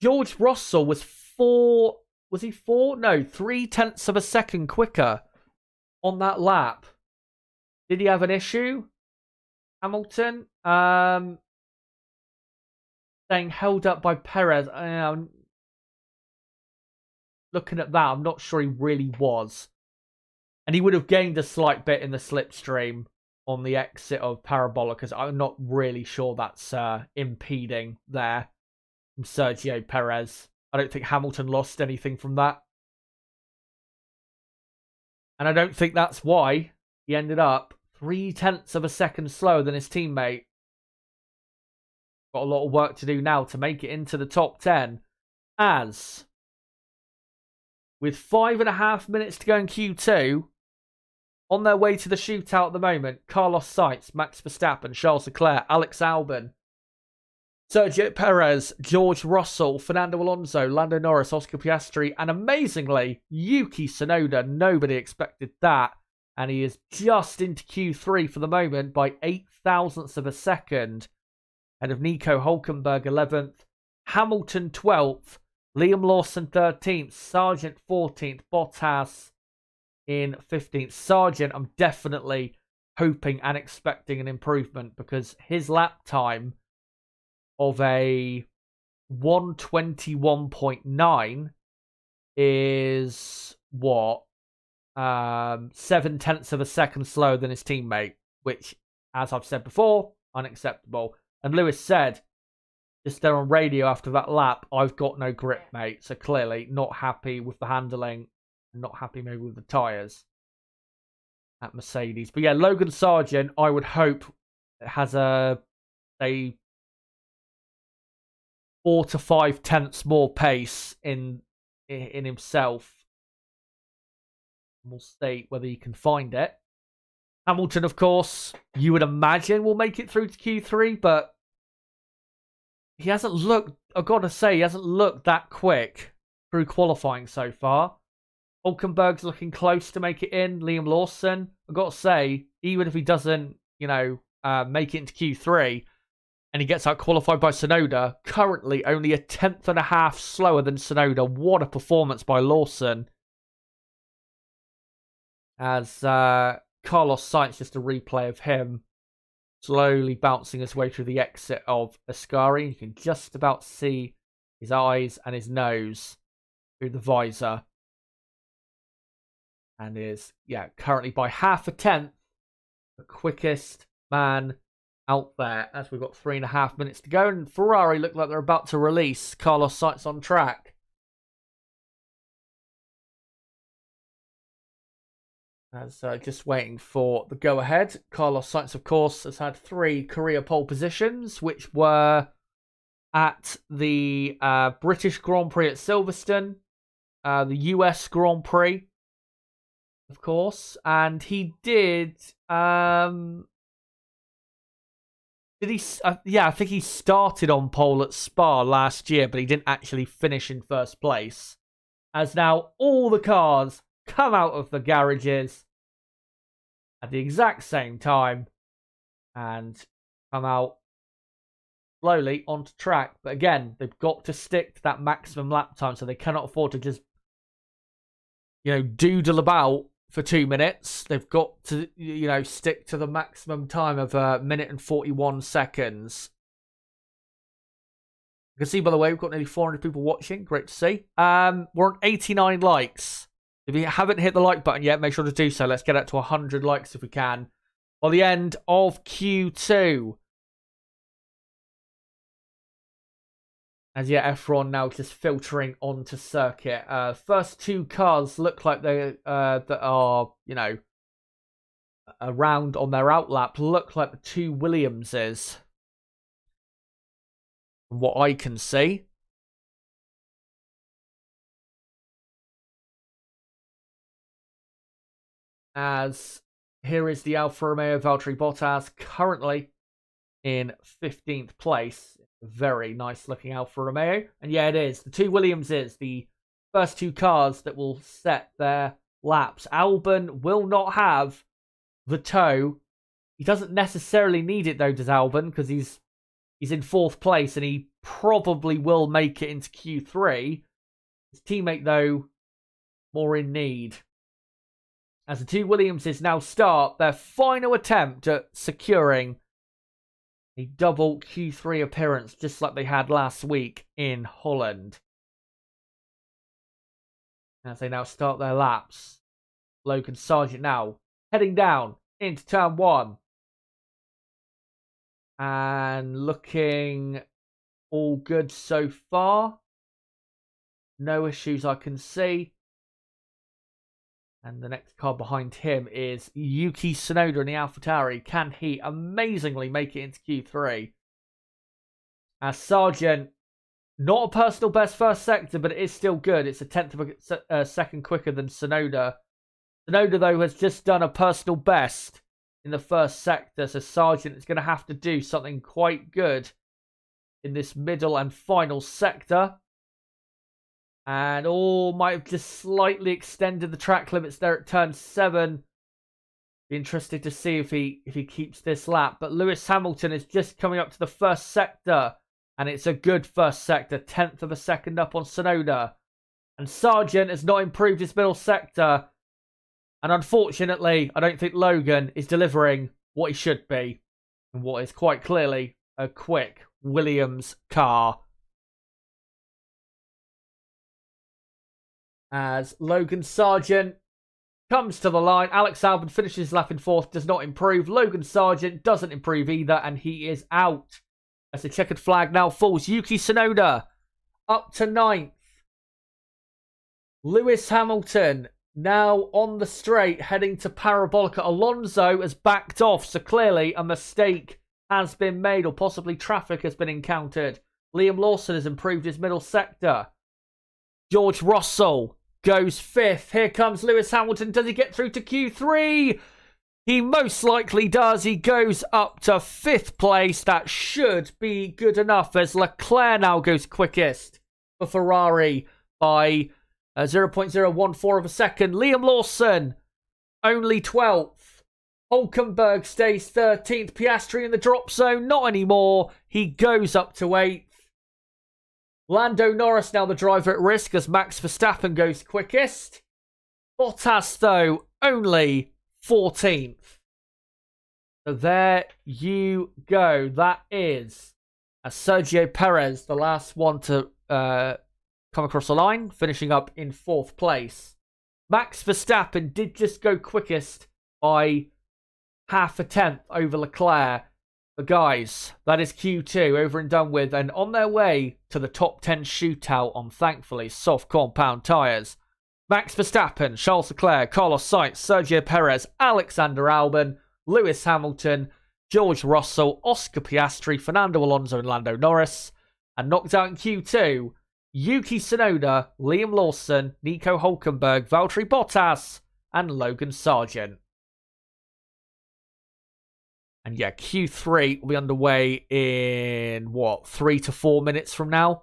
George Russell was 4. Was he 4? No, 0.3 of a second quicker on that lap. Did he have an issue? Hamilton? Saying held up by Perez. looking at that, I'm not sure he really was. And he would have gained a slight bit in the slipstream on the exit of Parabola, because I'm not really sure that's impeding there from Sergio Perez. I don't think Hamilton lost anything from that. And I don't think that's why he ended up 0.3 of a second slower than his teammate. Got a lot of work to do now to make it into the top 10. As, with 5.5 minutes to go in Q2, on their way to the shootout at the moment, Carlos Sainz, Max Verstappen, Charles Leclerc, Alex Albon, Sergio Perez, George Russell, Fernando Alonso, Lando Norris, Oscar Piastri, and amazingly, Yuki Tsunoda. Nobody expected that. And he is just into Q3 for the moment by 0.008 of a second. Ahead of Nico Hülkenberg 11th, Hamilton 12th, Liam Lawson 13th, Sargent 14th, Bottas in 15th. Sargent, I'm definitely hoping and expecting an improvement, because his lap time of a 121.9 is what? 0.7 of a second slower than his teammate, which, as I've said before, unacceptable. And Lewis said, just there on radio after that lap, I've got no grip, mate. So clearly not happy with the handling, and not happy maybe with the tyres at Mercedes. But yeah, Logan Sargent, I would hope, has a 4 to 5 tenths more pace in himself. We'll see whether he can find it. Hamilton, of course, you would imagine will make it through to Q3, but he hasn't looked, I've got to say, he hasn't looked that quick through qualifying so far. Hülkenberg's looking close to make it in. Liam Lawson, I've got to say, even if he doesn't, make it into Q3, and he gets out qualified by Tsunoda, currently only 0.1 slower than Tsunoda. What a performance by Lawson. As Carlos Sainz, just a replay of him slowly bouncing his way through the exit of Ascari. You can just about see his eyes and his nose through the visor. And is, currently by 0.5 tenth, the quickest man out there, as we've got 3.5 minutes to go. And Ferrari look like they're about to release Carlos Sainz on track. As just waiting for the go-ahead. Carlos Sainz, of course, has had 3 career pole positions, which were at the British Grand Prix at Silverstone, the US Grand Prix, of course, and he did. Did he? I think he started on pole at Spa last year, but he didn't actually finish in first place. As now all the cars come out of the garages at the exact same time and come out slowly onto track. But again, they've got to stick to that maximum lap time, so they cannot afford to just, doodle about for 2 minutes. They've got to, stick to the maximum time of 1:41 seconds. You can see, by the way, we've got nearly 400 people watching. Great to see. We're on 89 likes. If you haven't hit the like button yet, make sure to do so. Let's get up to 100 likes if we can. By the end of Q2. As F1 now just filtering onto circuit. First 2 cars look like they that are, around on their outlap, look like the 2 Williamses. From what I can see. As here is the Alfa Romeo Valtteri Bottas, currently in 15th place. Very nice looking Alfa Romeo. And yeah, it is. The 2 Williamses, the first 2 cars that will set their laps. Albon will not have the tow. He doesn't necessarily need it though, does Albon, because he's in 4th place and he probably will make it into Q3. His teammate though, more in need. As the 2 Williamses now start their final attempt at securing a double Q3 appearance, just like they had last week in Holland. as they now start their laps. Logan Sargent now heading down into turn 1. And looking all good so far. No issues I can see. And the next car behind him is Yuki Tsunoda in the AlphaTauri. Can he amazingly make it into Q3? As Sargent, not a personal best first sector, but it is still good. It's a tenth of a second quicker than Tsunoda. Tsunoda, though, has just done a personal best in the first sector, so Sargent is going to have to do something quite good in this middle and final sector. And might have just slightly extended the track limits there at turn 7. Be interested to see if he keeps this lap. But Lewis Hamilton is just coming up to the first sector, and it's a good first sector, tenth of a second up on Tsunoda. And Sargent has not improved his middle sector. And unfortunately, I don't think Logan is delivering what he should be. And what is quite clearly a quick Williams car. As Logan Sargent comes to the line. Alex Albon finishes his lap in 4th, does not improve. Logan Sargent doesn't improve either, and he is out. As the checkered flag now falls. Yuki Tsunoda up to 9th. Lewis Hamilton now on the straight, heading to Parabolica. Alonso has backed off, so clearly a mistake has been made, or possibly traffic has been encountered. Liam Lawson has improved his middle sector. George Russell goes 5th. Here comes Lewis Hamilton. Does he get through to Q3? He most likely does. He goes up to 5th place. That should be good enough, as Leclerc now goes quickest for Ferrari by 0.014 of a second. Liam Lawson only 12th. Hulkenberg stays 13th. Piastri in the drop zone. Not anymore. He goes up to 8th. Lando Norris now the driver at risk as Max Verstappen goes quickest. Bottas, though, only 14th. So there you go. That is Sergio Perez, the last one to come across the line, finishing up in 4th place. Max Verstappen did just go quickest by half a tenth over Leclerc. But guys, that is Q2 over and done with, and on their way to the top 10 shootout on, thankfully, soft compound tyres. Max Verstappen, Charles Leclerc, Carlos Sainz, Sergio Perez, Alexander Albon, Lewis Hamilton, George Russell, Oscar Piastri, Fernando Alonso and Lando Norris. And knocked out in Q2, Yuki Tsunoda, Liam Lawson, Nico Hulkenberg, Valtteri Bottas and Logan Sargent. And yeah, Q3 will be underway in, 3 to 4 minutes from now.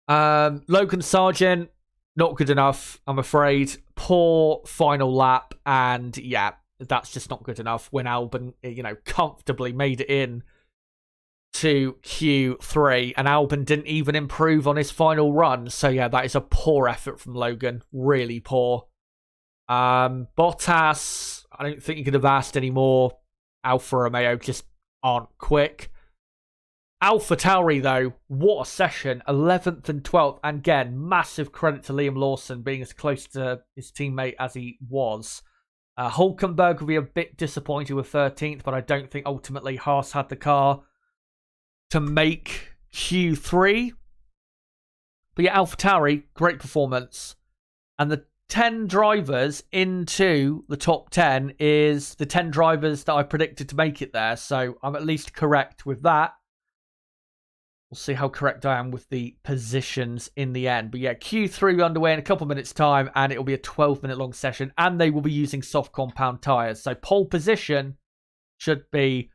Logan Sargent, not good enough, I'm afraid. Poor final lap. And yeah, that's just not good enough when Albon, comfortably made it in to Q3. And Albon didn't even improve on his final run. So yeah, that is a poor effort from Logan. Really poor. Bottas, I don't think you could have asked any more. Alfa Romeo just aren't quick. AlphaTauri, though, what a session. 11th and 12th. And again, massive credit to Liam Lawson being as close to his teammate as he was. Hulkenberg will be a bit disappointed with 13th, but I don't think ultimately Haas had the car to make Q3. But yeah, AlphaTauri, great performance. And the 10 drivers into the top 10 is the 10 drivers that I predicted to make it there. So I'm at least correct with that. We'll see how correct I am with the positions in the end. But yeah, Q3 underway in a couple minutes time, and it will be a 12-minute long session, and they will be using soft compound tyres. So pole position should be,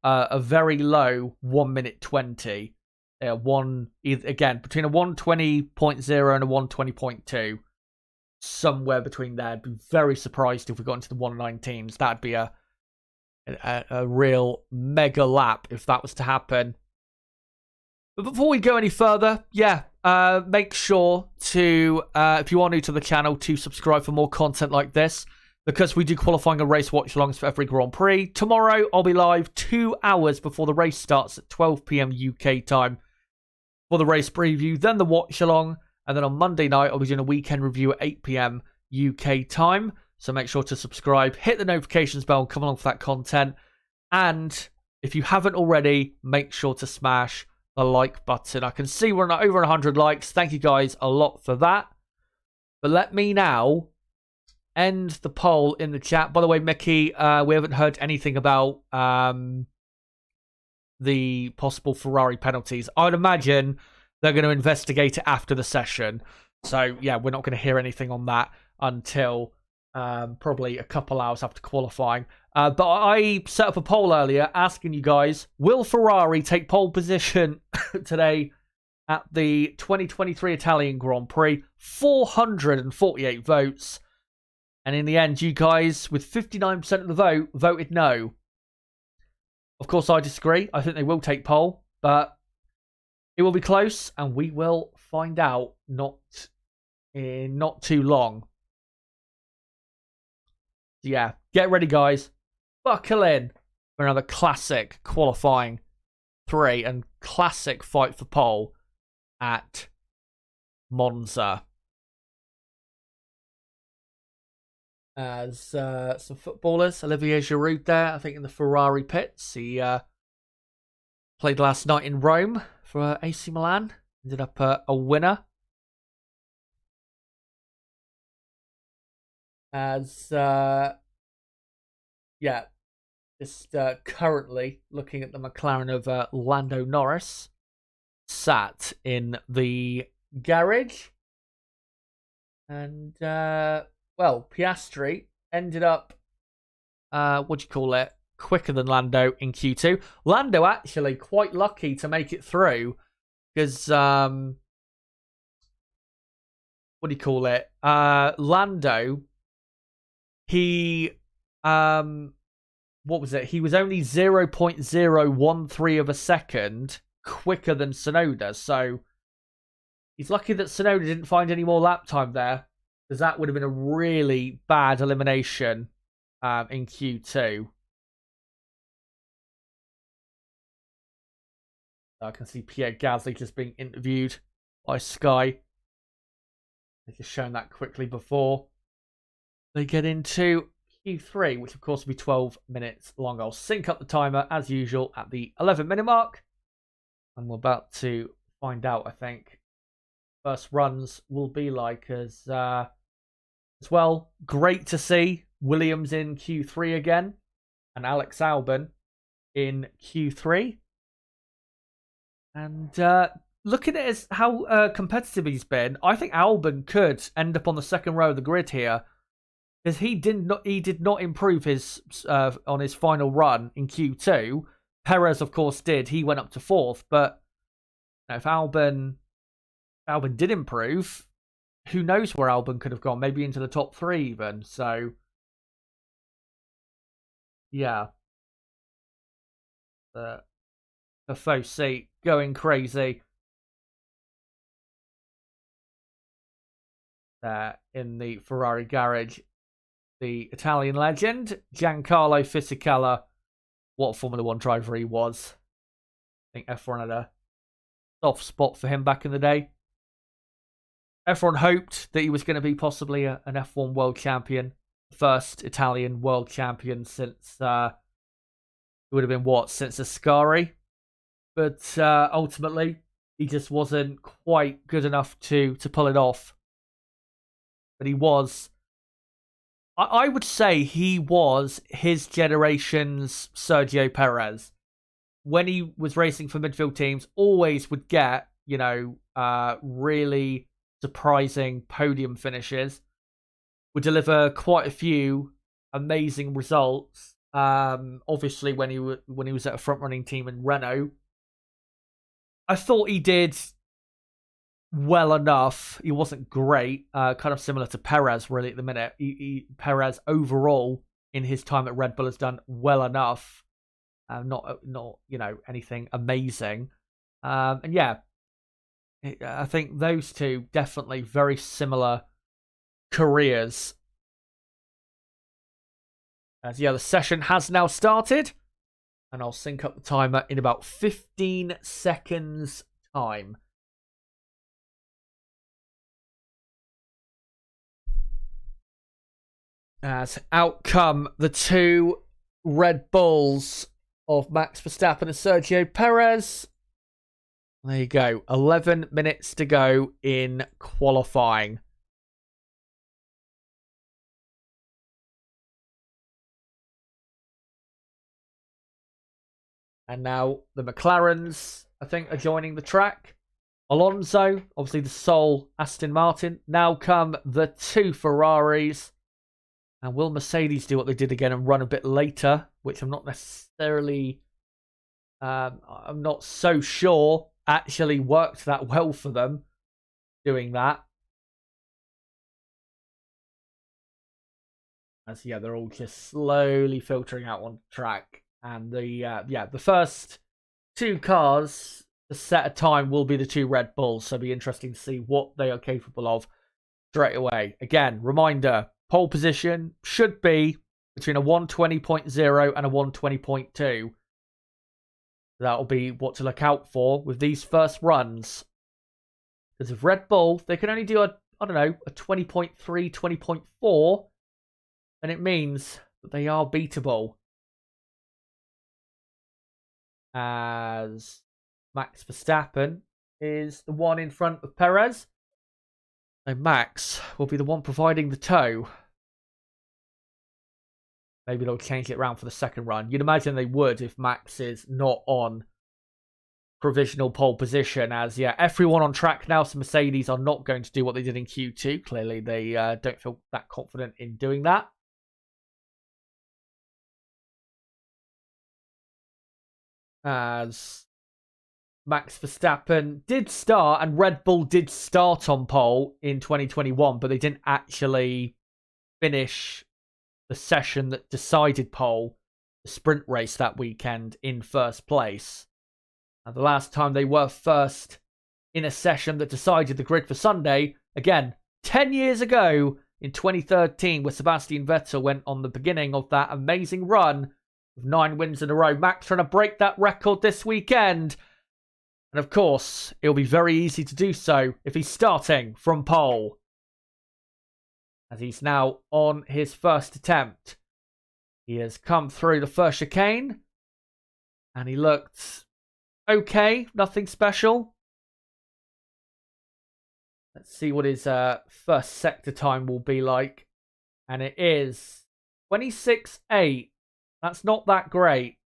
a very low 1 minute 20. Again, between a 120.0 and a 120.2. Somewhere between there. I'd be very surprised if we got into the 119s. That'd be a real mega lap if that was to happen. But before we go any further, make sure to, if you are new to the channel, to subscribe for more content like this, because we do qualifying and race watch-alongs for every Grand Prix. Tomorrow, I'll be live 2 hours before the race starts at 12 PM UK time for the race preview, then the watch-along. And then on Monday night, I'll be doing a weekend review at 8 p.m. UK time. So make sure to subscribe, hit the notifications bell, come along for that content. And if you haven't already, make sure to smash the like button. I can see we're at over 100 likes. Thank you guys a lot for that. But let me now end the poll in the chat. By the way, Mickey, we haven't heard anything about the possible Ferrari penalties. I'd imagine they're going to investigate it after the session. So, yeah, we're not going to hear anything on that until probably a couple hours after qualifying. But I set up a poll earlier asking you guys, will Ferrari take pole position today at the 2023 Italian Grand Prix? 448 votes. And in the end, you guys, with 59% of the vote, voted no. Of course, I disagree. I think they will take pole, but it will be close, and we will find out not too long. Yeah, get ready, guys. Buckle in for another classic qualifying 3 and classic fight for pole at Monza. As some footballers, Olivier Giroud there, I think in the Ferrari pits. He played last night in Rome for AC Milan. Ended up a winner. As, yeah, just currently looking at the McLaren of Lando Norris. Sat in the garage. And, well, Piastri ended up, quicker than Lando in Q2. Lando actually quite lucky to make it through because, Lando, he, what was it? He was only 0.013 of a second quicker than Tsunoda. So he's lucky that Tsunoda didn't find any more lap time there, because that would have been a really bad elimination in Q2. I can see Pierre Gasly just being interviewed by Sky. They've just shown that quickly before they get into Q3, which of course will be 12 minutes long. I'll sync up the timer as usual at the 11-minute mark. And we're about to find out, I think, first runs will be like as well. Great to see Williams in Q3 again and Alex Albon in Q3. And looking at as how competitive he's been, I think Albon could end up on the second row of the grid here, because he did not improve his on his final run in Q2. Perez, of course, did. He went up to 4th, but if Albon did improve, who knows where Albon could have gone? Maybe into the top 3 even. So, yeah. The faux seat going crazy. There in the Ferrari garage. The Italian legend, Giancarlo Fisichella. What a Formula 1 driver he was. I think F1 had a soft spot for him back in the day. Everyone hoped that he was going to be possibly an F1 world champion. First Italian world champion since, it would have been what, since Ascari. But ultimately, he just wasn't quite good enough to pull it off. But he was, I would say he was his generation's Sergio Perez. When he was racing for midfield teams, always would get, really surprising podium finishes. Would deliver quite a few amazing results. Obviously, when he was at a front running team in Renault, I thought he did well enough. He wasn't great, kind of similar to Perez really at the minute. Perez overall in his time at Red Bull has done well enough. Not anything amazing. And yeah, I think those two definitely very similar careers. As the session has now started, and I'll sync up the timer in about 15 seconds time. As out come the two Red Bulls of Max Verstappen and Sergio Perez. There you go. 11 minutes to go in qualifying. And now the McLarens, I think, are joining the track. Alonso, obviously the sole Aston Martin. Now come the two Ferraris. And will Mercedes do what they did again and run a bit later? Which I'm not necessarily... I'm not so sure actually worked that well for them doing that. As, yeah, they're all just slowly filtering out on track. And the first two cars to set a time will be the two Red Bulls. So it'll be interesting to see what they are capable of straight away. Again, reminder, pole position should be between a 120.0 and a 120.2. That'll be what to look out for with these first runs. Because if Red Bull, they can only do a 20.3, 20.4, then it means that they are beatable. As Max Verstappen is the one in front of Perez. So Max will be the one providing the tow. Maybe they'll change it around for the second run. You'd imagine they would if Max is not on provisional pole position. As, yeah, everyone on track now. So Mercedes are not going to do what they did in Q2. Clearly, they don't feel that confident in doing that. As Max Verstappen did start and Red Bull did start on pole in 2021, but they didn't actually finish the session that decided pole, the sprint race that weekend, in first place. And the last time they were first in a session that decided the grid for Sunday, again, 10 years ago in 2013, where Sebastian Vettel went on the beginning of that amazing run with 9 wins in a row. Max trying to break that record this weekend. And of course, it'll be very easy to do so if he's starting from pole. As he's now on his first attempt. He has come through the first chicane. And he looked okay, nothing special. Let's see what his first sector time will be like. And it is 26.8. That's not that great.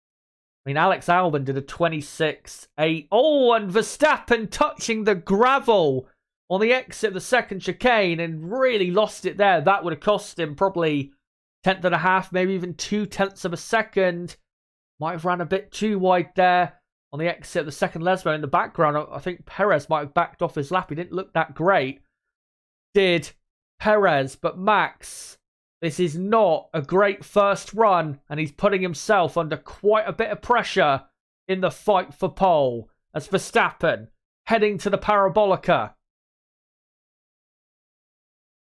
I mean, Alex Albon did a 26.8. Oh, and Verstappen touching the gravel on the exit of the second chicane and really lost it there. That would have cost him probably 1/10 and a half, maybe even 2/10 of a second. Might have ran a bit too wide there on the exit of the second Lesmo. In the background, I think Perez might have backed off his lap. He didn't look that great. Did Perez, but Max, this is not a great first run, and he's putting himself under quite a bit of pressure in the fight for pole as Verstappen heading to the Parabolica.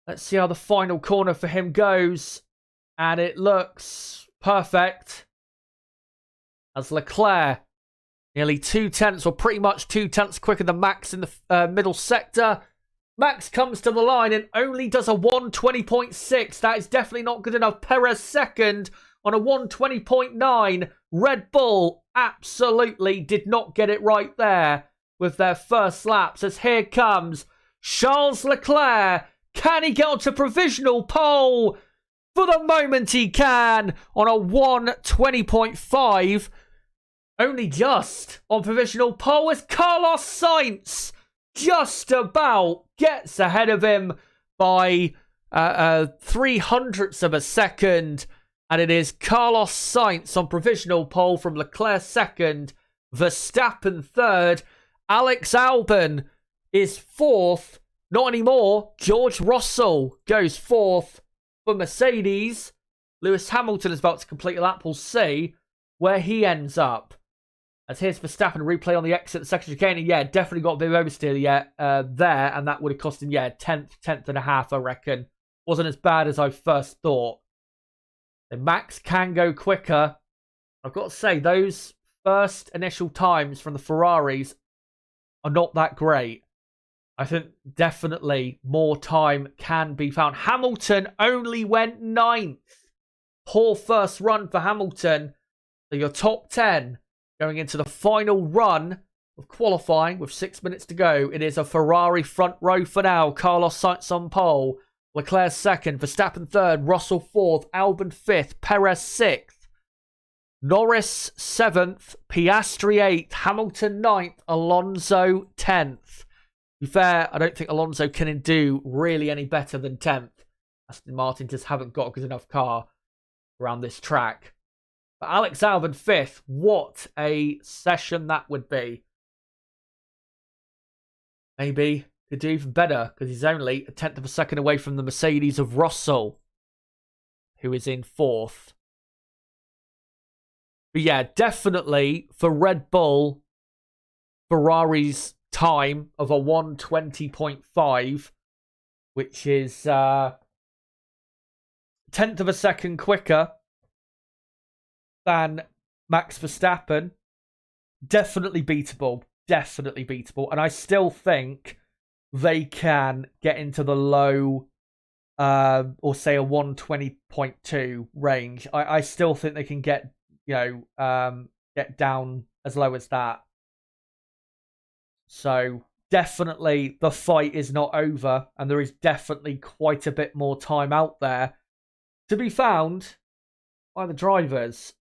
Let's see how the final corner for him goes, and it looks perfect as Leclerc nearly 2/10 or pretty much 2/10 quicker than Max in the middle sector. Max comes to the line and only does a 120.6. That is definitely not good enough. Perez second on a 120.9. Red Bull absolutely did not get it right there with their first laps. As here comes Charles Leclerc. Can he get onto provisional pole? For the moment he can on a 120.5. Only just on provisional pole as Carlos Sainz just about gets ahead of him by 300ths of a second. And it is Carlos Sainz on provisional pole from Leclerc second, Verstappen third. Alex Albon is fourth. Not anymore. George Russell goes fourth for Mercedes. Lewis Hamilton is about to complete a lap. We'll see where he ends up. As here's Verstappen, replay on the exit, the second chicane. And yeah, definitely got a bit of oversteer there. And that would have cost him, 10th and a half, I reckon. Wasn't as bad as I first thought. And Max can go quicker. I've got to say, those first initial times from the Ferraris are not that great. I think definitely more time can be found. Hamilton only went 9th. Poor first run for Hamilton. So your top 10 going into the final run of qualifying with 6 minutes to go. It is a Ferrari front row for now. Carlos Sainz on pole. Leclerc 2nd. Verstappen 3rd. Russell 4th. Albon 5th. Perez 6th. Norris 7th. Piastri 8th. Hamilton 9th. Alonso 10th. To be fair, I don't think Alonso can do really any better than 10th. Aston Martin just haven't got a good enough car around this track. But Alex Albon 5th. What a session that would be. Maybe could do even better because he's only a 10th of a second away from the Mercedes of Russell, who is in 4th. But yeah, definitely for Red Bull, Ferrari's time of a 1:20.5, which is 10th of a second quicker than Max Verstappen. Definitely beatable. Definitely beatable. And I still think they can get into the low, or say a 1:20.2 range. I still think they can get, get down as low as that. So definitely the fight is not over, and there is definitely quite a bit more time out there to be found by the drivers.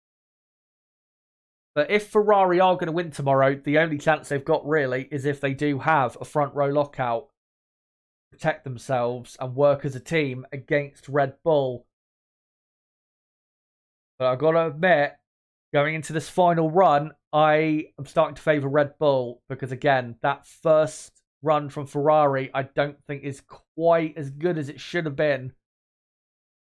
But if Ferrari are going to win tomorrow, the only chance they've got really is if they do have a front row lockout, protect themselves and work as a team against Red Bull. But I've got to admit, going into this final run, I am starting to favour Red Bull because, again, that first run from Ferrari I don't think is quite as good as it should have been.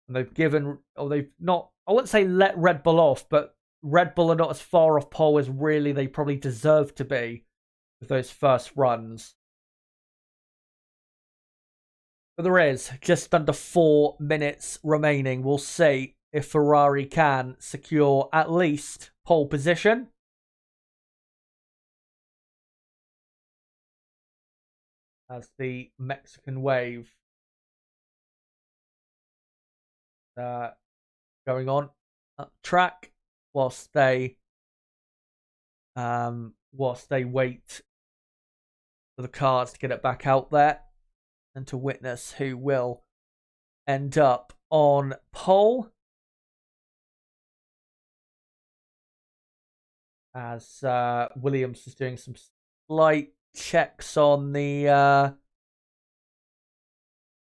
And they've not, I wouldn't say let Red Bull off, but Red Bull are not as far off pole as really they probably deserve to be with those first runs. But there is just under 4 minutes remaining. We'll see if Ferrari can secure at least pole position. As the Mexican wave going on up track whilst they wait for the cars to get it back out there and to witness who will end up on pole. As Williams is doing some slight checks on the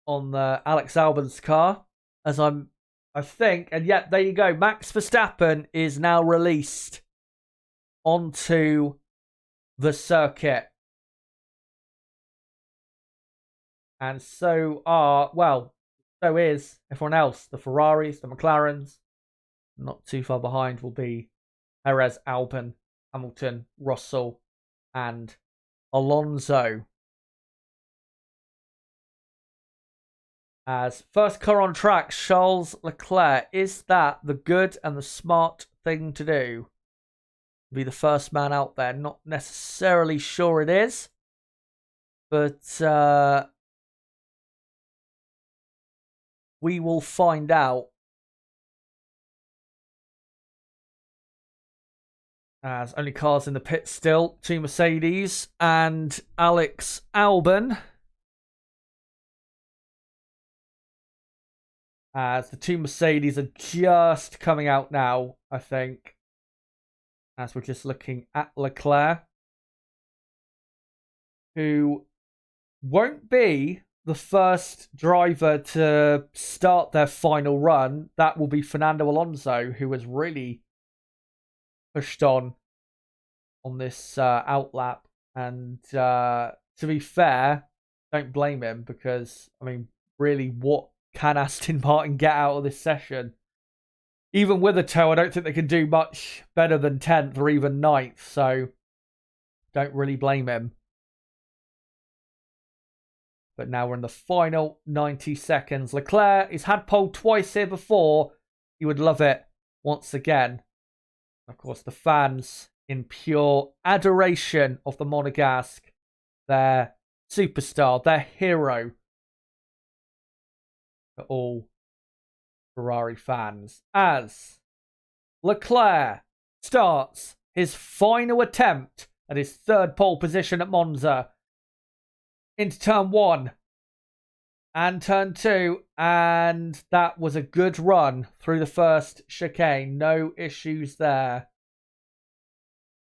Alex Albon's car, as I think, and yet there you go. Max Verstappen is now released onto the circuit, and so is everyone else. The Ferraris, the McLarens, not too far behind will be Perez, Albon, Hamilton, Russell, and Alonso. As first car on track, Charles Leclerc. Is that the good and the smart thing to do? Be the first man out there. Not necessarily sure it is. But we will find out. As only cars in the pit still. 2 Mercedes and Alex Albon. As the 2 Mercedes are just coming out now, I think. As we're just looking at Leclerc. Who won't be the first driver to start their final run. That will be Fernando Alonso, who has really pushed on this outlap. And to be fair, don't blame him because, I mean, really, what can Aston Martin get out of this session? Even with a tow, I don't think they can do much better than 10th or even 9th. So don't really blame him. But now we're in the final 90 seconds. Leclerc, he's had pole twice here before. He would love it once again. Of course, the fans in pure adoration of the Monegasque there superstar, their hero for all Ferrari fans, as Leclerc starts his final attempt at his third pole position at Monza into turn 1 and turn 2, and that was a good run through the first chicane. No issues there.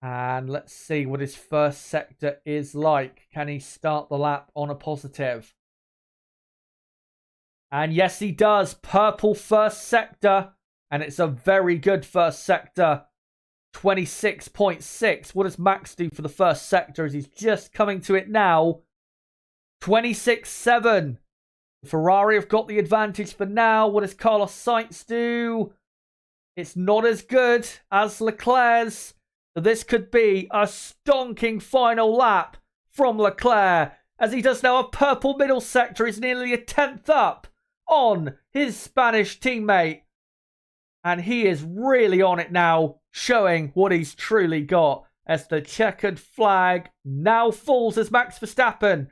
And let's see what his first sector is like. Can he start the lap on a positive? And yes, he does. Purple first sector. And it's a very good first sector. 26.6. What does Max do for the first sector as he's just coming to it now? 26.7. Ferrari have got the advantage for now. What does Carlos Sainz do? It's not as good as Leclerc's. So this could be a stonking final lap from Leclerc, as he does now a purple middle sector. He's nearly a 10th up on his Spanish teammate. And he is really on it now, showing what he's truly got, as the checkered flag now falls as Max Verstappen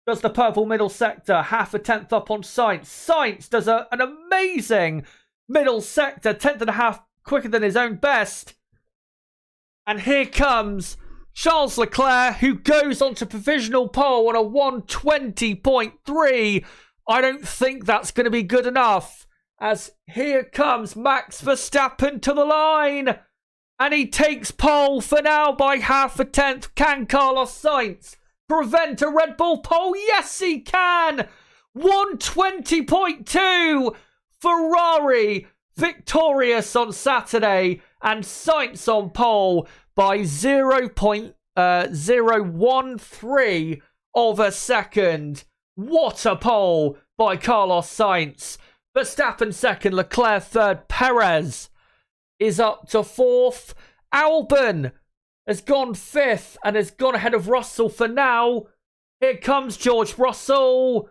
does the purple middle sector, half a 10th up on Sainz. Sainz does an amazing middle sector, 10th and a half quicker than his own best. And here comes Charles Leclerc, who goes onto provisional pole on a 120.3. I don't think that's going to be good enough, as here comes Max Verstappen to the line. And he takes pole for now by half a 10th. Can Carlos Sainz prevent a Red Bull pole? Yes, he can. 120.2. Ferrari victorious on Saturday, and Sainz on pole by 0.013 of a second. What a pole by Carlos Sainz. Verstappen second, Leclerc third, Perez is up to 4th. Albon has gone 5th and has gone ahead of Russell for now. Here comes George Russell,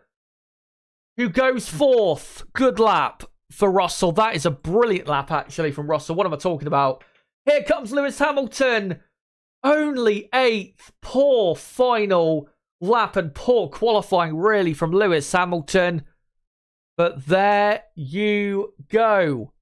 who goes 4th. Good lap for Russell. That is a brilliant lap, actually, from Russell. What am I talking about? Here comes Lewis Hamilton. Only 8th. Poor final lap and poor qualifying, really, from Lewis Hamilton. But there you go.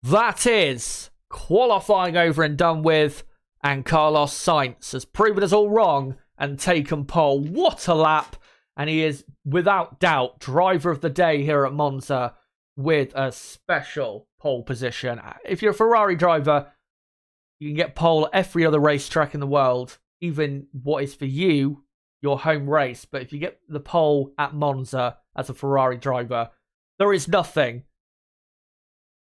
That is qualifying over and done with. And Carlos Sainz has proven us all wrong and taken pole. What a lap. And he is, without doubt, driver of the day here at Monza with a special pole position. If you're a Ferrari driver, you can get pole at every other racetrack in the world, even what is for you, your home race. But if you get the pole at Monza as a Ferrari driver, there is nothing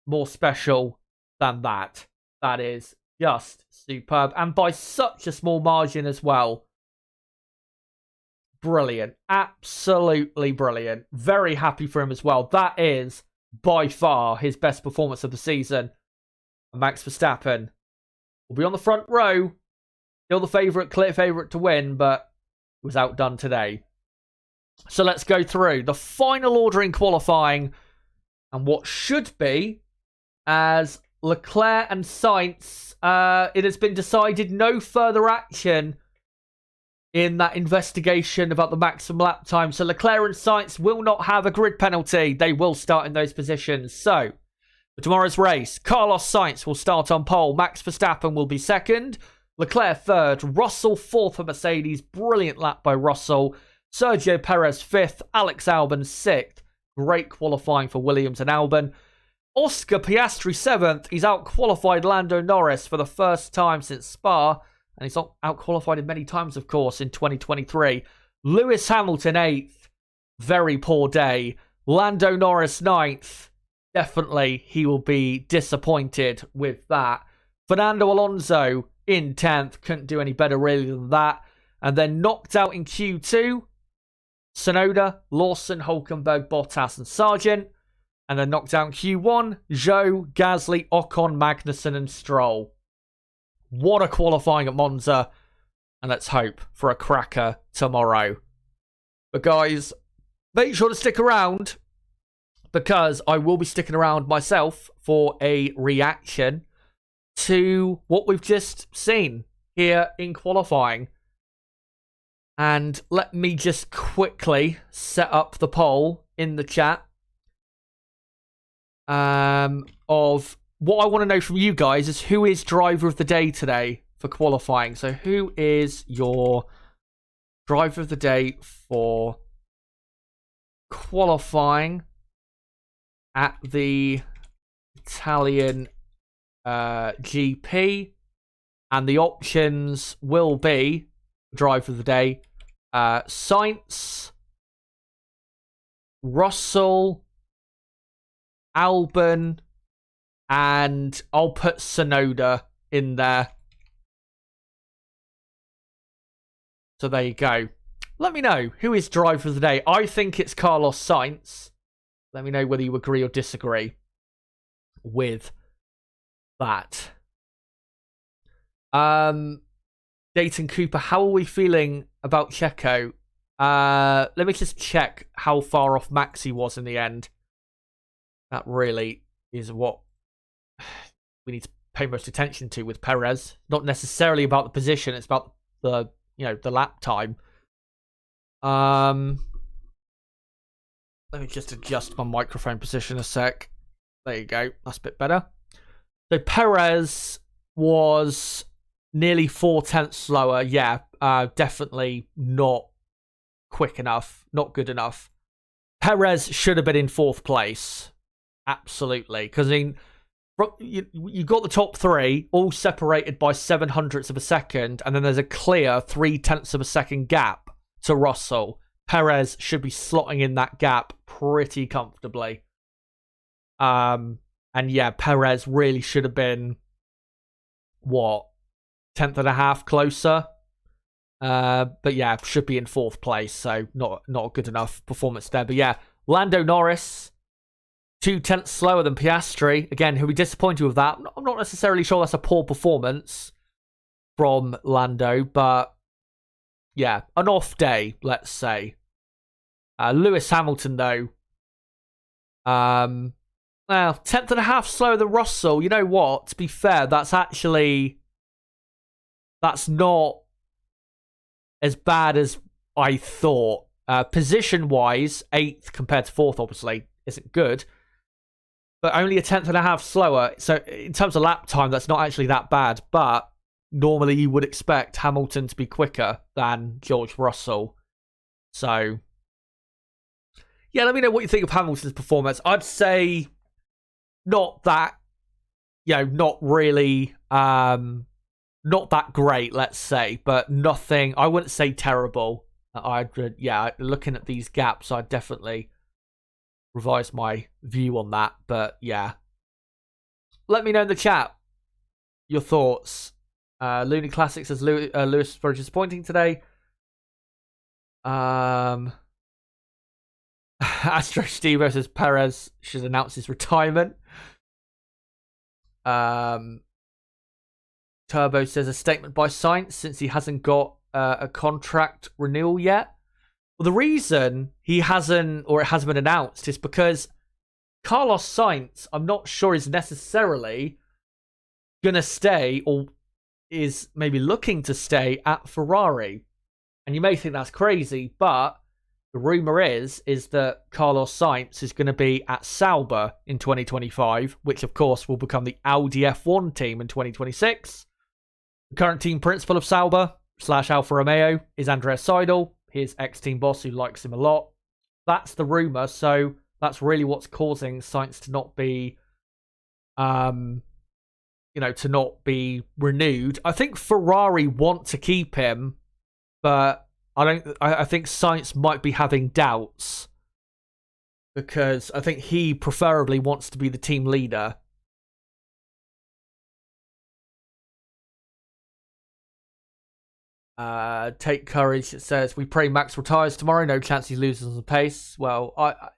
more special than that. That is just superb. And by such a small margin as well. Brilliant. Absolutely brilliant. Very happy for him as well. That is by far his best performance of the season. Max Verstappen will be on the front row. Still the favourite, clear favourite to win, but was outdone today. So let's go through the final order in qualifying and what should be as Leclerc and Sainz. It has been decided no further action in that investigation about the maximum lap time. So Leclerc and Sainz will not have a grid penalty. They will start in those positions. So for tomorrow's race, Carlos Sainz will start on pole. Max Verstappen will be second. Leclerc third. Russell fourth for Mercedes. Brilliant lap by Russell. Sergio Perez fifth. Alex Albon sixth. Great qualifying for Williams and Albon. Oscar Piastri seventh. He's out-qualified Lando Norris for the first time since Spa. And he's not out-qualified many times, of course, in 2023. Lewis Hamilton 8th. Very poor day. Lando Norris 9th. Definitely, he will be disappointed with that. Fernando Alonso in 10th. Couldn't do any better, really, than that. And then knocked out in Q2. Tsunoda, Lawson, Hulkenberg, Bottas, and Sargent. And then knocked out in Q1. Zhou, Gasly, Ocon, Magnussen, and Stroll. What a qualifying at Monza. And let's hope for a cracker tomorrow. But guys, make sure to stick around, because I will be sticking around myself for a reaction to what we've just seen here in qualifying. And let me just quickly set up the poll in the chat of what I want to know from you guys is who is driver of the day today for qualifying. So who is your driver of the day for qualifying at the Italian GP? And the options will be driver of the day, Sainz, Russell, Albon, and I'll put Tsunoda in there. So there you go. Let me know who is driver of the day. I think it's Carlos Sainz. Let me know whether you agree or disagree with that. Dayton Cooper, how are we feeling about Checo? Let me just check how far off Max he was in the end. That really is what we need to pay most attention to with Perez. Not necessarily about the position, it's about the the lap time. Let me just adjust my microphone position a sec. There you go. That's a bit better. So Perez was nearly 4/10 slower. Yeah, definitely not quick enough. Not good enough. Perez should have been in 4th place. Absolutely. Because, I mean, you got the top 3 all separated by 0.07 of a second, and then there's a clear 0.3 of a second gap to Russell. Perez should be slotting in that gap pretty comfortably. And yeah, Perez really should have been, what, 10th and a half closer? But yeah, should be in 4th place, so not a good enough performance there. But yeah, Lando Norris, 0.2 slower than Piastri. Again, he'll be disappointed with that. I'm not necessarily sure that's a poor performance from Lando, but yeah, an off day, let's say. Lewis Hamilton, though, well, 10th and a half slower than Russell. You know what? To be fair, that's not as bad as I thought. Position-wise, 8th compared to 4th, obviously, isn't good. But only a 10th and a half slower. So in terms of lap time, that's not actually that bad. But normally you would expect Hamilton to be quicker than George Russell. So yeah, let me know what you think of Hamilton's performance. I'd say not that, not really, not that great, let's say, but nothing, I wouldn't say terrible. Looking at these gaps, I'd definitely revise my view on that, but yeah. Let me know in the chat your thoughts. Looney Classic says Lewis is very disappointing today. Astro Steve says Perez should announce his retirement. Turbo says a statement by Sainz since he hasn't got a contract renewal yet. Well, the reason he hasn't, or it hasn't been announced, is because Carlos Sainz, I'm not sure is necessarily going to stay, or is maybe looking to stay at Ferrari. And you may think that's crazy, but the rumor is that Carlos Sainz is going to be at Sauber in 2025, which of course will become the Audi F1 team in 2026. The current team principal of Sauber / Alfa Romeo is Andreas Seidel, his ex-team boss who likes him a lot. That's the rumor, so that's really what's causing Sainz to not be, to not be renewed. I think Ferrari want to keep him, but I think Sainz might be having doubts because I think he preferably wants to be the team leader. Take courage. It says we pray Max retires tomorrow. No chance he loses the pace. Well,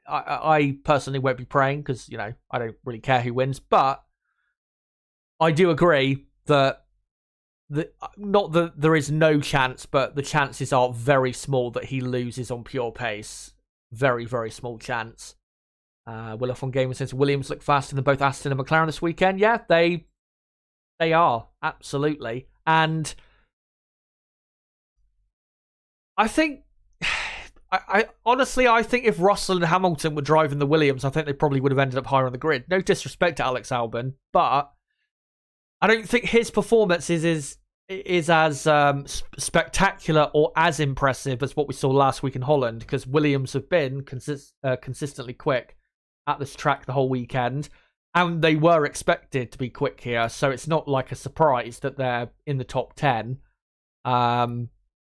I personally won't be praying because I don't really care who wins, but I do agree that. Not that there is no chance, but the chances are very small that he loses on pure pace. Very, very small chance. Will F1 Gamer says Williams look faster than both Aston and McLaren this weekend. Yeah, they are. Absolutely. And I think, I honestly, I think if Russell and Hamilton were driving the Williams, I think they probably would have ended up higher on the grid. No disrespect to Alex Albon, but I don't think his performance is as spectacular or as impressive as what we saw last week in Holland, because Williams have been consistently quick at this track the whole weekend, and they were expected to be quick here, so it's not like a surprise that they're in the top 10.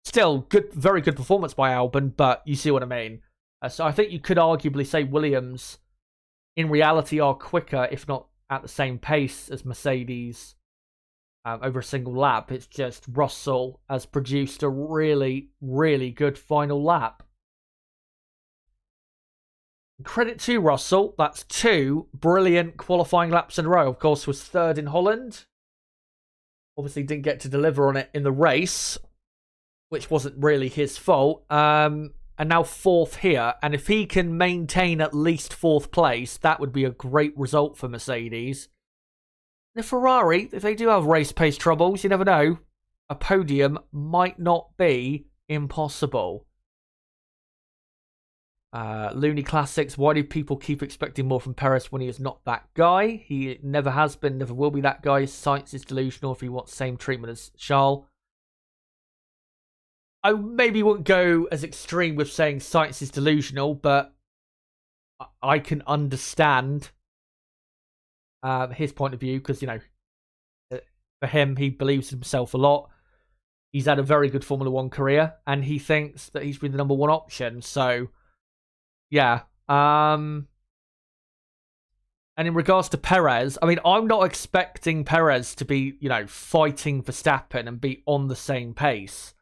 Still, good, very good performance by Albon, but you see what I mean. So I think you could arguably say Williams, in reality, are quicker, if not at the same pace as Mercedes over a single lap. It's just Russell has produced a really, really good final lap. Credit to Russell. That's 2 brilliant qualifying laps in a row. Of course, was 3rd in Holland. Obviously, didn't get to deliver on it in the race, which wasn't really his fault. And now 4th here. And if he can maintain at least 4th place, that would be a great result for Mercedes. And if Ferrari, if they do have race pace troubles, you never know, a podium might not be impossible. Looney Classics, why do people keep expecting more from Perez when he is not that guy? He never has been, never will be that guy. Sainz is delusional if he wants the same treatment as Charles. I maybe wouldn't go as extreme with saying Sainz is delusional, but I can understand his point of view, because, you know, for him, he believes in himself a lot. He's had a very good Formula 1 career, and he thinks that he's been the number 1 option. So, yeah. And in regards to Perez, I mean, I'm not expecting Perez to be, you know, fighting Verstappen and be on the same pace.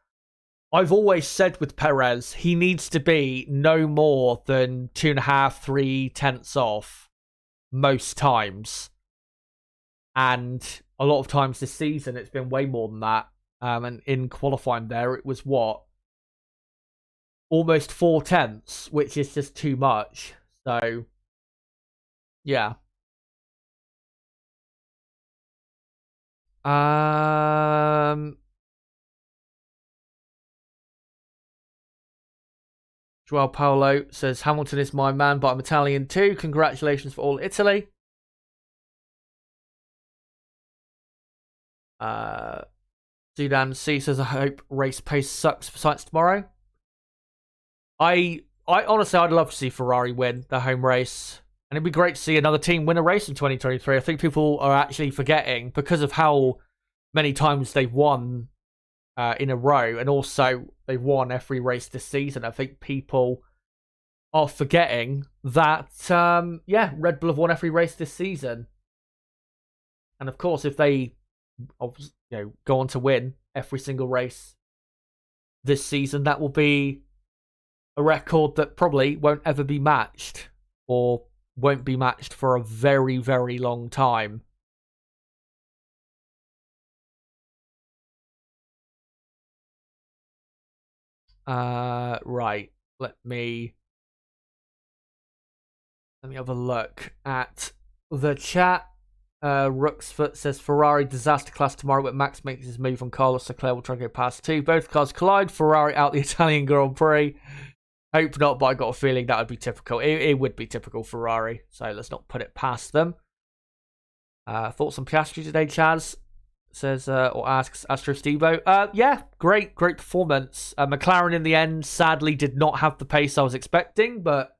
I've always said with Perez, he needs to be no more than 2.5, 3 tenths off most times. And a lot of times this season, it's been way more than that. And in qualifying there, it was what? Almost 4 tenths, which is just too much. So, yeah. Joao Paolo says, Hamilton is my man, but I'm Italian too. Congratulations for all Italy. Sudan C says, I hope race pace sucks for Sainz tomorrow. I honestly, I'd love to see Ferrari win the home race. And it'd be great to see another team win a race in 2023. I think people are actually forgetting, because of how many times they've won in a row, and also they've won every race this season. I think people are forgetting that, Red Bull have won every race this season. And of course, if they go on to win every single race this season, that will be a record that probably won't ever be matched, or won't be matched for a very, very long time. Right. Let me have a look at the chat. Rooksfoot says Ferrari disaster class tomorrow, but Max makes his move on Carlos Leclerc will try to go past 2. Both cars collide. Ferrari out the Italian Grand Prix. Hope not, but I got a feeling that would be typical. It would be typical Ferrari, so let's not put it past them. Thoughts on Piastri today, Chaz? Says, or asks Astro Stevo. Yeah, great performance. McLaren in the end sadly did not have the pace I was expecting, but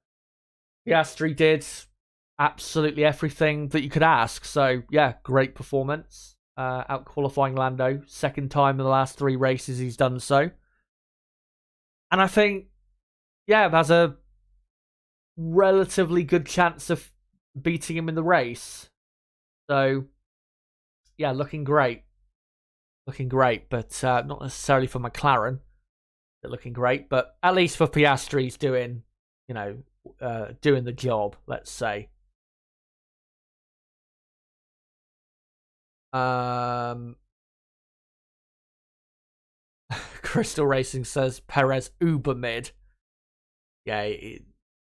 Piastri did absolutely everything that you could ask. So yeah, great performance. Out qualifying Lando, 2nd time in the last 3 races he's done so. And I think, yeah, has a relatively good chance of beating him in the race. So yeah, looking great, but not necessarily for McLaren. They're looking great, but at least for Piastri, he's doing, doing the job, let's say. Crystal Racing says Perez uber mid. Yeah, the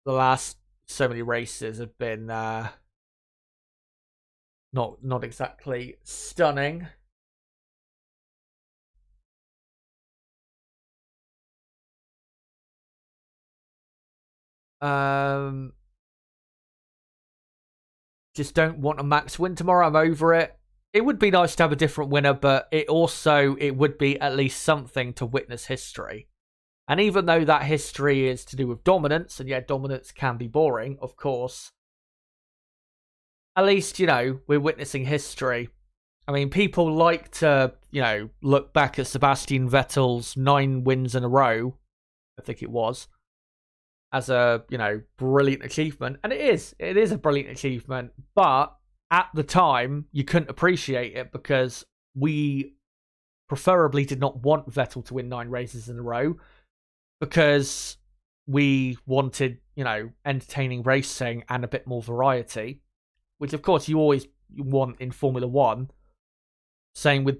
last so many races have been not exactly stunning. Just don't want a Max win tomorrow. I'm over it. It would be nice to have a different winner, but it would be at least something to witness history. And even though that history is to do with dominance, and yeah, dominance can be boring, of course, at least, we're witnessing history. I mean, people like to, look back at Sebastian Vettel's 9 wins in a row, I think it was, as a, brilliant achievement. And it is a brilliant achievement. But at the time, you couldn't appreciate it because we preferably did not want Vettel to win 9 races in a row because we wanted, entertaining racing and a bit more variety, which of course you always want in Formula One. Same with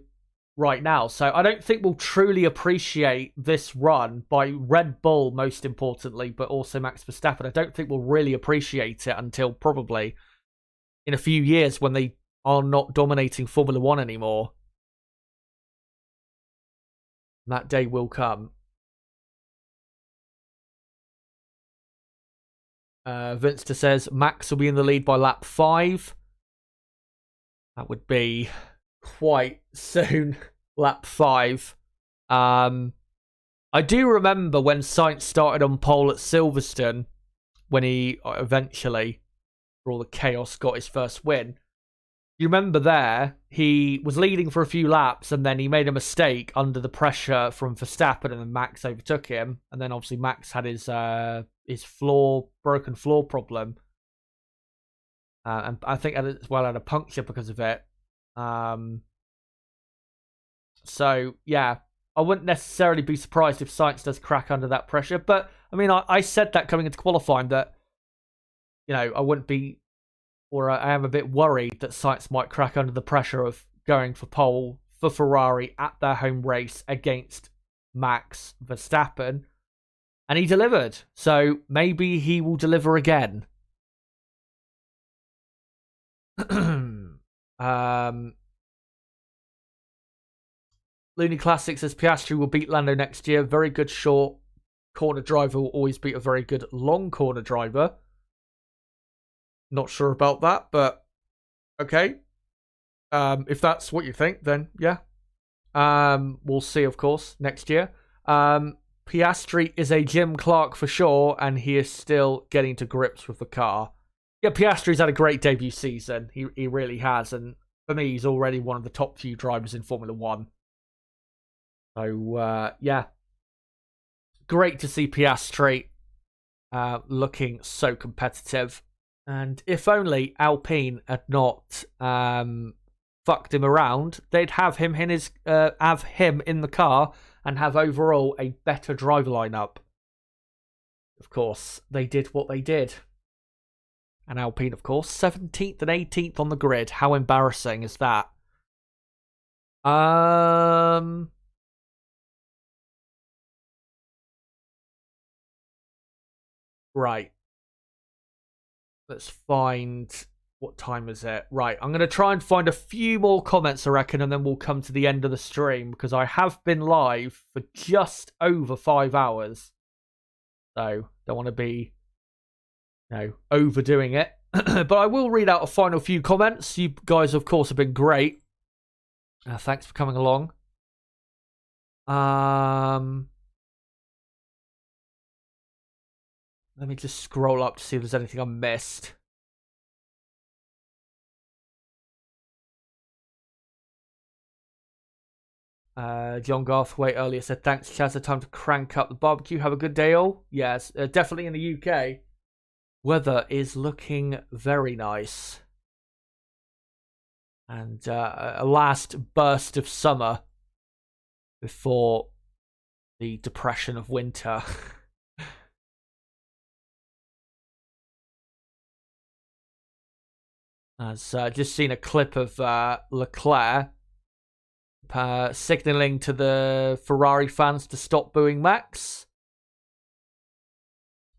right now. So I don't think we'll truly appreciate this run by Red Bull, most importantly, but also Max Verstappen. I don't think we'll really appreciate it until probably in a few years when they are not dominating Formula One anymore. And that day will come. Vinster says Max will be in the lead by lap 5. That would be quite soon. Lap 5. I do remember when Sainz started on pole at Silverstone, when he eventually, for all the chaos, got his first win. You remember there, he was leading for a few laps and then he made a mistake under the pressure from Verstappen and then Max overtook him. And then obviously Max had his broken floor problem. And I think as well had a puncture because of it. So, yeah, I wouldn't necessarily be surprised if Sainz does crack under that pressure. But, I mean, I said that coming into qualifying that, I wouldn't be, or I am a bit worried that Sainz might crack under the pressure of going for pole for Ferrari at their home race against Max Verstappen. And he delivered. So maybe he will deliver again. Looney Classic says Piastri will beat Lando next year. Very good short corner driver will always beat a very good long corner driver. Not sure about that, but okay. If that's what you think, then yeah. We'll see, of course, next year. Piastri is a Jim Clark for sure, and he is still getting to grips with the car. Yeah, Piastri's had a great debut season. He really has, and for me, he's already one of the top few drivers in Formula One. So, yeah. Great to see Piastri looking so competitive. And if only Alpine had not fucked him around, they'd have him in the car and have overall a better driver lineup. Of course, they did what they did. And Alpine, of course, 17th and 18th on the grid. How embarrassing is that? Right. Let's find... What time is it? Right, I'm going to try and find a few more comments, I reckon, and then we'll come to the end of the stream, because I have been live for just over 5 hours. So, don't want to be, overdoing it. But I will read out a final few comments. You guys, of course, have been great. Thanks for coming along. Let me just scroll up to see if there's anything I missed. John Garthwaite earlier said, thanks, Chaz. Time to crank up the barbecue. Have a good day, all. Yes, definitely in the UK. Weather is looking very nice. And a last burst of summer before the depression of winter. I've just seen a clip of Leclerc signalling to the Ferrari fans to stop booing Max.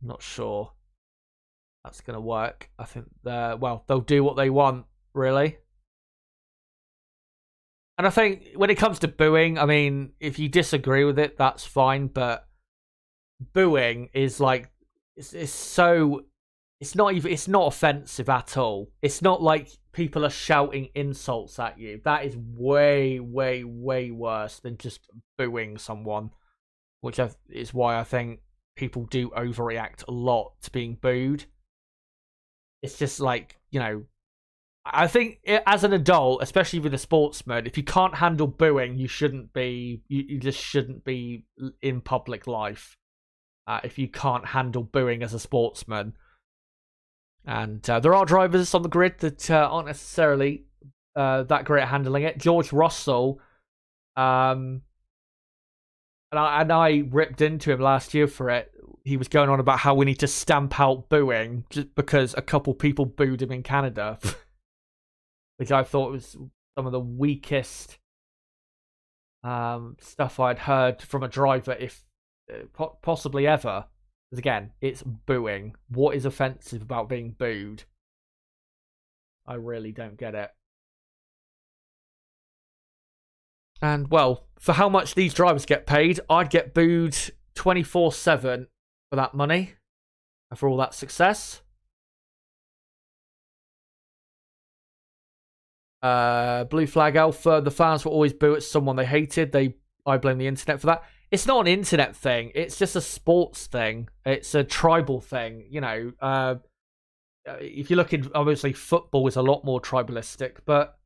I'm not sure that's going to work. I think, they'll do what they want, really. And I think when it comes to booing, I mean, if you disagree with it, that's fine. But booing is like it's not offensive at all. It's not like people are shouting insults at you. That is way, way, way worse than just booing someone, which is why I think people do overreact a lot to being booed. It's just like, I think as an adult, especially with a sportsman, if you can't handle booing, you shouldn't be. You just shouldn't be in public life. If you can't handle booing as a sportsman, and there are drivers on the grid that aren't necessarily that great at handling it. George Russell, and I ripped into him last year for it. He was going on about how we need to stamp out booing just because a couple people booed him in Canada, which I thought was some of the weakest stuff I'd heard from a driver, if possibly ever. Because again, it's booing. What is offensive about being booed? I really don't get it. And, well, for how much these drivers get paid, I'd get booed 24/7 for that money and for all that success. Blue Flag Alpha, the fans will always boo at someone they hated. I blame the internet for that. It's not an internet thing. It's just a sports thing. It's a tribal thing. If you look at, obviously, football is a lot more tribalistic, but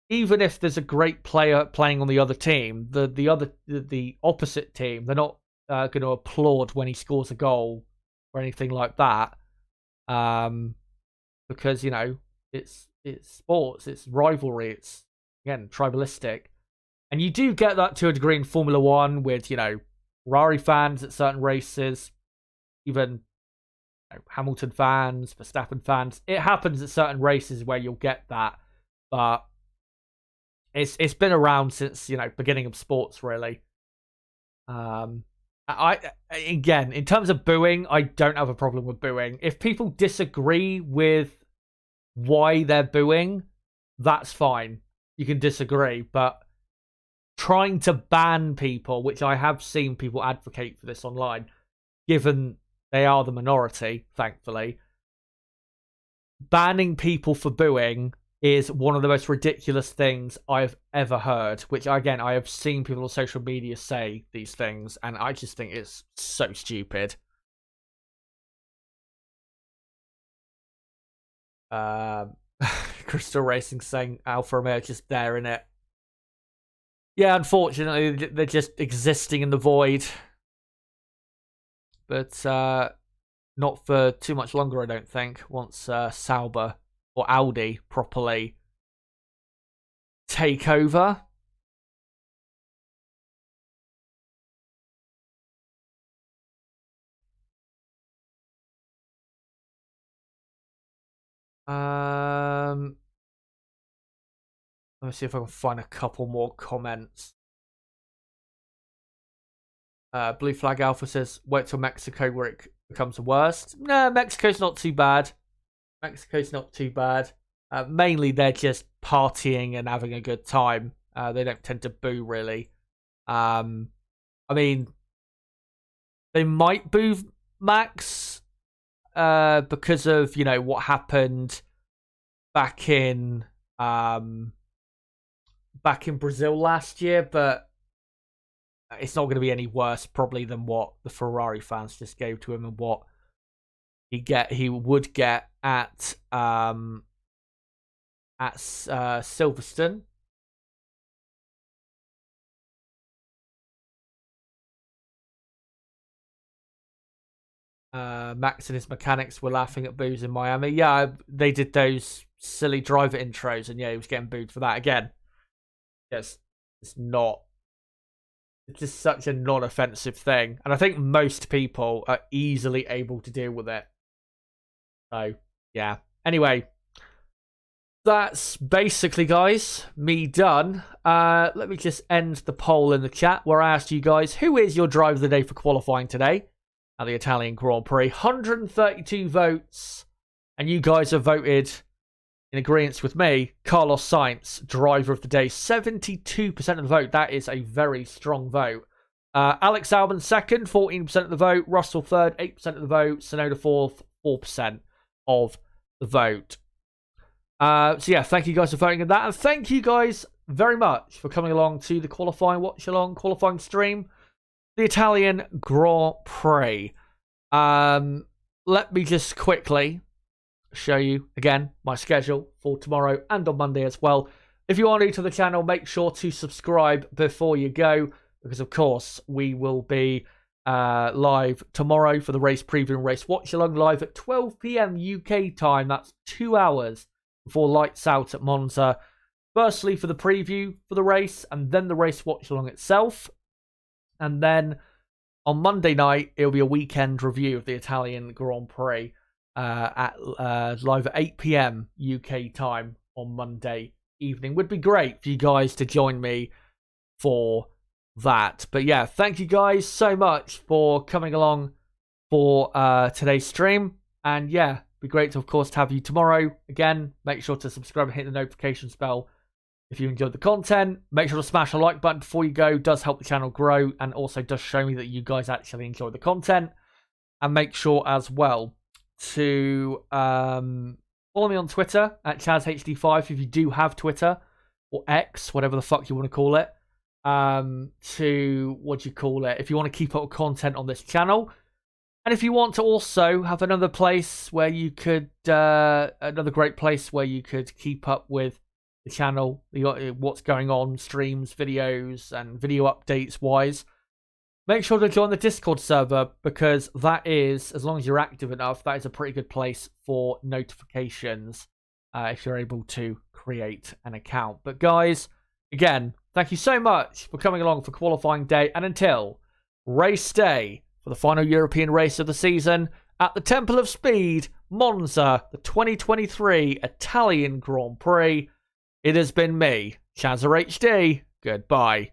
even if there's a great player playing on the other team, the opposite team, they're not going to applaud when he scores a goal or anything like that, because it's sports, it's rivalry, it's again tribalistic, and you do get that to a degree in Formula One with Ferrari fans at certain races, even Hamilton fans, Verstappen fans. It happens at certain races where you'll get that, but it's been around since beginning of sports, really. Again, in terms of booing, I don't have a problem with booing. If people disagree with why they're booing, that's fine. You can disagree, but trying to ban people, which I have seen people advocate for this online, given they are the minority, thankfully, banning people for booing is one of the most ridiculous things I've ever heard, which, again, I have seen people on social media say these things, and I just think it's so stupid. Crystal Racing saying Alfa Romeo just there in it. Yeah, unfortunately, they're just existing in the void. But not for too much longer, I don't think, once Sauber or Audi properly take over. Let me see if I can find a couple more comments. Blue Flag Alpha says, wait till Mexico where it becomes the worst. No, Mexico's not too bad. Mainly they're just partying and having a good time. They don't tend to boo, really. I mean, they might boo Max because of, what happened back in Brazil last year, but it's not going to be any worse probably than what the Ferrari fans just gave to him and what he would get at Silverstone. Max and his mechanics were laughing at boos in Miami. Yeah, they did those silly driver intros, and yeah, he was getting booed for that again. Yes, it's just such a non-offensive thing, and I think most people are easily able to deal with it. So, yeah. Anyway, that's basically, guys, me done. Let me just end the poll in the chat where I asked you guys, who is your driver of the day for qualifying today at the Italian Grand Prix? 132 votes, and you guys have voted in agreement with me. Carlos Sainz, driver of the day, 72% of the vote. That is a very strong vote. Alex Albon second, 14% of the vote. Russell third, 8% of the vote. Tsunoda fourth, 4% of the vote. So yeah, thank you guys for voting in that. And thank you guys very much for coming along to the qualifying stream. The Italian Grand Prix. Let me just quickly show you again my schedule for tomorrow and on Monday as well. If you are new to the channel, make sure to subscribe before you go, because of course we will be live tomorrow for the race preview and race watchalong, live at 12 p.m. UK time. That's 2 hours before lights out at Monza. Firstly for the preview for the race, and then the race watchalong itself. And then on Monday night, it'll be a weekend review of the Italian Grand Prix live at 8 p.m. UK time on Monday evening. Would be great for you guys to join me for that. But yeah, thank you guys so much for coming along for today's stream. And yeah, it'd be great to, of course, to have you tomorrow. Again, make sure to subscribe and hit the notifications bell if you enjoyed the content. Make sure to smash the like button before you go. It does help the channel grow, and also does show me that you guys actually enjoy the content. And make sure as well to follow me on Twitter at ChazHD5 if you do have Twitter, or X, whatever the fuck you want to call it. If you want to keep up with content on this channel. And if you want to also have another place where you could, another great place where you could keep up with the channel, what's going on, streams, videos, and video updates wise, make sure to join the Discord server, because that is, as long as you're active enough, that is a pretty good place for notifications if you're able to create an account. But guys, again, thank you so much for coming along for qualifying day, and until race day for the final European race of the season at the Temple of Speed, Monza, the 2023 Italian Grand Prix. It has been me, Chazza HD. Goodbye.